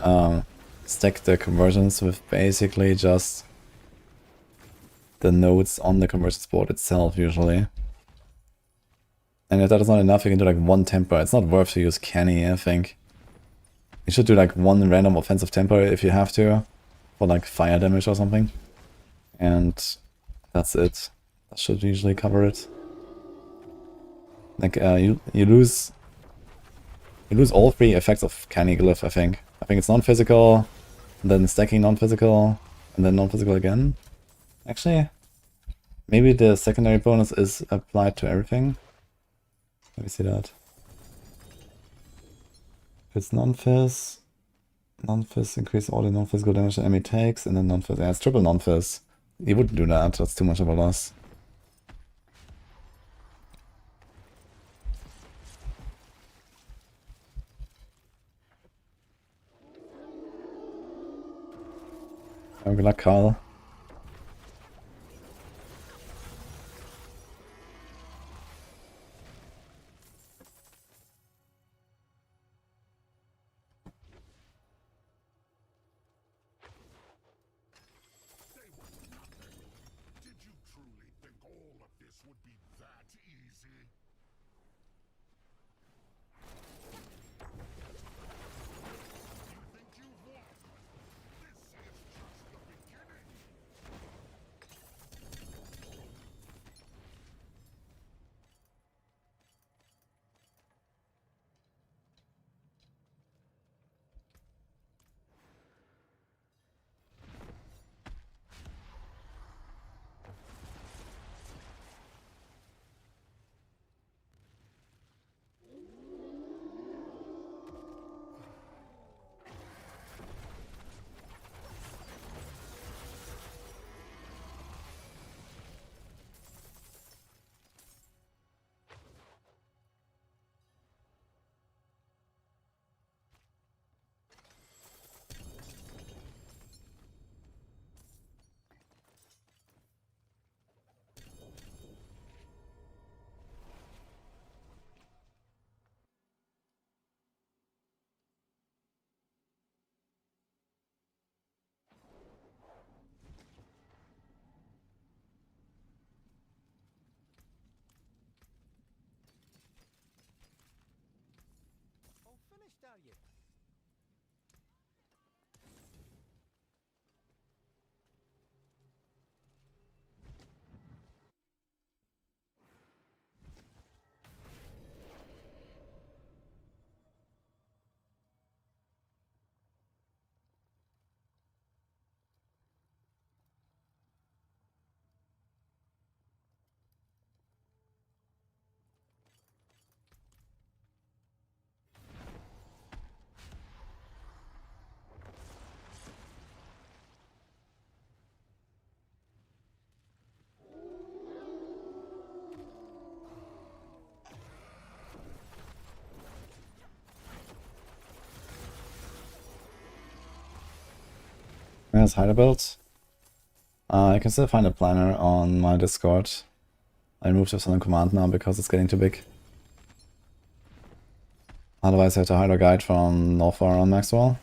stack the conversions with basically just the nodes on the conversions board itself, usually. And if that is not enough, you can do like 1 temper. It's not worth to use Canny, I think. You should do like 1 random offensive temper if you have to. For like fire damage or something. And that's it. That should usually cover it. Like you lose all 3 effects of Canny Glyph, I think. I think it's non-physical, then stacking non-physical, and then non-physical again. Actually, maybe the secondary bonus is applied to everything. Let me see that. If it's non-phys, non-phys increase all the non-physical damage the enemy takes, and then non-phys. Yeah, it's triple non-phys. You wouldn't do that, that's too much of a loss. Oh, good luck, Carl. All finished, are you? There's hider build. I can still find a planner on my Discord. I moved to Southern Command now because it's getting too big. Otherwise I have to hide a guide from Northfar on Maxroll.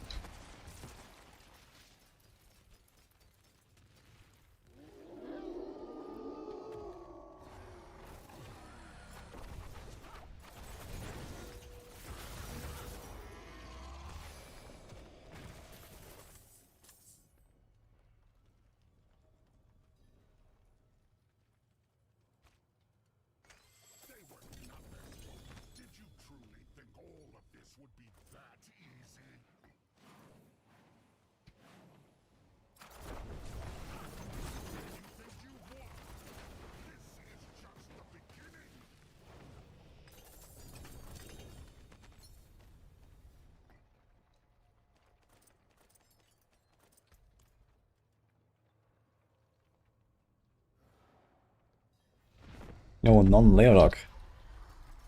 No, non-Leodog.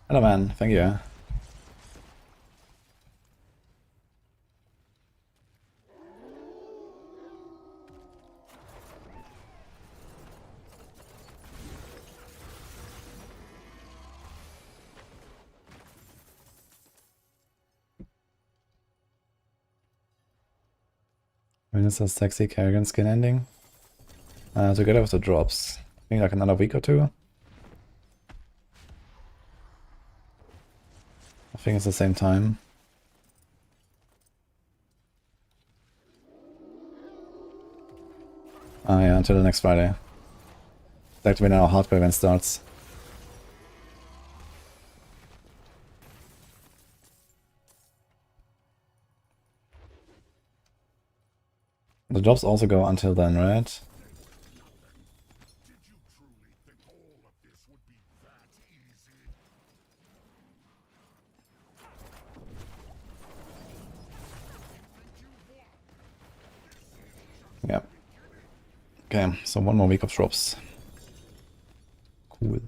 Hello man, thank you. When is a sexy Kerrigan skin ending? Together with the drops. I think like another week or two. I think it's the same time. Yeah, until the next Friday. It's when our hardcore event starts. The drops also go until then, right? Yeah. Okay, so one more week of drops. Cool.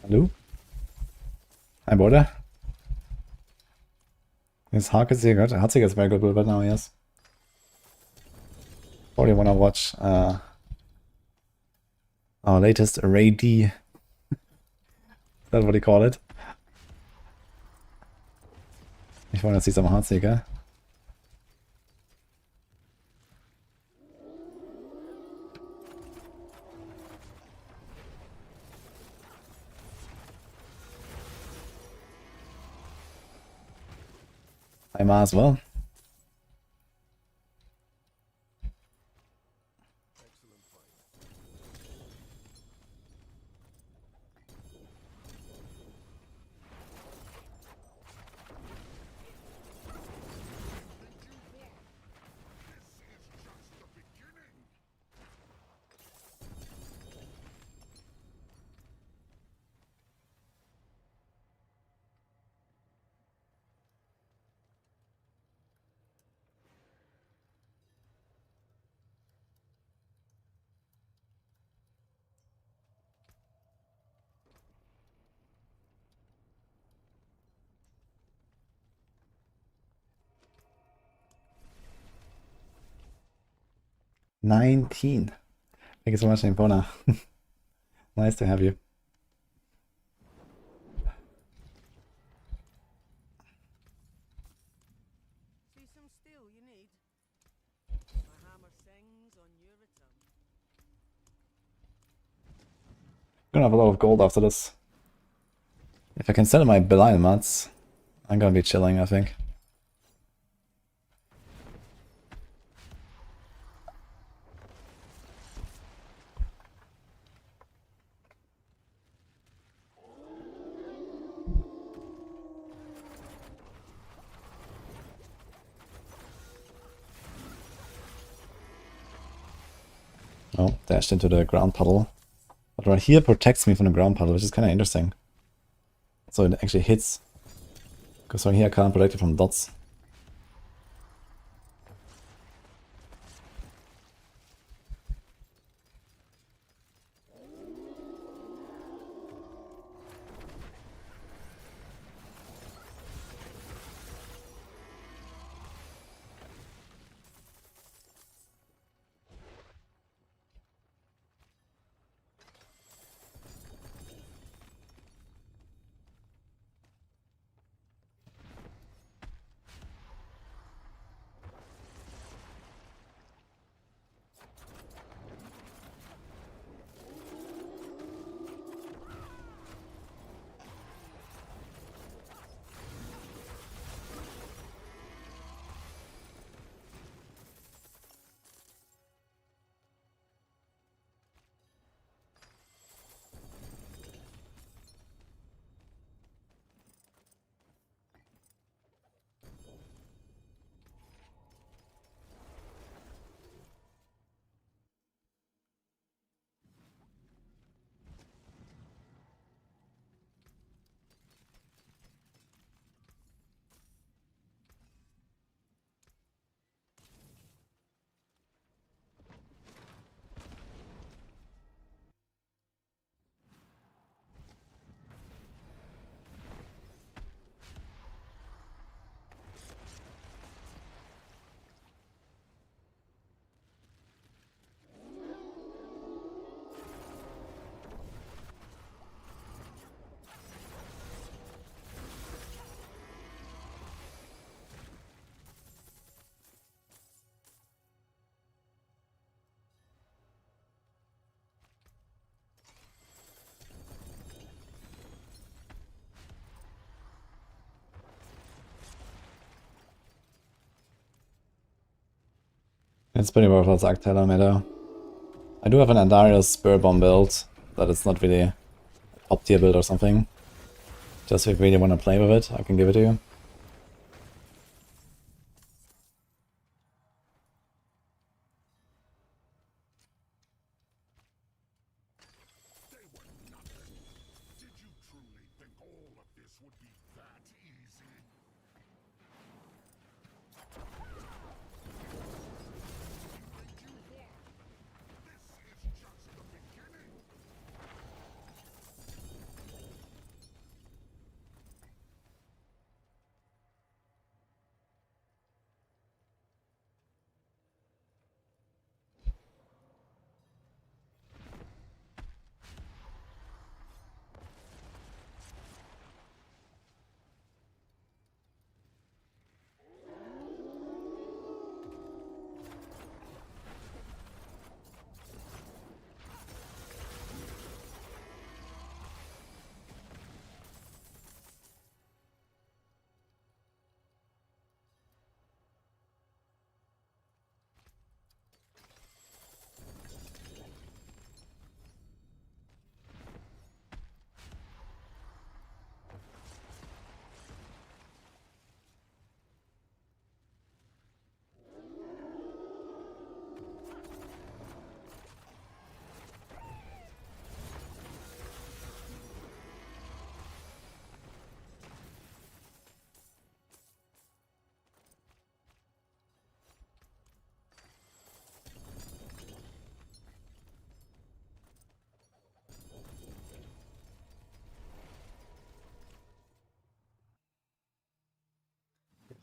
Hello? Hi, brother. Is Heartseeker good? Heartseeker is very good right now, yes. Probably wanna watch our latest Raid. Is that what you call it? Ich wanna see some Heartseeker. I might as well. $19. Thank you so much, Impona. Nice to have you. See some steel you need? My hammer sings on your return. Gonna have a lot of gold after this. If I can sell my Belial mats, I'm gonna be chilling, I think. Oh, dashed into the ground puddle. But right here protects me from the ground puddle, which is kind of interesting. So it actually hits. Because right here I can't protect it from dots. It's pretty worthless Arctella meta. I do have an Andarius Spiritborn build, but it's not really a top tier build or something. Just if you really want to play with it, I can give it to you.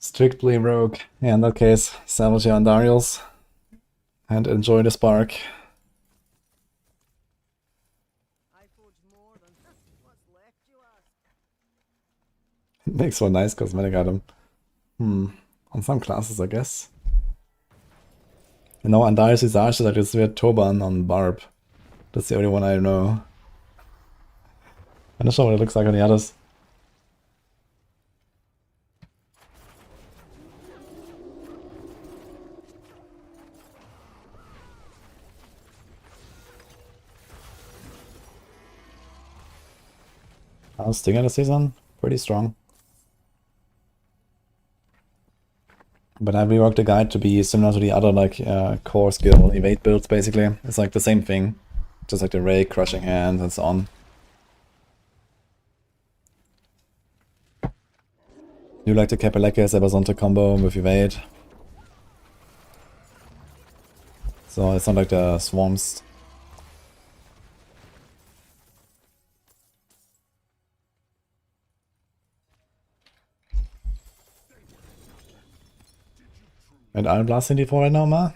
Strictly rogue. Yeah, in that case, salvage your Andariels and enjoy the spark. I forge more than what's left, you ask. Makes for a nice cosmetic item. On some classes, I guess. You know, Andariels Visage is like this weird turban on Barb. That's the only one I know. I'm not sure what it looks like on the others. How's Stinger this season? Pretty strong. But I reworked the guide to be similar to the other like core skill evade builds basically. It's like the same thing. Just like the Ray, Crushing Hand and so on. You like the Capelekes Ebazonte combo with evade. So it's not like the swarms. And Iron Blast in D4 right now, Ma?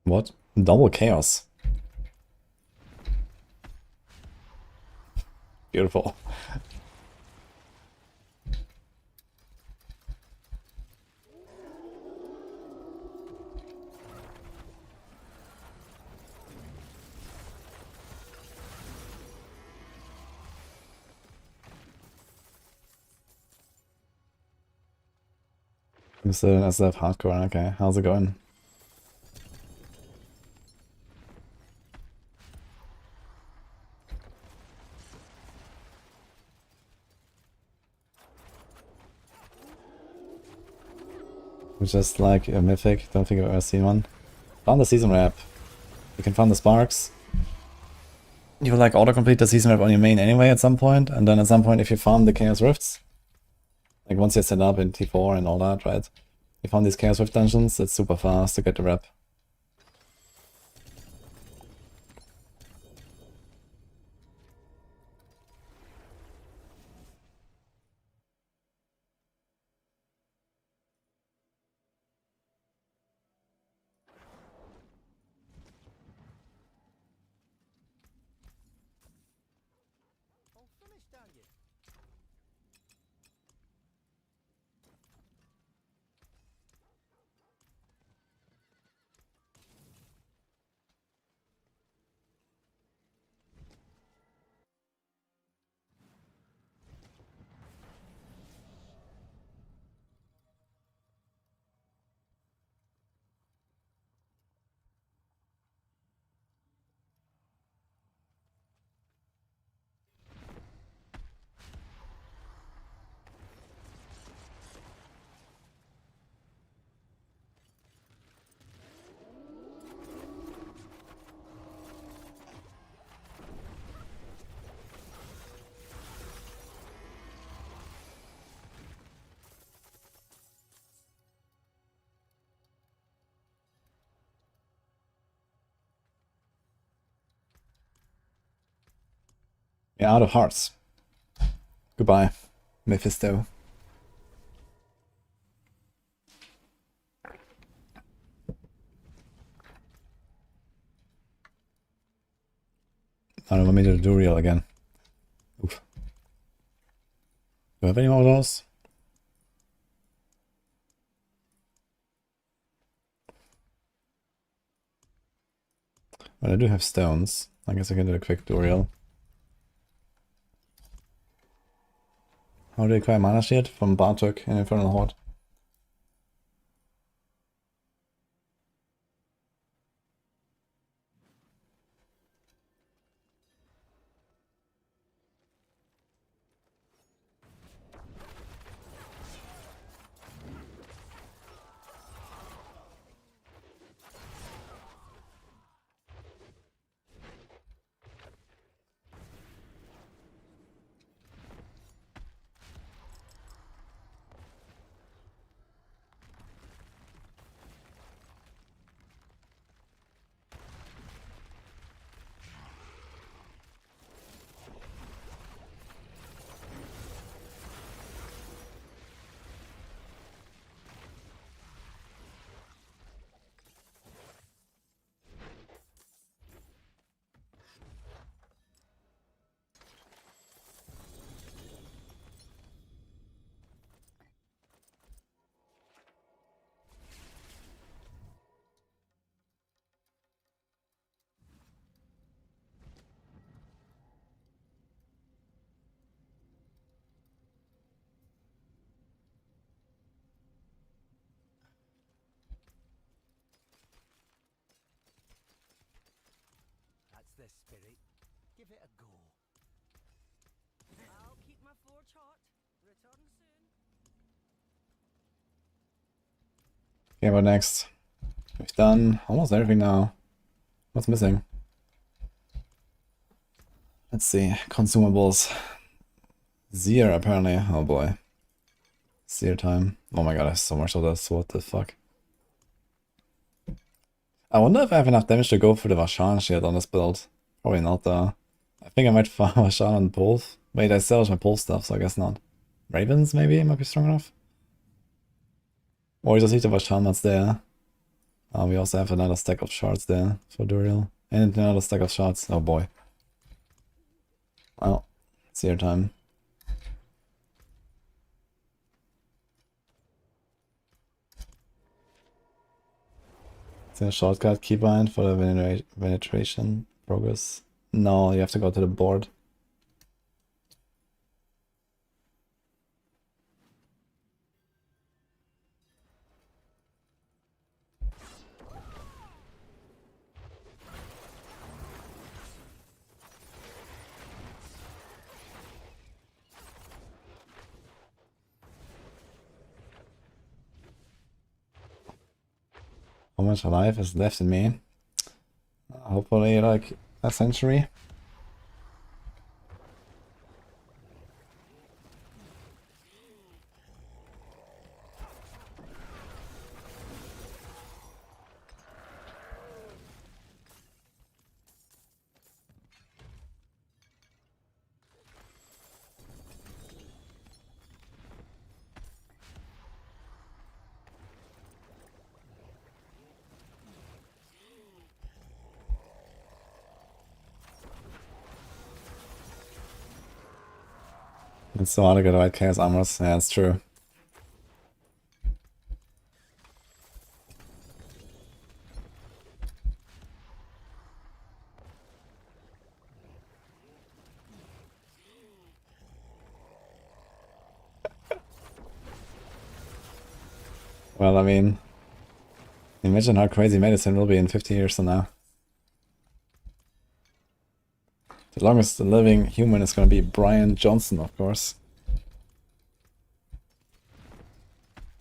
What? Double Chaos. Beautiful. I'm still in SF hardcore, okay. How's it going? Just like a mythic, don't think I've ever seen one. Found the season wrap. You can farm the sparks. You like auto-complete the season wrap on your main anyway at some point, and then at some point if you farm the Chaos Rifts, like once you're set up in T4 and all that, right? You found these Chaos Rift dungeons, it's super fast to get the wrap. All finished, are you? You're out of hearts. Goodbye, Mephisto. I don't want me to do real again. Oof. Do I have any more of those? Well, I do have stones. I guess I can do a quick tutorial. How do you acquire mana shield? From Bartok in Infernal Horde. the spirit. Give it a go. I'll keep my forge hot. Return soon. Okay, what next? We've done almost everything now. What's missing? Let's see. Consumables. Seer, apparently. Oh boy. Seer time. Oh my god, I have so much of this. What the fuck? I wonder if I have enough damage to go for the Vashan shield on this build. Probably not though. I think I might farm Vashan on both. Wait, I still have my pole stuff, so I guess not. Ravens maybe might be strong enough. Or just need the Vashan that's there. We also have another stack of shards there for Duriel. And another stack of shards. Oh boy. Well, Seer time. Is there a shortcut keybind for the penetration progress? No, you have to go to the board. How much life is left in me? Hopefully like a century. It's so hard to get the right chaos armors. Yeah, it's true. Well, I mean, imagine how crazy medicine will be in 50 years from now. The longest living human is going to be Brian Johnson, of course.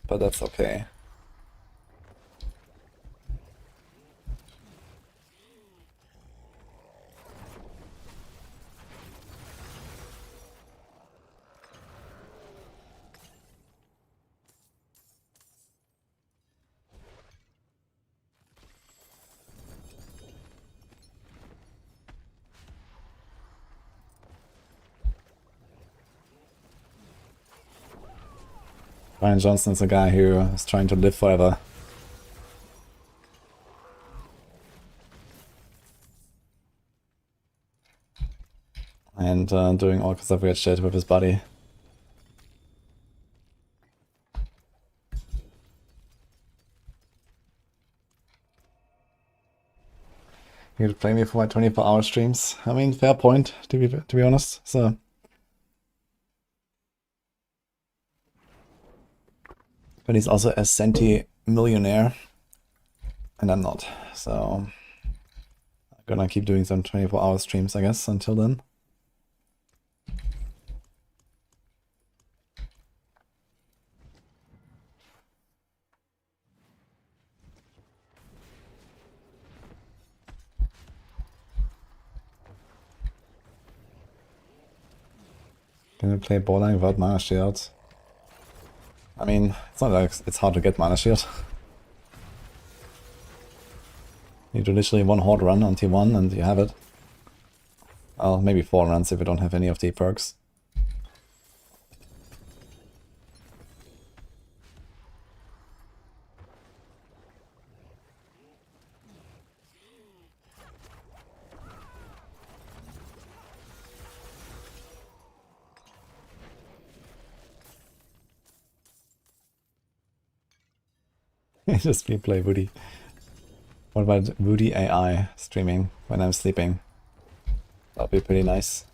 But that's okay. Brian Johnson is a guy who is trying to live forever. And doing all kinds of weird shit with his body. He would play me for my 24-hour streams. I mean, fair point, to be honest. So. But he's also a centi-millionaire, and I'm not, so I'm gonna keep doing some 24-hour streams, I guess, until then. Can you play bowling without mana shield? I mean, it's not like it's hard to get mana shield. You do literally one horde run on T1 and you have it. Well, maybe 4 runs if you don't have any of the perks. Just replay Woody. What about Woody AI streaming when I'm sleeping? That'd be pretty nice.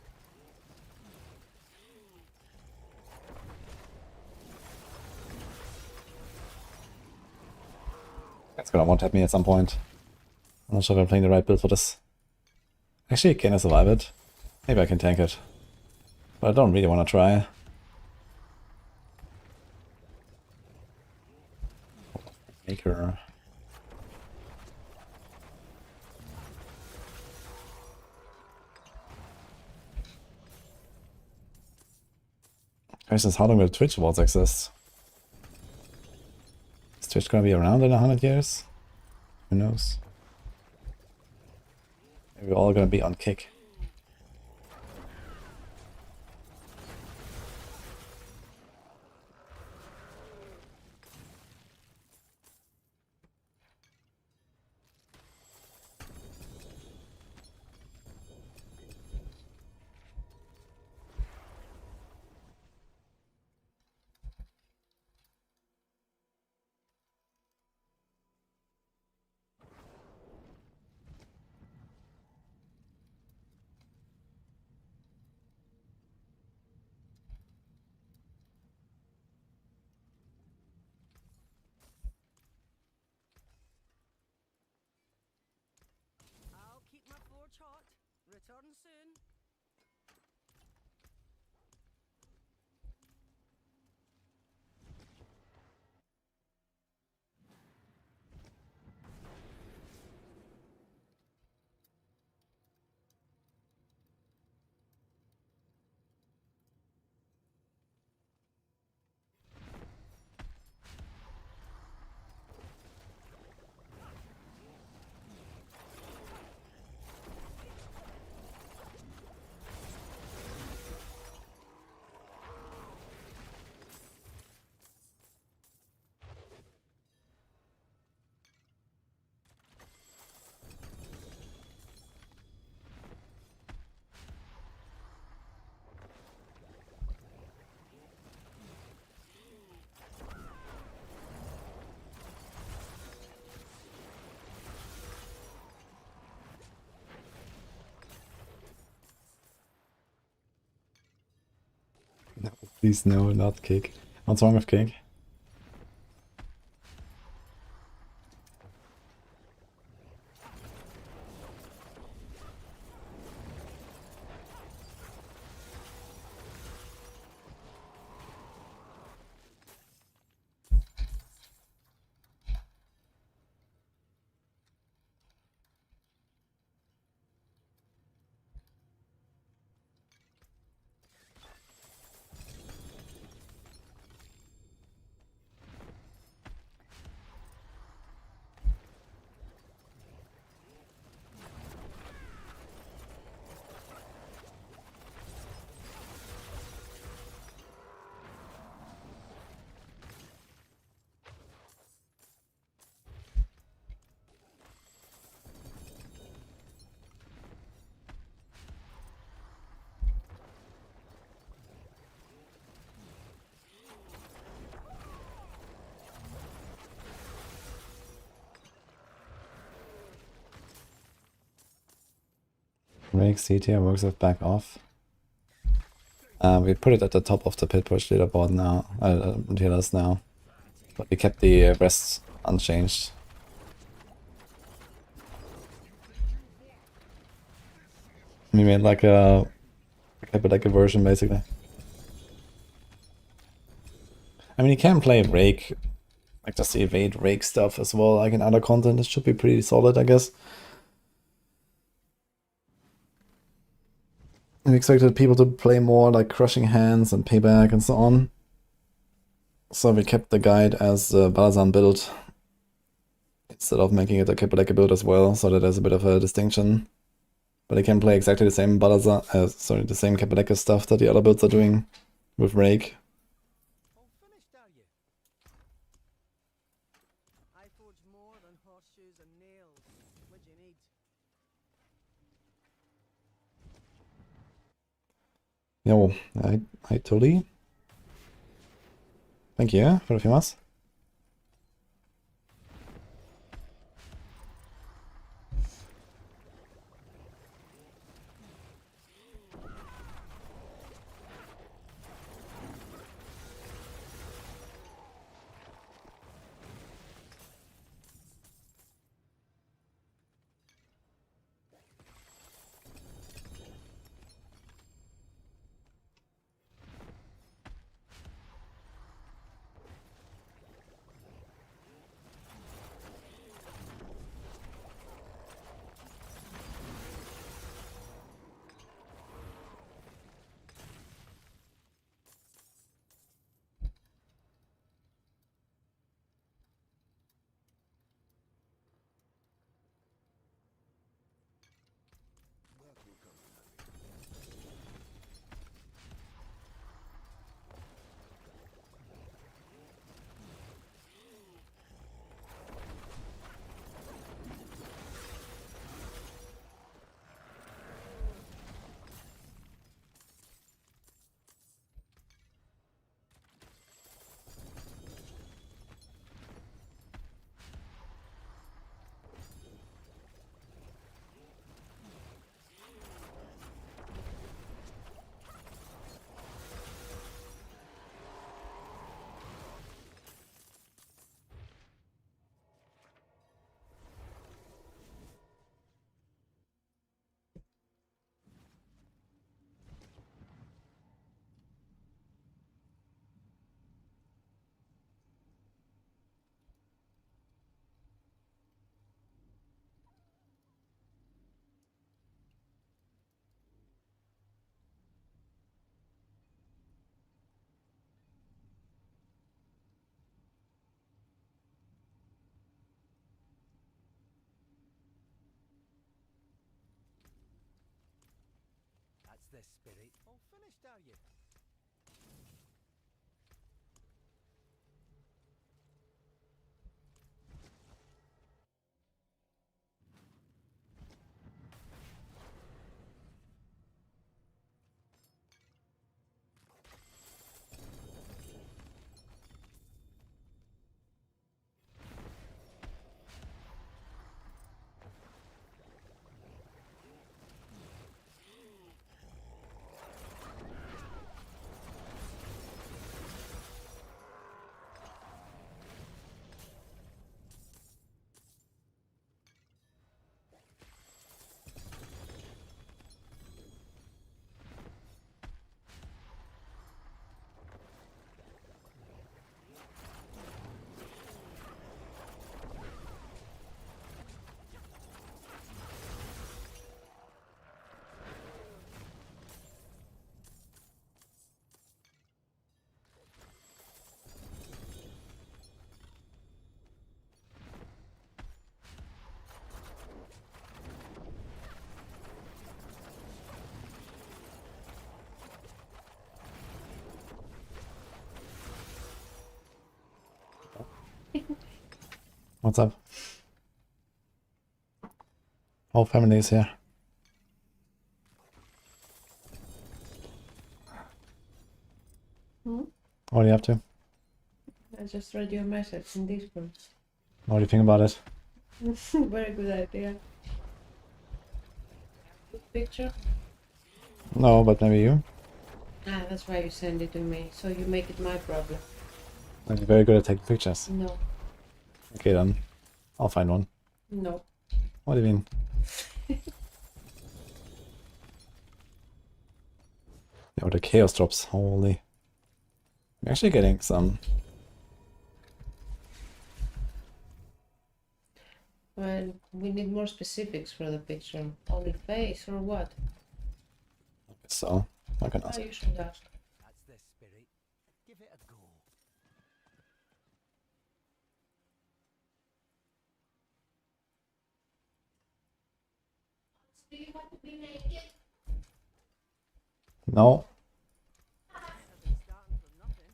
It's gonna one-tap me at some point. I'm not sure if I'm playing the right build for this. Actually, can I survive it? Maybe I can tank it. But I don't really want to try. Maker. Question is, how long will Twitch Wars exist? Is Twitch gonna be around in 100 years? Who knows? Maybe we're all gonna be on kick. I'll keep my forge hot. Return soon. No, please no, not kick. What's wrong with kick? Rake C tier works with back off. We put it at the top of the pit push leaderboard now, tier list now. But we kept the rest unchanged. We made like a version basically. I mean, you can play Rake, like just the evade Rake stuff as well, like in other content. It should be pretty solid, I guess. We expected people to play more like Crushing Hands and Payback and so on. So we kept the guide as the Balazan build instead of making it a Kipaleka build as well, so that there's a bit of a distinction. But I can play exactly the same the same Kipaleka stuff that the other builds are doing with Rake. All finished, are you? I forge more than horseshoes and nails. What do you need? Jo, hi Tully. Thank you for the famous. the spirit. All finished, are you? What's up? Whole family is here. Hmm? What are you up to? I just read your message in Discord. What do you think about it? Very good idea. Good picture. No, but maybe you. Ah, that's why you send it to me. So you make it my problem. You're very good at taking pictures. No. Okay then. I'll find one. No. What do you mean? Yeah, the chaos drops. Holy. I'm actually getting some. Well, we need more specifics for the picture. Only face or what? So, I can Oh, ask. you should ask. That's the spirit. Give it a go. Do you want to be naked? No. I've been starting from nothing.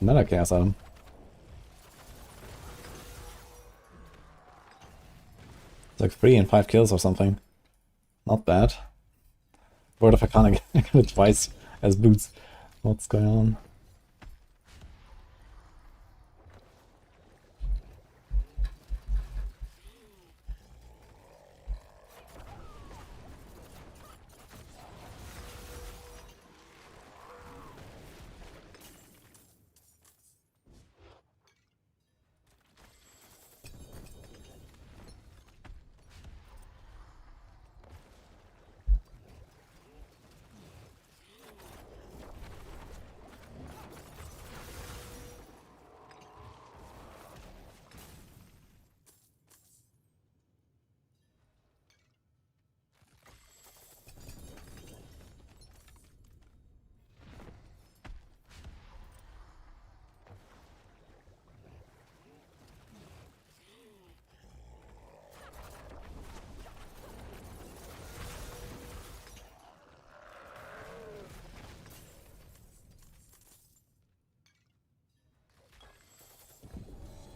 Another chaos item. It's like 3 and 5 kills or something. Not bad. What if I can't get it twice as boots? What's going on?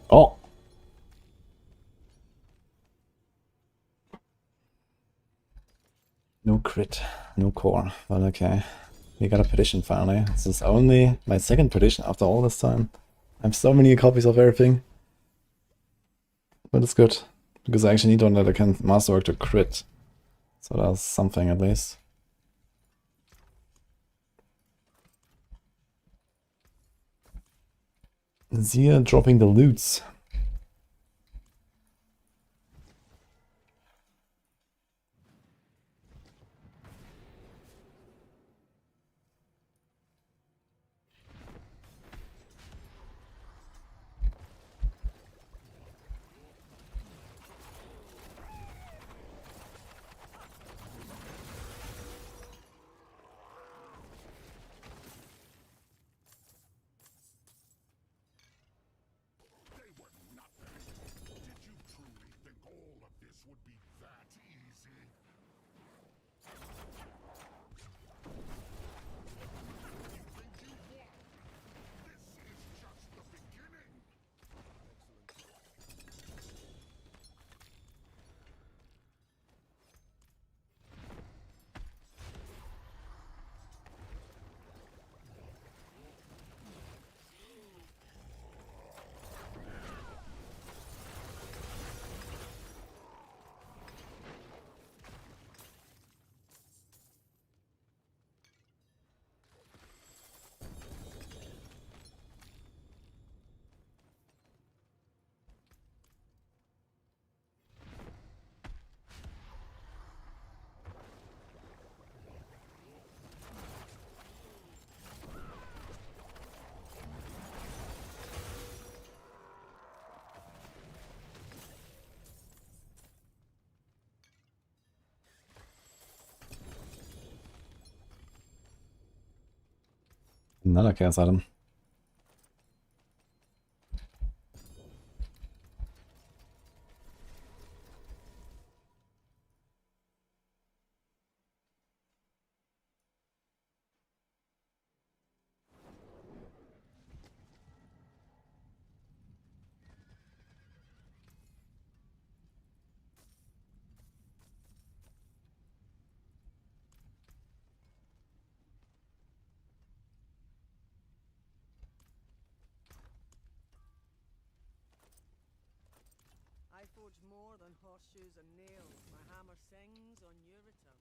Oh! No crit, no core. Well, okay. We got a petition finally. This is only my second petition after all this time. I have so many copies of everything. But it's good. Because I actually need one that I can masterwork to crit. So that's something at least. Zia dropping the loots. Another chaos item. I forge more than horseshoes and nails. My hammer sings on your return.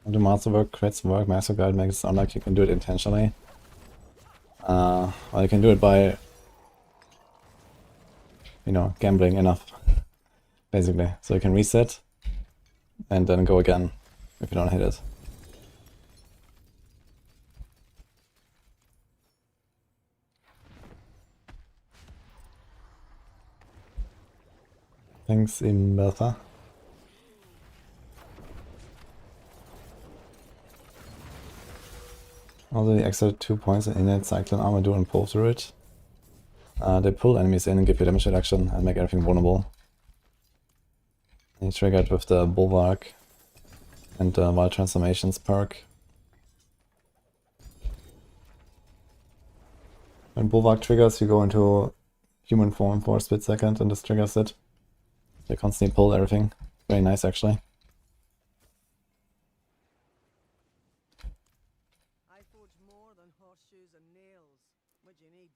Do masterwork, crits work, master guide makes it sound like you can do it intentionally. Well, you can do it by, you know, gambling enough, basically. So you can reset and then go again if you don't hit it. Thanks, Imbelfa. Also, the extra 2 points in innate cyclone armor do improve through it. They pull enemies in and give you damage reduction and make everything vulnerable. And you trigger it with the Bulwark and the Wild Transformations perk. When Bulwark triggers, you go into human form for a split second and this triggers it. They constantly pull everything. Very nice, actually. I forge more than horseshoes and nails. What you need?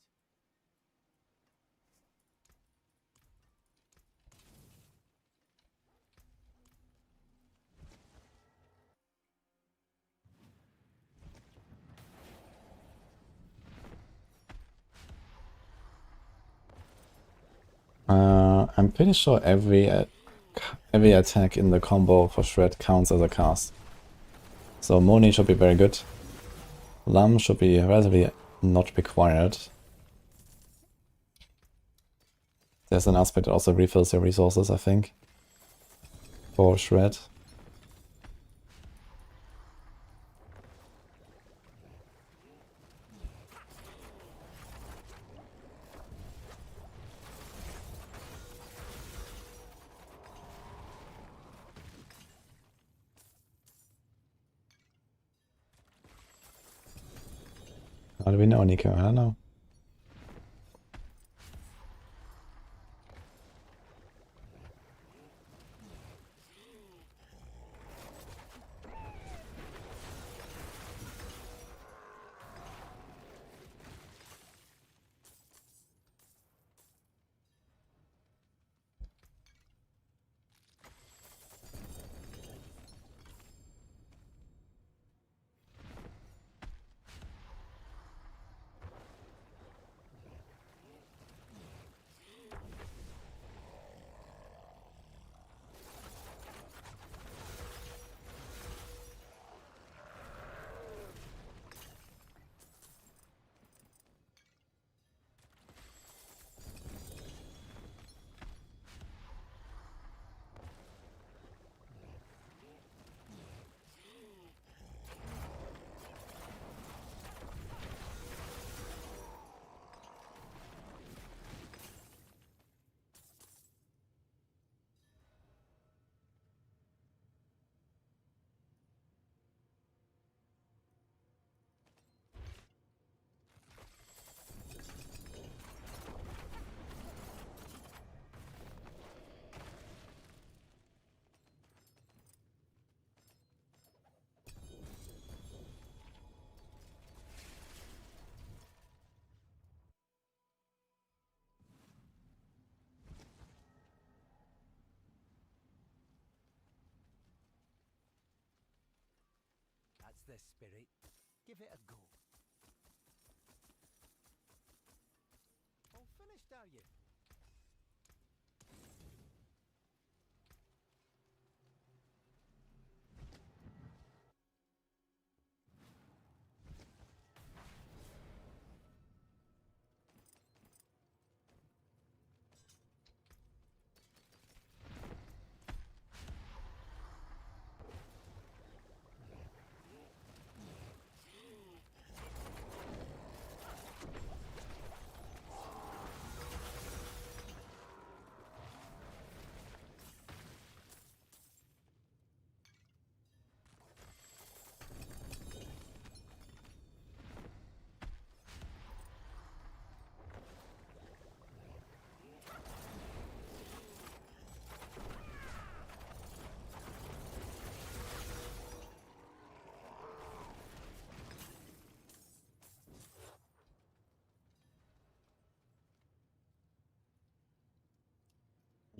I'm pretty sure every attack in the combo for Shred counts as a cast. So Moni should be very good. Lam should be relatively not required. There's an aspect that also refills your resources, I think, for Shred. How do we know, Nico? I don't know. That's the spirit. Give it a go. All finished, are you?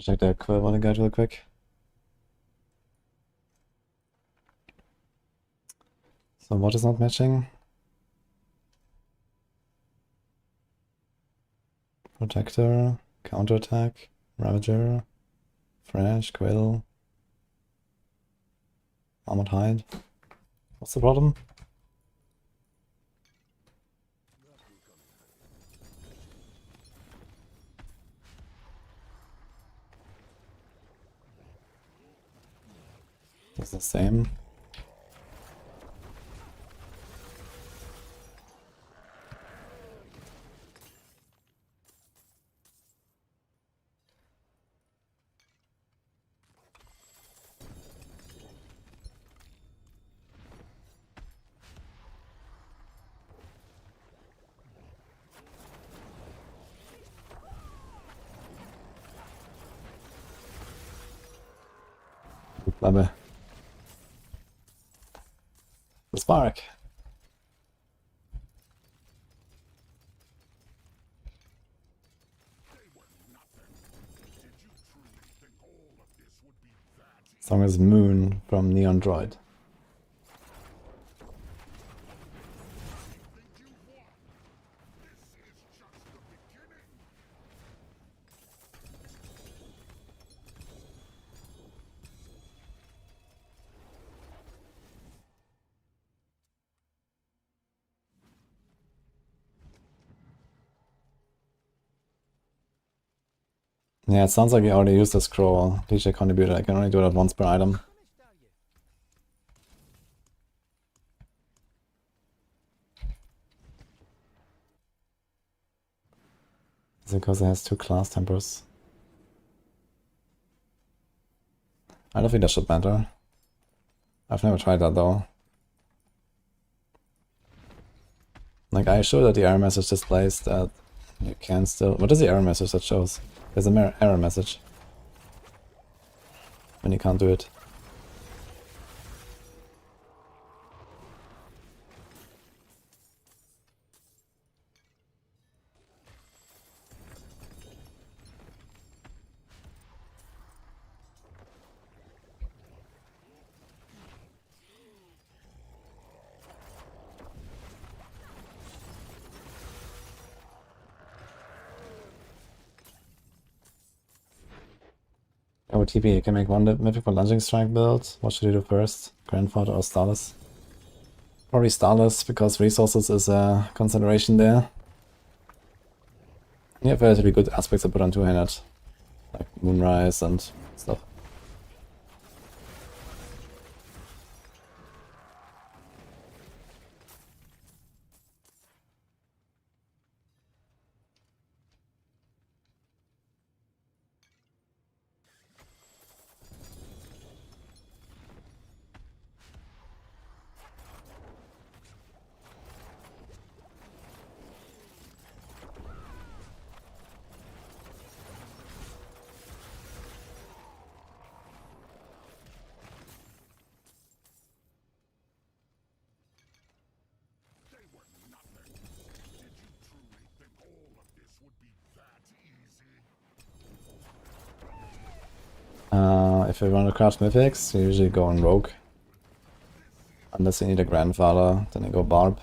Check the Quill guide real quick. So what is not matching? Protector, counterattack, Ravager, Fresh, Quill, Armored Hide. What's the problem? It's the same. Bye-bye. The spark. Song is Moon from Neon Droid. Yeah, it sounds like you already used the scroll. DJ contributed. I can only do that once per item. Honest, are you? Is it because it has 2 class tempers? I don't think that should matter. I've never tried that though. Like, I show that the error message displays that you can still... What is the error message that shows? There's an error message when you can't do it. OTP, you can make one mythic for lunging strike build. What should you do first? Grandfather or Starless? Probably Starless, because resources is a consideration there. You have relatively good aspects to put on two-handed, like Moonrise and stuff. If you want to craft mythics, you usually go on Rogue. Unless you need a grandfather, then you go Barb.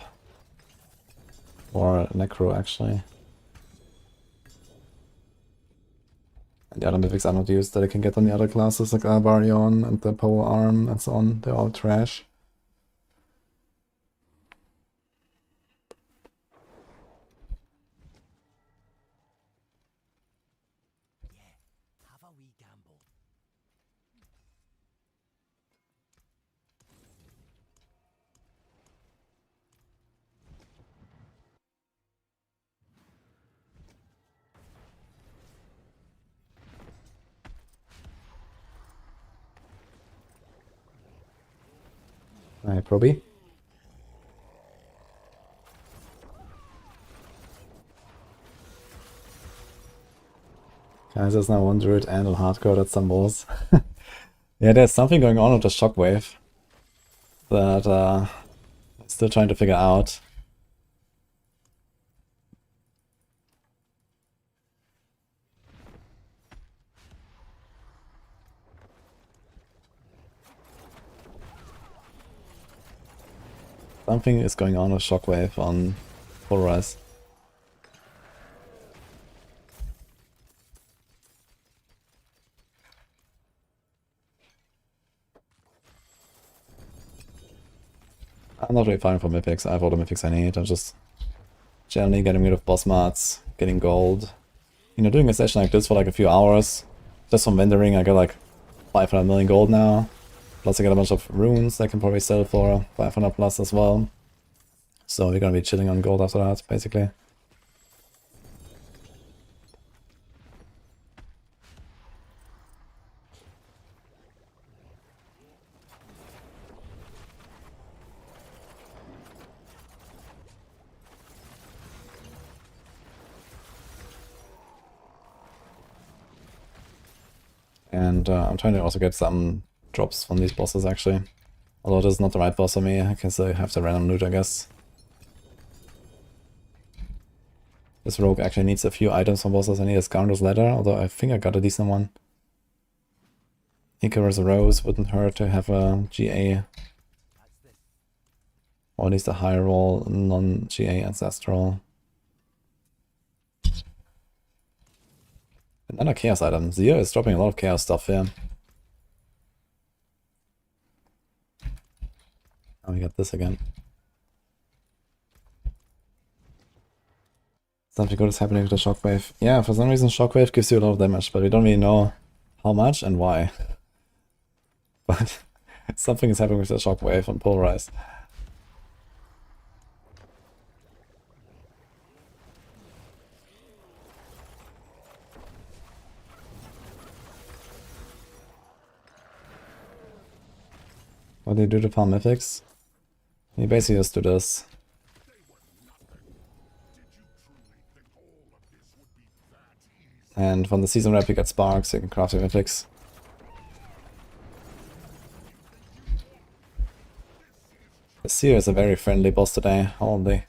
Or Necro, actually. And the other mythics are not used that I can get on the other classes, like Albarion and the Pole Arm and so on. They're all trash. Yeah, have a wee gamble. Alright, Proby. Guys, there's now one Druid and a hardcore at some balls. Yeah, there's something going on with the shockwave that I'm still trying to figure out. Something is going on with shockwave on Polarise. I'm not really fighting for mythics. I have all the mythics I need. I'm just generally getting rid of boss mats, getting gold. You know, doing a session like this for like a few hours, just from vending, I got like 500 million gold now. Plus I got a bunch of runes I can probably sell for 500 plus as well. So we're gonna be chilling on gold after that, basically. And I'm trying to also get some drops from these bosses actually. Although this is not the right boss for me, I can still have the random loot, I guess. This rogue actually needs a few items from bosses. I need a Scoundrel's Ladder, although I think I got a decent one. Icarus Rose wouldn't hurt to have a GA. Or at least a high roll, non-GA Ancestral. Another Chaos item. Zio is dropping a lot of Chaos stuff here. Oh, we got this again. Something good is happening with the Shockwave. Yeah, for some reason Shockwave gives you a lot of damage, but we don't really know how much and why. But something is happening with the Shockwave on Polarize. What do you do to farm mythics? You basically just do this. And from the season rep you get sparks, so you can craft your mythics. The Seer is a very friendly boss today, only.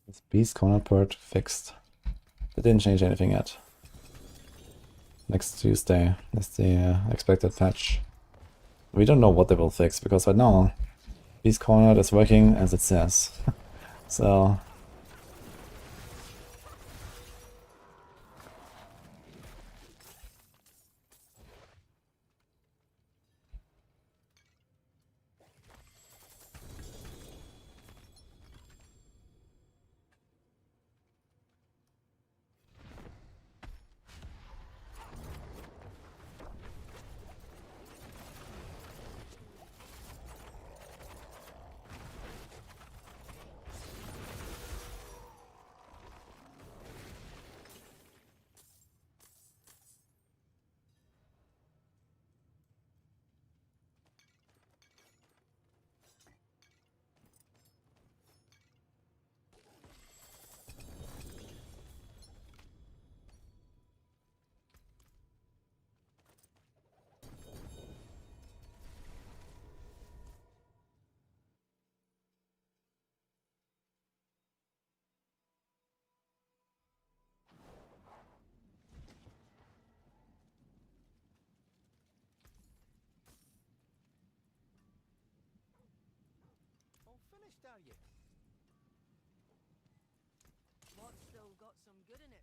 This Beast Corner port fixed. They didn't change anything yet. Next Tuesday is the expected patch. We don't know what they will fix, because right now Beast Corner is working as it says. So All finished, are you? What's still got some good in it?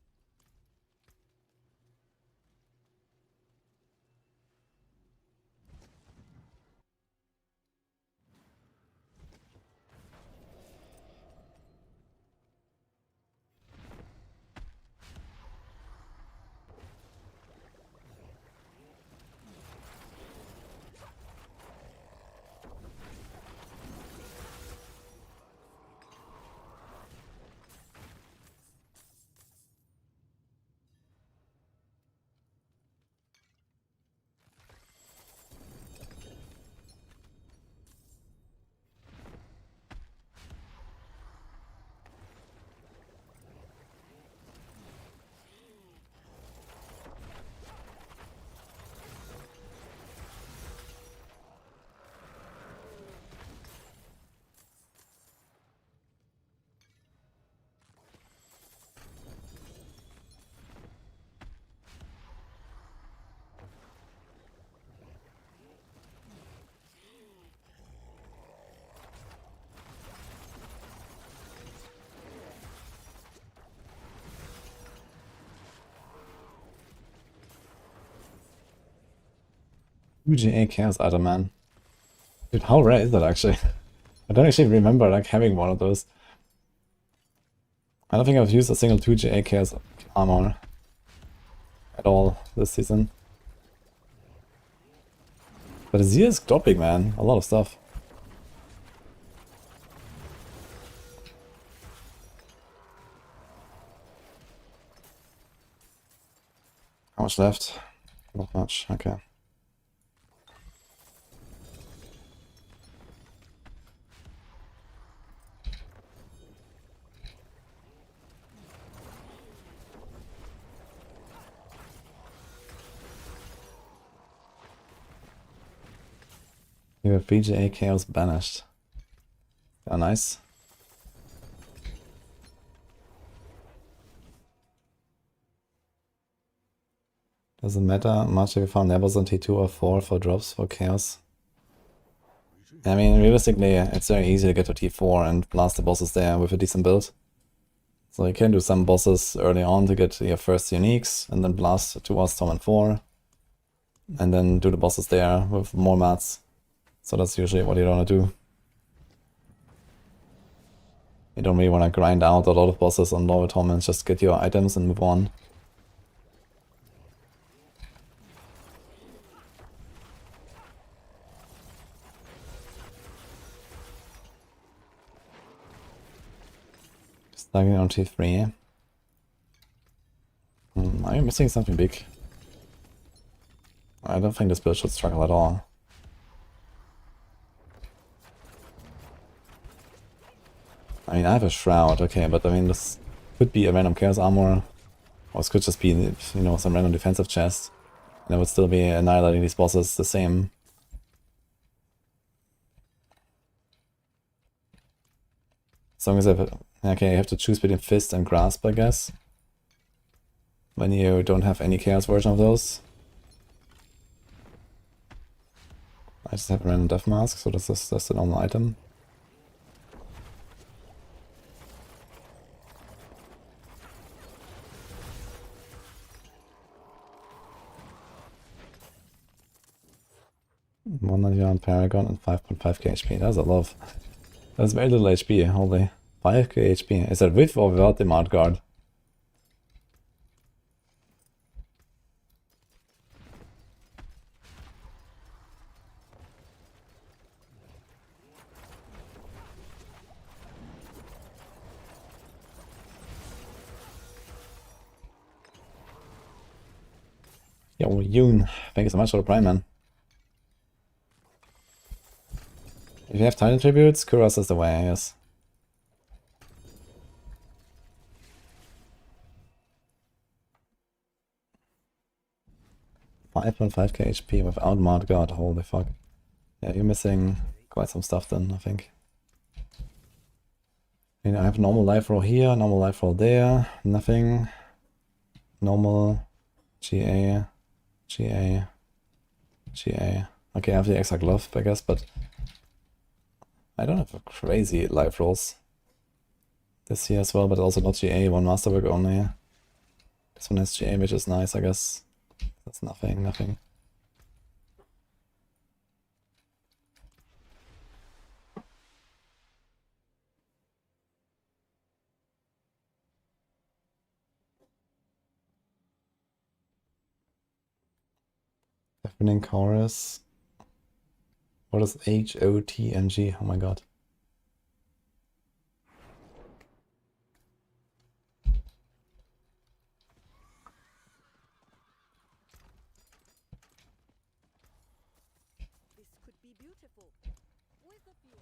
UGA Chaos item, man. Dude, how rare is that actually? I don't actually remember like having one of those. I don't think I've used a single 2GA Chaos armor at all this season. But Azir is dropping, man. A lot of stuff. How much left? Not much, okay. You have VGA Chaos banished. Oh, nice. Doesn't matter much if you found levels on T2 or 4 for drops for Chaos. I mean, realistically, it's very easy to get to T4 and blast the bosses there with a decent build. So you can do some bosses early on to get your first uniques, and then blast towards Storm and 4. And then do the bosses there with more mats. So that's usually what you want to do. You don't really want to grind out a lot of bosses on lower torments, just get your items and move on. Starting on T3. Are you missing something big? I don't think this build should struggle at all. I mean, I have a Shroud, okay, but I mean, this could be a random Chaos Armor, or this could just be, you know, some random defensive chest, and it would still be annihilating these bosses the same. As long as I have, okay, you have to choose between Fist and Grasp, I guess, when you don't have any Chaos version of those. I just have a random Death Mask, so this is just a normal item. $191 Paragon and 5.5k HP. That's a lot. That's very little HP, holy. 5k HP. Is that with or without the Mount Guard? Yo, Yoon, thank you so much for the Prime, man. If you have Titan Tributes, Kuras is the way, I guess. $5.5k HP without Mount Guard, holy fuck. Yeah, you're missing quite some stuff then, I think. I mean, I have normal life roll here, normal life roll there, nothing. Normal, GA, GA, GA. Okay, I have the extra glove, I guess, but I don't have crazy life rolls this year as well, but also not GA, one masterwork only. This one has GA, which is nice, I guess. That's nothing, nothing. Deafening Chorus. What is HOTNG? Oh my god. This could be beautiful. With a view.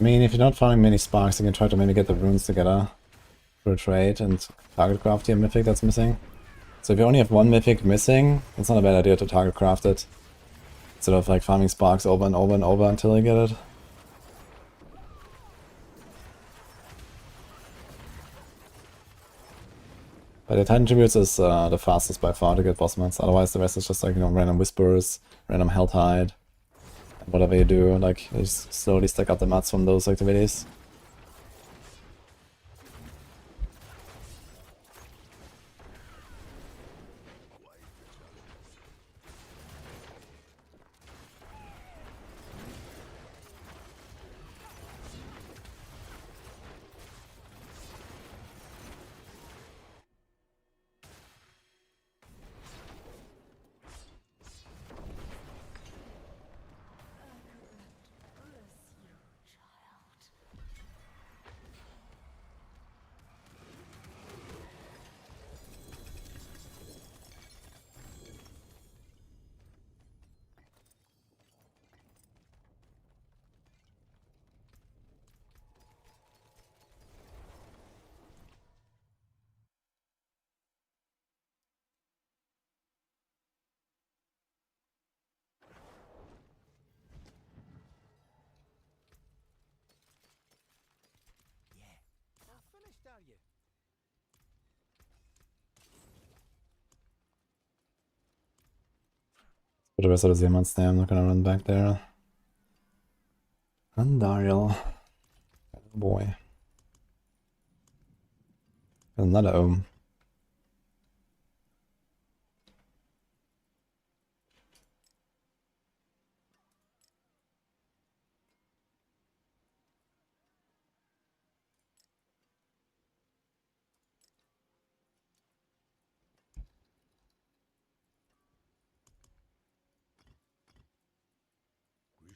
mean, if you're not finding many sparks, you can try to maybe get the runes together for a trade and target craft your mythic that's missing. So if you only have one mythic missing, it's not a bad idea to target craft it. Instead of like farming sparks over and over and over until you get it. But the Titan Tributes is the fastest by far to get boss mods. Otherwise the rest is just like, you know, random whispers, random health hide. And whatever you do, like, you just slowly stack up the mods from those activities. All finished, are you? For the rest of the Zemon's there, I'm not gonna run back there. And Dariel. Oh boy. Another Ohm.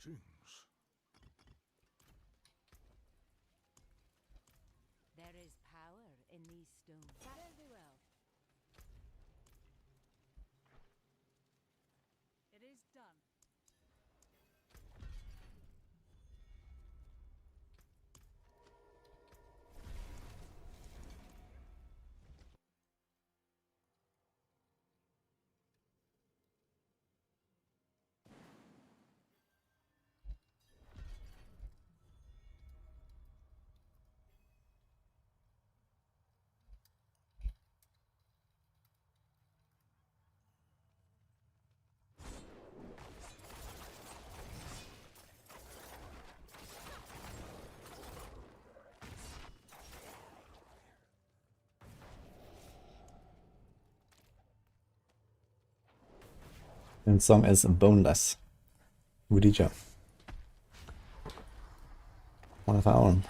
Greetings. There is power in these stones. Fare thee well. It is done. And song is Boneless. Wudijo. One of our own.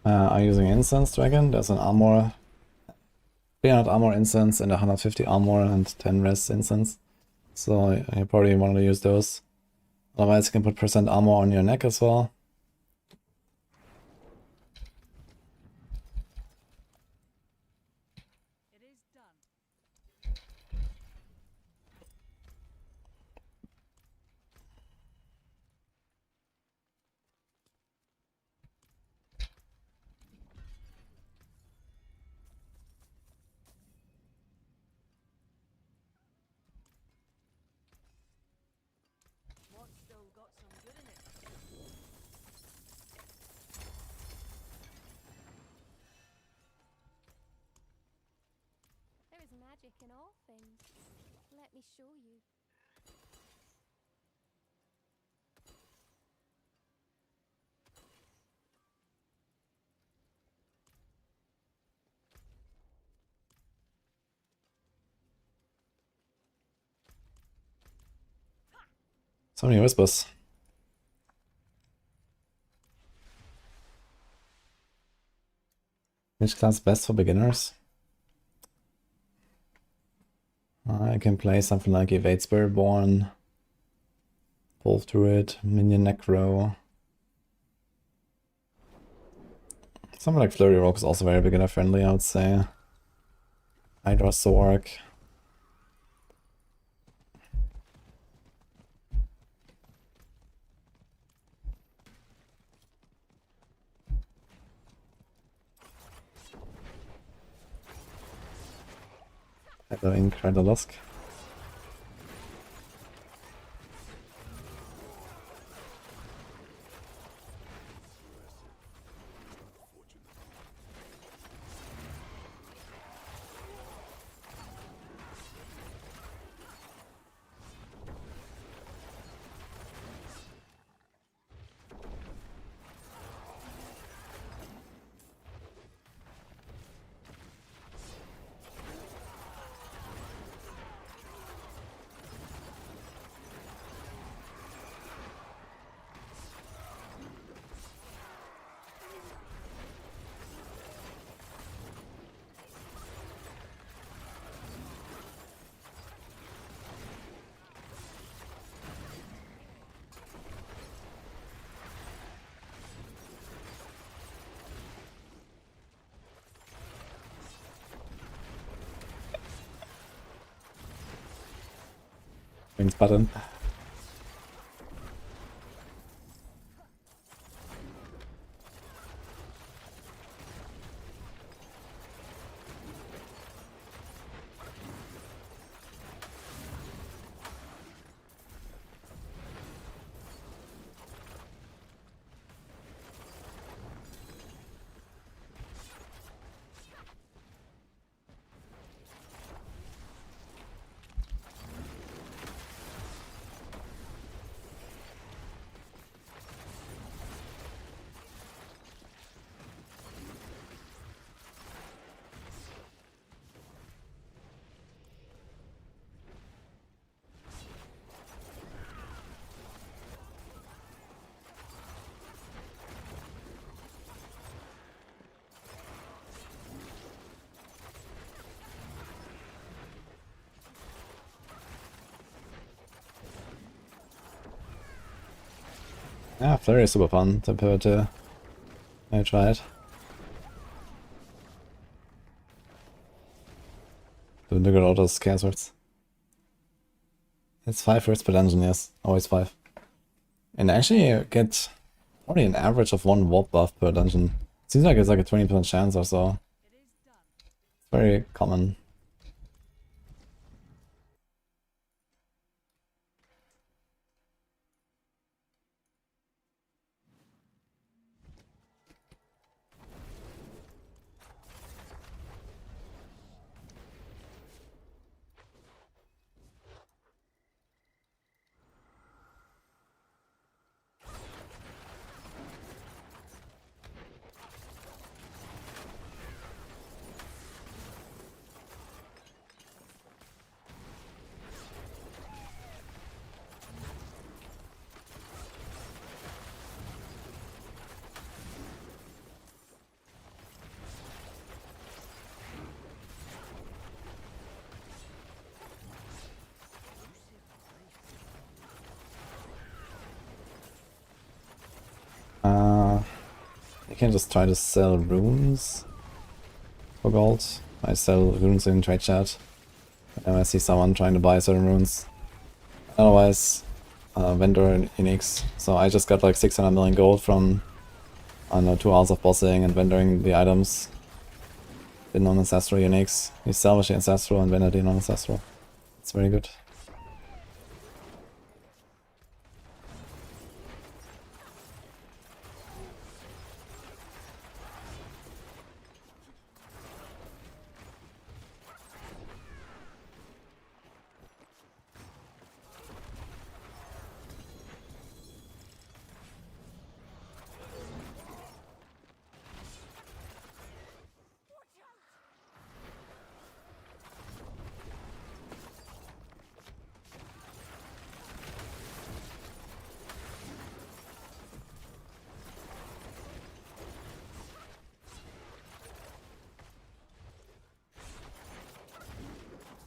I'm using Incense Dragon. There's an armor, 300 armor incense and 150 armor and 10 res incense. So you probably want to use those. Otherwise you can put percent armor on your neck as well. It is done. What's still got some good in it? There is magic in all things. Let me show you. So many whispers. Which class best for beginners? I can play something like Evade Spiritborn, Wolf Druid, Minion Necro. Something like Flurry Rogue is also very beginner friendly, I would say. Hydra Sorc. Hello, Incredilusk. Wings button. Yeah, Flurry is super fun to pivot to. I tried. Don't look at all those chaos words. It's 5 words per dungeon, yes. Always 5. And actually you get probably an average of 1 warp buff per dungeon. Seems like it's like a 20% chance or so. It is done. It's very common. I can just try to sell runes for gold. I sell runes in trade chat. And I see someone trying to buy certain runes. Otherwise, vendor and uniques. So I just got like 600 million gold from, I don't know, 2 hours of bossing and vendoring the items. The non-ancestral uniques. You salvage the ancestral and vendor the non-ancestral. It's very good.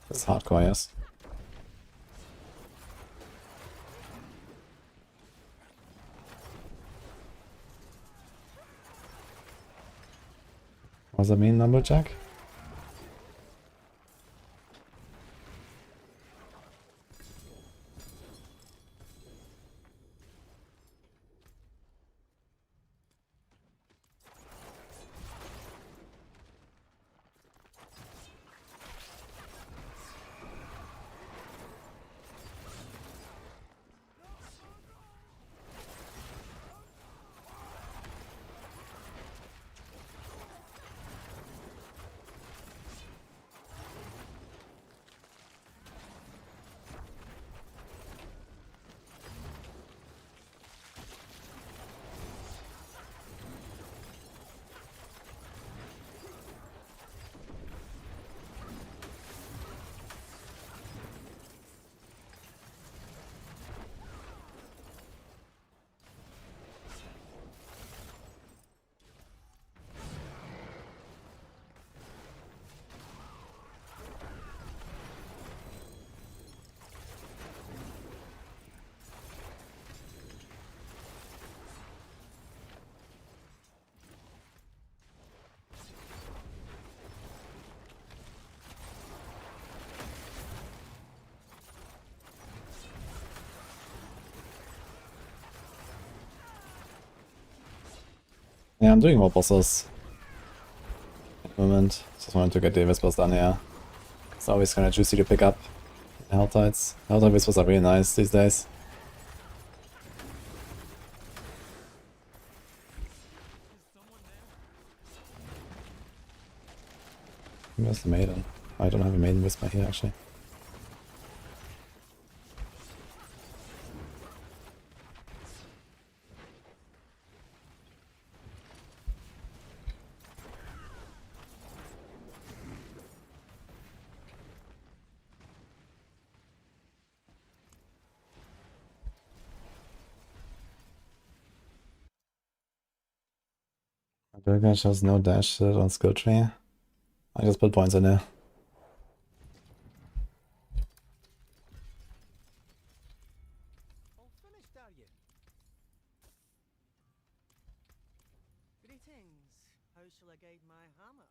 It's hardcore, yes. What does that mean, Lumberjack? Yeah, I'm doing more bosses at the moment. Just wanted to get the Whispers done here. It's always kind of juicy to pick up Helltides. Helltide Whispers are really nice these days. Where's the Maiden? I don't have a Maiden Whisper here actually. Gilgamesh has no dash on skill tree. I just put points in there. All finished, are you? Greetings. How shall I guide my hammer?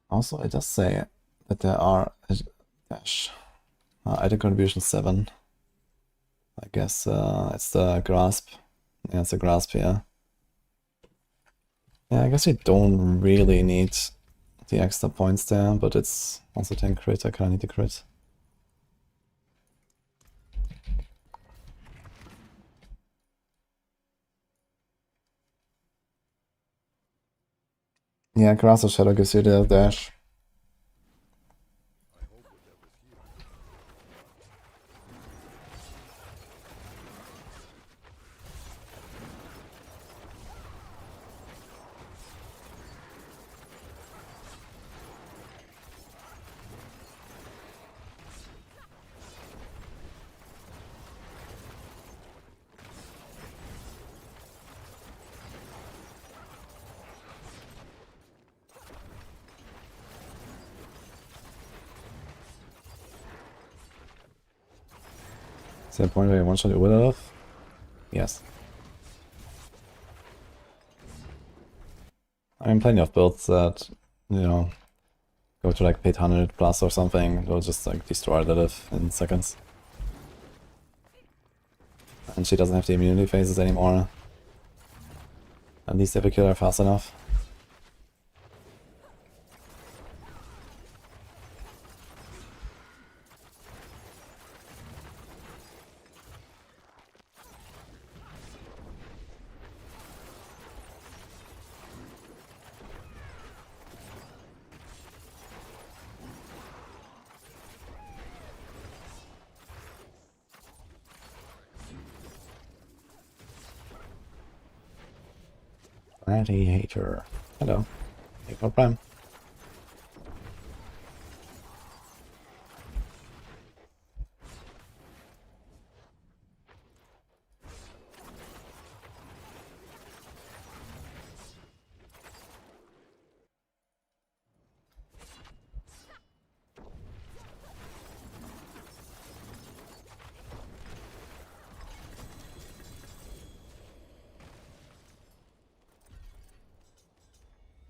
Also, it does say that there are dash. Item contribution 7. I guess it's the grasp. Yeah, it's a grasp here. Yeah, I guess we don't really need the extra points there, but it's also 10 crit. I kinda need the crit. Yeah, Grasp of Shadow gives you the dash. Is there a point where you one-shot your will off? Yes. I mean, plenty of builds that, you know, go to like 800 plus or something, they'll just like destroy Lilith in seconds. And she doesn't have the immunity phases anymore. At least if we kill her fast enough. Gladiator. Hello. Necro Prime.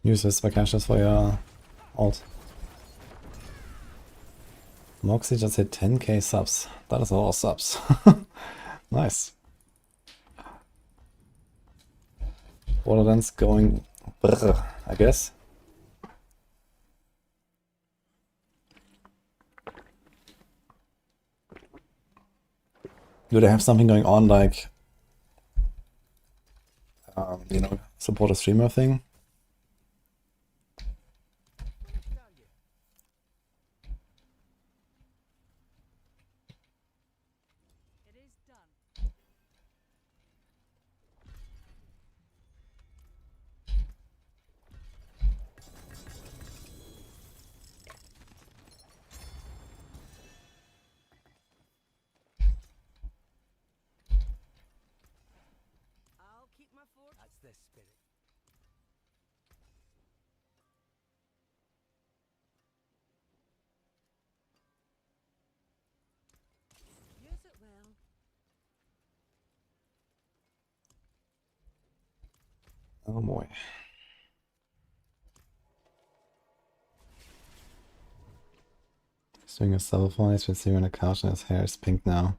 Use this vacations for your ult. Moxie just hit 10k subs. That is a lot of subs. Nice. Borderlands going brr, I guess. Do they have something going on like, you know, support a streamer thing? It is done. I'll keep my fort. That's the spirit. Use it well. Oh boy. He's doing a solo voice, been sitting on a couch and his hair is pink now.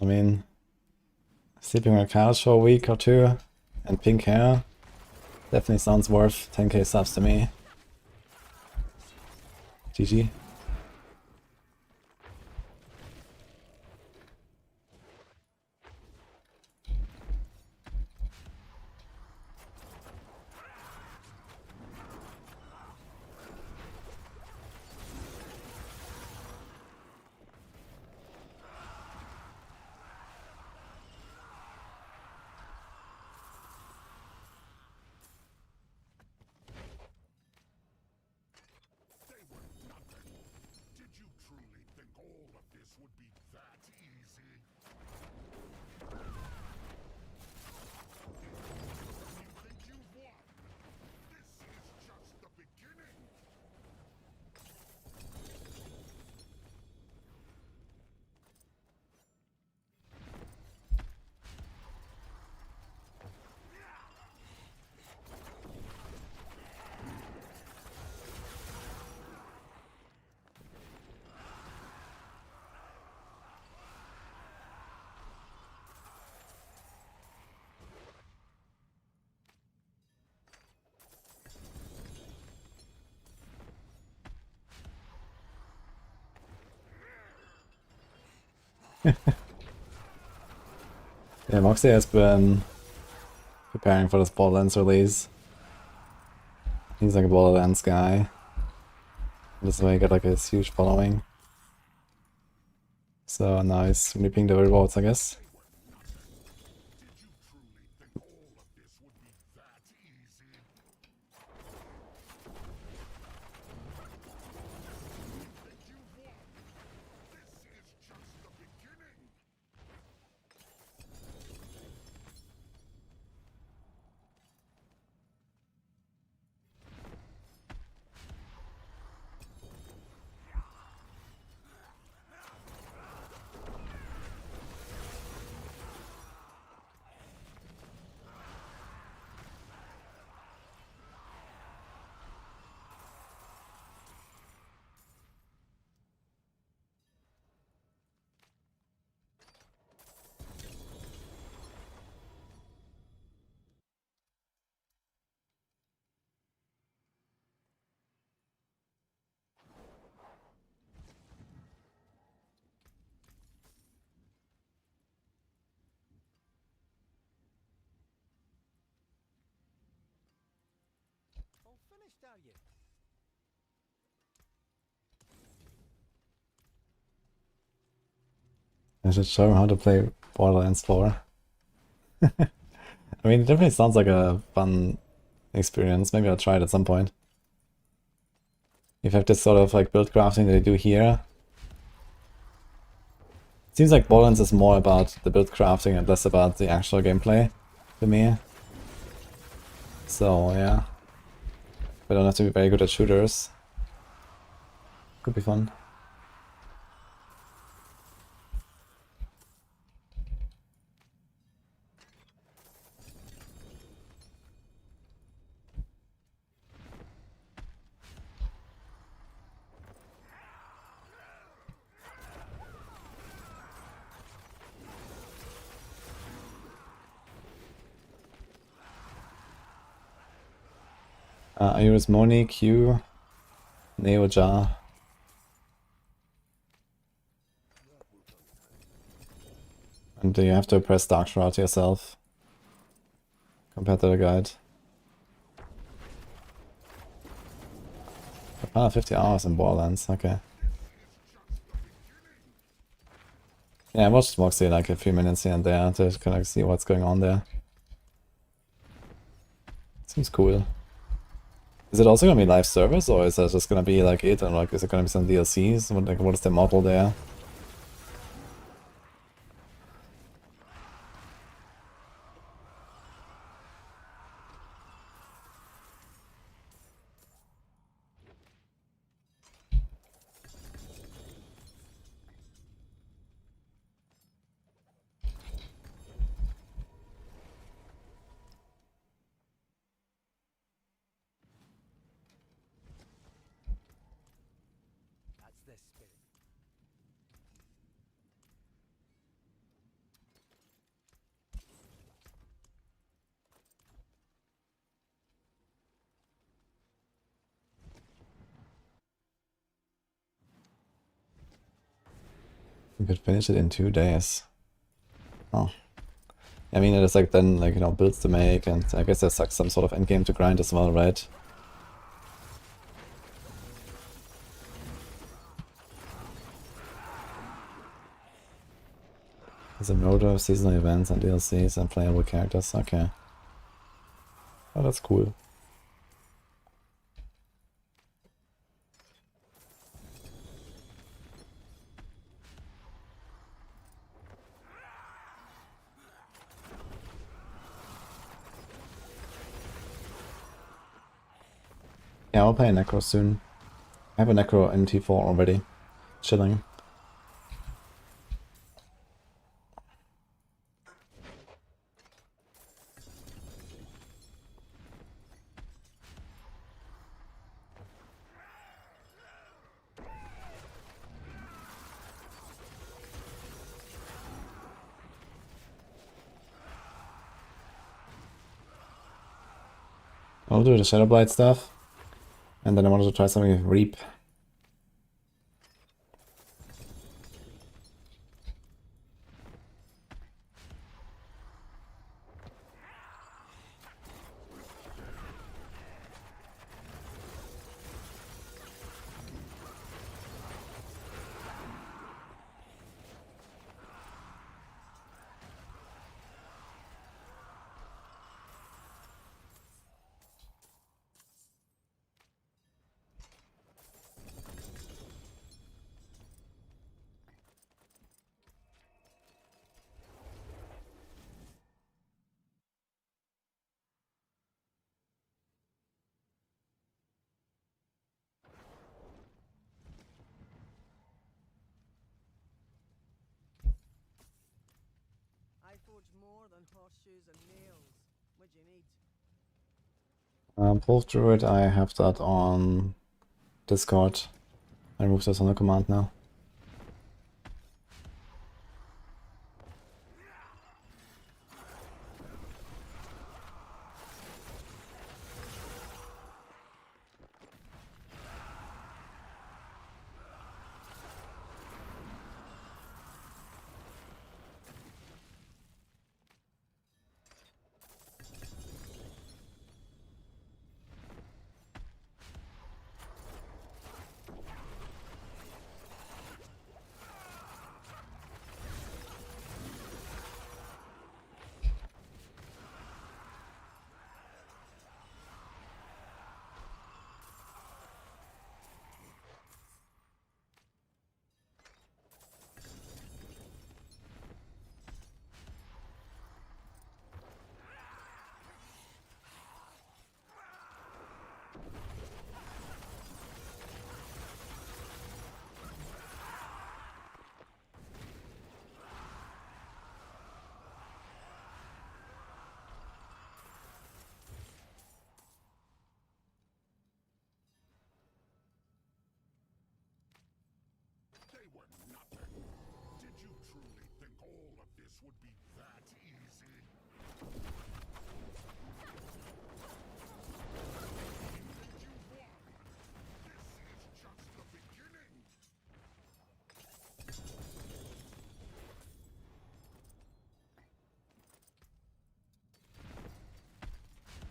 I mean, sleeping on a couch for a week or two and pink hair definitely sounds worth 10k subs to me. GG. They were nothing. Did you truly think all of this would be that easy? You think you've won? This is just the beginning. Yeah, Moxie has been preparing for this Borderlands release. He's like a Borderlands guy. This is why he got like a huge following. So now he's reaping the rewards, I guess. Did you truly think all of this would be that easy? You think you've won? This is just the beginning. are you? I should show him how to play Borderlands 4. I mean, it definitely sounds like a fun experience. Maybe I'll try it at some point. You have this sort of like build crafting that they do here. It seems like Borderlands is more about the build crafting and less about the actual gameplay to me. So yeah. We don't have to be very good at shooters. Could be fun. Iris Moni, Q, Neo Jar. And you have to press Dark Shroud yourself compared to the guide. 50 hours in Borderlands, okay. Yeah, I watched Moxie like a few minutes here and there to kind of see what's going on there. Seems cool. Is it also gonna be live service, or is that just gonna be like it, and like is it gonna be some DLCs? What is the model there? That's the spirit. You could finish it in 2 days. Oh. I mean, it is like then, like, you know, builds to make, and I guess there's like some sort of endgame to grind as well, right? There's a note of seasonal events and DLCs and playable characters, okay. Oh, that's cool. Yeah, I'll play a Necro soon. I have a Necro in T4 already. Chilling. I'll do the Shadowblight stuff. And then I wanted to try something with Reap. I forge more than horseshoes and nails. What do you need? Wolf Druid, I have that on Discord. I removed this on the command now. this would be that easy. And you won. This is just the beginning.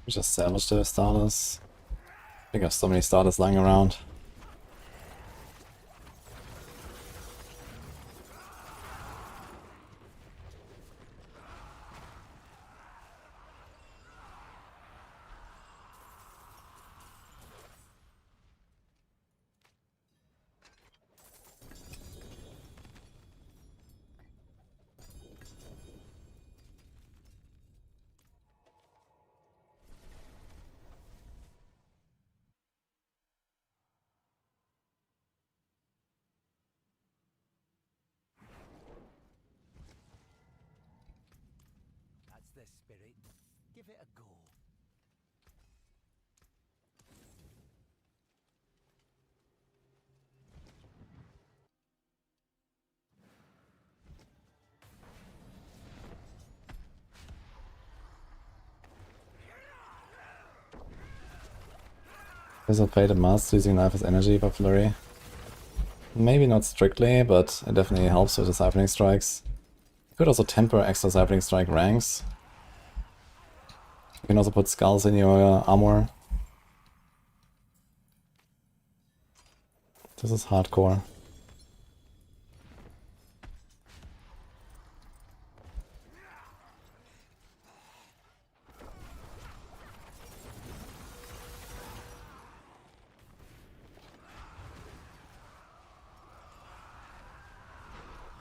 We just salvage the starters. I think I have so many starters lying around. That's the spirit. Give it a go. There's a Fated Master using life as energy for Flurry. Maybe not strictly, but it definitely helps with the Siphoning Strikes. You could also temper extra Siphoning Strike ranks. You can also put skulls in your armor. This is hardcore.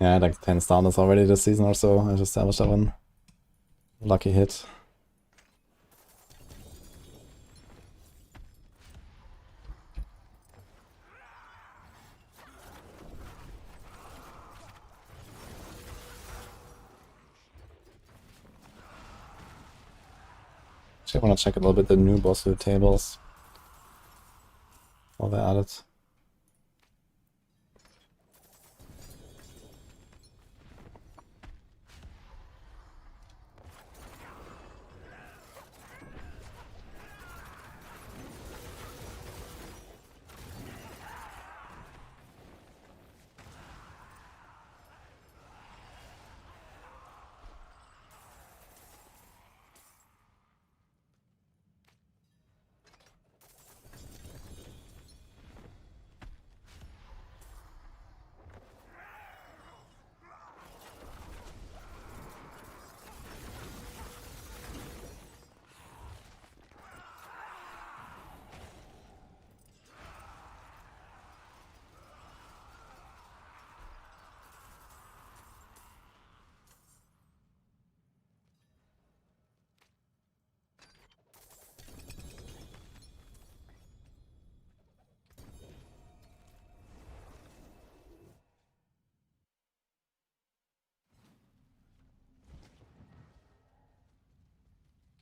Yeah, I had like 10 starters already this season or so. I just established that one. Lucky hit. Actually, I want to check a little bit the new boss loot tables. While they're at it.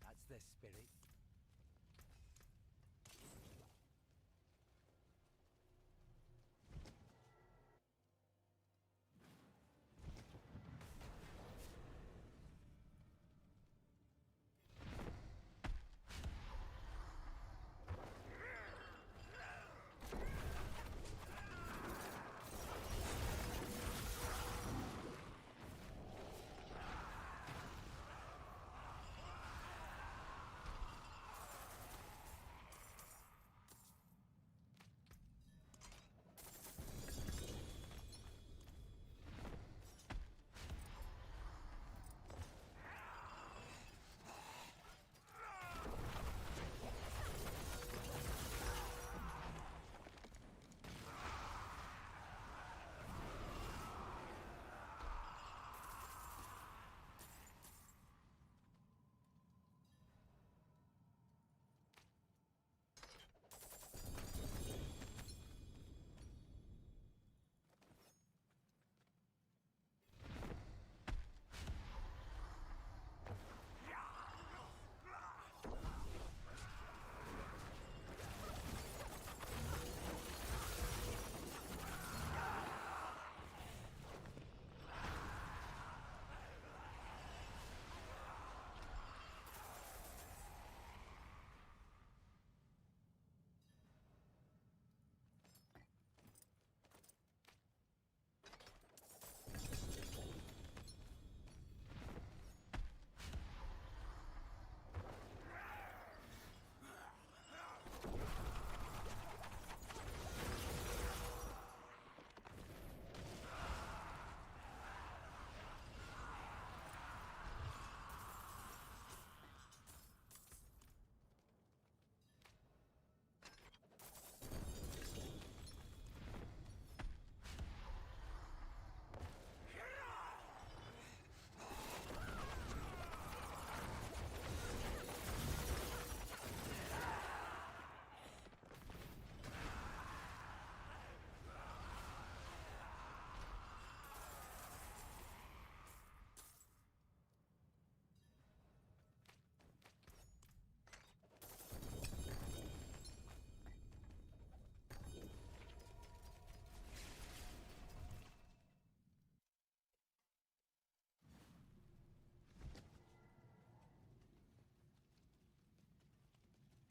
That's the spirit.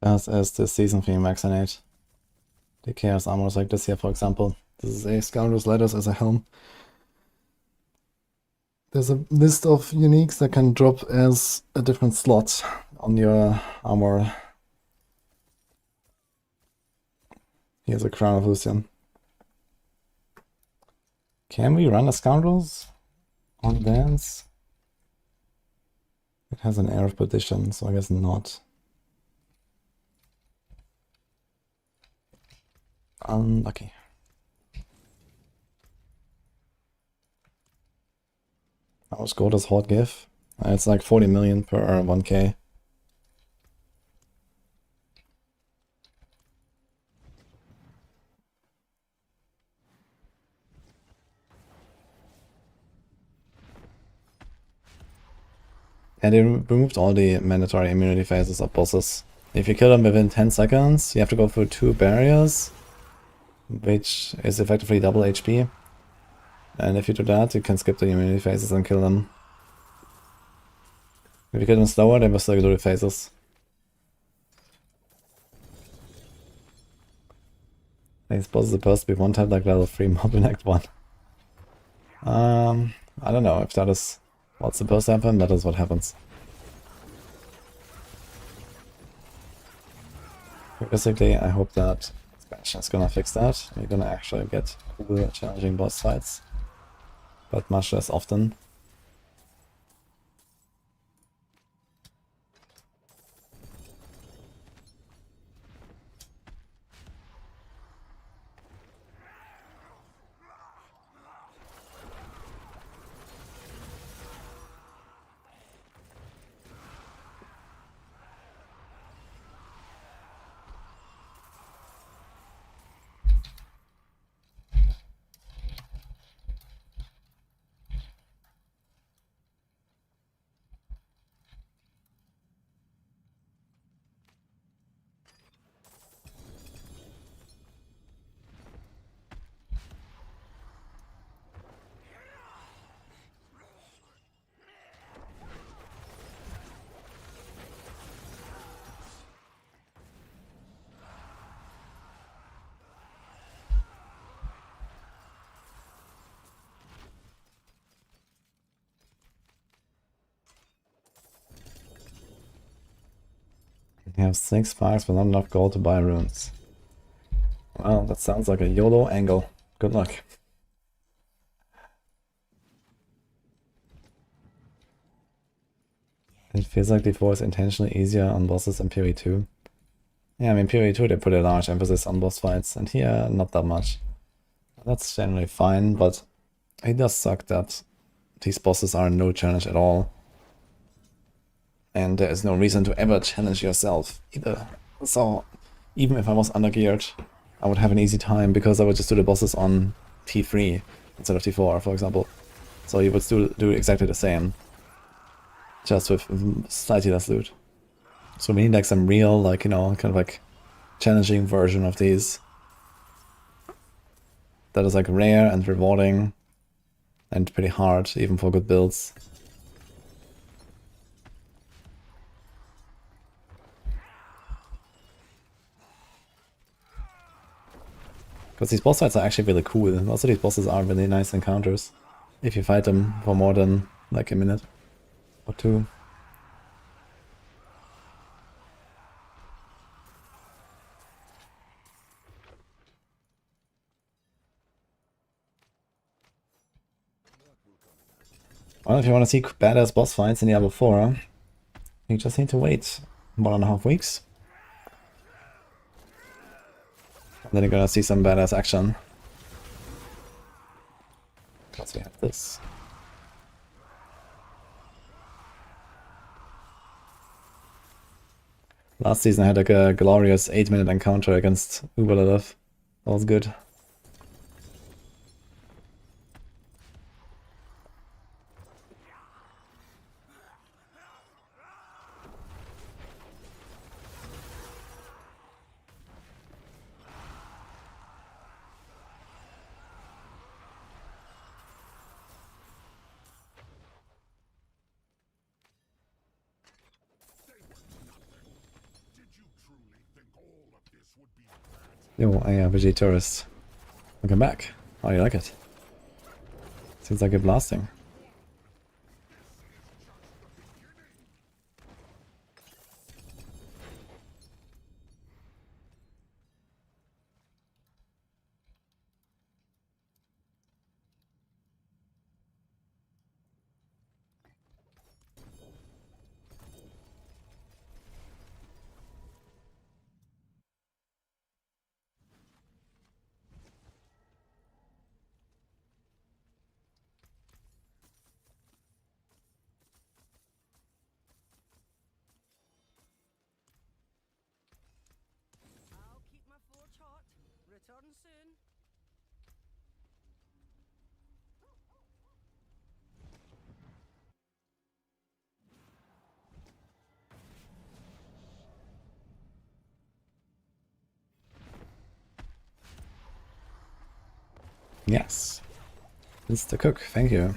As is the season 3 Maxinate. The Chaos Armors like this here, for example. This is a Scoundrel's Letters as a helm. There's a list of uniques that can drop as a different slot on your armor. Here's a Crown of Lucian. Can we run a Scoundrels on Vans? It has an air of perdition, so I guess not. Unlucky. How much gold does Horde give? It's like 40 million per 1k. And they removed all the mandatory immunity phases of bosses. If you kill them within 10 seconds, you have to go through 2 barriers, which is effectively double HP. And if you do that, you can skip the immunity phases and kill them. If you kill them slower, they will still do the phases. These bosses are supposed to be one type like level 3 mob in Act 1. I don't know if that is what's supposed to happen, that is what happens. Basically, I hope that expansion is gonna fix that. We're gonna actually get cool, challenging boss fights, but much less often. You have 6 sparks but not enough gold to buy runes. Well, that sounds like a YOLO angle. Good luck. It feels like D4 is intentionally easier on bosses in Piri 2. Yeah, I mean Piri 2 they put a large emphasis on boss fights, and here not that much. That's generally fine, but it does suck that these bosses are no challenge at all. And there is no reason to ever challenge yourself either. So even if I was undergeared, I would have an easy time because I would just do the bosses on T3 instead of T4, for example. So you would still do exactly the same, just with slightly less loot. So we need like some real, like, you know, kind of like challenging version of these. That is like rare and rewarding and pretty hard, even for good builds. Because these boss fights are actually really cool. Most of these bosses are really nice encounters if you fight them for more than like a minute or 2. Well, if you want to see badass boss fights in Diablo 4, you just need to wait 1.5 weeks. And then you're gonna see some badass action. Because we have this. Last season I had like a glorious 8-minute encounter against Uberlilith. That was good. Did you truly this would be that Yo, VG tourist. Welcome back. How do you like it? Seems like you're blasting. I'll keep my forge hot. Return soon. Yes. Mr. Cook, thank you.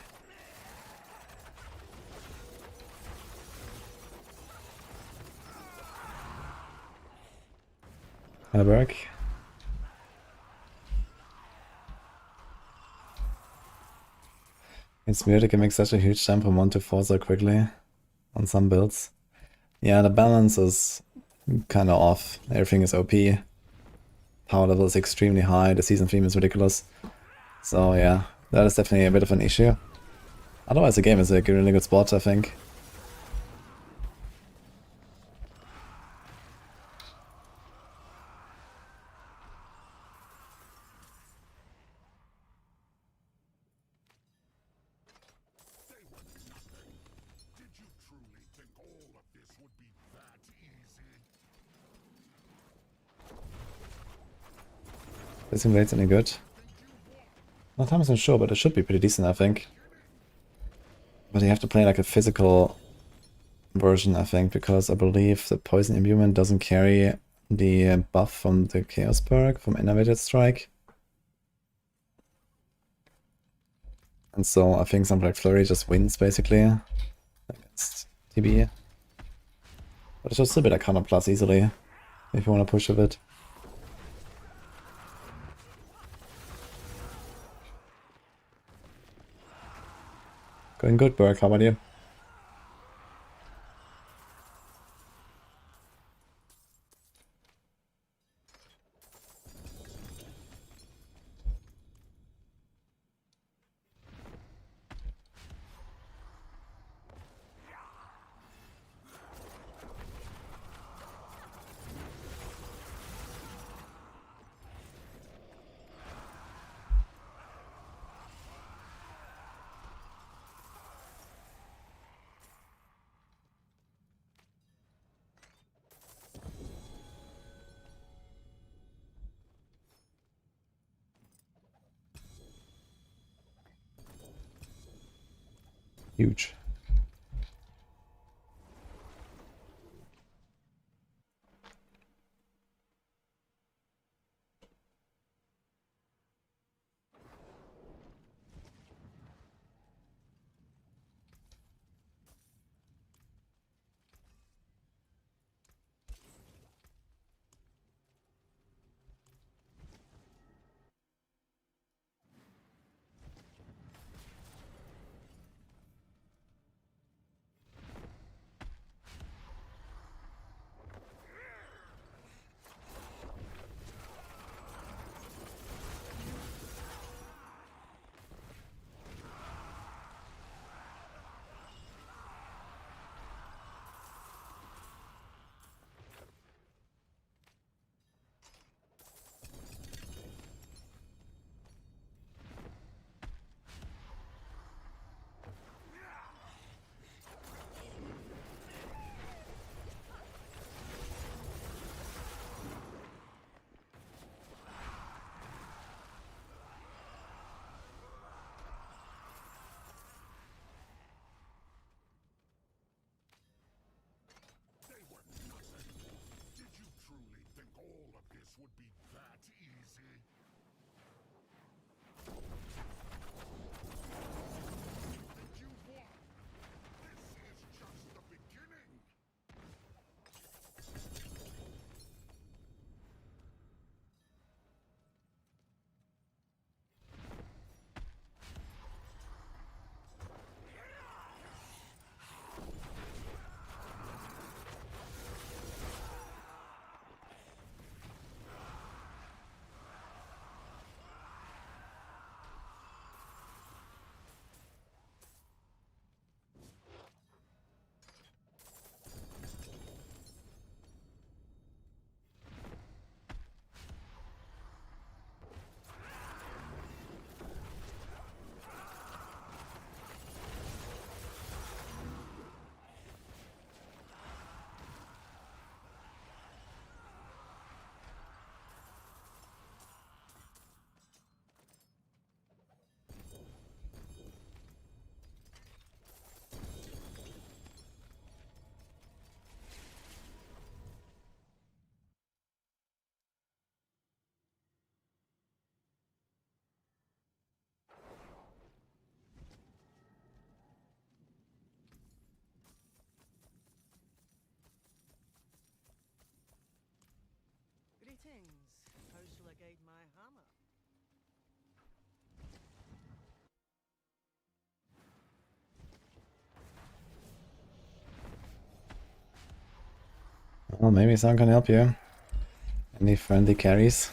Helberg. It's weird it can make such a huge jump from 1 to 4 so quickly on some builds. Yeah, the balance is kind of off. Everything is OP. Power level is extremely high. The season theme is ridiculous. So yeah, that is definitely a bit of an issue. Otherwise the game is a really good spot, I think. they were nothing. Did you truly think all of this would be that easy? This invade's any good? Not 100% sure, but it should be pretty decent, I think. But you have to play like a physical version, I think, because I believe the Poison Imbuement doesn't carry the buff from the Chaos perk, from Innovated Strike. And so I think something like Flurry just wins, basically, against TB. But it should still be like 100 plus easily, if you want to push a bit. Going good, Berg, how about you? Huge. They were nothing. Did you truly think all of this would be that easy? And you won. This is just the beginning. Greetings. How shall I guide my hammer? Well, maybe someone can help you. Any friendly carries?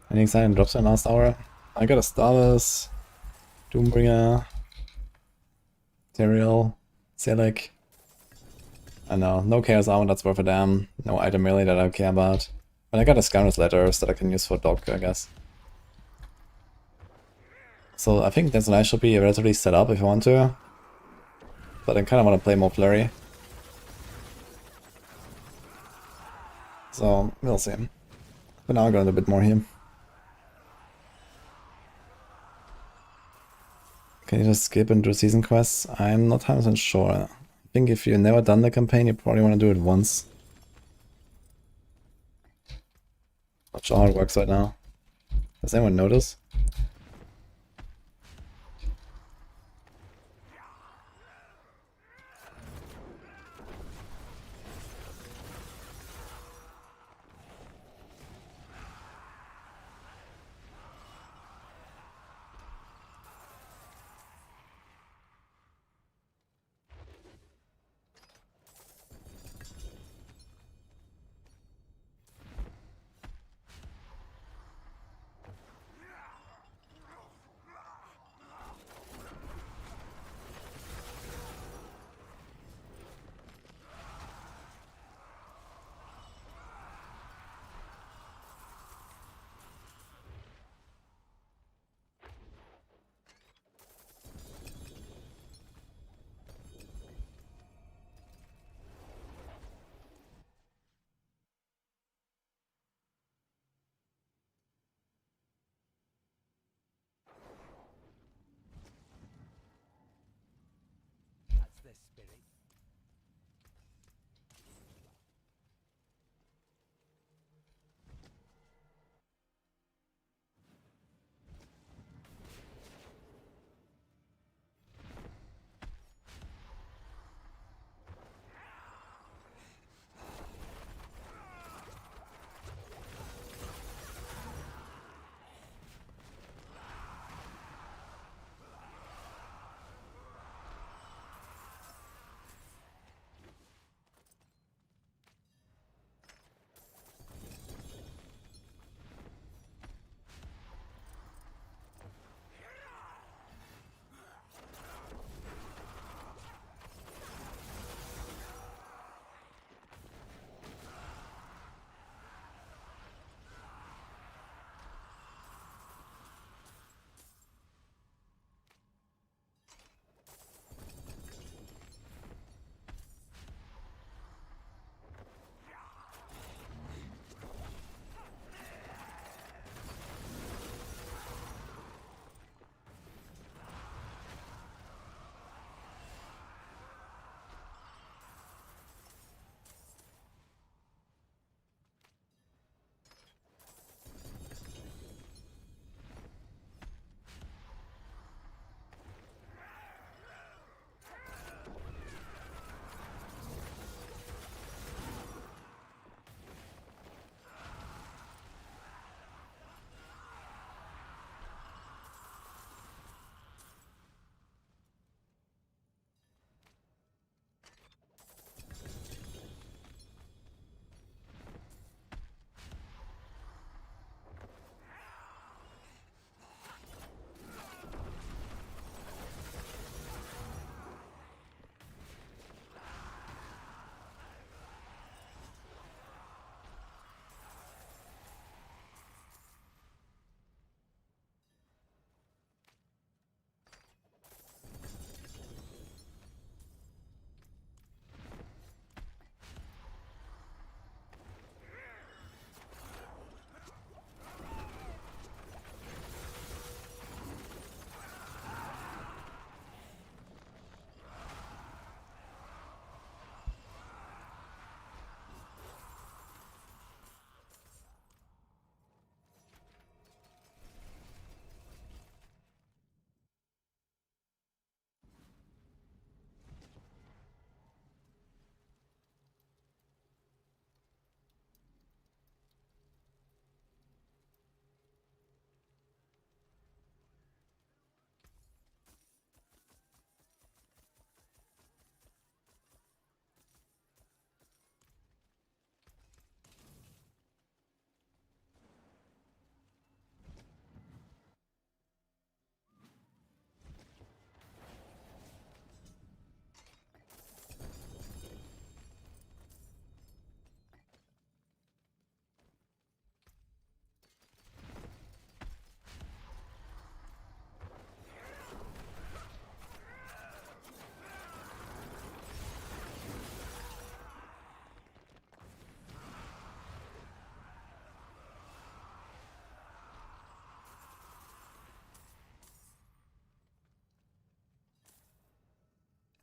Any exciting drops in last hour? I got a Starless, Doombringer, Teriel, Selec. I know, no Chaos Armor that's worth a damn, no item melee that I care about. But I got a Scoundrel's Letters that I can use for Dog, I guess. So I think that's when I should be relatively set up if I want to. But I kinda wanna play more Flurry. So, we'll see. But now I'm going a bit more here. Can you just skip and do season quests? I'm not 100% sure. I think if you've never done the campaign, you probably want to do it once. Not sure how it works right now. Does anyone notice? That's the spirit.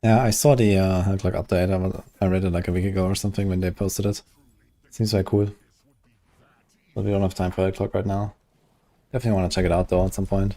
Yeah, I saw the health clock update. I read it like a week ago or something when they posted it. Seems very cool. But we don't have time for health clock right now. Definitely want to check it out though at some point.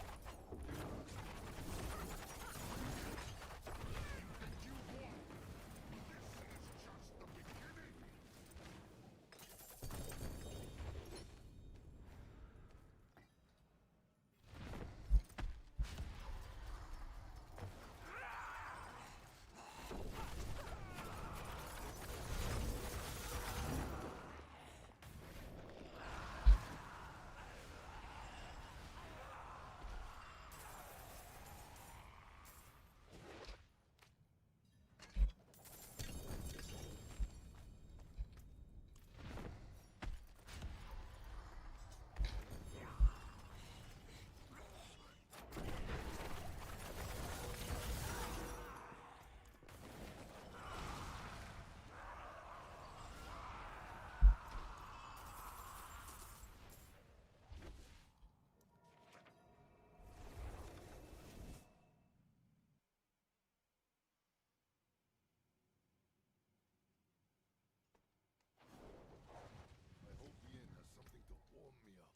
I hope the inn has something to warm me up.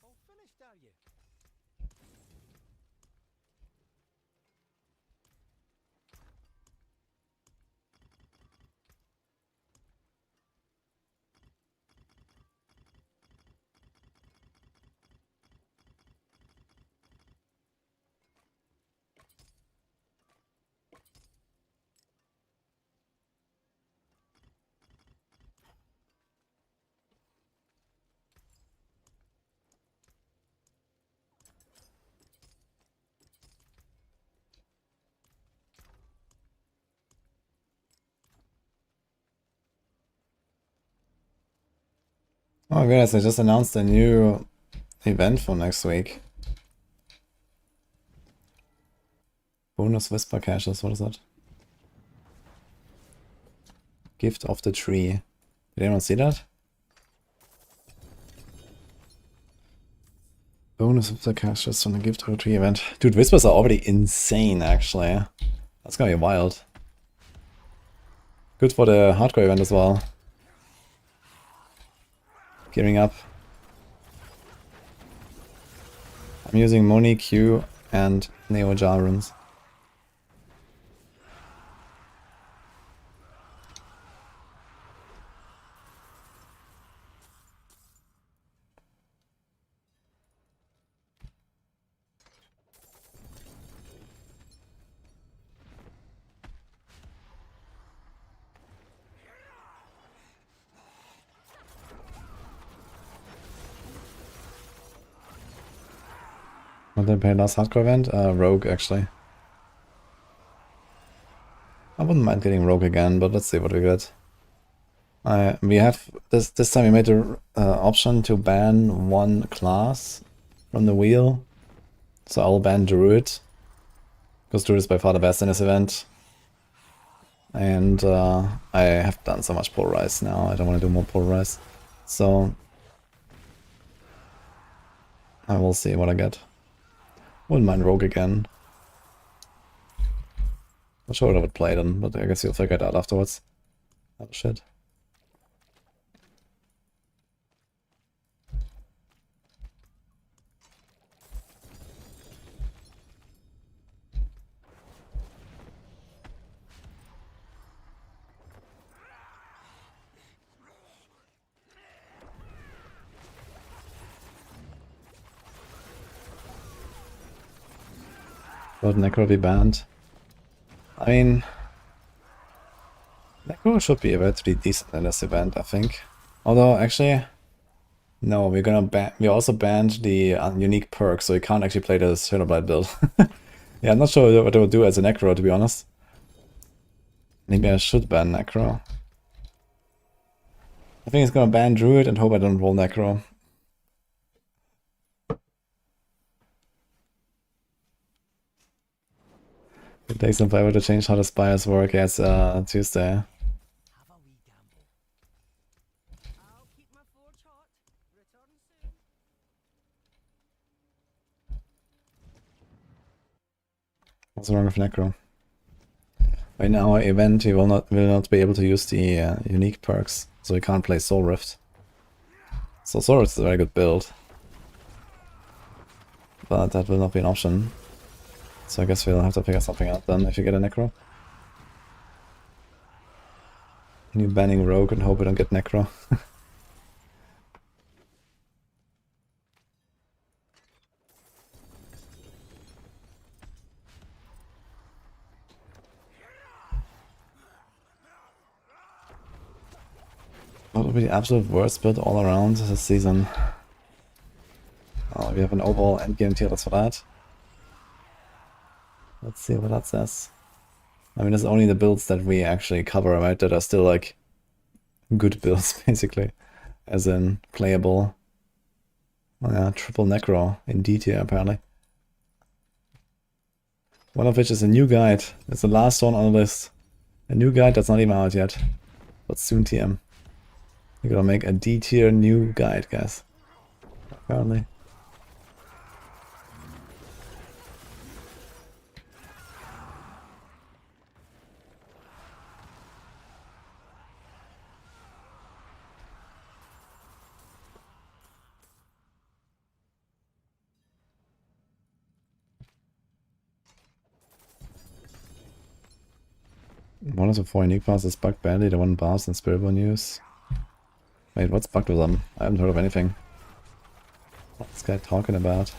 All finished, are you? Oh my goodness, I just announced a new event for next week. Bonus Whisper caches, what is that? Gift of the Tree. Did anyone see that? Bonus Whisper caches from the Gift of the Tree event. Dude, Whispers are already insane actually. That's gonna be wild. Good for the hardcore event as well. Gearing up. I'm using Moni, Q, and Neo Jar runes. What did I play last hardcore event? Rogue, actually. I wouldn't mind getting Rogue again, but let's see what we get. We have this time we made the option to ban one class from the wheel, so I'll ban Druid, because Druid is by far the best in this event. And I have done so much polarize now. I don't want to do more polarize, so I will see what I get. Wouldn't mind Rogue again. Not sure what I would play then, but I guess you'll figure it out afterwards. Oh shit. Would Necro be banned? I mean, Necro should be relatively decent in this event, I think. Although, actually, no, we're gonna ban. We also banned the unique perk, so you can't actually play the Shadowblight build. Yeah, I'm not sure what I would do as a Necro, to be honest. Maybe I should ban Necro. I think it's gonna ban Druid and hope I don't roll Necro. It takes some forever to change how the spires work. Yeah, it's Tuesday. Have a wee gamble. I'll keep my forge hot. Return soon. What's wrong with Necro? In our event, you will not be able to use the unique perks, so you can't play Soul Rift. So Soul Rift is a very good build, but that will not be an option. So I guess we'll have to figure something out then if you get a Necro. You banning Rogue and hope we don't get Necro. What would be the absolute worst build all around this season? Oh, we have an overall endgame tier list for that. Let's see what that says. I mean, it's only the builds that we actually cover, right? That are still like good builds, basically. As in playable. Oh yeah, triple Necro in D tier, apparently. One of which is a new guide. It's the last one on the list. A new guide that's not even out yet. But soon TM. We're gonna make a D tier new guide, guys. Apparently. One of the 4 unique parts is bugged badly, the one Barbs and Spiritborn use. Wait, what's bugged with them? I haven't heard of anything. What's this guy talking about?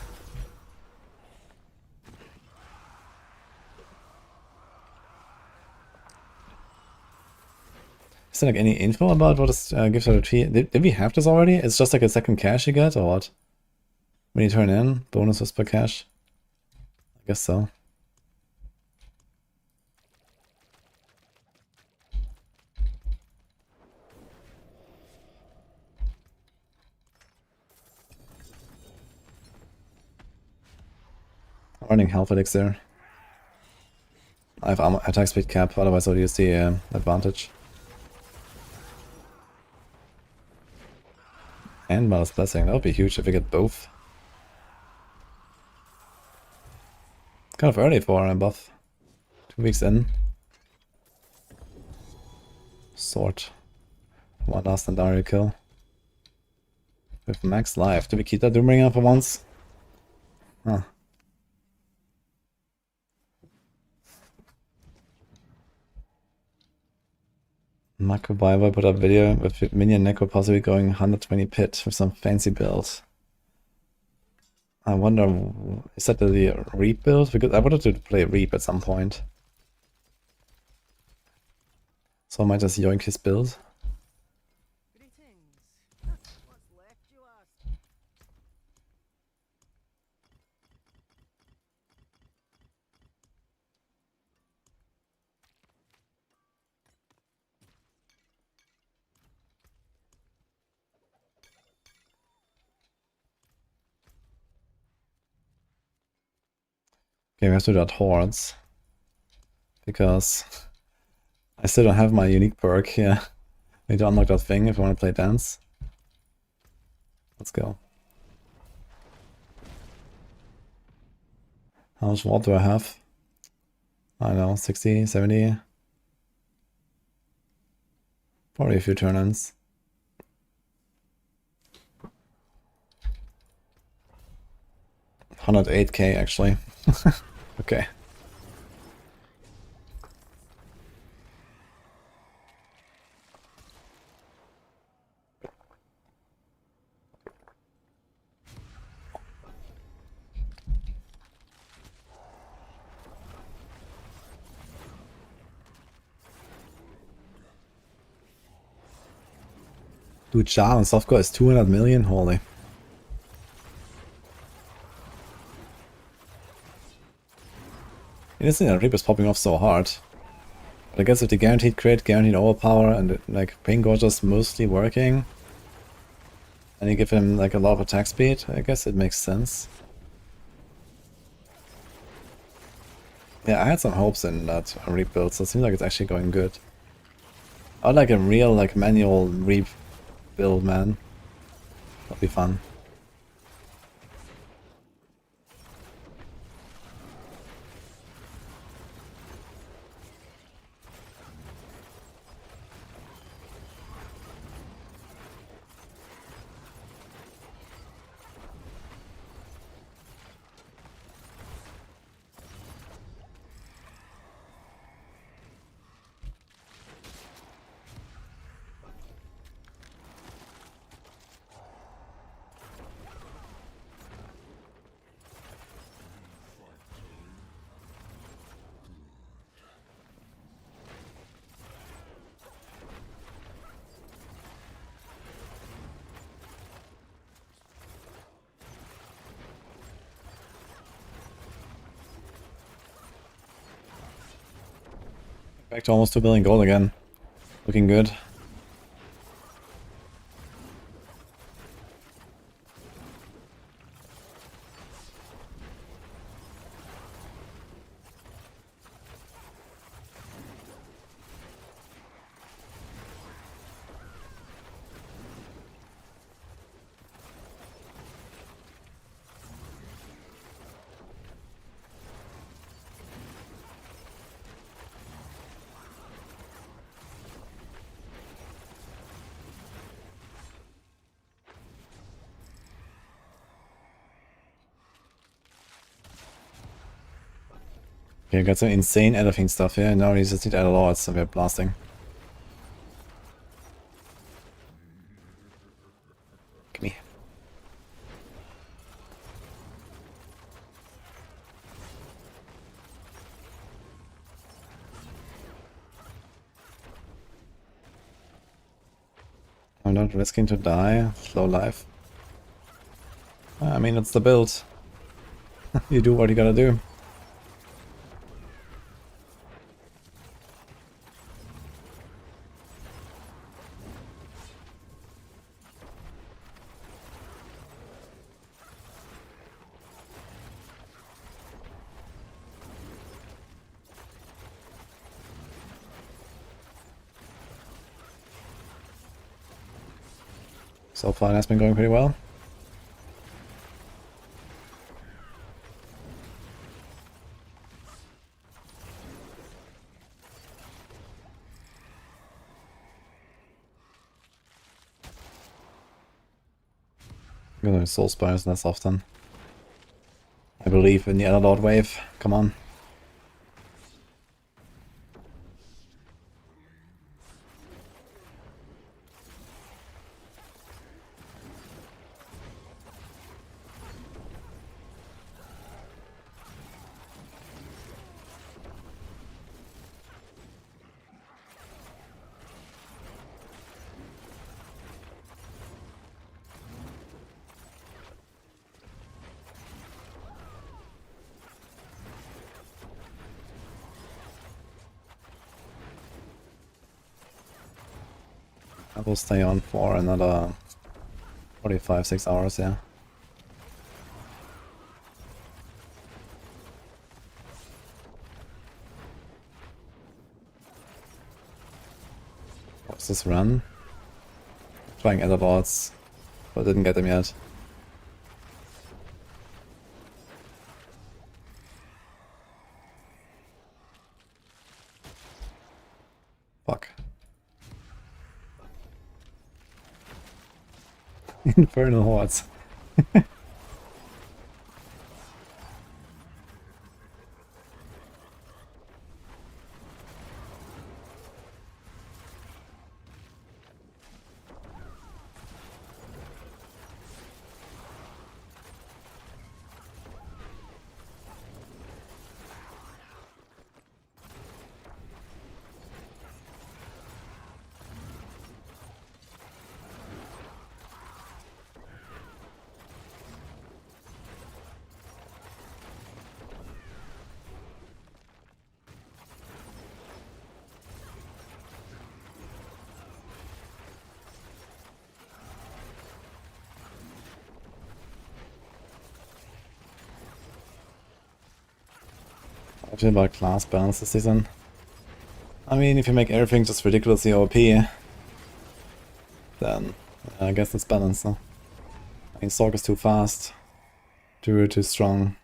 Is there like any info about what is gives her a tree? Did we have this already? It's just like a second cache you get, or what? When you turn in, bonuses per cache? I guess so. I'm running health elixir. I have attack speed cap, otherwise I'll use the advantage. And Mother's Blessing, that would be huge if we get both. Kind of early for a buff. 2 weeks in. Sword. One last and direct kill. With max life. Do we keep that Doombringer for once? Huh. Macrobible put up video with minion Necro possibly going 120 pit with some fancy build. I wonder, is that the Reap build? Because I wanted to play Reap at some point. So I might just yoink his build. Greetings. What's left, you ask? Okay, we have to do that hordes. Because I still don't have my unique perk here. I need to unlock that thing if I want to play dance. Let's go. How much ward do I have? I don't know, 60, 70? Probably a few turn-ins. $108k actually. Okay. Dude, Char on softcore is 200 million? Holy. Interesting that Reap is popping off so hard. But I guess with the guaranteed crit, guaranteed overpower, and like Pain Gorger's mostly working, and you give him like a lot of attack speed, I guess it makes sense. Yeah, I had some hopes in that Reap build, so it seems like it's actually going good. I would like a real like manual Reap build, man. That'll be fun. Back to almost 2 billion gold again. Looking good. Okay, got some insane editing stuff here, and now we just need Elder Lords, so we're blasting. Gimme. I'm not risking to die. Slow life. I mean, it's the build. You do what you gotta do. So far, it has been going pretty well. I'm gonna soul spires less often. I believe in the Elder Lord wave. Come on. I will stay on for another 45-6 hours, yeah. What's this run? Trying Elder Lords, but didn't get them yet. Fuck. Infernal hordes. I feel about class balance this season. I mean, if you make everything just ridiculously OP, then I guess it's balanced, no? I mean, Sorc is too fast, Druid too strong,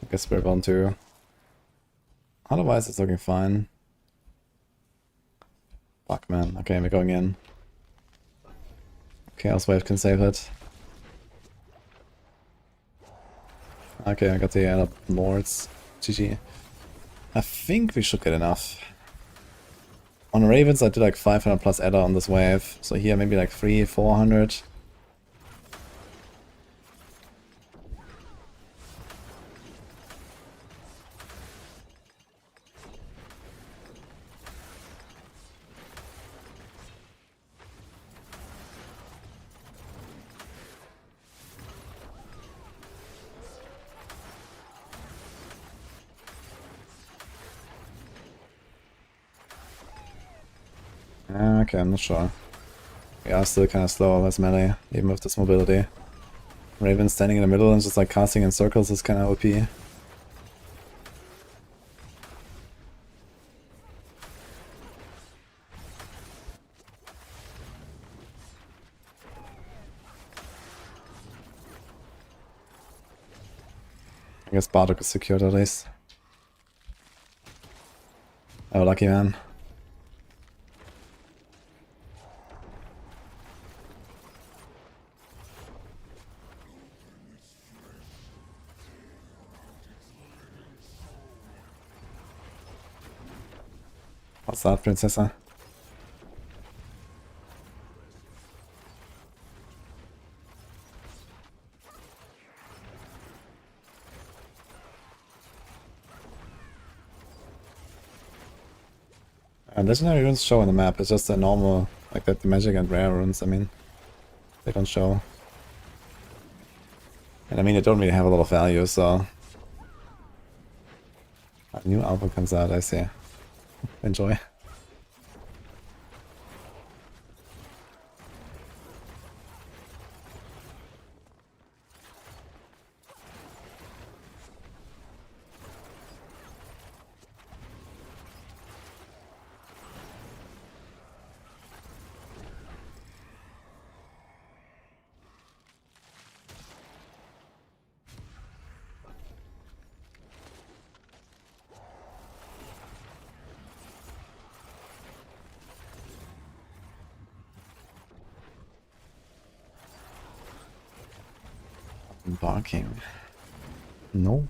I guess Spiritborn too. Otherwise it's looking fine. Fuck man, okay, we're going in. Chaos Wave can save it. Okay, I got the Elder Lords. GG. I think we should get enough. On Ravens I did like 500 plus Adder on this wave, so here maybe like 300-400. Okay, I'm not sure. We are still kind of slow as melee, even with this mobility. Raven standing in the middle and just like casting in circles is kind of OP. I guess Bardock is secured at least. Oh, lucky man. What's that, Princessa? Legendary runes show on the map, it's just the normal, like the magic and rare runes, I mean. They don't show. And I mean, they don't really have a lot of value, so... A new album comes out, I see. Enjoy. Barking. No.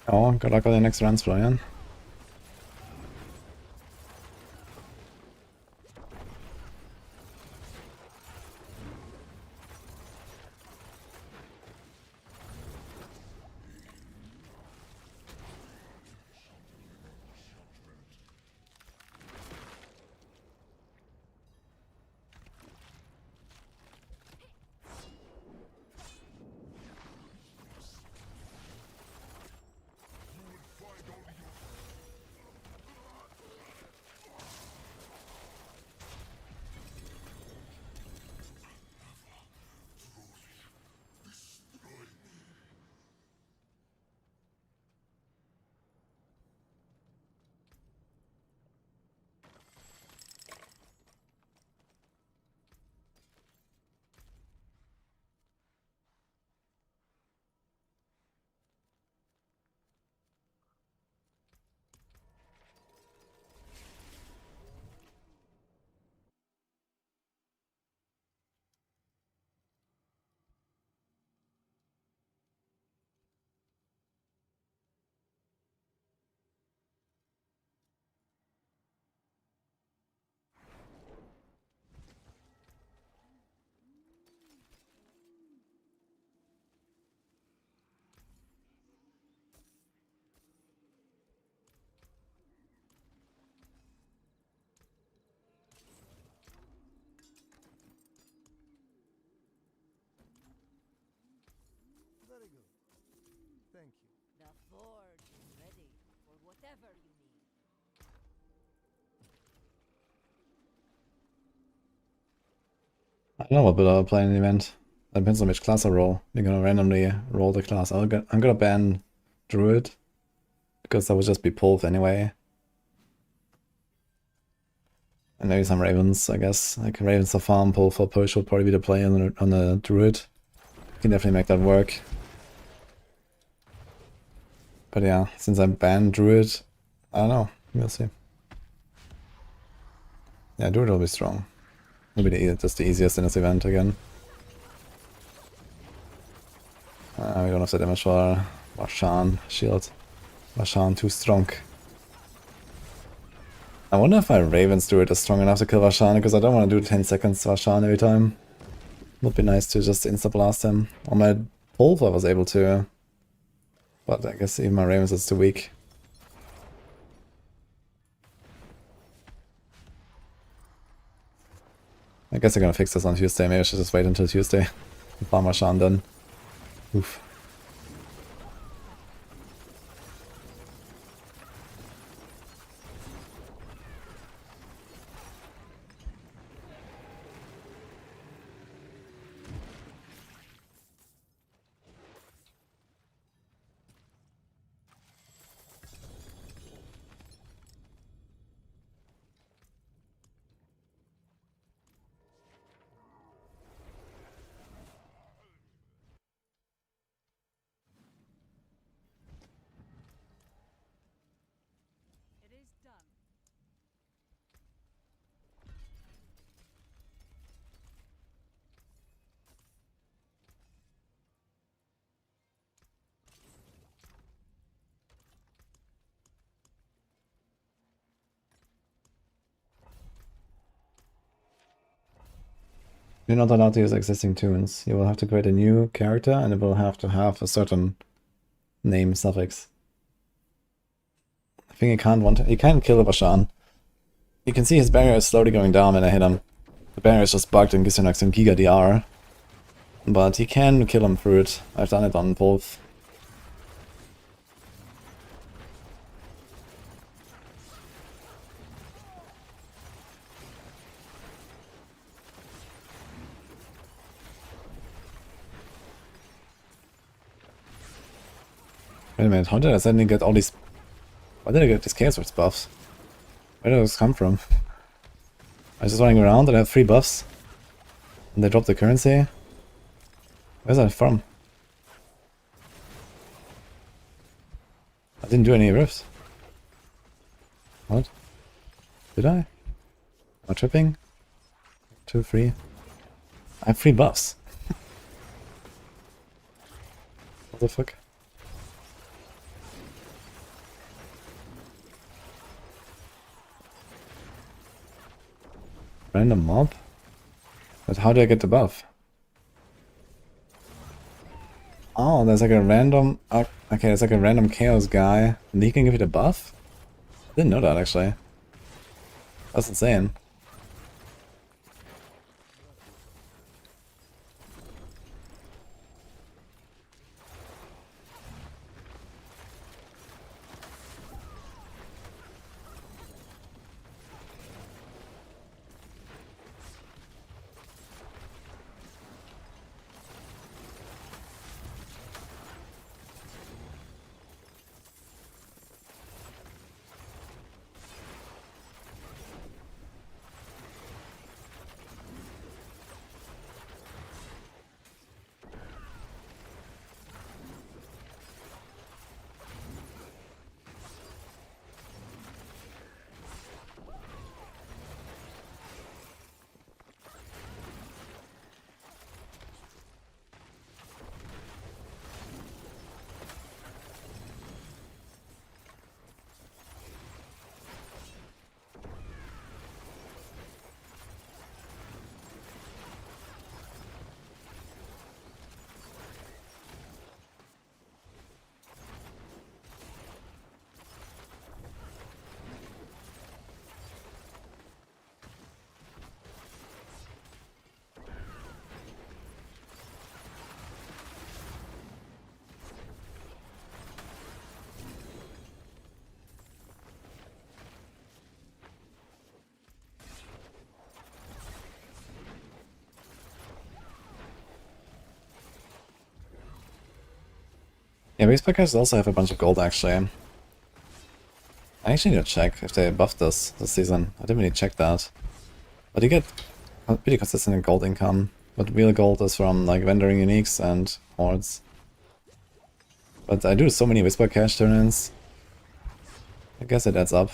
Oh, good luck with the next runs, Florian. Very good. Thank you. The forge is ready for whatever you need. I don't know what build I'll play in the event. That depends on which class I roll. We're gonna randomly roll the class. I'm gonna ban Druid, because that would just be pulled anyway. And maybe some Ravens, I guess. Like Ravens of farm, pull for push would probably be the play on the Druid. Can definitely make that work. But yeah, since I banned Druid, I don't know. We'll see. Yeah, Druid will be strong. Maybe just the easiest in this event again. We don't have the damage for Varshan shield. Varshan too strong. I wonder if my Raven's Druid is strong enough to kill Vashana, because I don't want to do 10 seconds to Vashana every time. Would be nice to just insta-blast him. On my Wolf I was able to, but I guess even my Ravens is too weak. I guess they're gonna fix this on Tuesday. Maybe I should just wait until Tuesday. Farm Vashana done. Oof. It is done. You're not allowed to use existing tunes. You will have to create a new character and it will have to have a certain name suffix. I think he can't kill a Bashan. You can see his barrier is slowly going down when I hit him. The barrier is just bugged and gives him like some Giga DR. But he can kill him through it. I've done it on both. Wait a minute, how did I suddenly get all these... Why did I get these Chaos Words buffs? Where did those come from? I was just running around and I have 3 buffs. And they dropped the currency. Where's that from? I didn't do any riffs. What? Did I? Am I tripping? 2, 3. I have 3 buffs. What the fuck? Random mob? But how do I get the buff? Oh, there's like a random... okay, there's like a random chaos guy. And he can give you the buff? Didn't know that actually. That's insane. Yeah, base packers also have a bunch of gold actually. I actually need to check if they buffed this season. I didn't really check that. But you get pretty consistent gold income. But real gold is from like vendoring uniques and hordes. But I do so many Whisper Cash turn-ins. I guess it adds up.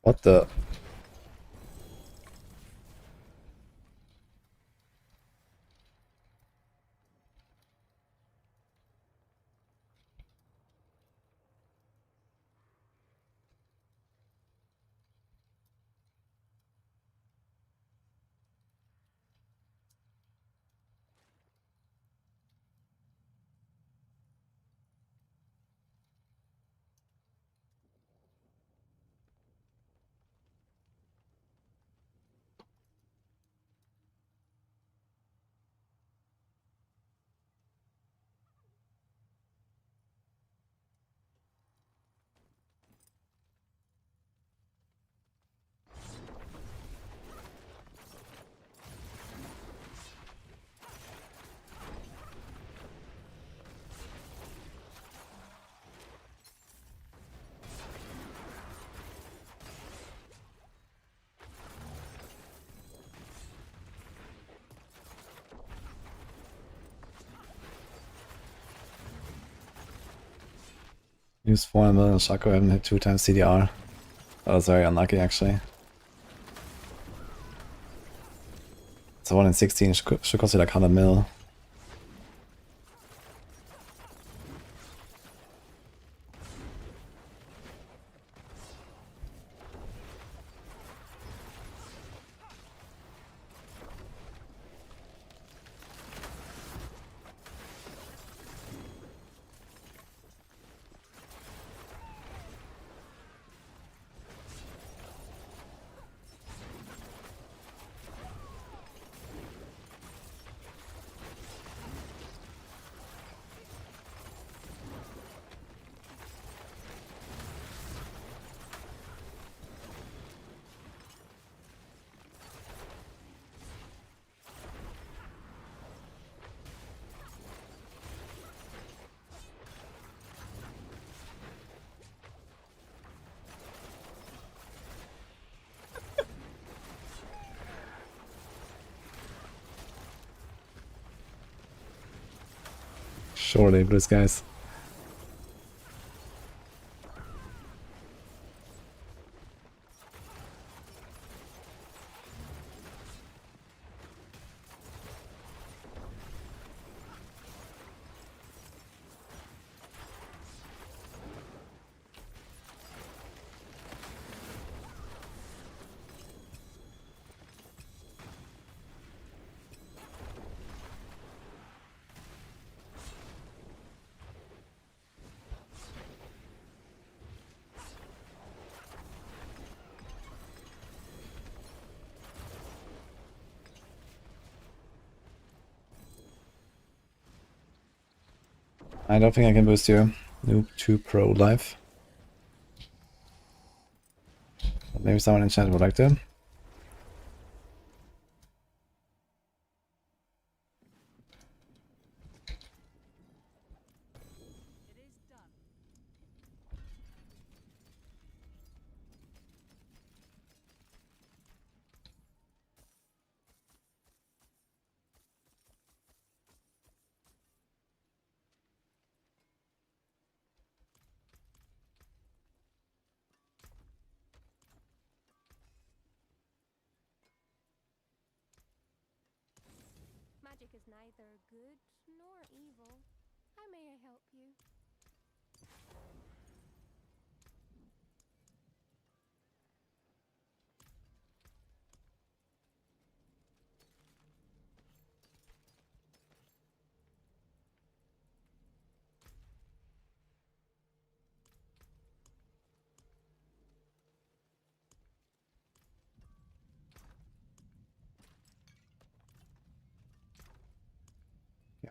What the? Use 4 million Shaco, haven't hit 2 times CDR. That was very unlucky actually. So 1 in 16 should cost you like 100 mil. Surely, blue skies. I don't think I can boost you. Noob 2 Pro life. But maybe someone in chat would like to. Magic is neither good nor evil. How may I help you?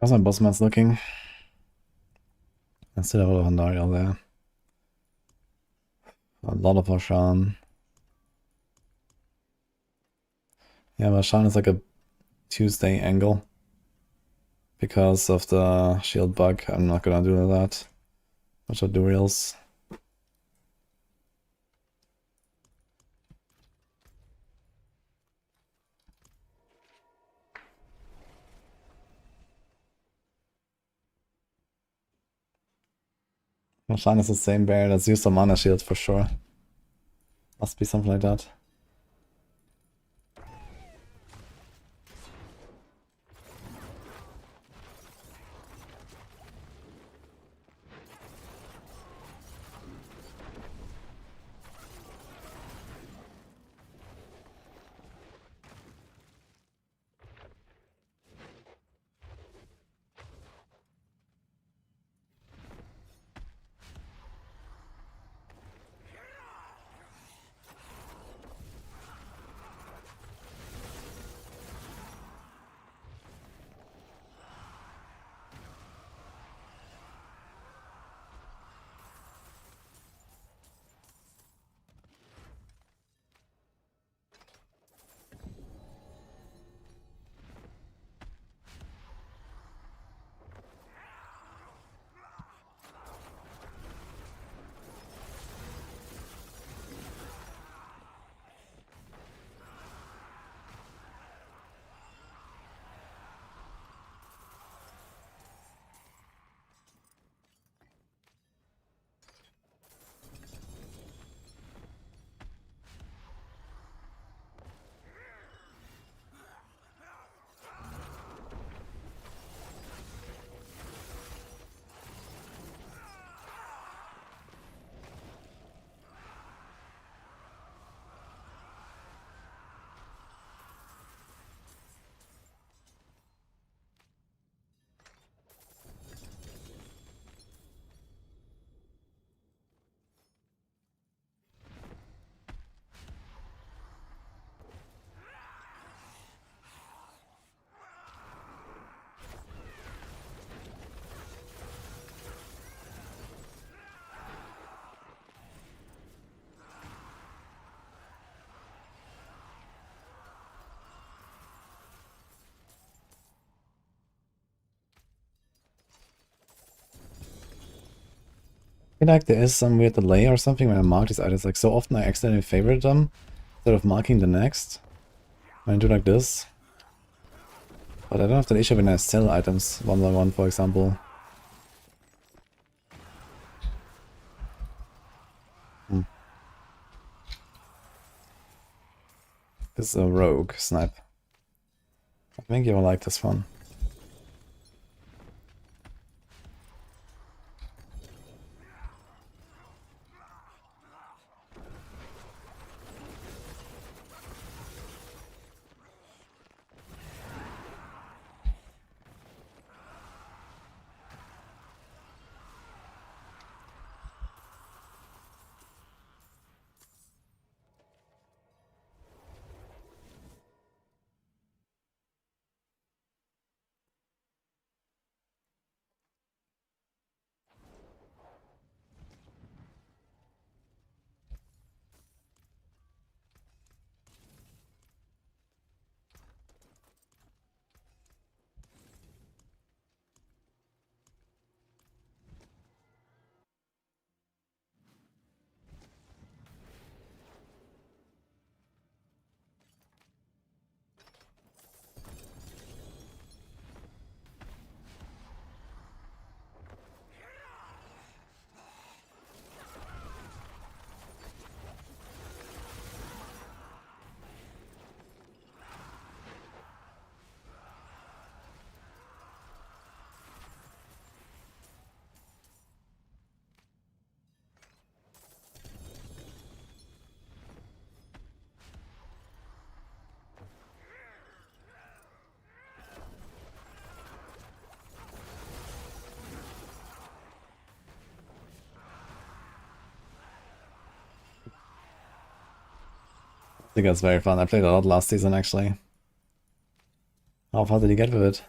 How's my boss man's looking? I still have a lot of Andariel there. A lot of Ashan. Yeah, but Ashan is like a Tuesday angle. Because of the shield bug, I'm not gonna do that. Bunch of Duriels. Ashan is the same bear, let's use some mana shield for sure. Must be something like that. I feel like there is some weird delay or something when I mark these items. Like so often I accidentally favorite them instead of marking the next. When I do like this. But I don't have that issue when I sell items one by one, for example. This is a rogue snipe. I think you will like this one. I think that's very fun. I played a lot last season actually. How far did you get with it?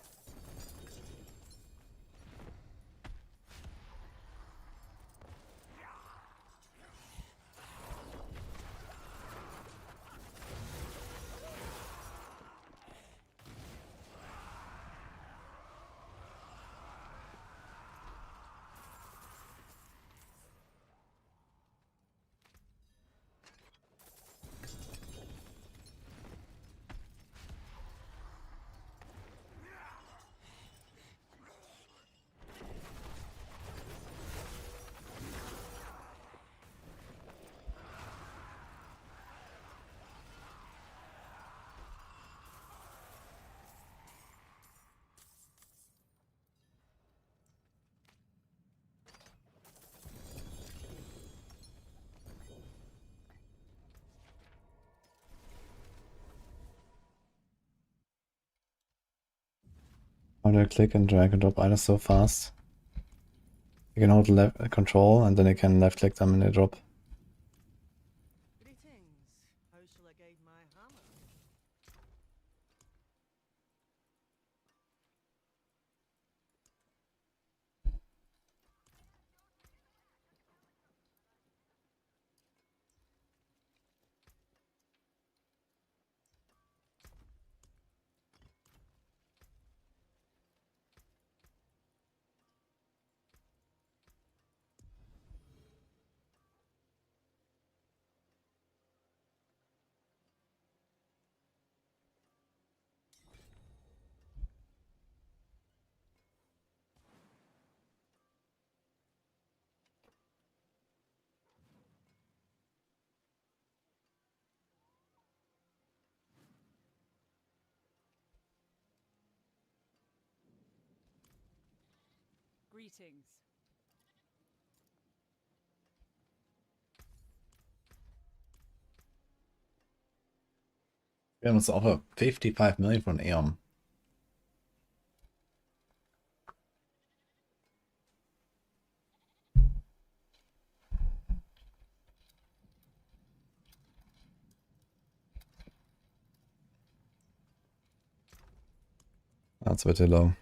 How do I click and drag and drop items so fast? You can hold left control and then you can left click them and they drop. Greetings. How shall I guide my hammer? Greetings. Wir haben uns auch 55 million von Eon. That's a bit too low.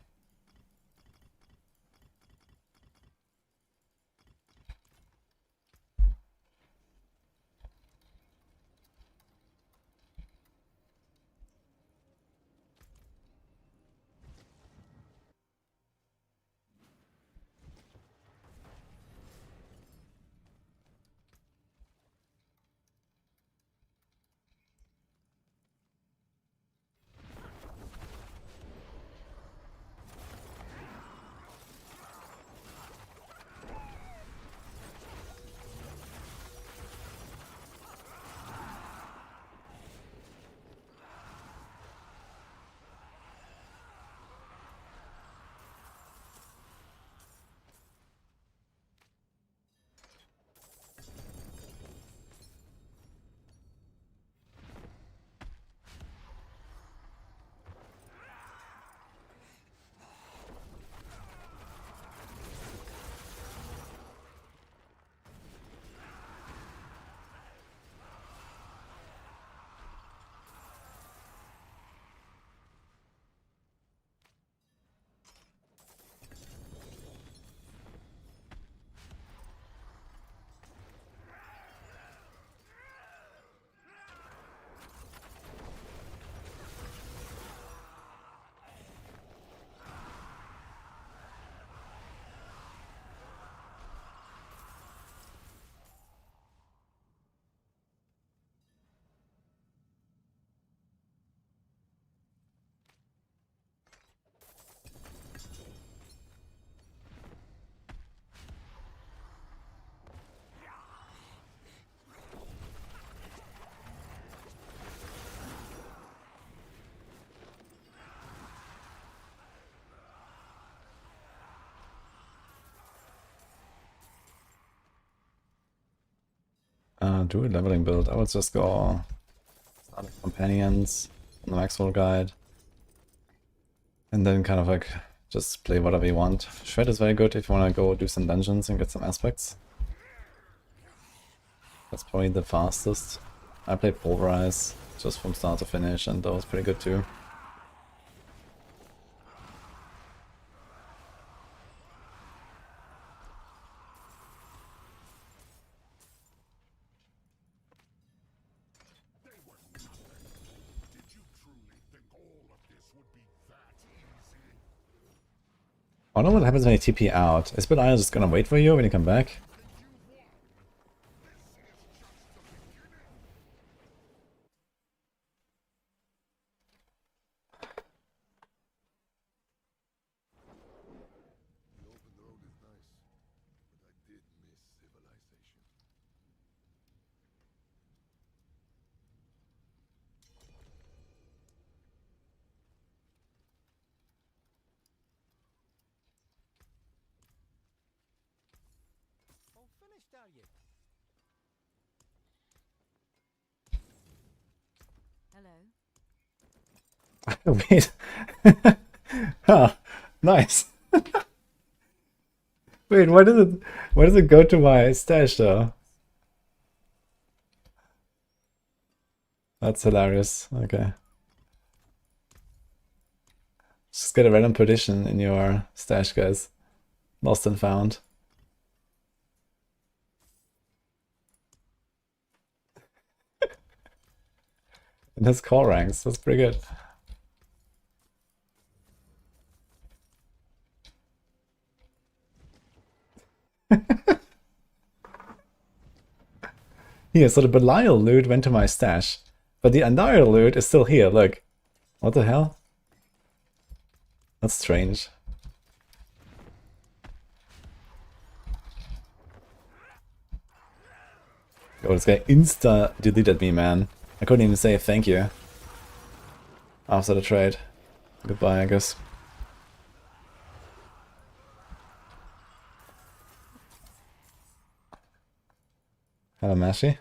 Druid leveling build. I would just go start with companions on the Maxroll guide. And then kind of like just play whatever you want. Shred is very good if you want to go do some dungeons and get some aspects. That's probably the fastest. I played Pulverize just from start to finish and that was pretty good too. I don't know what happens when you TP out. Is Belial just gonna wait for you when you come back? The open road is nice, but I did miss civilization. All finished, are you? Hello. Wait. Huh. Nice. Wait, why does it go to my stash though? That's hilarious. Okay. Just get a random position in your stash, guys. Lost and found. And his core ranks. That's pretty good. Here, so the Belial loot went to my stash. But the Andariel loot is still here, look. What the hell? That's strange. Oh, this guy insta-deleted me, man. I couldn't even say thank you after the trade. Goodbye, I guess. Hello, Mashi.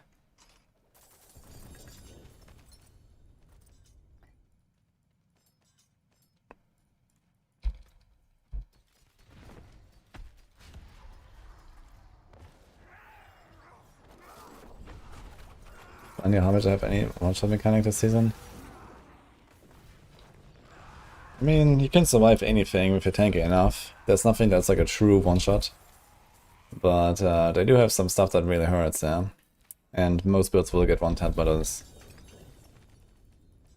Wonder how much I have any one-shot mechanic this season. I mean, you can survive anything if you're tanky enough. There's nothing that's like a true one-shot. But they do have some stuff that really hurts, yeah. And most builds will get one-tapped by those.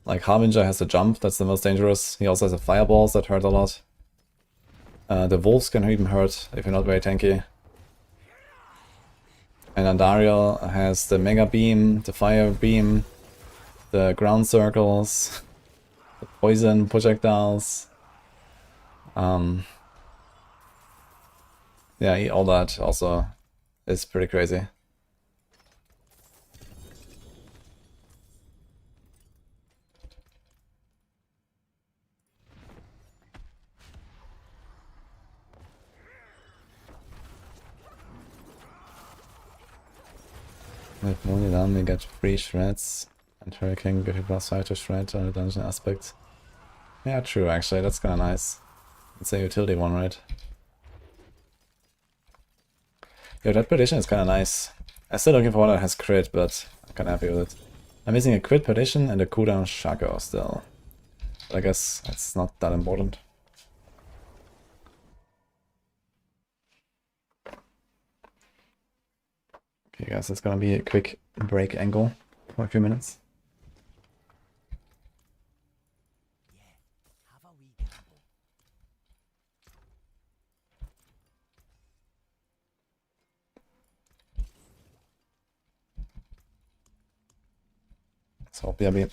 Like Harbinger has a jump, that's the most dangerous. He also has a fireballs that hurt a lot. The wolves can even hurt if you're not very tanky. And Andariel has the Mega Beam, the Fire Beam, the Ground Circles, the Poison Projectiles. Yeah, all that also is pretty crazy. With money down, we get free shreds, and Hurricane give you +5 to shred on the dungeon aspect. Yeah, true, actually, that's kinda nice. It's a utility one, right? Yo, that petition is kinda nice. I'm still looking for one that has crit, but I'm kinda happy with it. I'm missing a crit petition and a cooldown Shaco still. But I guess it's not that important. Okay guys, it's gonna be a quick break angle for a few minutes. So, BRB.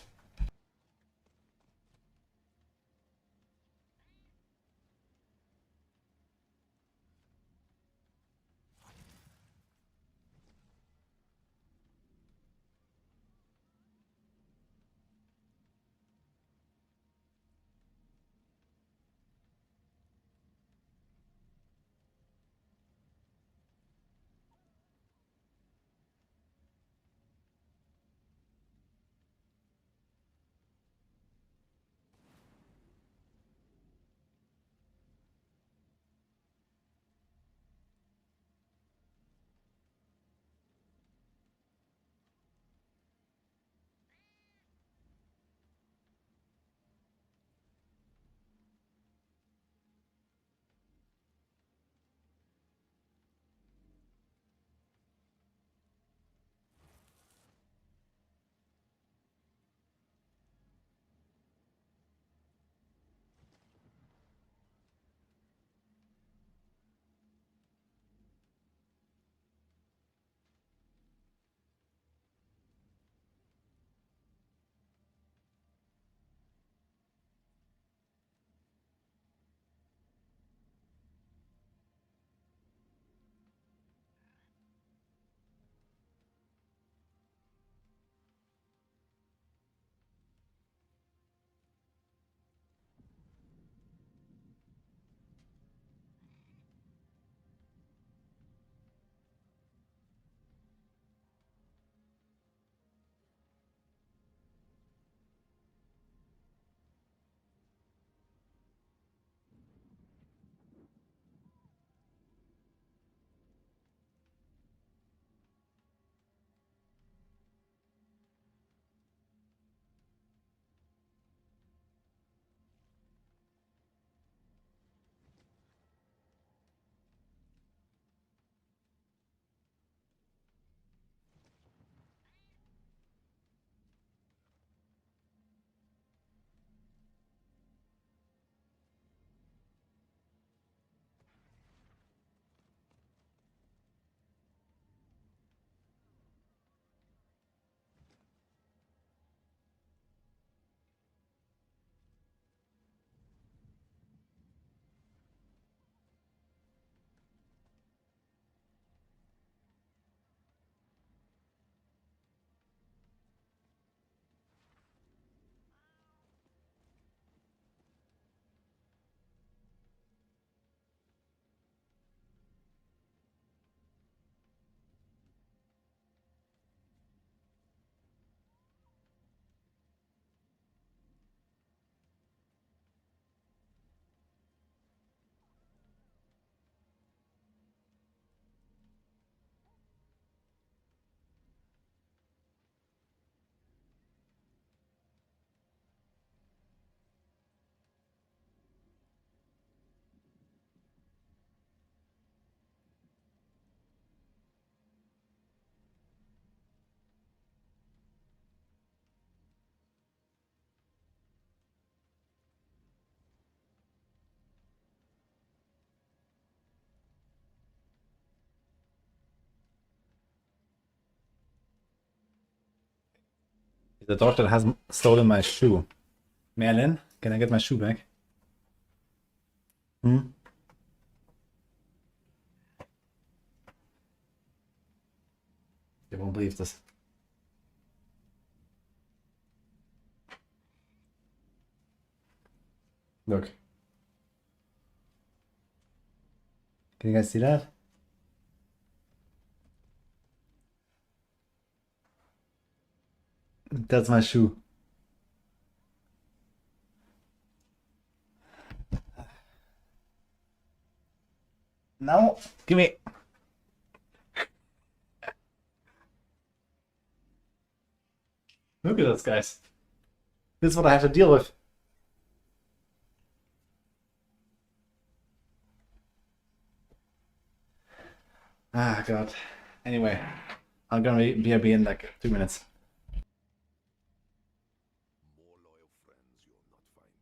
The dog that has stolen my shoe. Merlin, can I get my shoe back? Hmm? You won't believe this. Look. Can you guys see that? That's my shoe. No, give me. Look at this, guys. This is what I have to deal with. Ah, God. Anyway, I'm gonna be in like 2 minutes. More loyal friends you'll not find.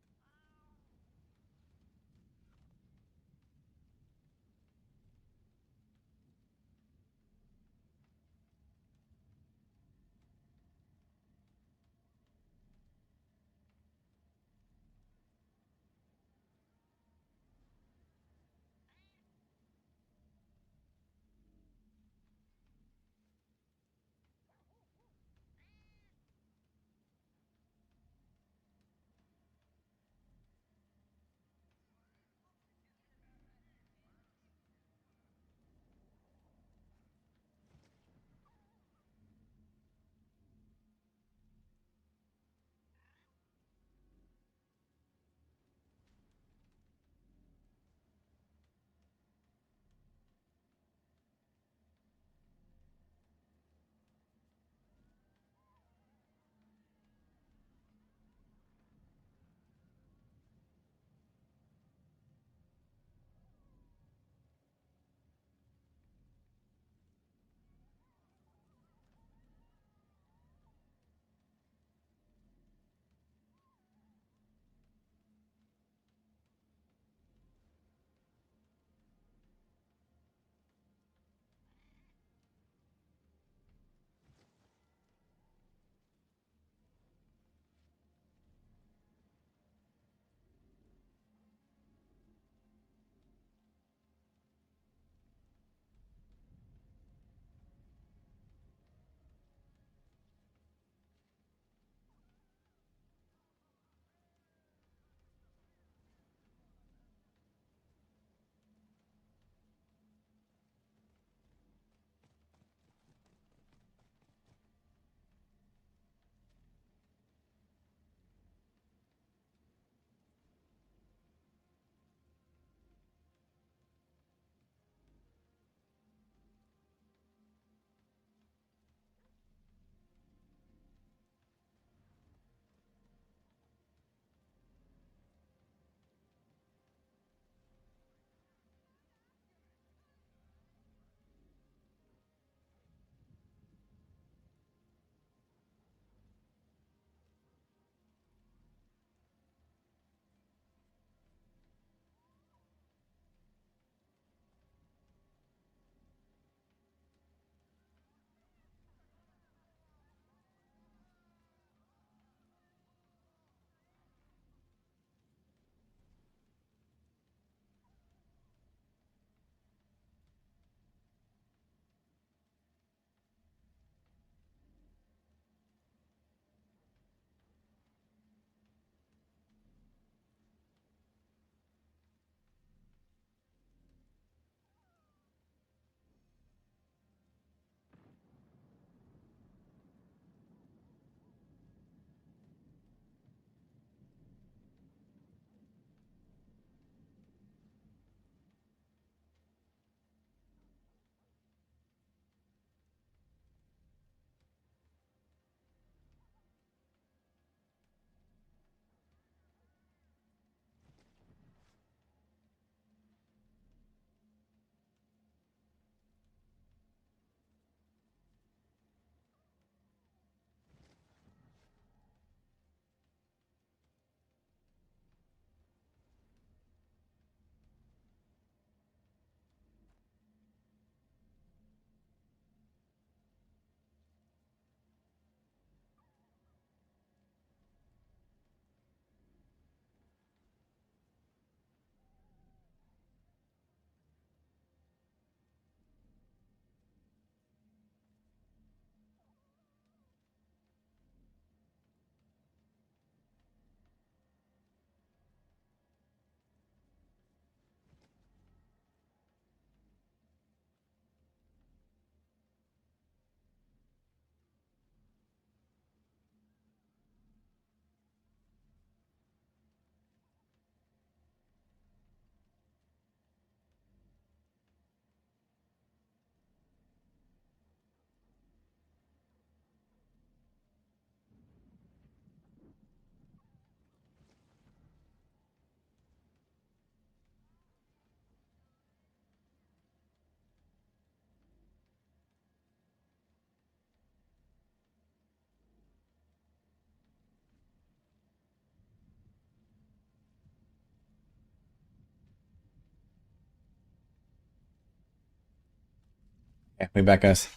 Yeah, we back, guys.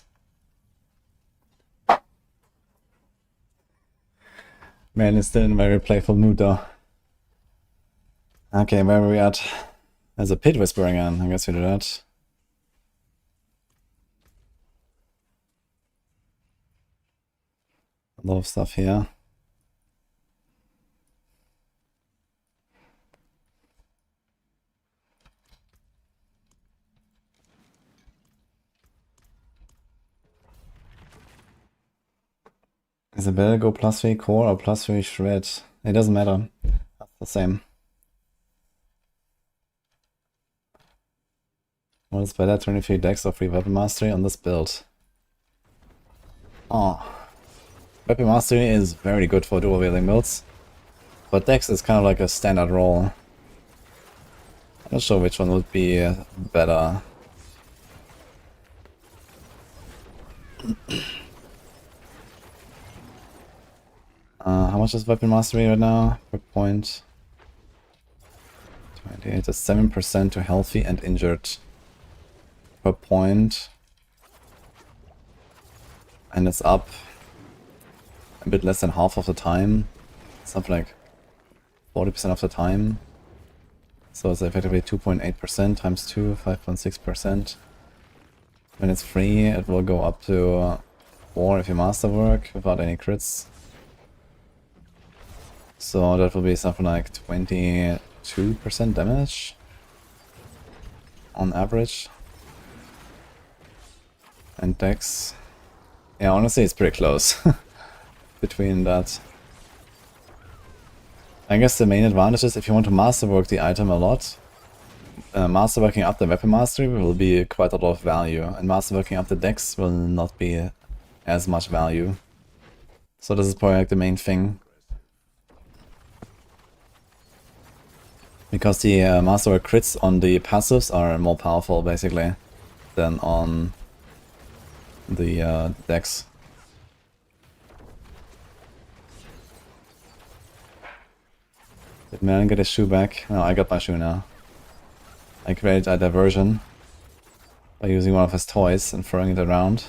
Man is still in a very playful mood though. Okay, where are we at? There's a pit whispering on. I guess we do that. A lot of stuff here. Is it better to go +3 core or +3 shred? It doesn't matter. That's the same. What is better, 23 dex or 3 weapon mastery on this build? Oh. Weapon mastery is very good for dual wielding builds. But dex is kind of like a standard role. I'm not sure which one would be better. How much is weapon mastery right now per point? 28 is 7% to healthy and injured per point. And it's up a bit less than half of the time. Something like 40% of the time. So it's effectively 2.8% times 2, 5.6%. When it's free, it will go up to 4 if you masterwork without any crits. So that will be something like 22% damage on average. And dex. Yeah, honestly, it's pretty close between that. I guess the main advantage is if you want to masterwork the item a lot, masterworking up the weapon mastery will be quite a lot of value, and masterworking up the dex will not be as much value. So this is probably like the main thing. Because the masterwork crits on the passives are more powerful basically than on the dex. Did man get his shoe back? No, I got my shoe now. I created a diversion by using one of his toys and throwing it around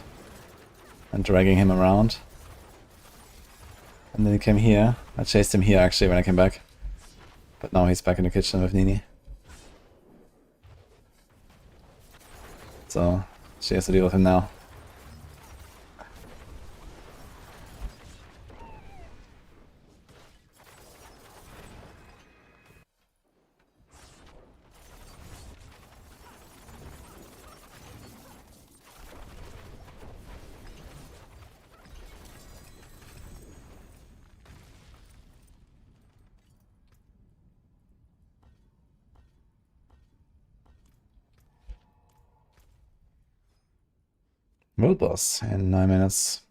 and dragging him around. And then he came here. I chased him here actually when I came back. But now he's back in the kitchen with Nini. So she has to deal with him now. World boss in 9 minutes.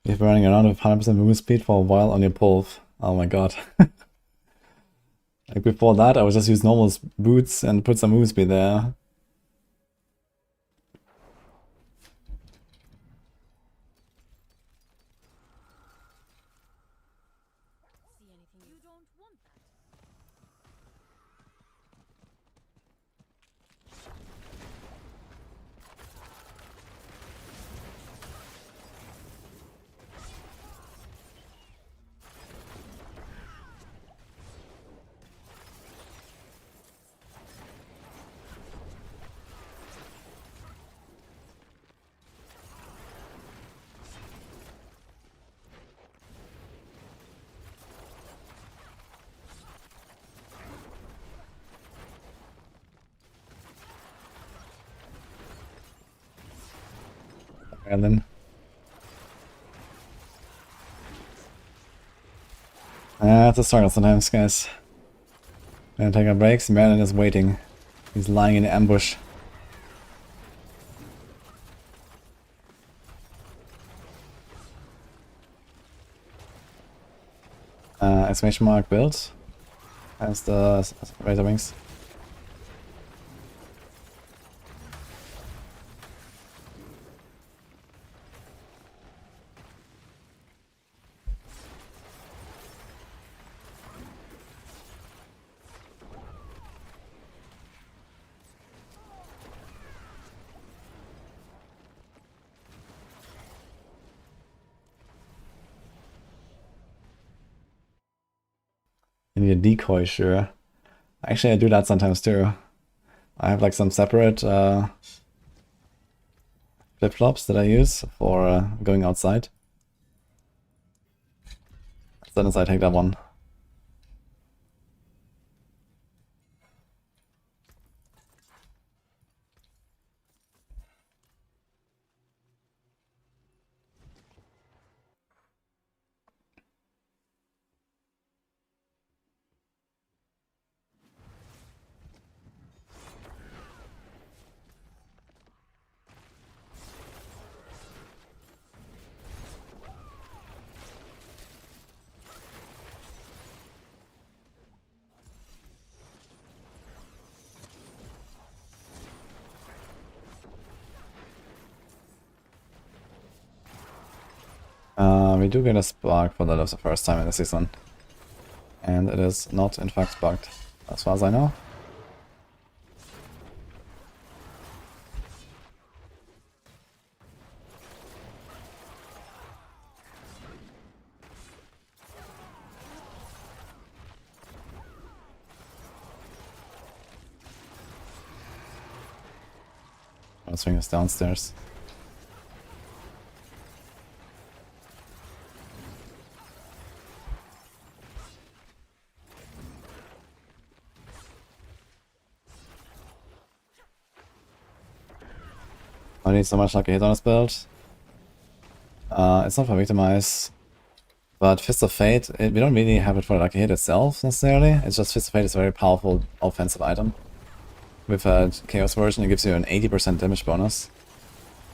You've been running around with 100% movement speed for a while on your pulve. Oh my god. Like before that, I would just use normal boots and put some movement speed there. And then it's a struggle sometimes, guys. Gonna take our breaks. Merlin is waiting. He's lying in ambush. Exclamation mark build as the Razor Wings. You need a decoy, sure. Actually, I do that sometimes too. I have like some separate flip-flops that I use for going outside. Then I take that one. We do get a spark for that of the first time in the season. And it is not in fact bugged, as far as I know. I'll swing us downstairs. I need so much lucky hit on this build. It's not for Victimize, but Fist of Fate, we don't really have it for lucky hit itself necessarily. It's just Fist of Fate is a very powerful offensive item. With a Chaos version, it gives you an 80% damage bonus,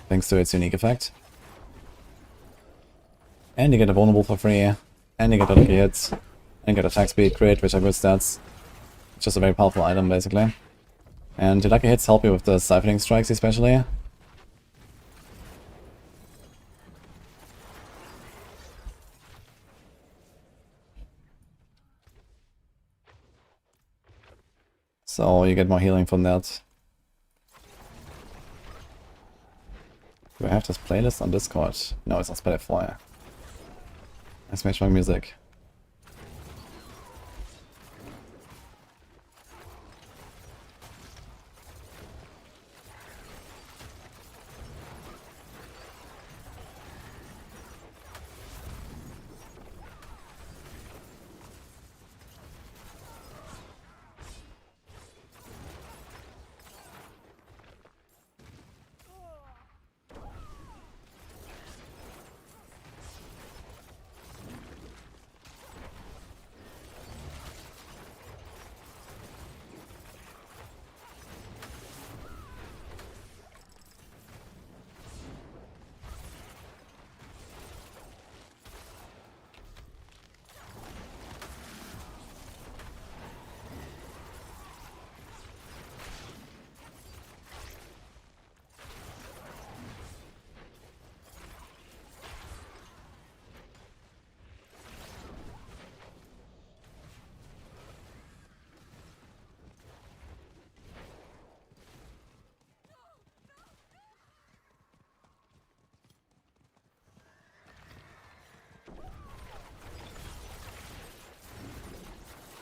thanks to its unique effect. And you get a vulnerable for free, and you get a lucky hit, and you get attack speed, crit, which are good stats. It's just a very powerful item, basically. And the lucky hits help you with the siphoning strikes, especially. So you get more healing from that. Do I have this playlist on Discord? No, it's on Spotify. Let's make strong music.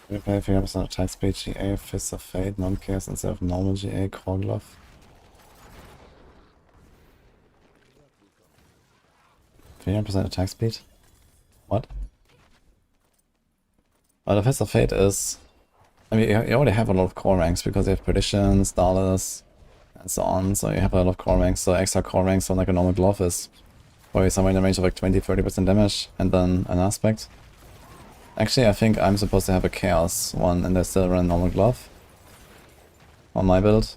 We pay 3% attack speed, GA, Fist of Fate, non-chaos instead of normal GA, Core Glove. 300% attack speed? What? Well, the Fist of Fate is... I mean, you already have a lot of core ranks because you have Perdition, Starless, and so on, so you have a lot of core ranks, so extra core ranks on like a normal glove is probably somewhere in the range of like 20-30% damage, and then an aspect. Actually, I think I'm supposed to have a Chaos one and I still run normal glove on my build.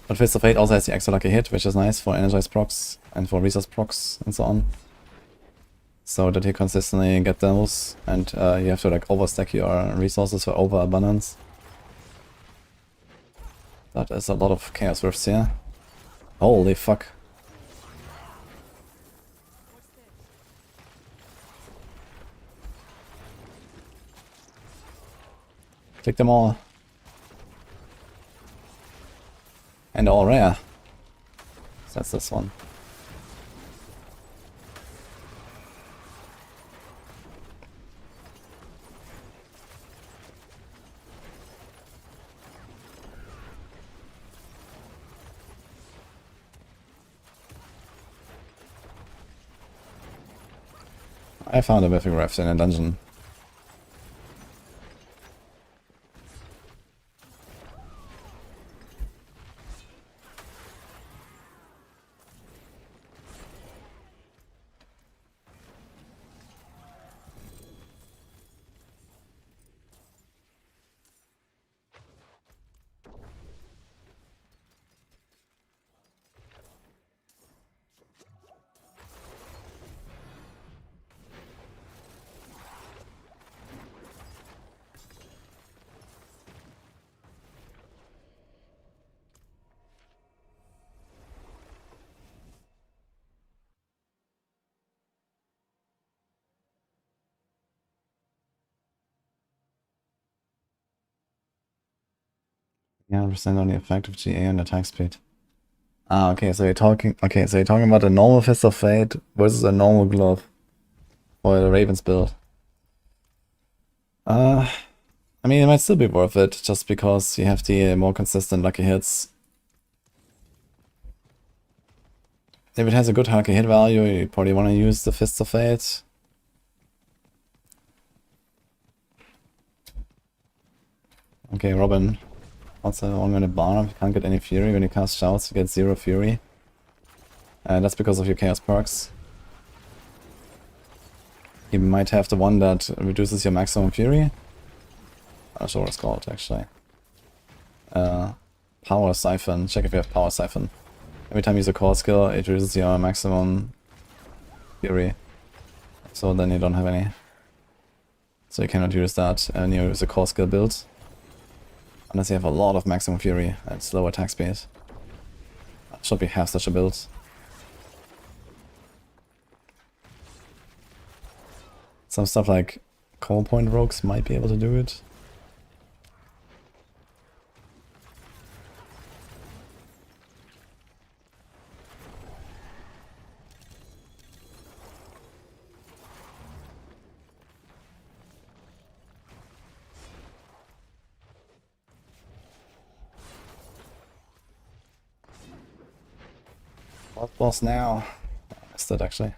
But Fist of Fate also has the extra lucky hit, which is nice for energize procs and for resource procs and so on. So that you consistently get those, and you have to like overstack your resources for overabundance. That is a lot of Chaos Rifts here. Holy fuck. Take them all. And all rare. So that's this one. I found a mythic rift in a dungeon. Yeah, percent on the effective GA and attack speed. Ah, okay, so you're talking about a normal Fist of Fate versus a normal glove for the Raven's build. I mean, it might still be worth it just because you have the more consistent lucky hits. If it has a good lucky hit value, you probably want to use the Fist of Fate. Okay, Robin. Also, I'm gonna Barb. You can't get any Fury. When you cast Shouts, you get 0 Fury. That's because of your Chaos perks. You might have the one that reduces your maximum Fury. I'm not sure what it's called, actually. Power Siphon. Check if you have Power Siphon. Every time you use a core skill, it reduces your maximum Fury. So then you don't have any. So you cannot use that and you use a core skill build. Unless you have a lot of maximum Fury and slow attack speed. Should be have such a build. Some stuff like Call Point Rogues might be able to do it. What boss now? I missed it actually.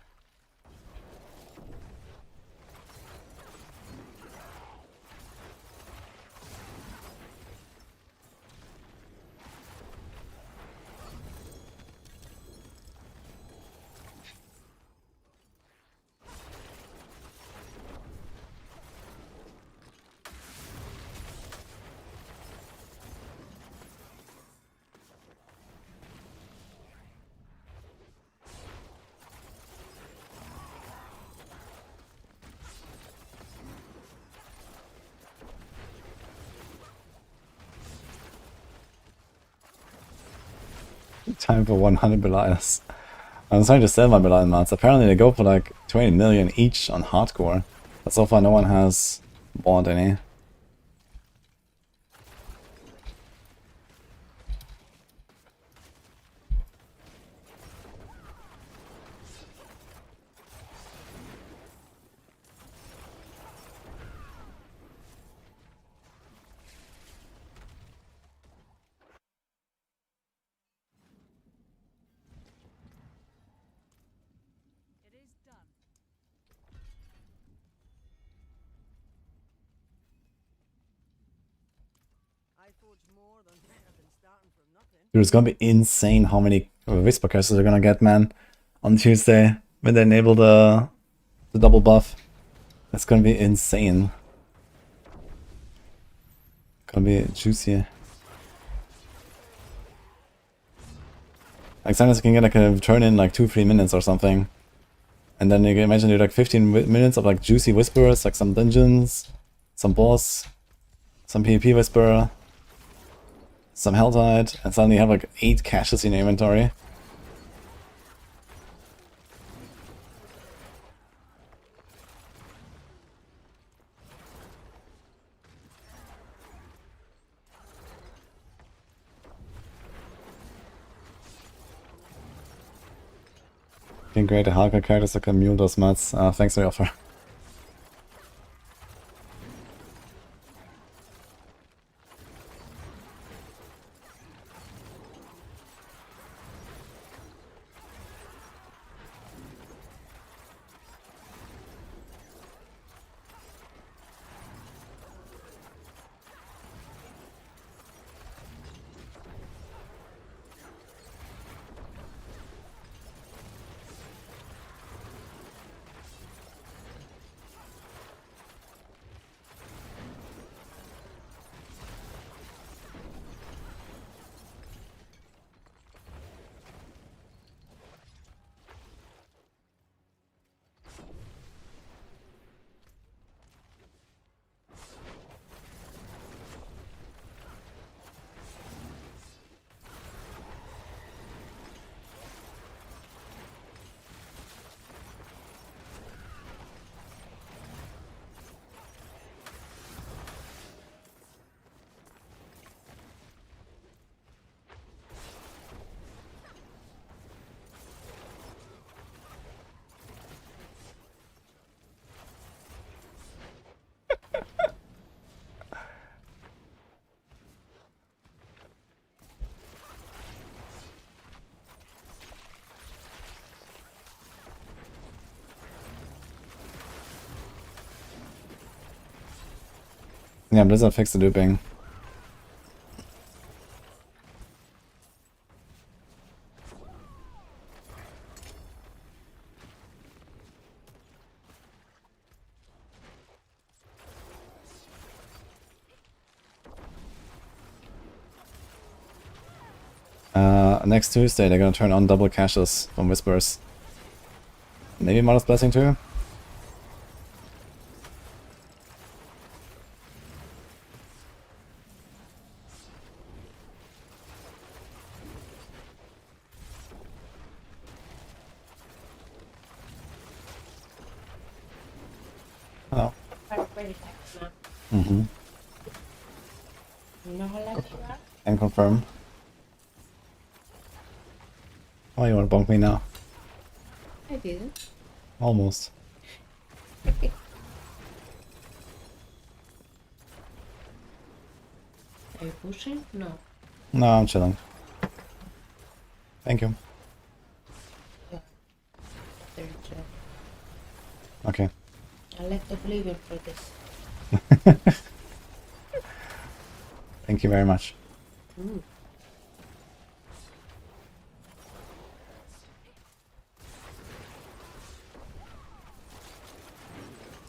Time for 100 Belials. I'm trying to sell my Belial mods. Apparently they go for like 20 million each on hardcore. But so far no one has bought any. It is done. I forge more than better than starting from nothing. Dude, it's gonna be insane how many Whisper Curses they're gonna get, man. On Tuesday, when they enable the double buff. It's gonna be insane. Gonna be juicy. Like sometimes you can get like a turn in like 2-3 minutes or something. And then you can imagine you like 15 minutes of like juicy whispers, like some dungeons, some boss, some PvP whisper, some Helltide, and suddenly you have like 8 caches in your inventory. You can create a hardcore character that can mule those mods. Thanks for the offer. Yeah, Blizzard fixed the duping. Next Tuesday they're gonna turn on double caches from Whispers. Maybe Mother's Blessing too? Oh. Mm-hmm. You know how lucky you are? And confirm. Oh, you wanna bonk me now? I didn't. Almost. Are you pushing? No. No, I'm chilling. Thank you. Yeah. Very chill. Okay. I left Oblivion for this. Thank you very much. Mm.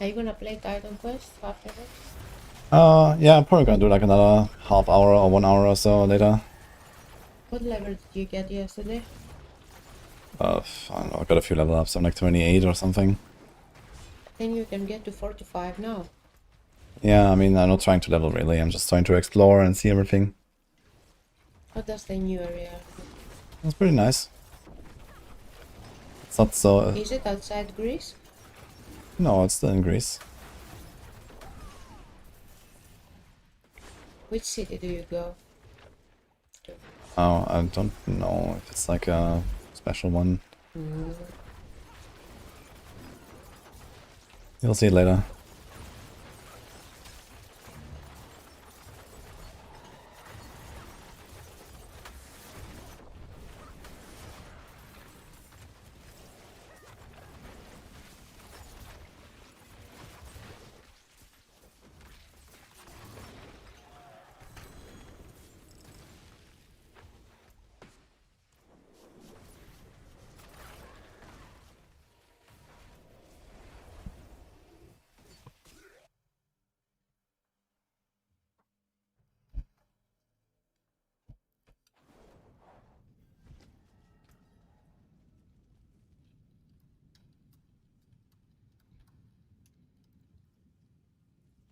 Are you gonna play Titan Quest after this? Yeah, I'm probably gonna do like another half hour or 1 hour or so later. What level did you get yesterday? I don't know, I got a few level ups. I'm like 28 or something. Then you can get to 45 now. Yeah, I mean, I'm not trying to level really. I'm just trying to explore and see everything. What does the new area? It's pretty nice. It's not so... Is it outside Greece? No, it's still in Greece. Which city do you go to? Oh, I don't know if it's like a special one. Mm. You'll see it later.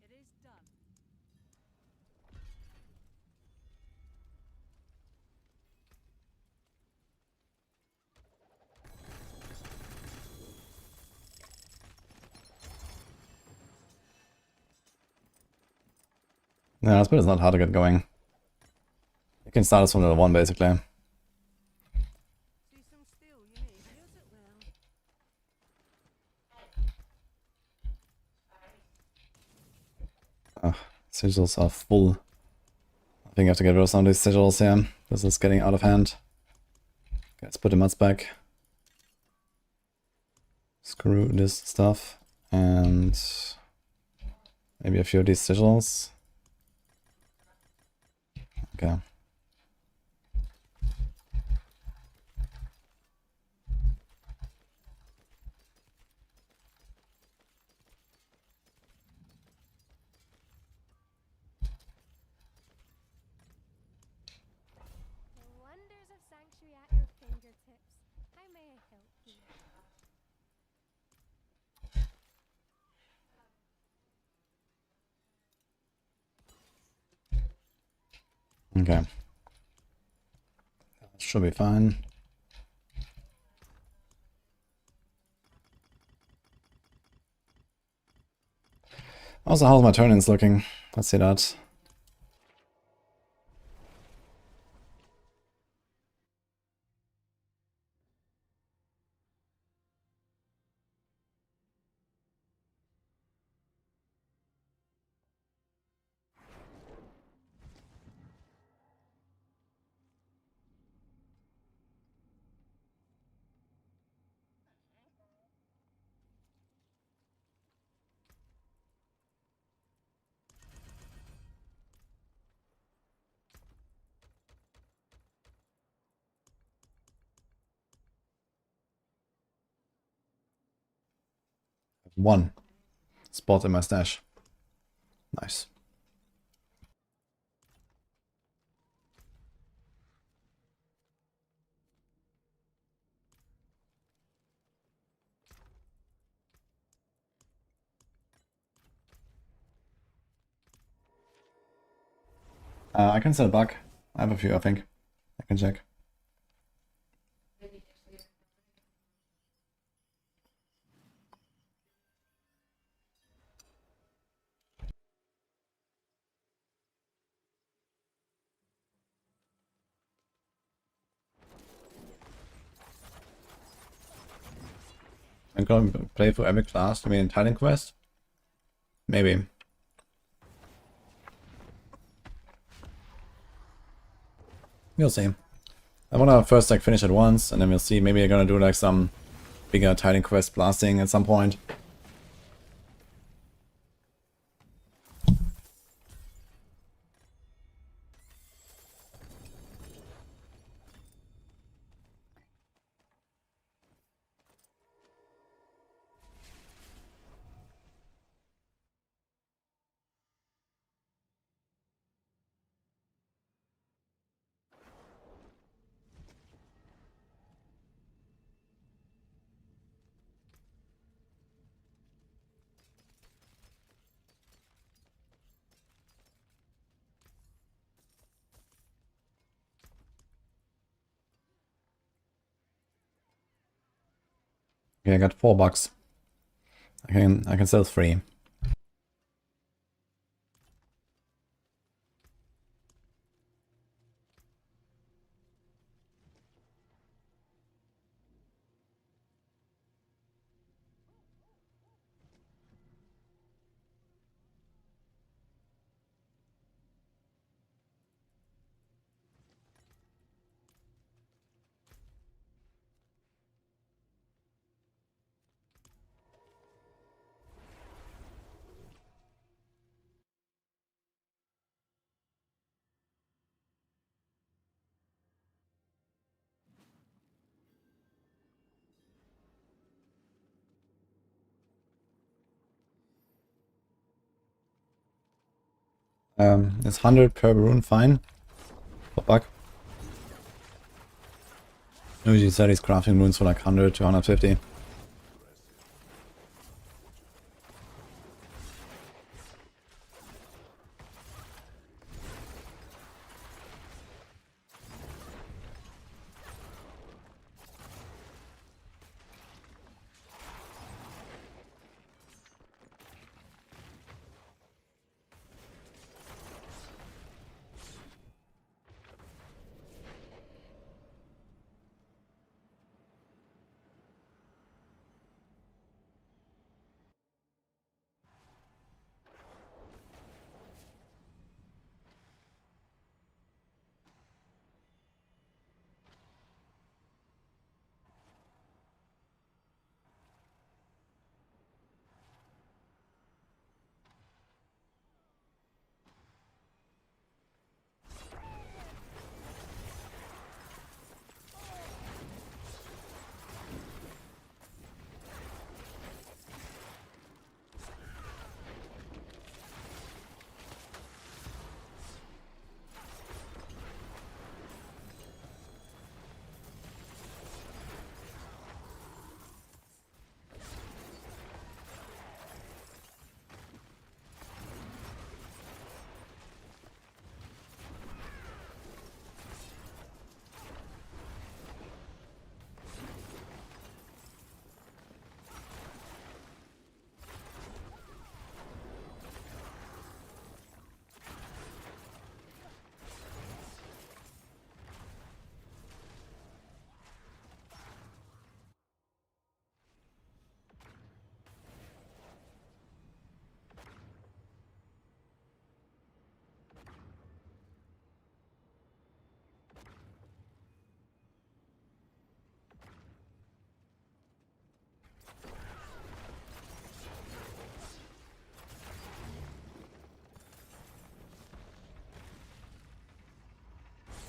It is done. Yeah, I suppose it's not hard to get going. You can start us from level 1 basically. See some steel you need. Use it well. Ugh, sigils are full. I think I have to get rid of some of these sigils here. This is getting out of hand. Okay, let's put the mutts back. Screw this stuff. And maybe a few of these sigils. Okay. The wonders of Sanctuary at your fingertips. How may I help you? Okay. That should be fine. Also, how's my turn-ins looking? Let's see that. 1 spot in my stash. Nice. I can sell bug. I have a few, I think. I can check. I'm going to play for every class. I mean, Titan Quest? Maybe. We'll see. I wanna first like finish it once, and then we'll see. Maybe I'm gonna do like some bigger Titan Quest blasting at some point. Okay, I got $4. I can sell 3. It's 100 per rune, fine. For bug. Usually said he's crafting runes for like 100 to 150.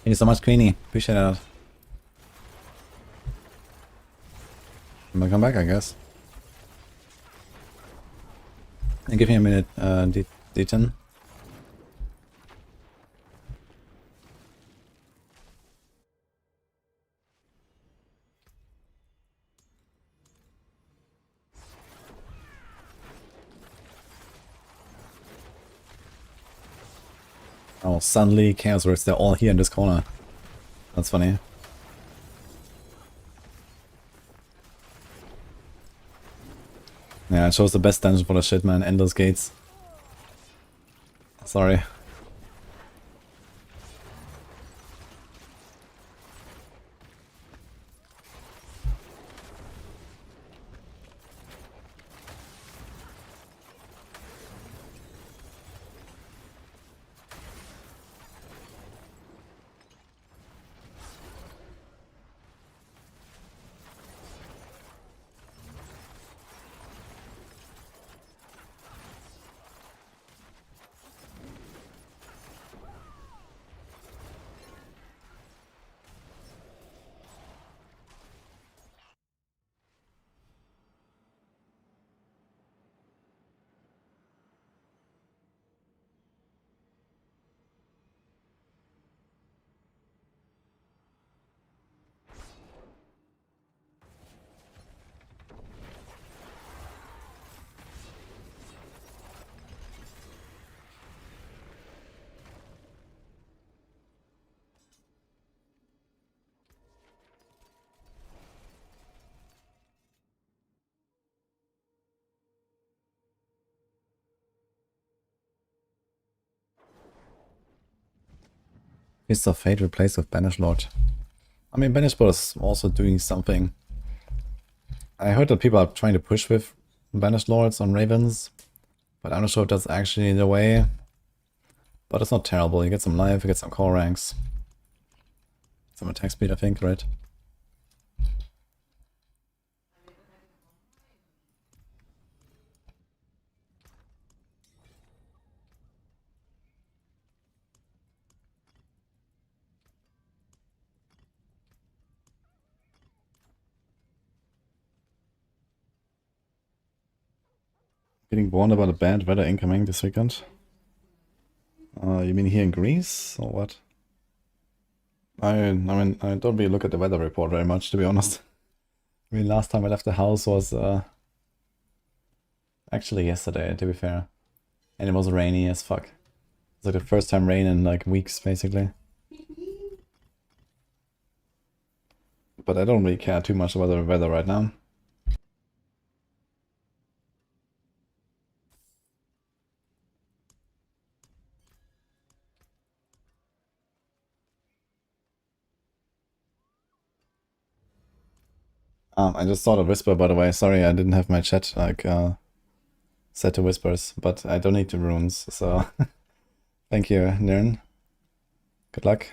Thank you so much, Queenie. Appreciate that. I'm gonna come back, I guess. And give me a minute, D10. Oh, suddenly Chaos Works, they're all here in this corner. That's funny. Yeah, it shows the best dungeon for the shit, man. Endless Gates. Sorry. Fist of Fate replaced with Banish Lord. I mean, Banish Lord is also doing something. I heard that people are trying to push with Banish Lords on Ravens, but I'm not sure if that's actually the way. But it's not terrible. You get some life, you get some core ranks. Some attack speed, I think, right? Getting warned about a bad weather incoming this weekend. You mean here in Greece, or what? I mean, I don't really look at the weather report very much, to be honest. I mean, last time I left the house was actually yesterday, to be fair. And it was rainy as fuck. It's like the first time rain in like weeks, basically. But I don't really care too much about the weather right now. I just saw the whisper, by the way. Sorry, I didn't have my chat like set to whispers, but I don't need the runes, so thank you, Nirn. Good luck.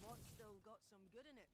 What's still got some good in it?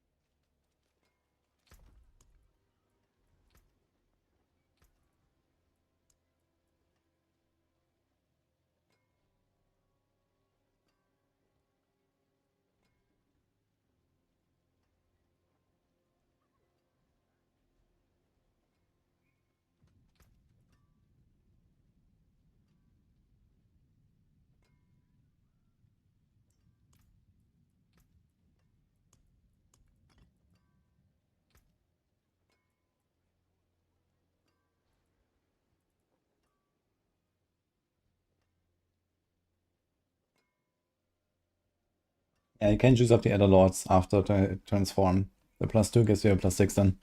Yeah, you can choose up the other lords after the transform. The +2 gives you a +6 then.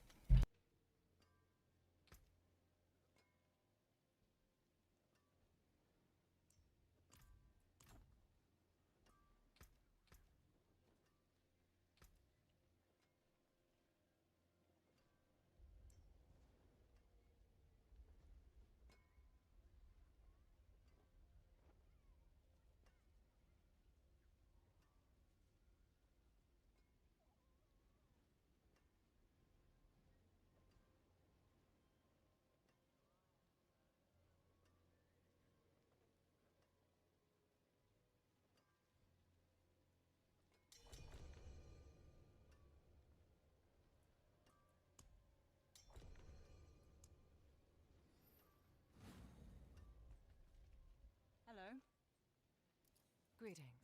Greetings.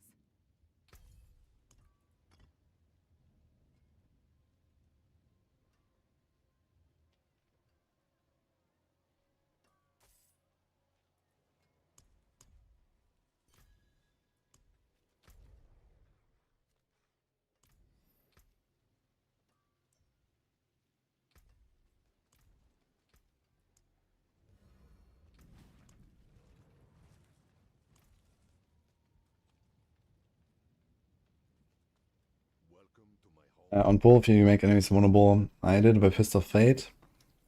Welcome to my home. On both, you make enemies vulnerable. I did it by Fist of Fate,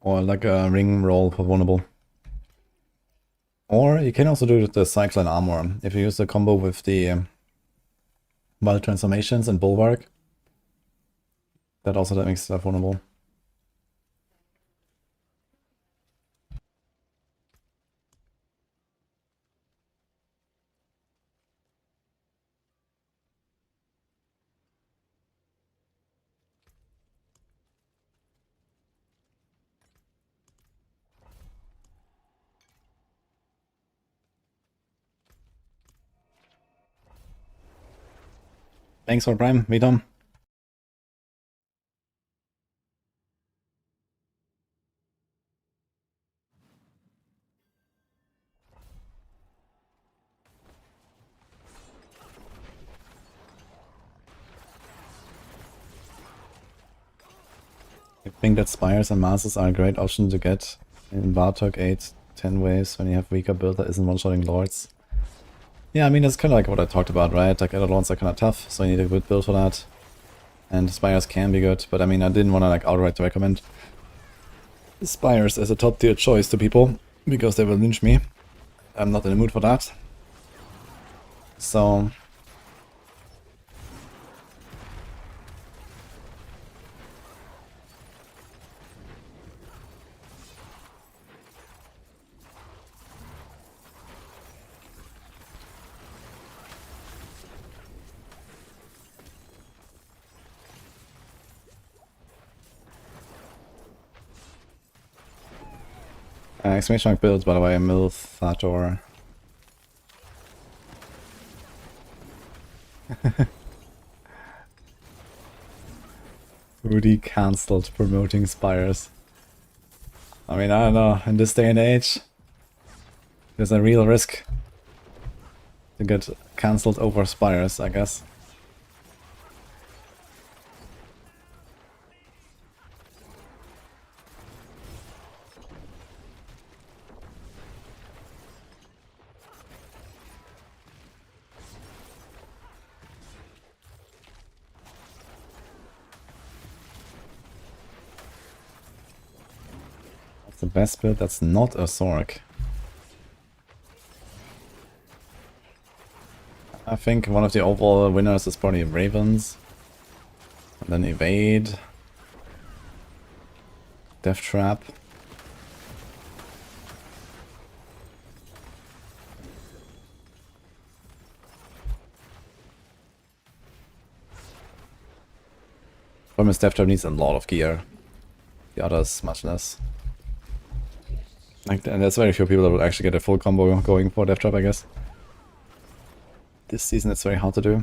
or like a ring roll for vulnerable. Or you can also do it with the Cyclone Armor. If you use the combo with the Wild Transformations and Bulwark, that also makes stuff vulnerable. Thanks for Prime, Vidom. I think that Spires and Masters are a great option to get in Bartok 8-10 waves when you have weaker build that isn't one-shotting Lords. Yeah, I mean, that's kind of like what I talked about, right? Like, Elder Lords are kind of tough, so you need a good build for that. And Spires can be good, but I mean, I didn't want to like outright recommend Spires as a top tier choice to people, because they will lynch me. I'm not in the mood for that. So... exclamation mark builds, by the way, Milthator. Rudy cancelled promoting Spires. I mean, I don't know, in this day and age, there's a real risk to get cancelled over Spires, I guess. The best build that's not a Sorc. I think one of the overall winners is probably Ravens. And then Evade. Death Trap. Problem is Death Trap needs a lot of gear. The others much less. Like, and there's very few people that will actually get a full combo going for Death Trap, I guess. This season it's very hard to do.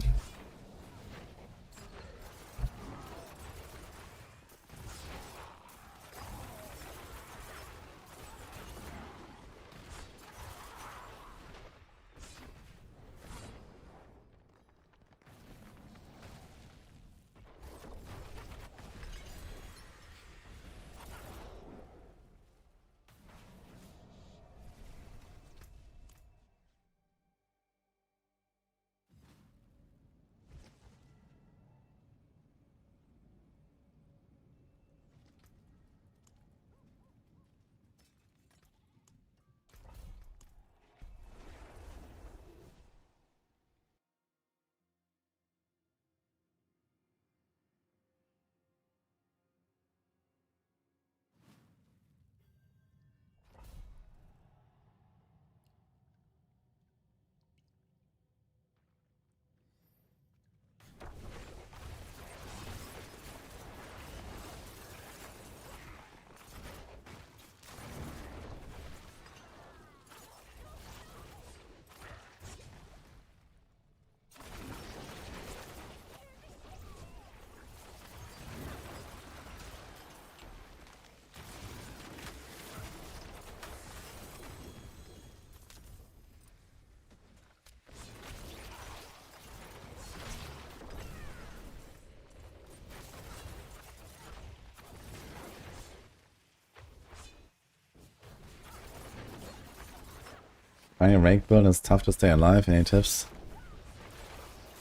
Trying a rank build is tough to stay alive. Any tips?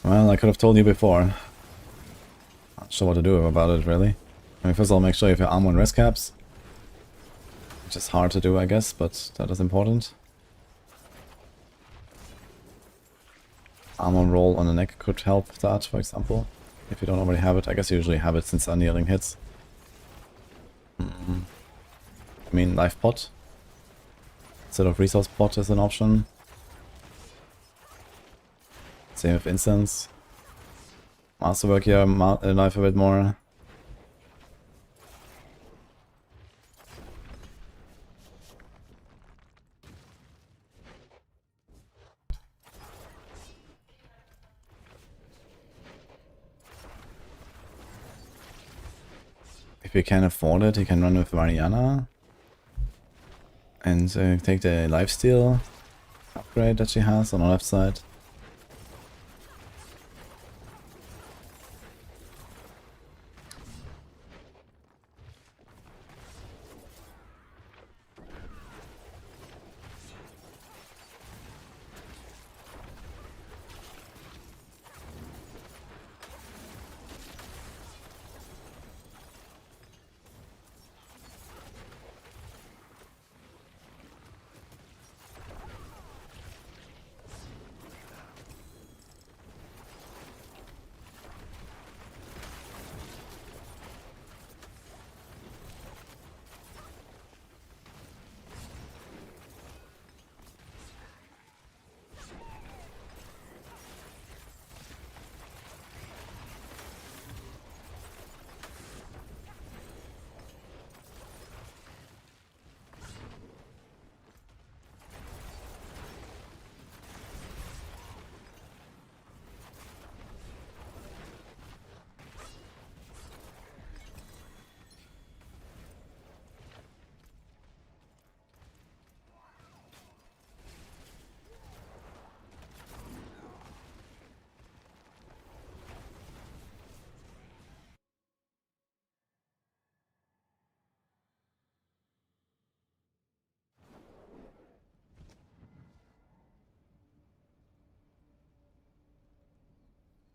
Well, I could have told you before. Not sure what to do about it, really. I mean, first of all, make sure you have your armor and rest caps. Which is hard to do, I guess, but that is important. Armor roll on the neck could help that, for example. If you don't already have it. I guess you usually have it since annealing hits. I mean, life pot instead of resource pot is an option. Same with instance. Masterwork here, life a bit more. If you can afford it, you can run with Mariana. And take the lifesteal upgrade that she has on the left side.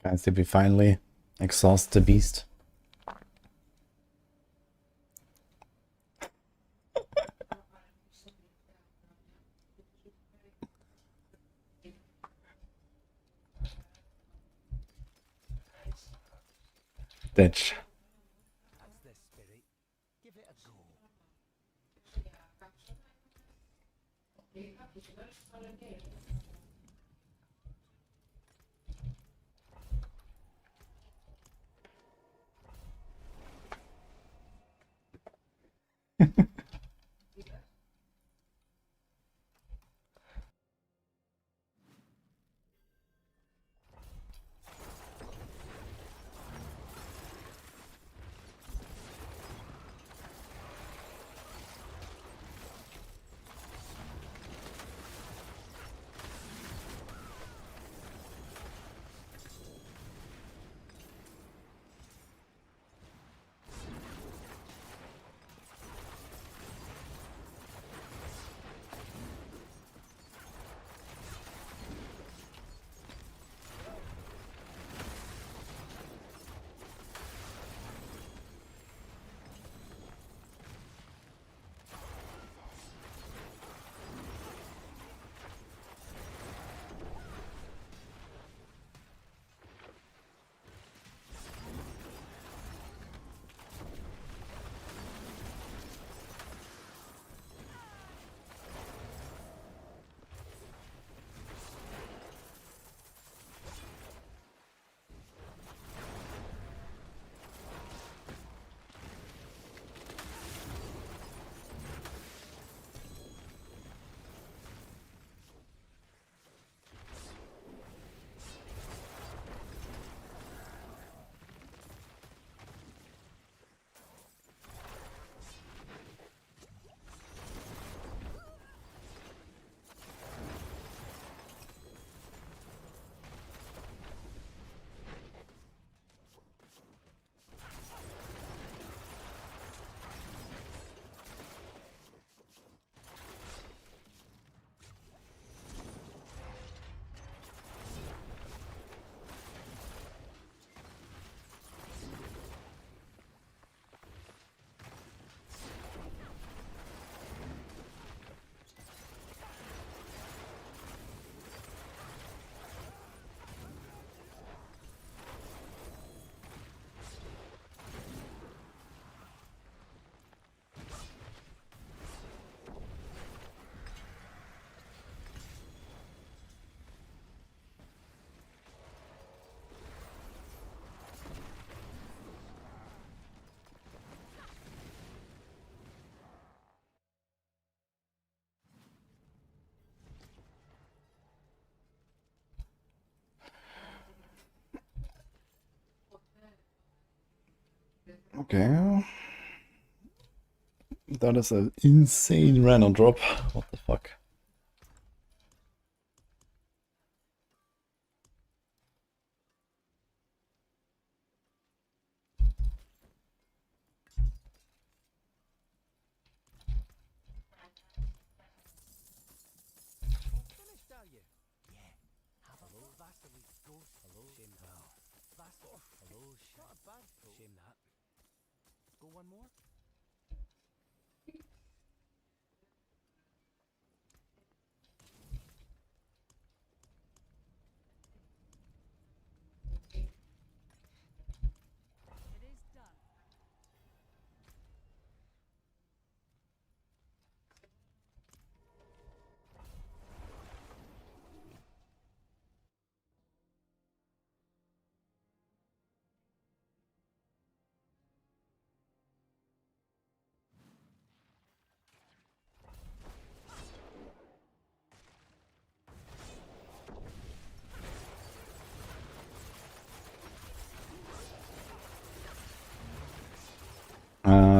Guys, did we finally exhaust the beast? Ditch. How's this, Spirit? Give it a go. Okay. That is an insane random drop. What the fuck? Finished, are you? Yeah. Hello, Vasily. Ghost. Hello. Shame that. Vasily. Hello. Not a bad pull. Shame that. Go one more. It is done.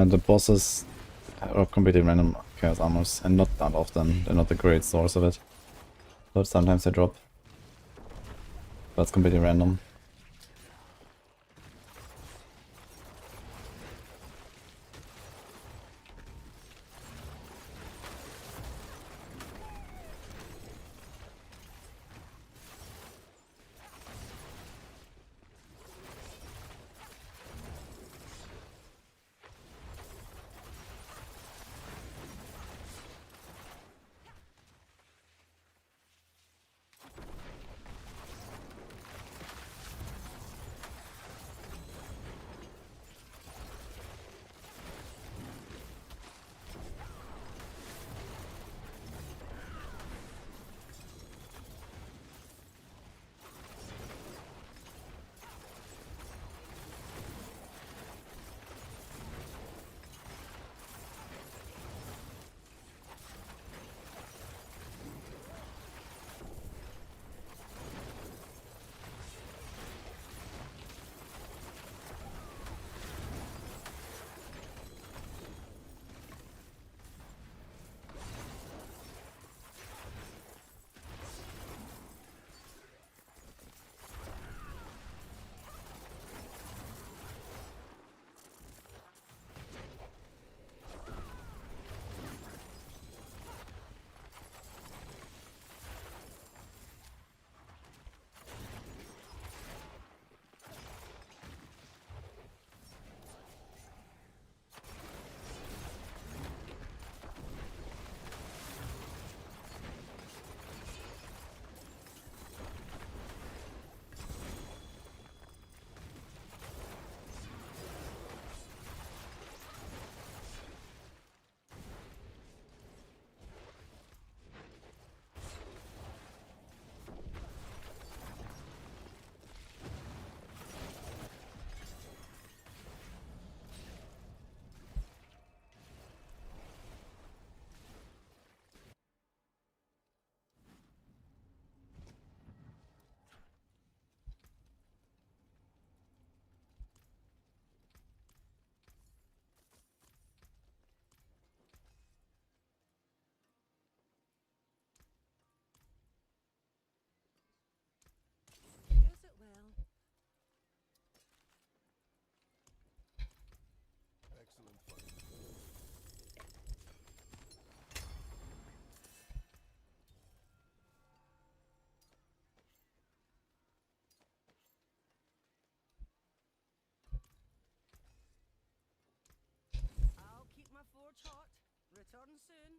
The bosses are completely random chaos armors, and not that often. They're not the great source of it. But sometimes they drop. That's completely random. Use it well. Excellent fight. I'll keep my forge hot. Return soon.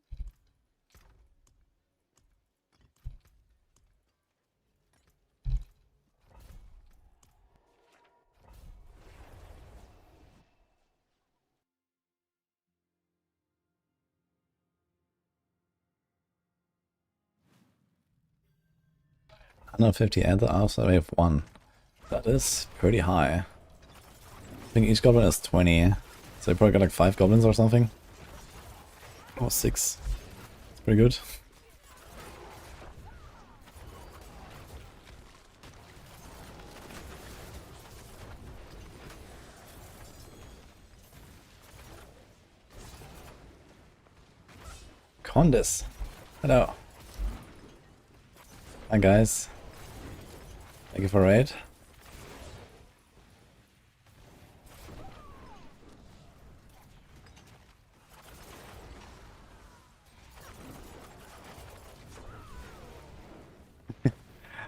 $150 Ether after we have 1. That is pretty high. I think each goblin is 20. So you probably got like 5 goblins or something. Or 6. It's pretty good. Condis. Hello. Hi guys. Thank you for raid.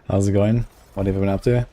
How's it going? What have you been up to?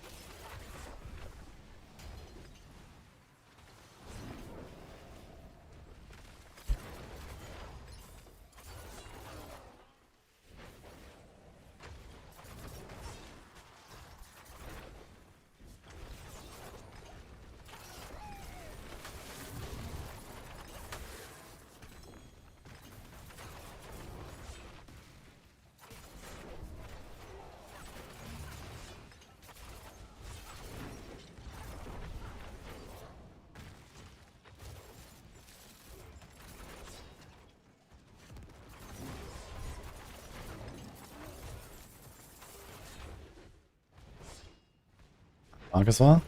Marcus war?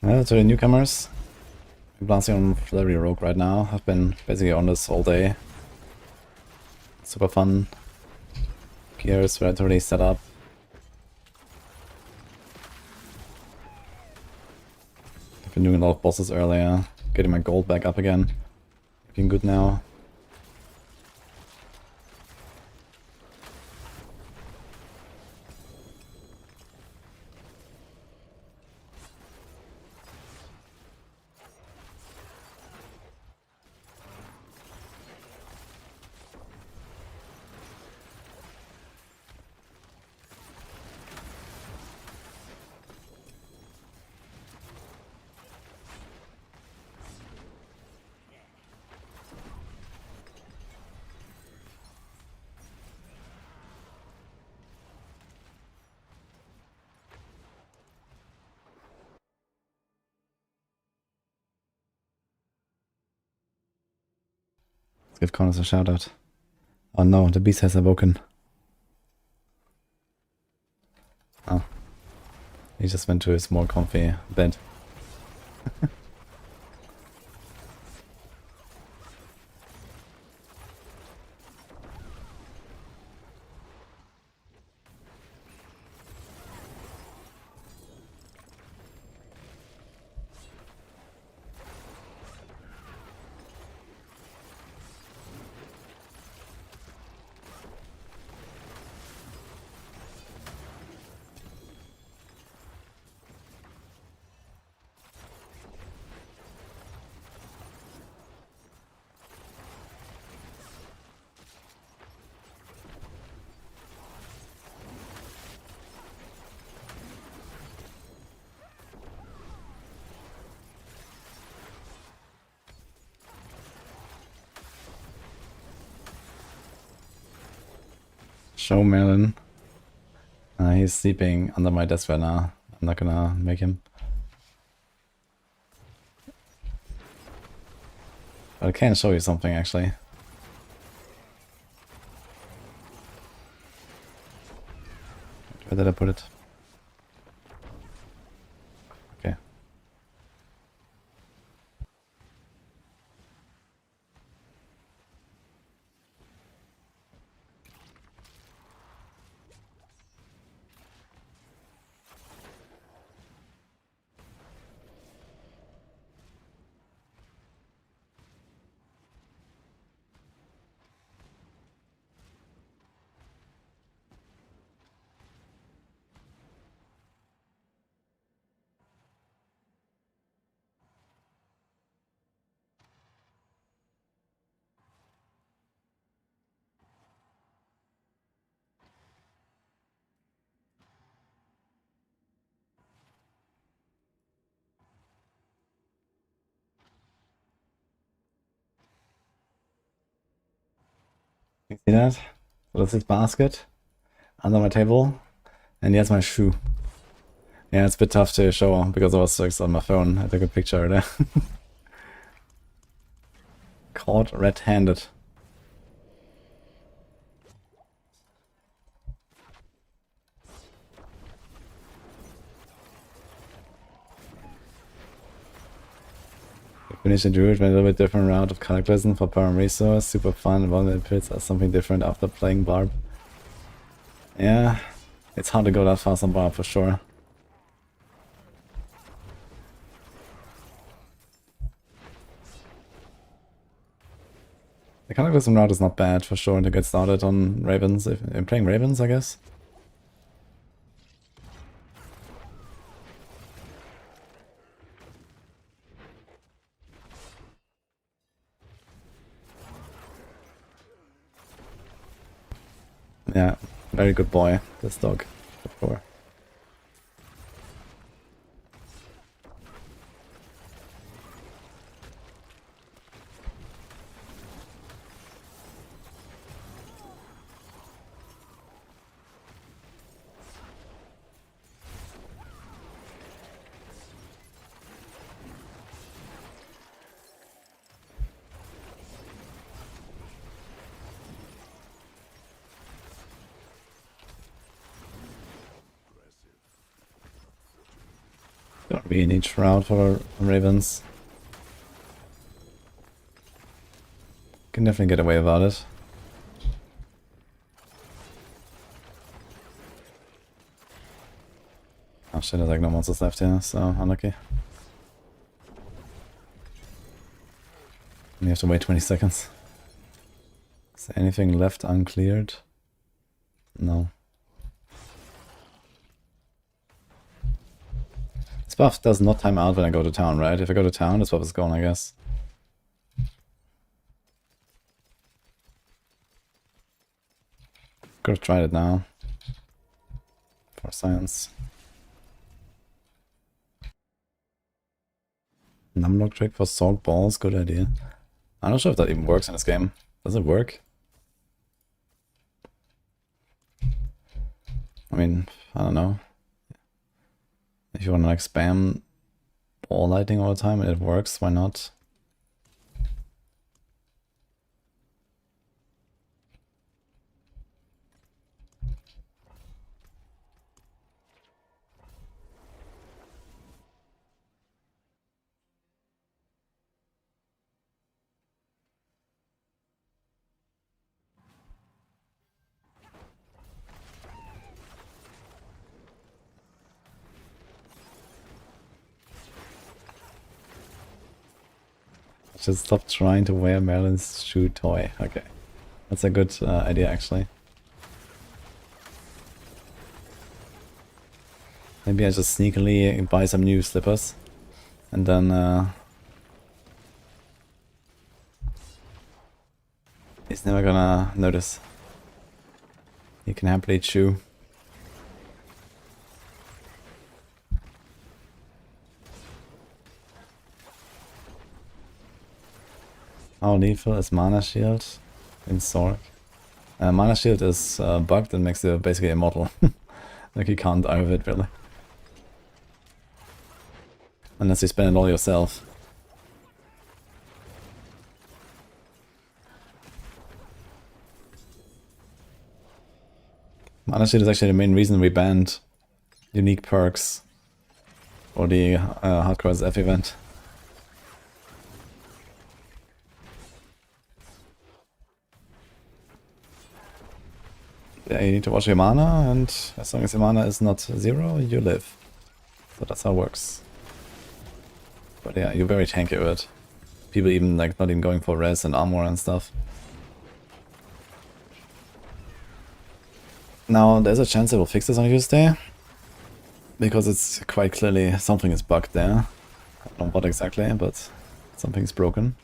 Yeah, to the newcomers. I'm blasting on Flurry Rogue right now. I've been basically on this all day. Super fun. Gear is relatively set up. I've been doing a lot of bosses earlier. Getting my gold back up again. Looking good now. Let's give Connors a shout out. Oh no, the beast has awoken. Oh. He just went to his more comfy bed. Show Merlin. He's sleeping under my desk right now. I'm not gonna make him. But I can show you something actually. Where did I put it? Okay. You see that? So that's his basket under my table, and here's my shoe. Yeah, it's a bit tough to show because I was fixed on my phone. I took a picture there. Caught red-handed. Finish the Druid went a little bit different route of Cataclysm for Param Resource. Super fun, and Vulnerable Pits as something different after playing Barb. Yeah, it's hard to go that fast on Barb for sure. The Cataclysm route is not bad for sure to get started on Ravens, if I'm playing Ravens, I guess. Yeah, very good boy, this dog, for sure. Don't really need Shroud for Ravens. Can definitely get away without it. Oh shit, there's like no monsters left here, so unlucky. You have to wait 20 seconds. Is there anything left uncleared? No. This buff does not time out when I go to town, right? If I go to town, this buff is gone, I guess. Could have tried it now. For science. Numlock trick for Sorc balls, good idea. I'm not sure if that even works in this game. Does it work? I mean, I don't know. If you want to like spam ball lighting all the time and it works, why not? Just stop trying to wear Merlin's shoe toy. Okay. That's a good idea, actually. Maybe I just sneakily buy some new slippers. And then... he's never gonna notice. He can happily chew. How lethal is Mana Shield in Sorc? Mana Shield is bugged and makes you basically immortal. Like you can't die with it really. Unless you spend it all yourself. Mana Shield is actually the main reason we banned unique perks for the Hardcore as F event. Yeah, you need to watch your mana, and as long as your mana is not 0, you live. So that's how it works. But yeah, you're very tanky with it. People even like not even going for res and armor and stuff. Now there's a chance they will fix this on Tuesday, because it's quite clearly something is bugged there. I don't know what exactly, but something's broken.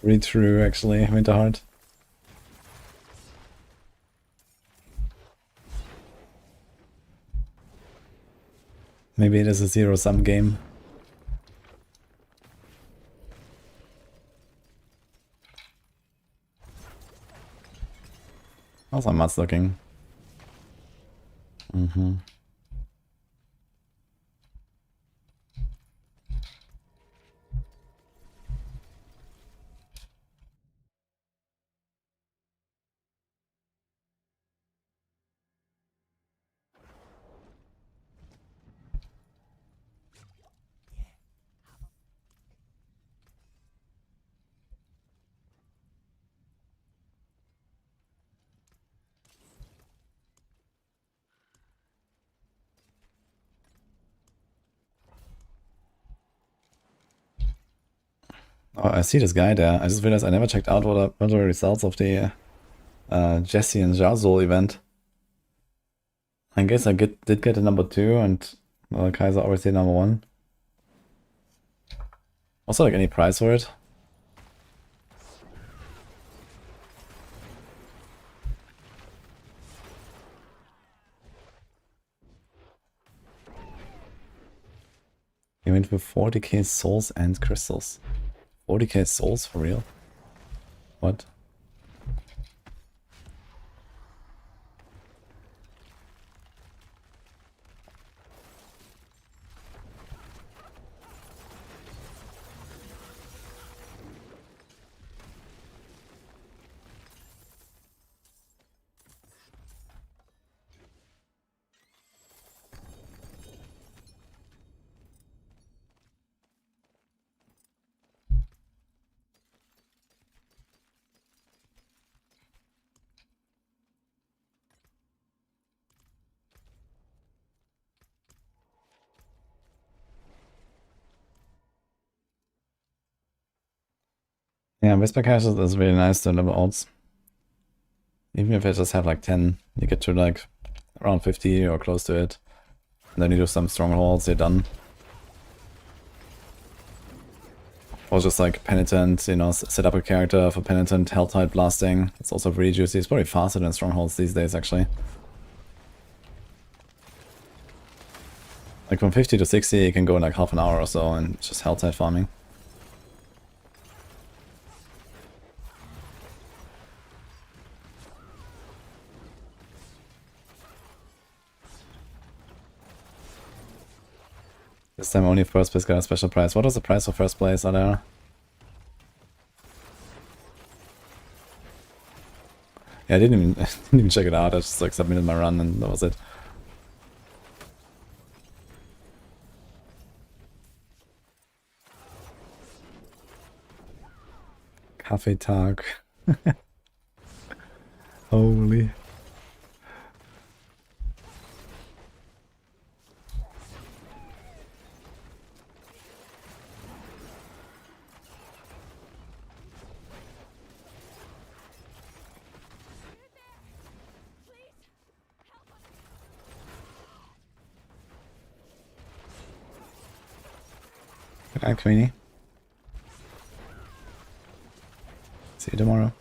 Read through actually, Winterheart. Maybe it is a zero-sum game. How's my mats looking? Mm-hmm. Oh, I see this guy there. I just realized I never checked out what are the results of the Jesse and Jazul event. I guess I did get a number 2 and Kaiser obviously number 1. Also, like, any prize for it? He went with 40k souls and crystals. 40k souls for real? What? Yeah, Whisper Cache is really nice to level odds. Even if I just have like 10, you get to like around 50 or close to it. And then you do some strongholds, you're done. Or just like Penitent, you know, set up a character for Penitent, Helltide Blasting. It's also really juicy. It's probably faster than strongholds these days, actually. Like from 50 to 60, you can go in like half an hour or so and just Helltide farming. This time only first place got a special prize. What was the prize for first place, Adara? Yeah, I didn't even check it out. I just like submitted my run and that was it. Cafe Tag. Holy. Good night, Queenie. See you tomorrow.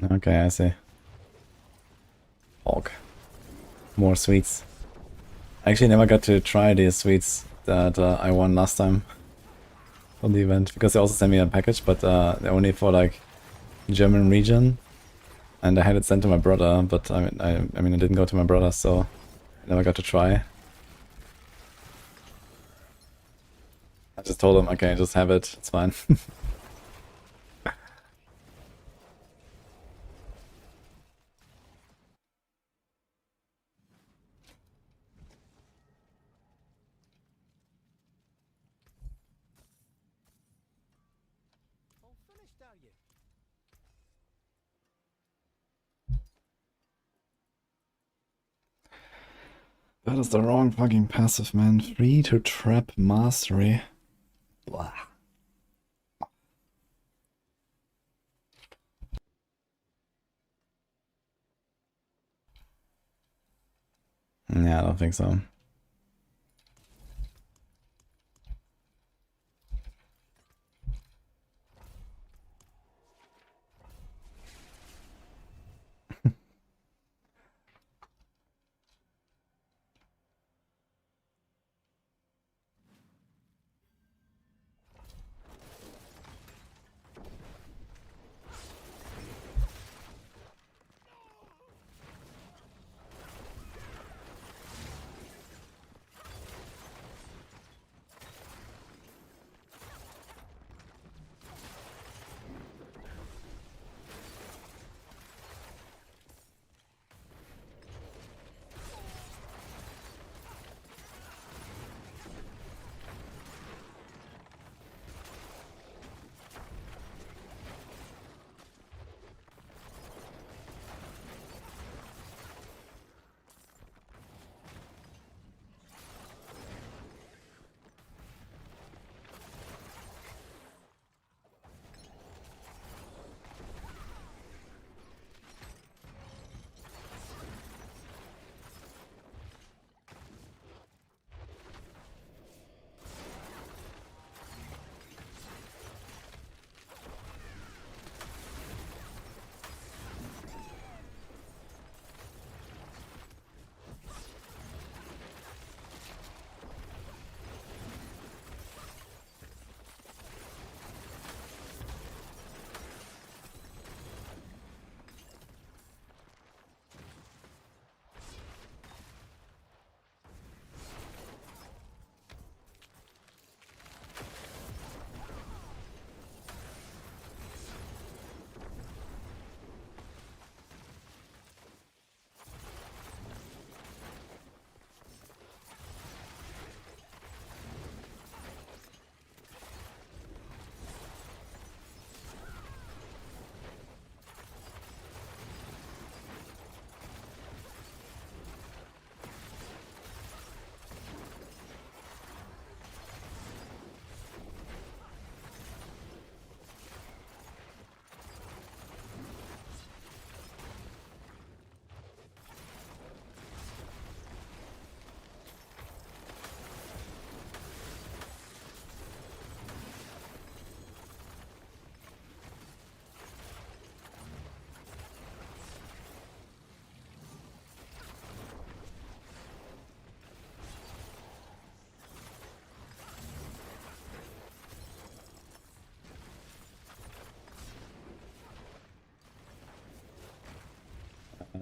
Okay, I see. Hulk. More sweets. I actually never got to try these sweets that I won last time on the event, because they also sent me a package, but they're only for like German region, and I had it sent to my brother, but I mean it didn't go to my brother, so I never got to try. I just told him, okay, just have it, it's fine. That is the wrong fucking passive, man. Free to trap mastery. Blah. Yeah, I don't think so.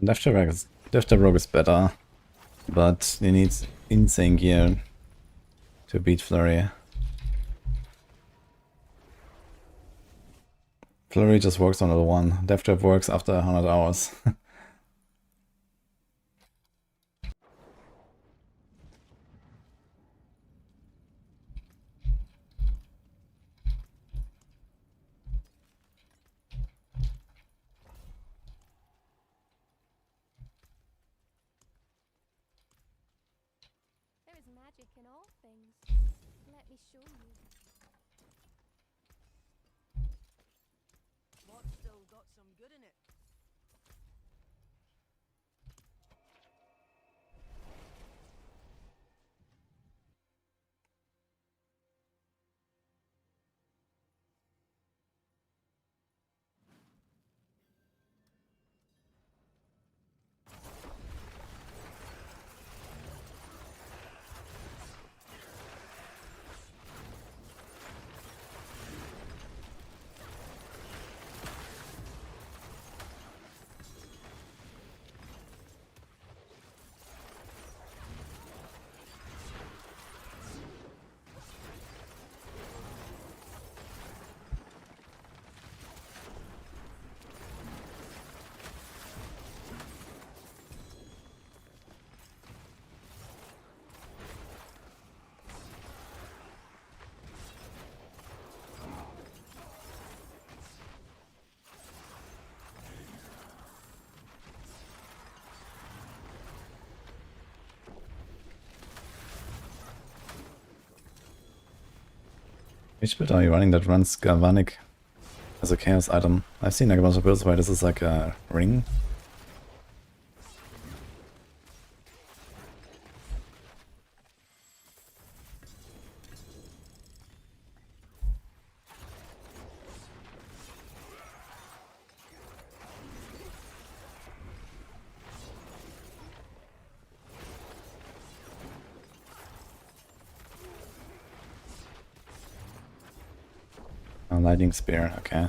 Left Rogue is better, but he needs insane gear to beat Flurry. Flurry just works on level 1. Death Trap works after 100 hours. There is magic in all things. Let me show you. What's still got some good in it? Which build are you running that runs Galvanic as a chaos item? I've seen like a bunch of builds where this is like a ring. A lightning spear, okay.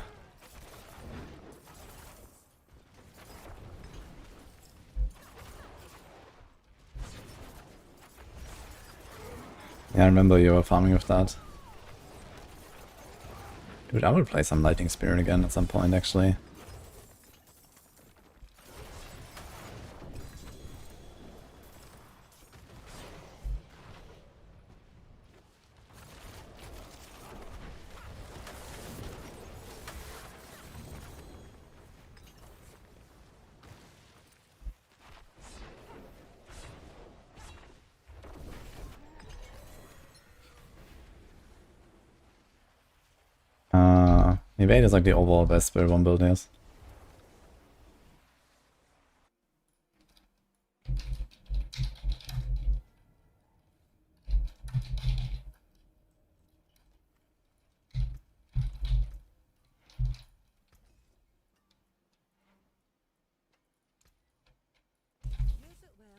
Yeah, I remember you were farming with that. Dude, I will play some lightning spear again at some point actually. Evade is like the overall best Spiritborn build, yes. Use it well.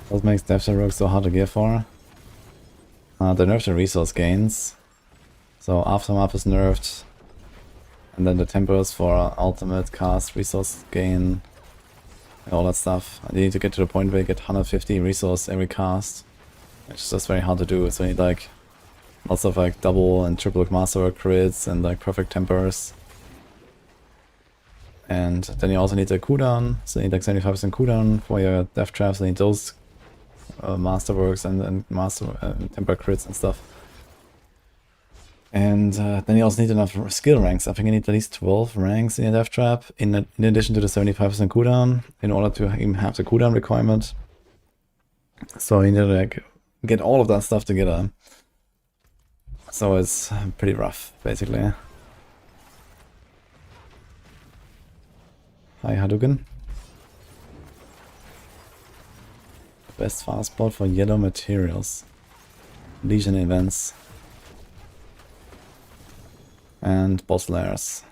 What makes Flurry Rogue so hard to gear for? They nerfed the resource gains. So Aftermath is nerfed. And then the tempers for ultimate cast, resource gain, and all that stuff. And you need to get to the point where you get 150 resource every cast. Which is just very hard to do. So you need like lots of like double and triple masterwork crits and like perfect tempers. And then you also need a cooldown, so you need like 75% cooldown for your death traps, and you need those masterworks and master temper crits and stuff. And then you also need enough skill ranks. I think you need at least 12 ranks in your death trap, in addition to the 75% cooldown, in order to even have the cooldown requirement. So you need to like get all of that stuff together. So it's pretty rough, basically. Hi Hadouken. Best fastball for yellow materials. Legion events. And boss layers.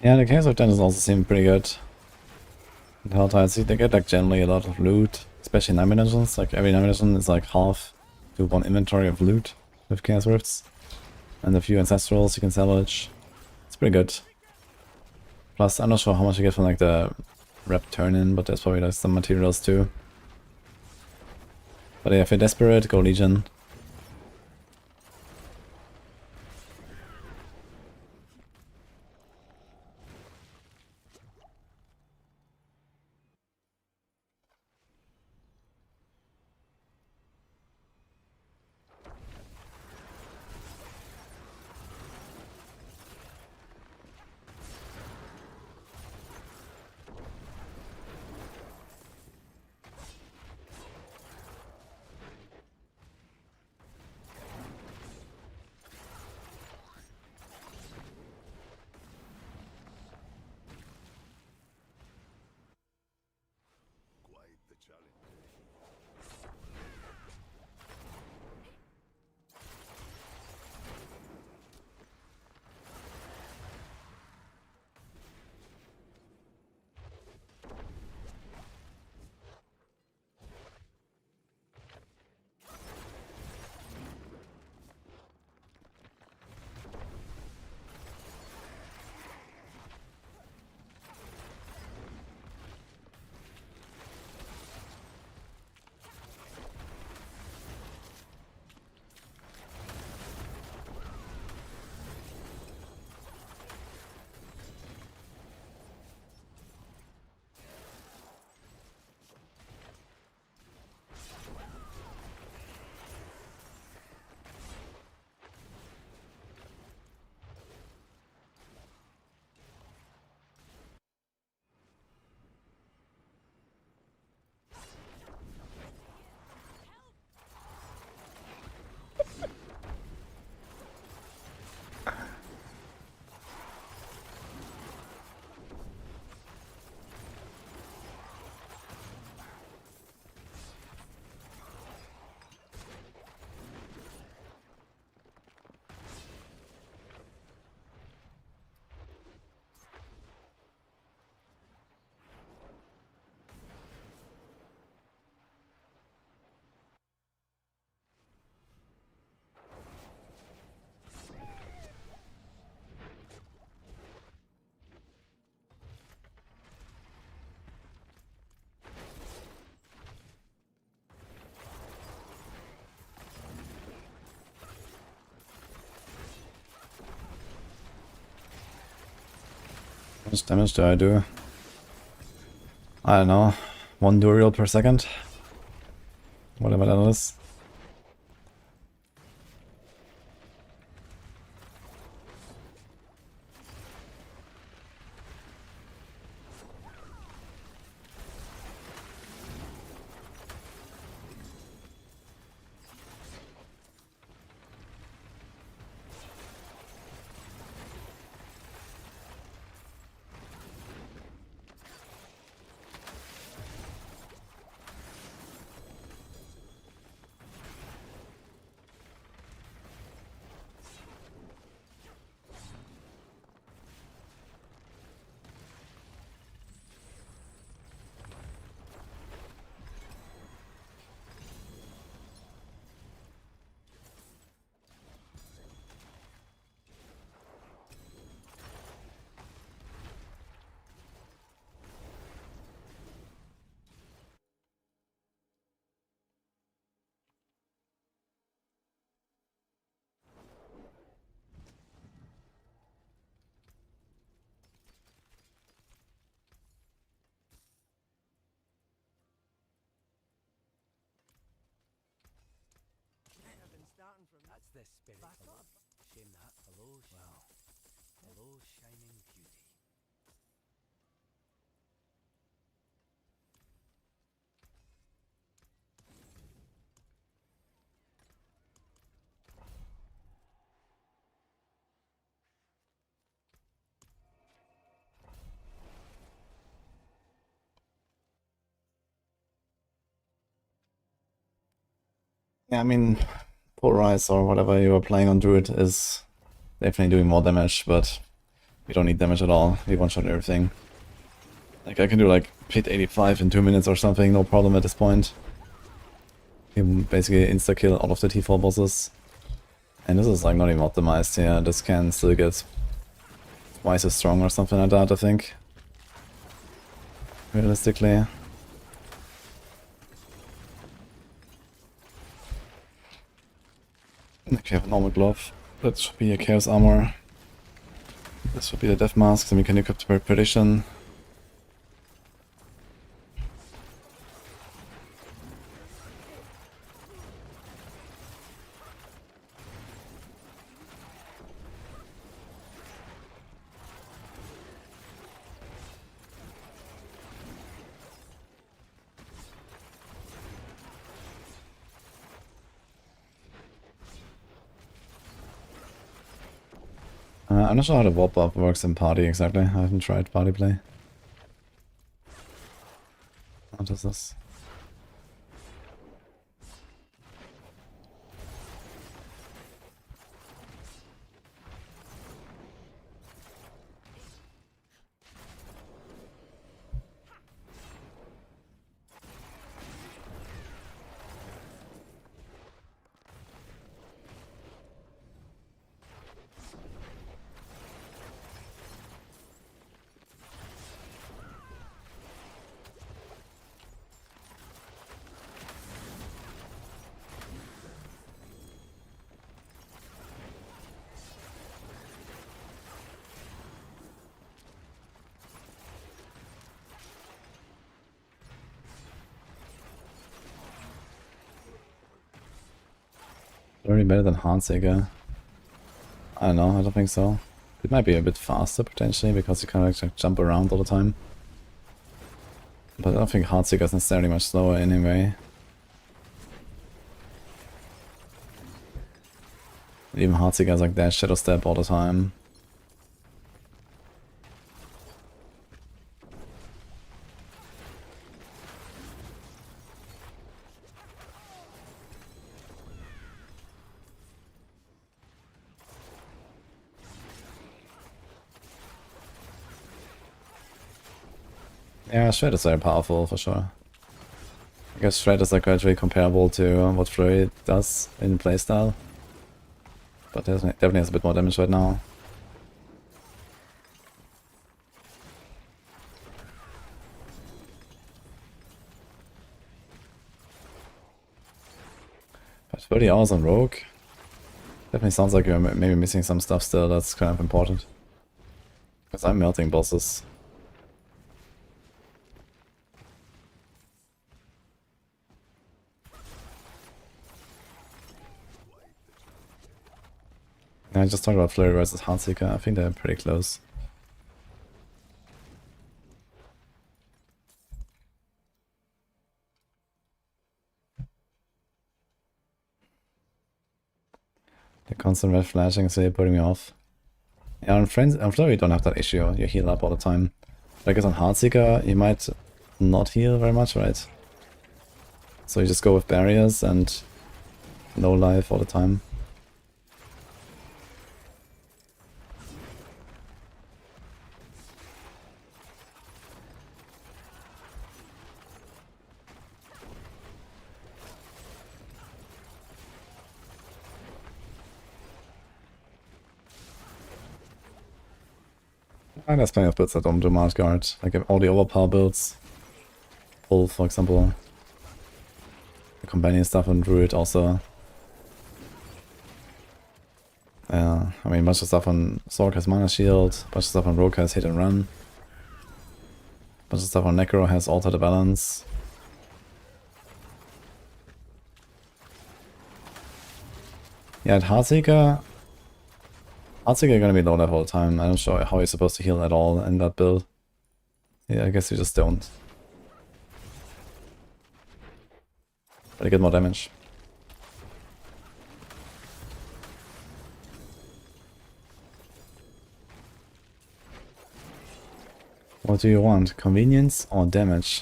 Yeah, the Chaos of Dungeons also seem pretty good. And Helltides, they get like generally a lot of loot, especially in Nightmare Dungeons. Like every Nightmare Dungeon is like half to one inventory of loot with Chaos Rifts. And a few Ancestrals you can salvage. It's pretty good. Plus, I'm not sure how much you get from like the rep turn-in, but there's probably like some materials too. But yeah, if you're desperate, go Legion. Quite the challenge. How much damage do I do? I don't know. 1 Duriel per second? Whatever that is. the spirit? Shame that. Hello, well. Hello, shining beauty. Yeah, I mean, Polarize or whatever you are playing on Druid is definitely doing more damage, but we don't need damage at all. We one-shot everything. Like, I can do like pit 85 in 2 minutes or something, no problem at this point. You basically insta-kill all of the T4 bosses. And this is like not even optimized here. This can still get twice as strong or something like that, I think. Realistically. Okay, I have a normal glove. That should be a Chaos Armor. This should be the Death Mask, then we can equip the Perdition. I'm not sure how the warp up works in party exactly. I haven't tried party play. What is this? Already better than Heartseeker. I don't know, I don't think so. It might be a bit faster potentially because you kind of like jump around all the time. But I don't think Heartseeker is necessarily much slower anyway. Even Heartseeker has like dash, shadow step all the time. Yeah, Shred is very powerful for sure. I guess Shred is like gradually comparable to what Flurry does in playstyle. But definitely has a bit more damage right now. But 30 hours on Rogue? Definitely sounds like you're maybe missing some stuff still that's kind of important. Because I'm melting bosses. I just talked about Flurry versus Heartseeker. I think they're pretty close. The constant red flashing is really putting me off. Yeah, on Flurry you don't have that issue. You heal up all the time. But I guess on Heartseeker you might not heal very much, right? So you just go with barriers and no life all the time. There's plenty of builds that don't do Mars Guard, like all the overpower builds. Pull, for example. The companion stuff on Druid also. I mean, bunch of stuff on Sorc has Mana Shield, bunch of stuff on Rogue has Hit and Run. Bunch of stuff on Necro has Alter the Balance. Yeah, at Heartseeker gonna be low the whole time. I'm not sure how he's supposed to heal at all in that build. Yeah, I guess you just don't. But I get more damage. What do you want? Convenience or damage?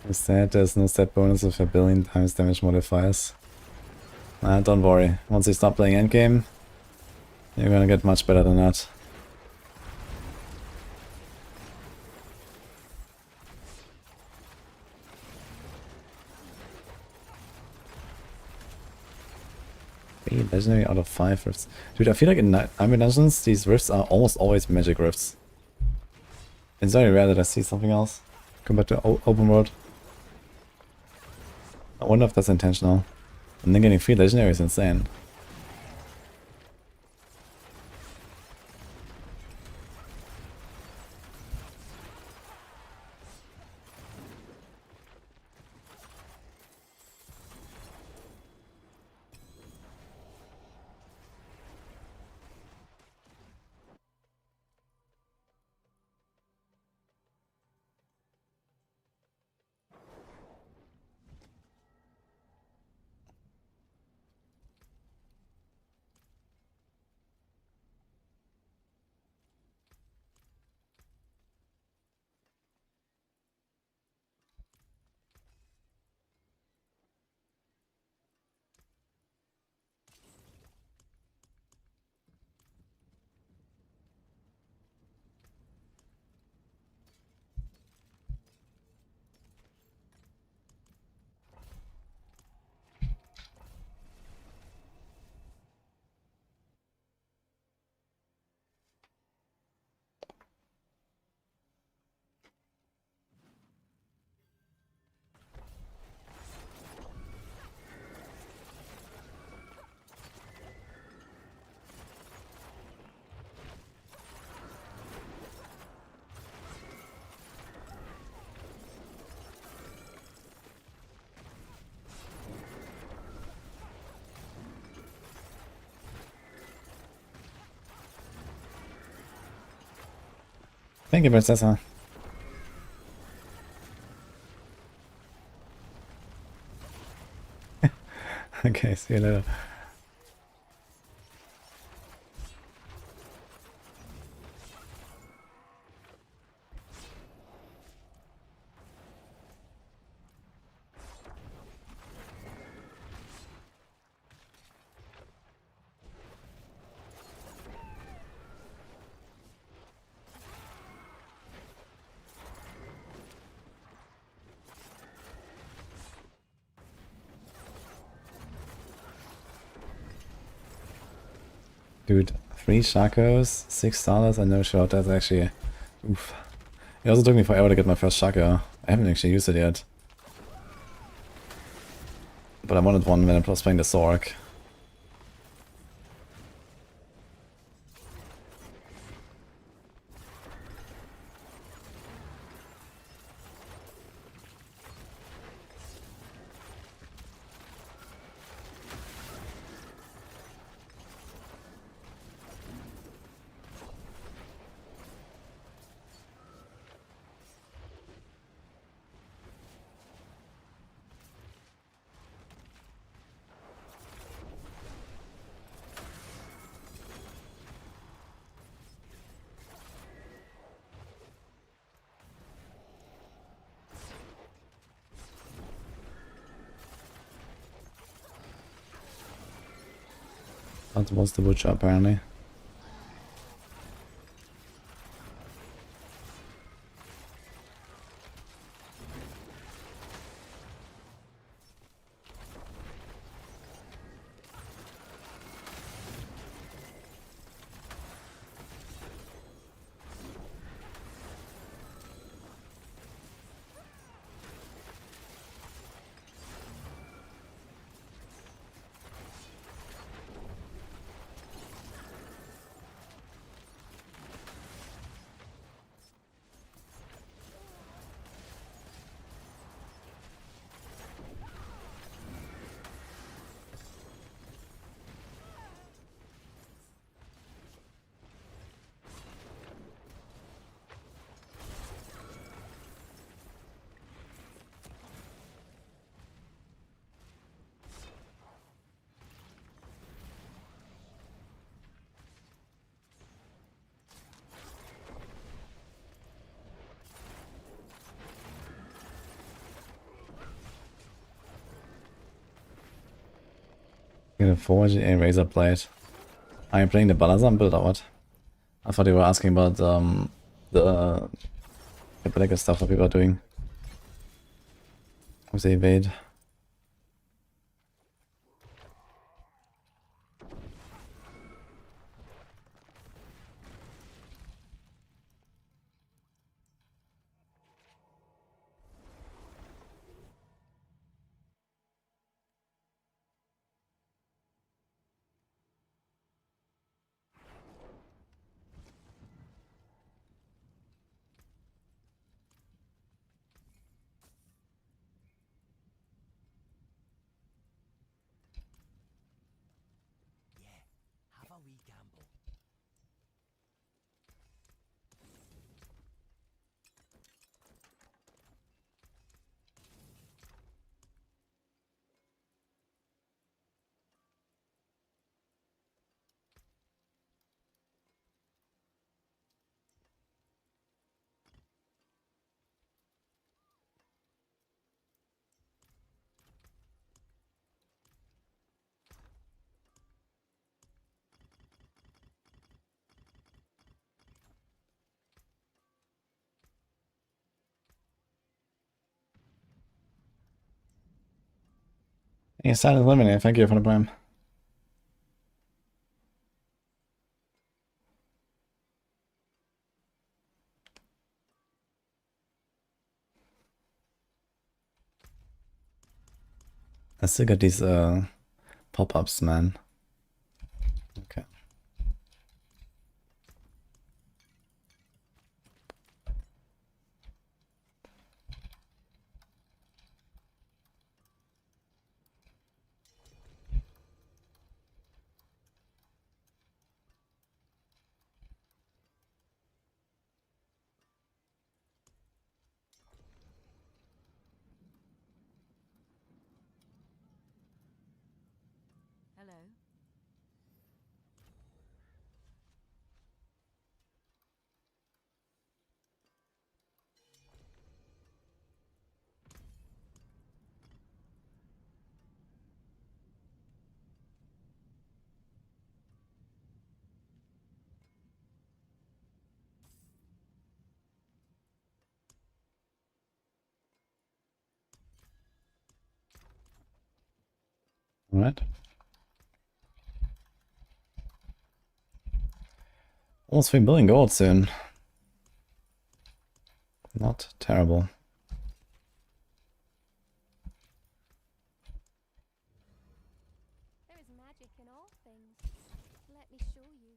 Instead, there's no stat bonus of a billion times damage modifiers. Don't worry. Once you start playing endgame, you're gonna get much better than that. Legendary out of 5 rifts. Dude, I feel like in Nightmare Dungeons, these rifts are almost always magic rifts. It's very rare that I see something else compared to open world. I wonder if that's intentional. And then getting 3 legendary is insane. Thank you, Princessa. Okay, see you later. Dude, 3 Shakos, $6 and no shot, that's actually... Oof. It also took me forever to get my first Shako. I haven't actually used it yet. But I wanted one when I was playing the Sorc. That was the butcher apparently. Get a forge, a razor blade. Are you playing the Balazan build or what? I thought you were asking about the political stuff that people are doing with the evade. Yeah, have a wee gamble. You started eliminating, thank you for the prime. I still got these pop-ups, man. Okay. Hello. Alright. Almost 3 billion gold soon. Not terrible. There is magic in all things. Let me show you.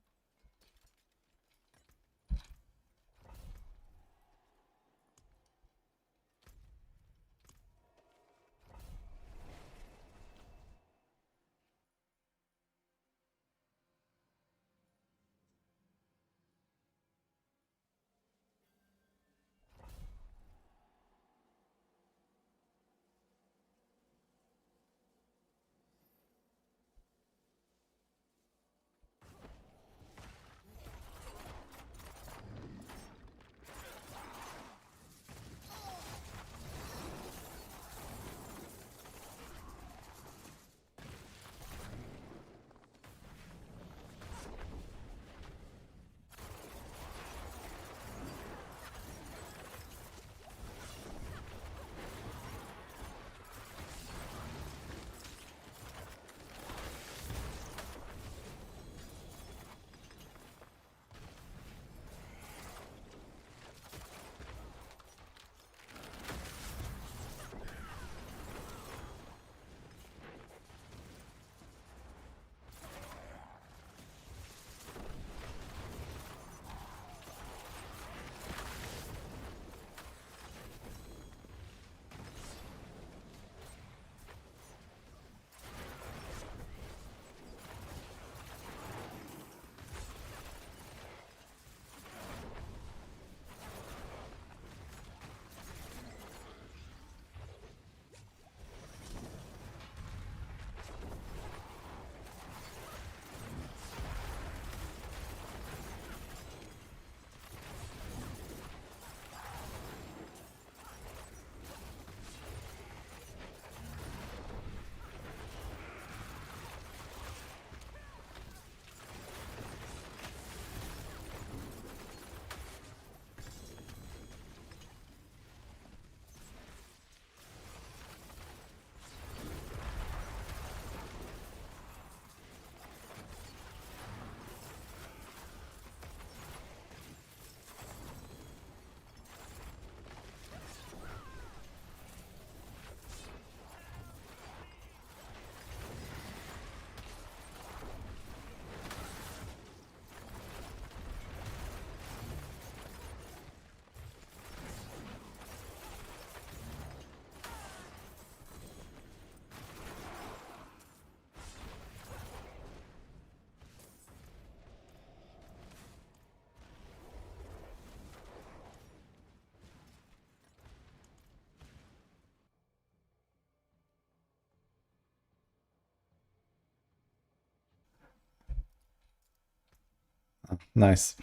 Nice.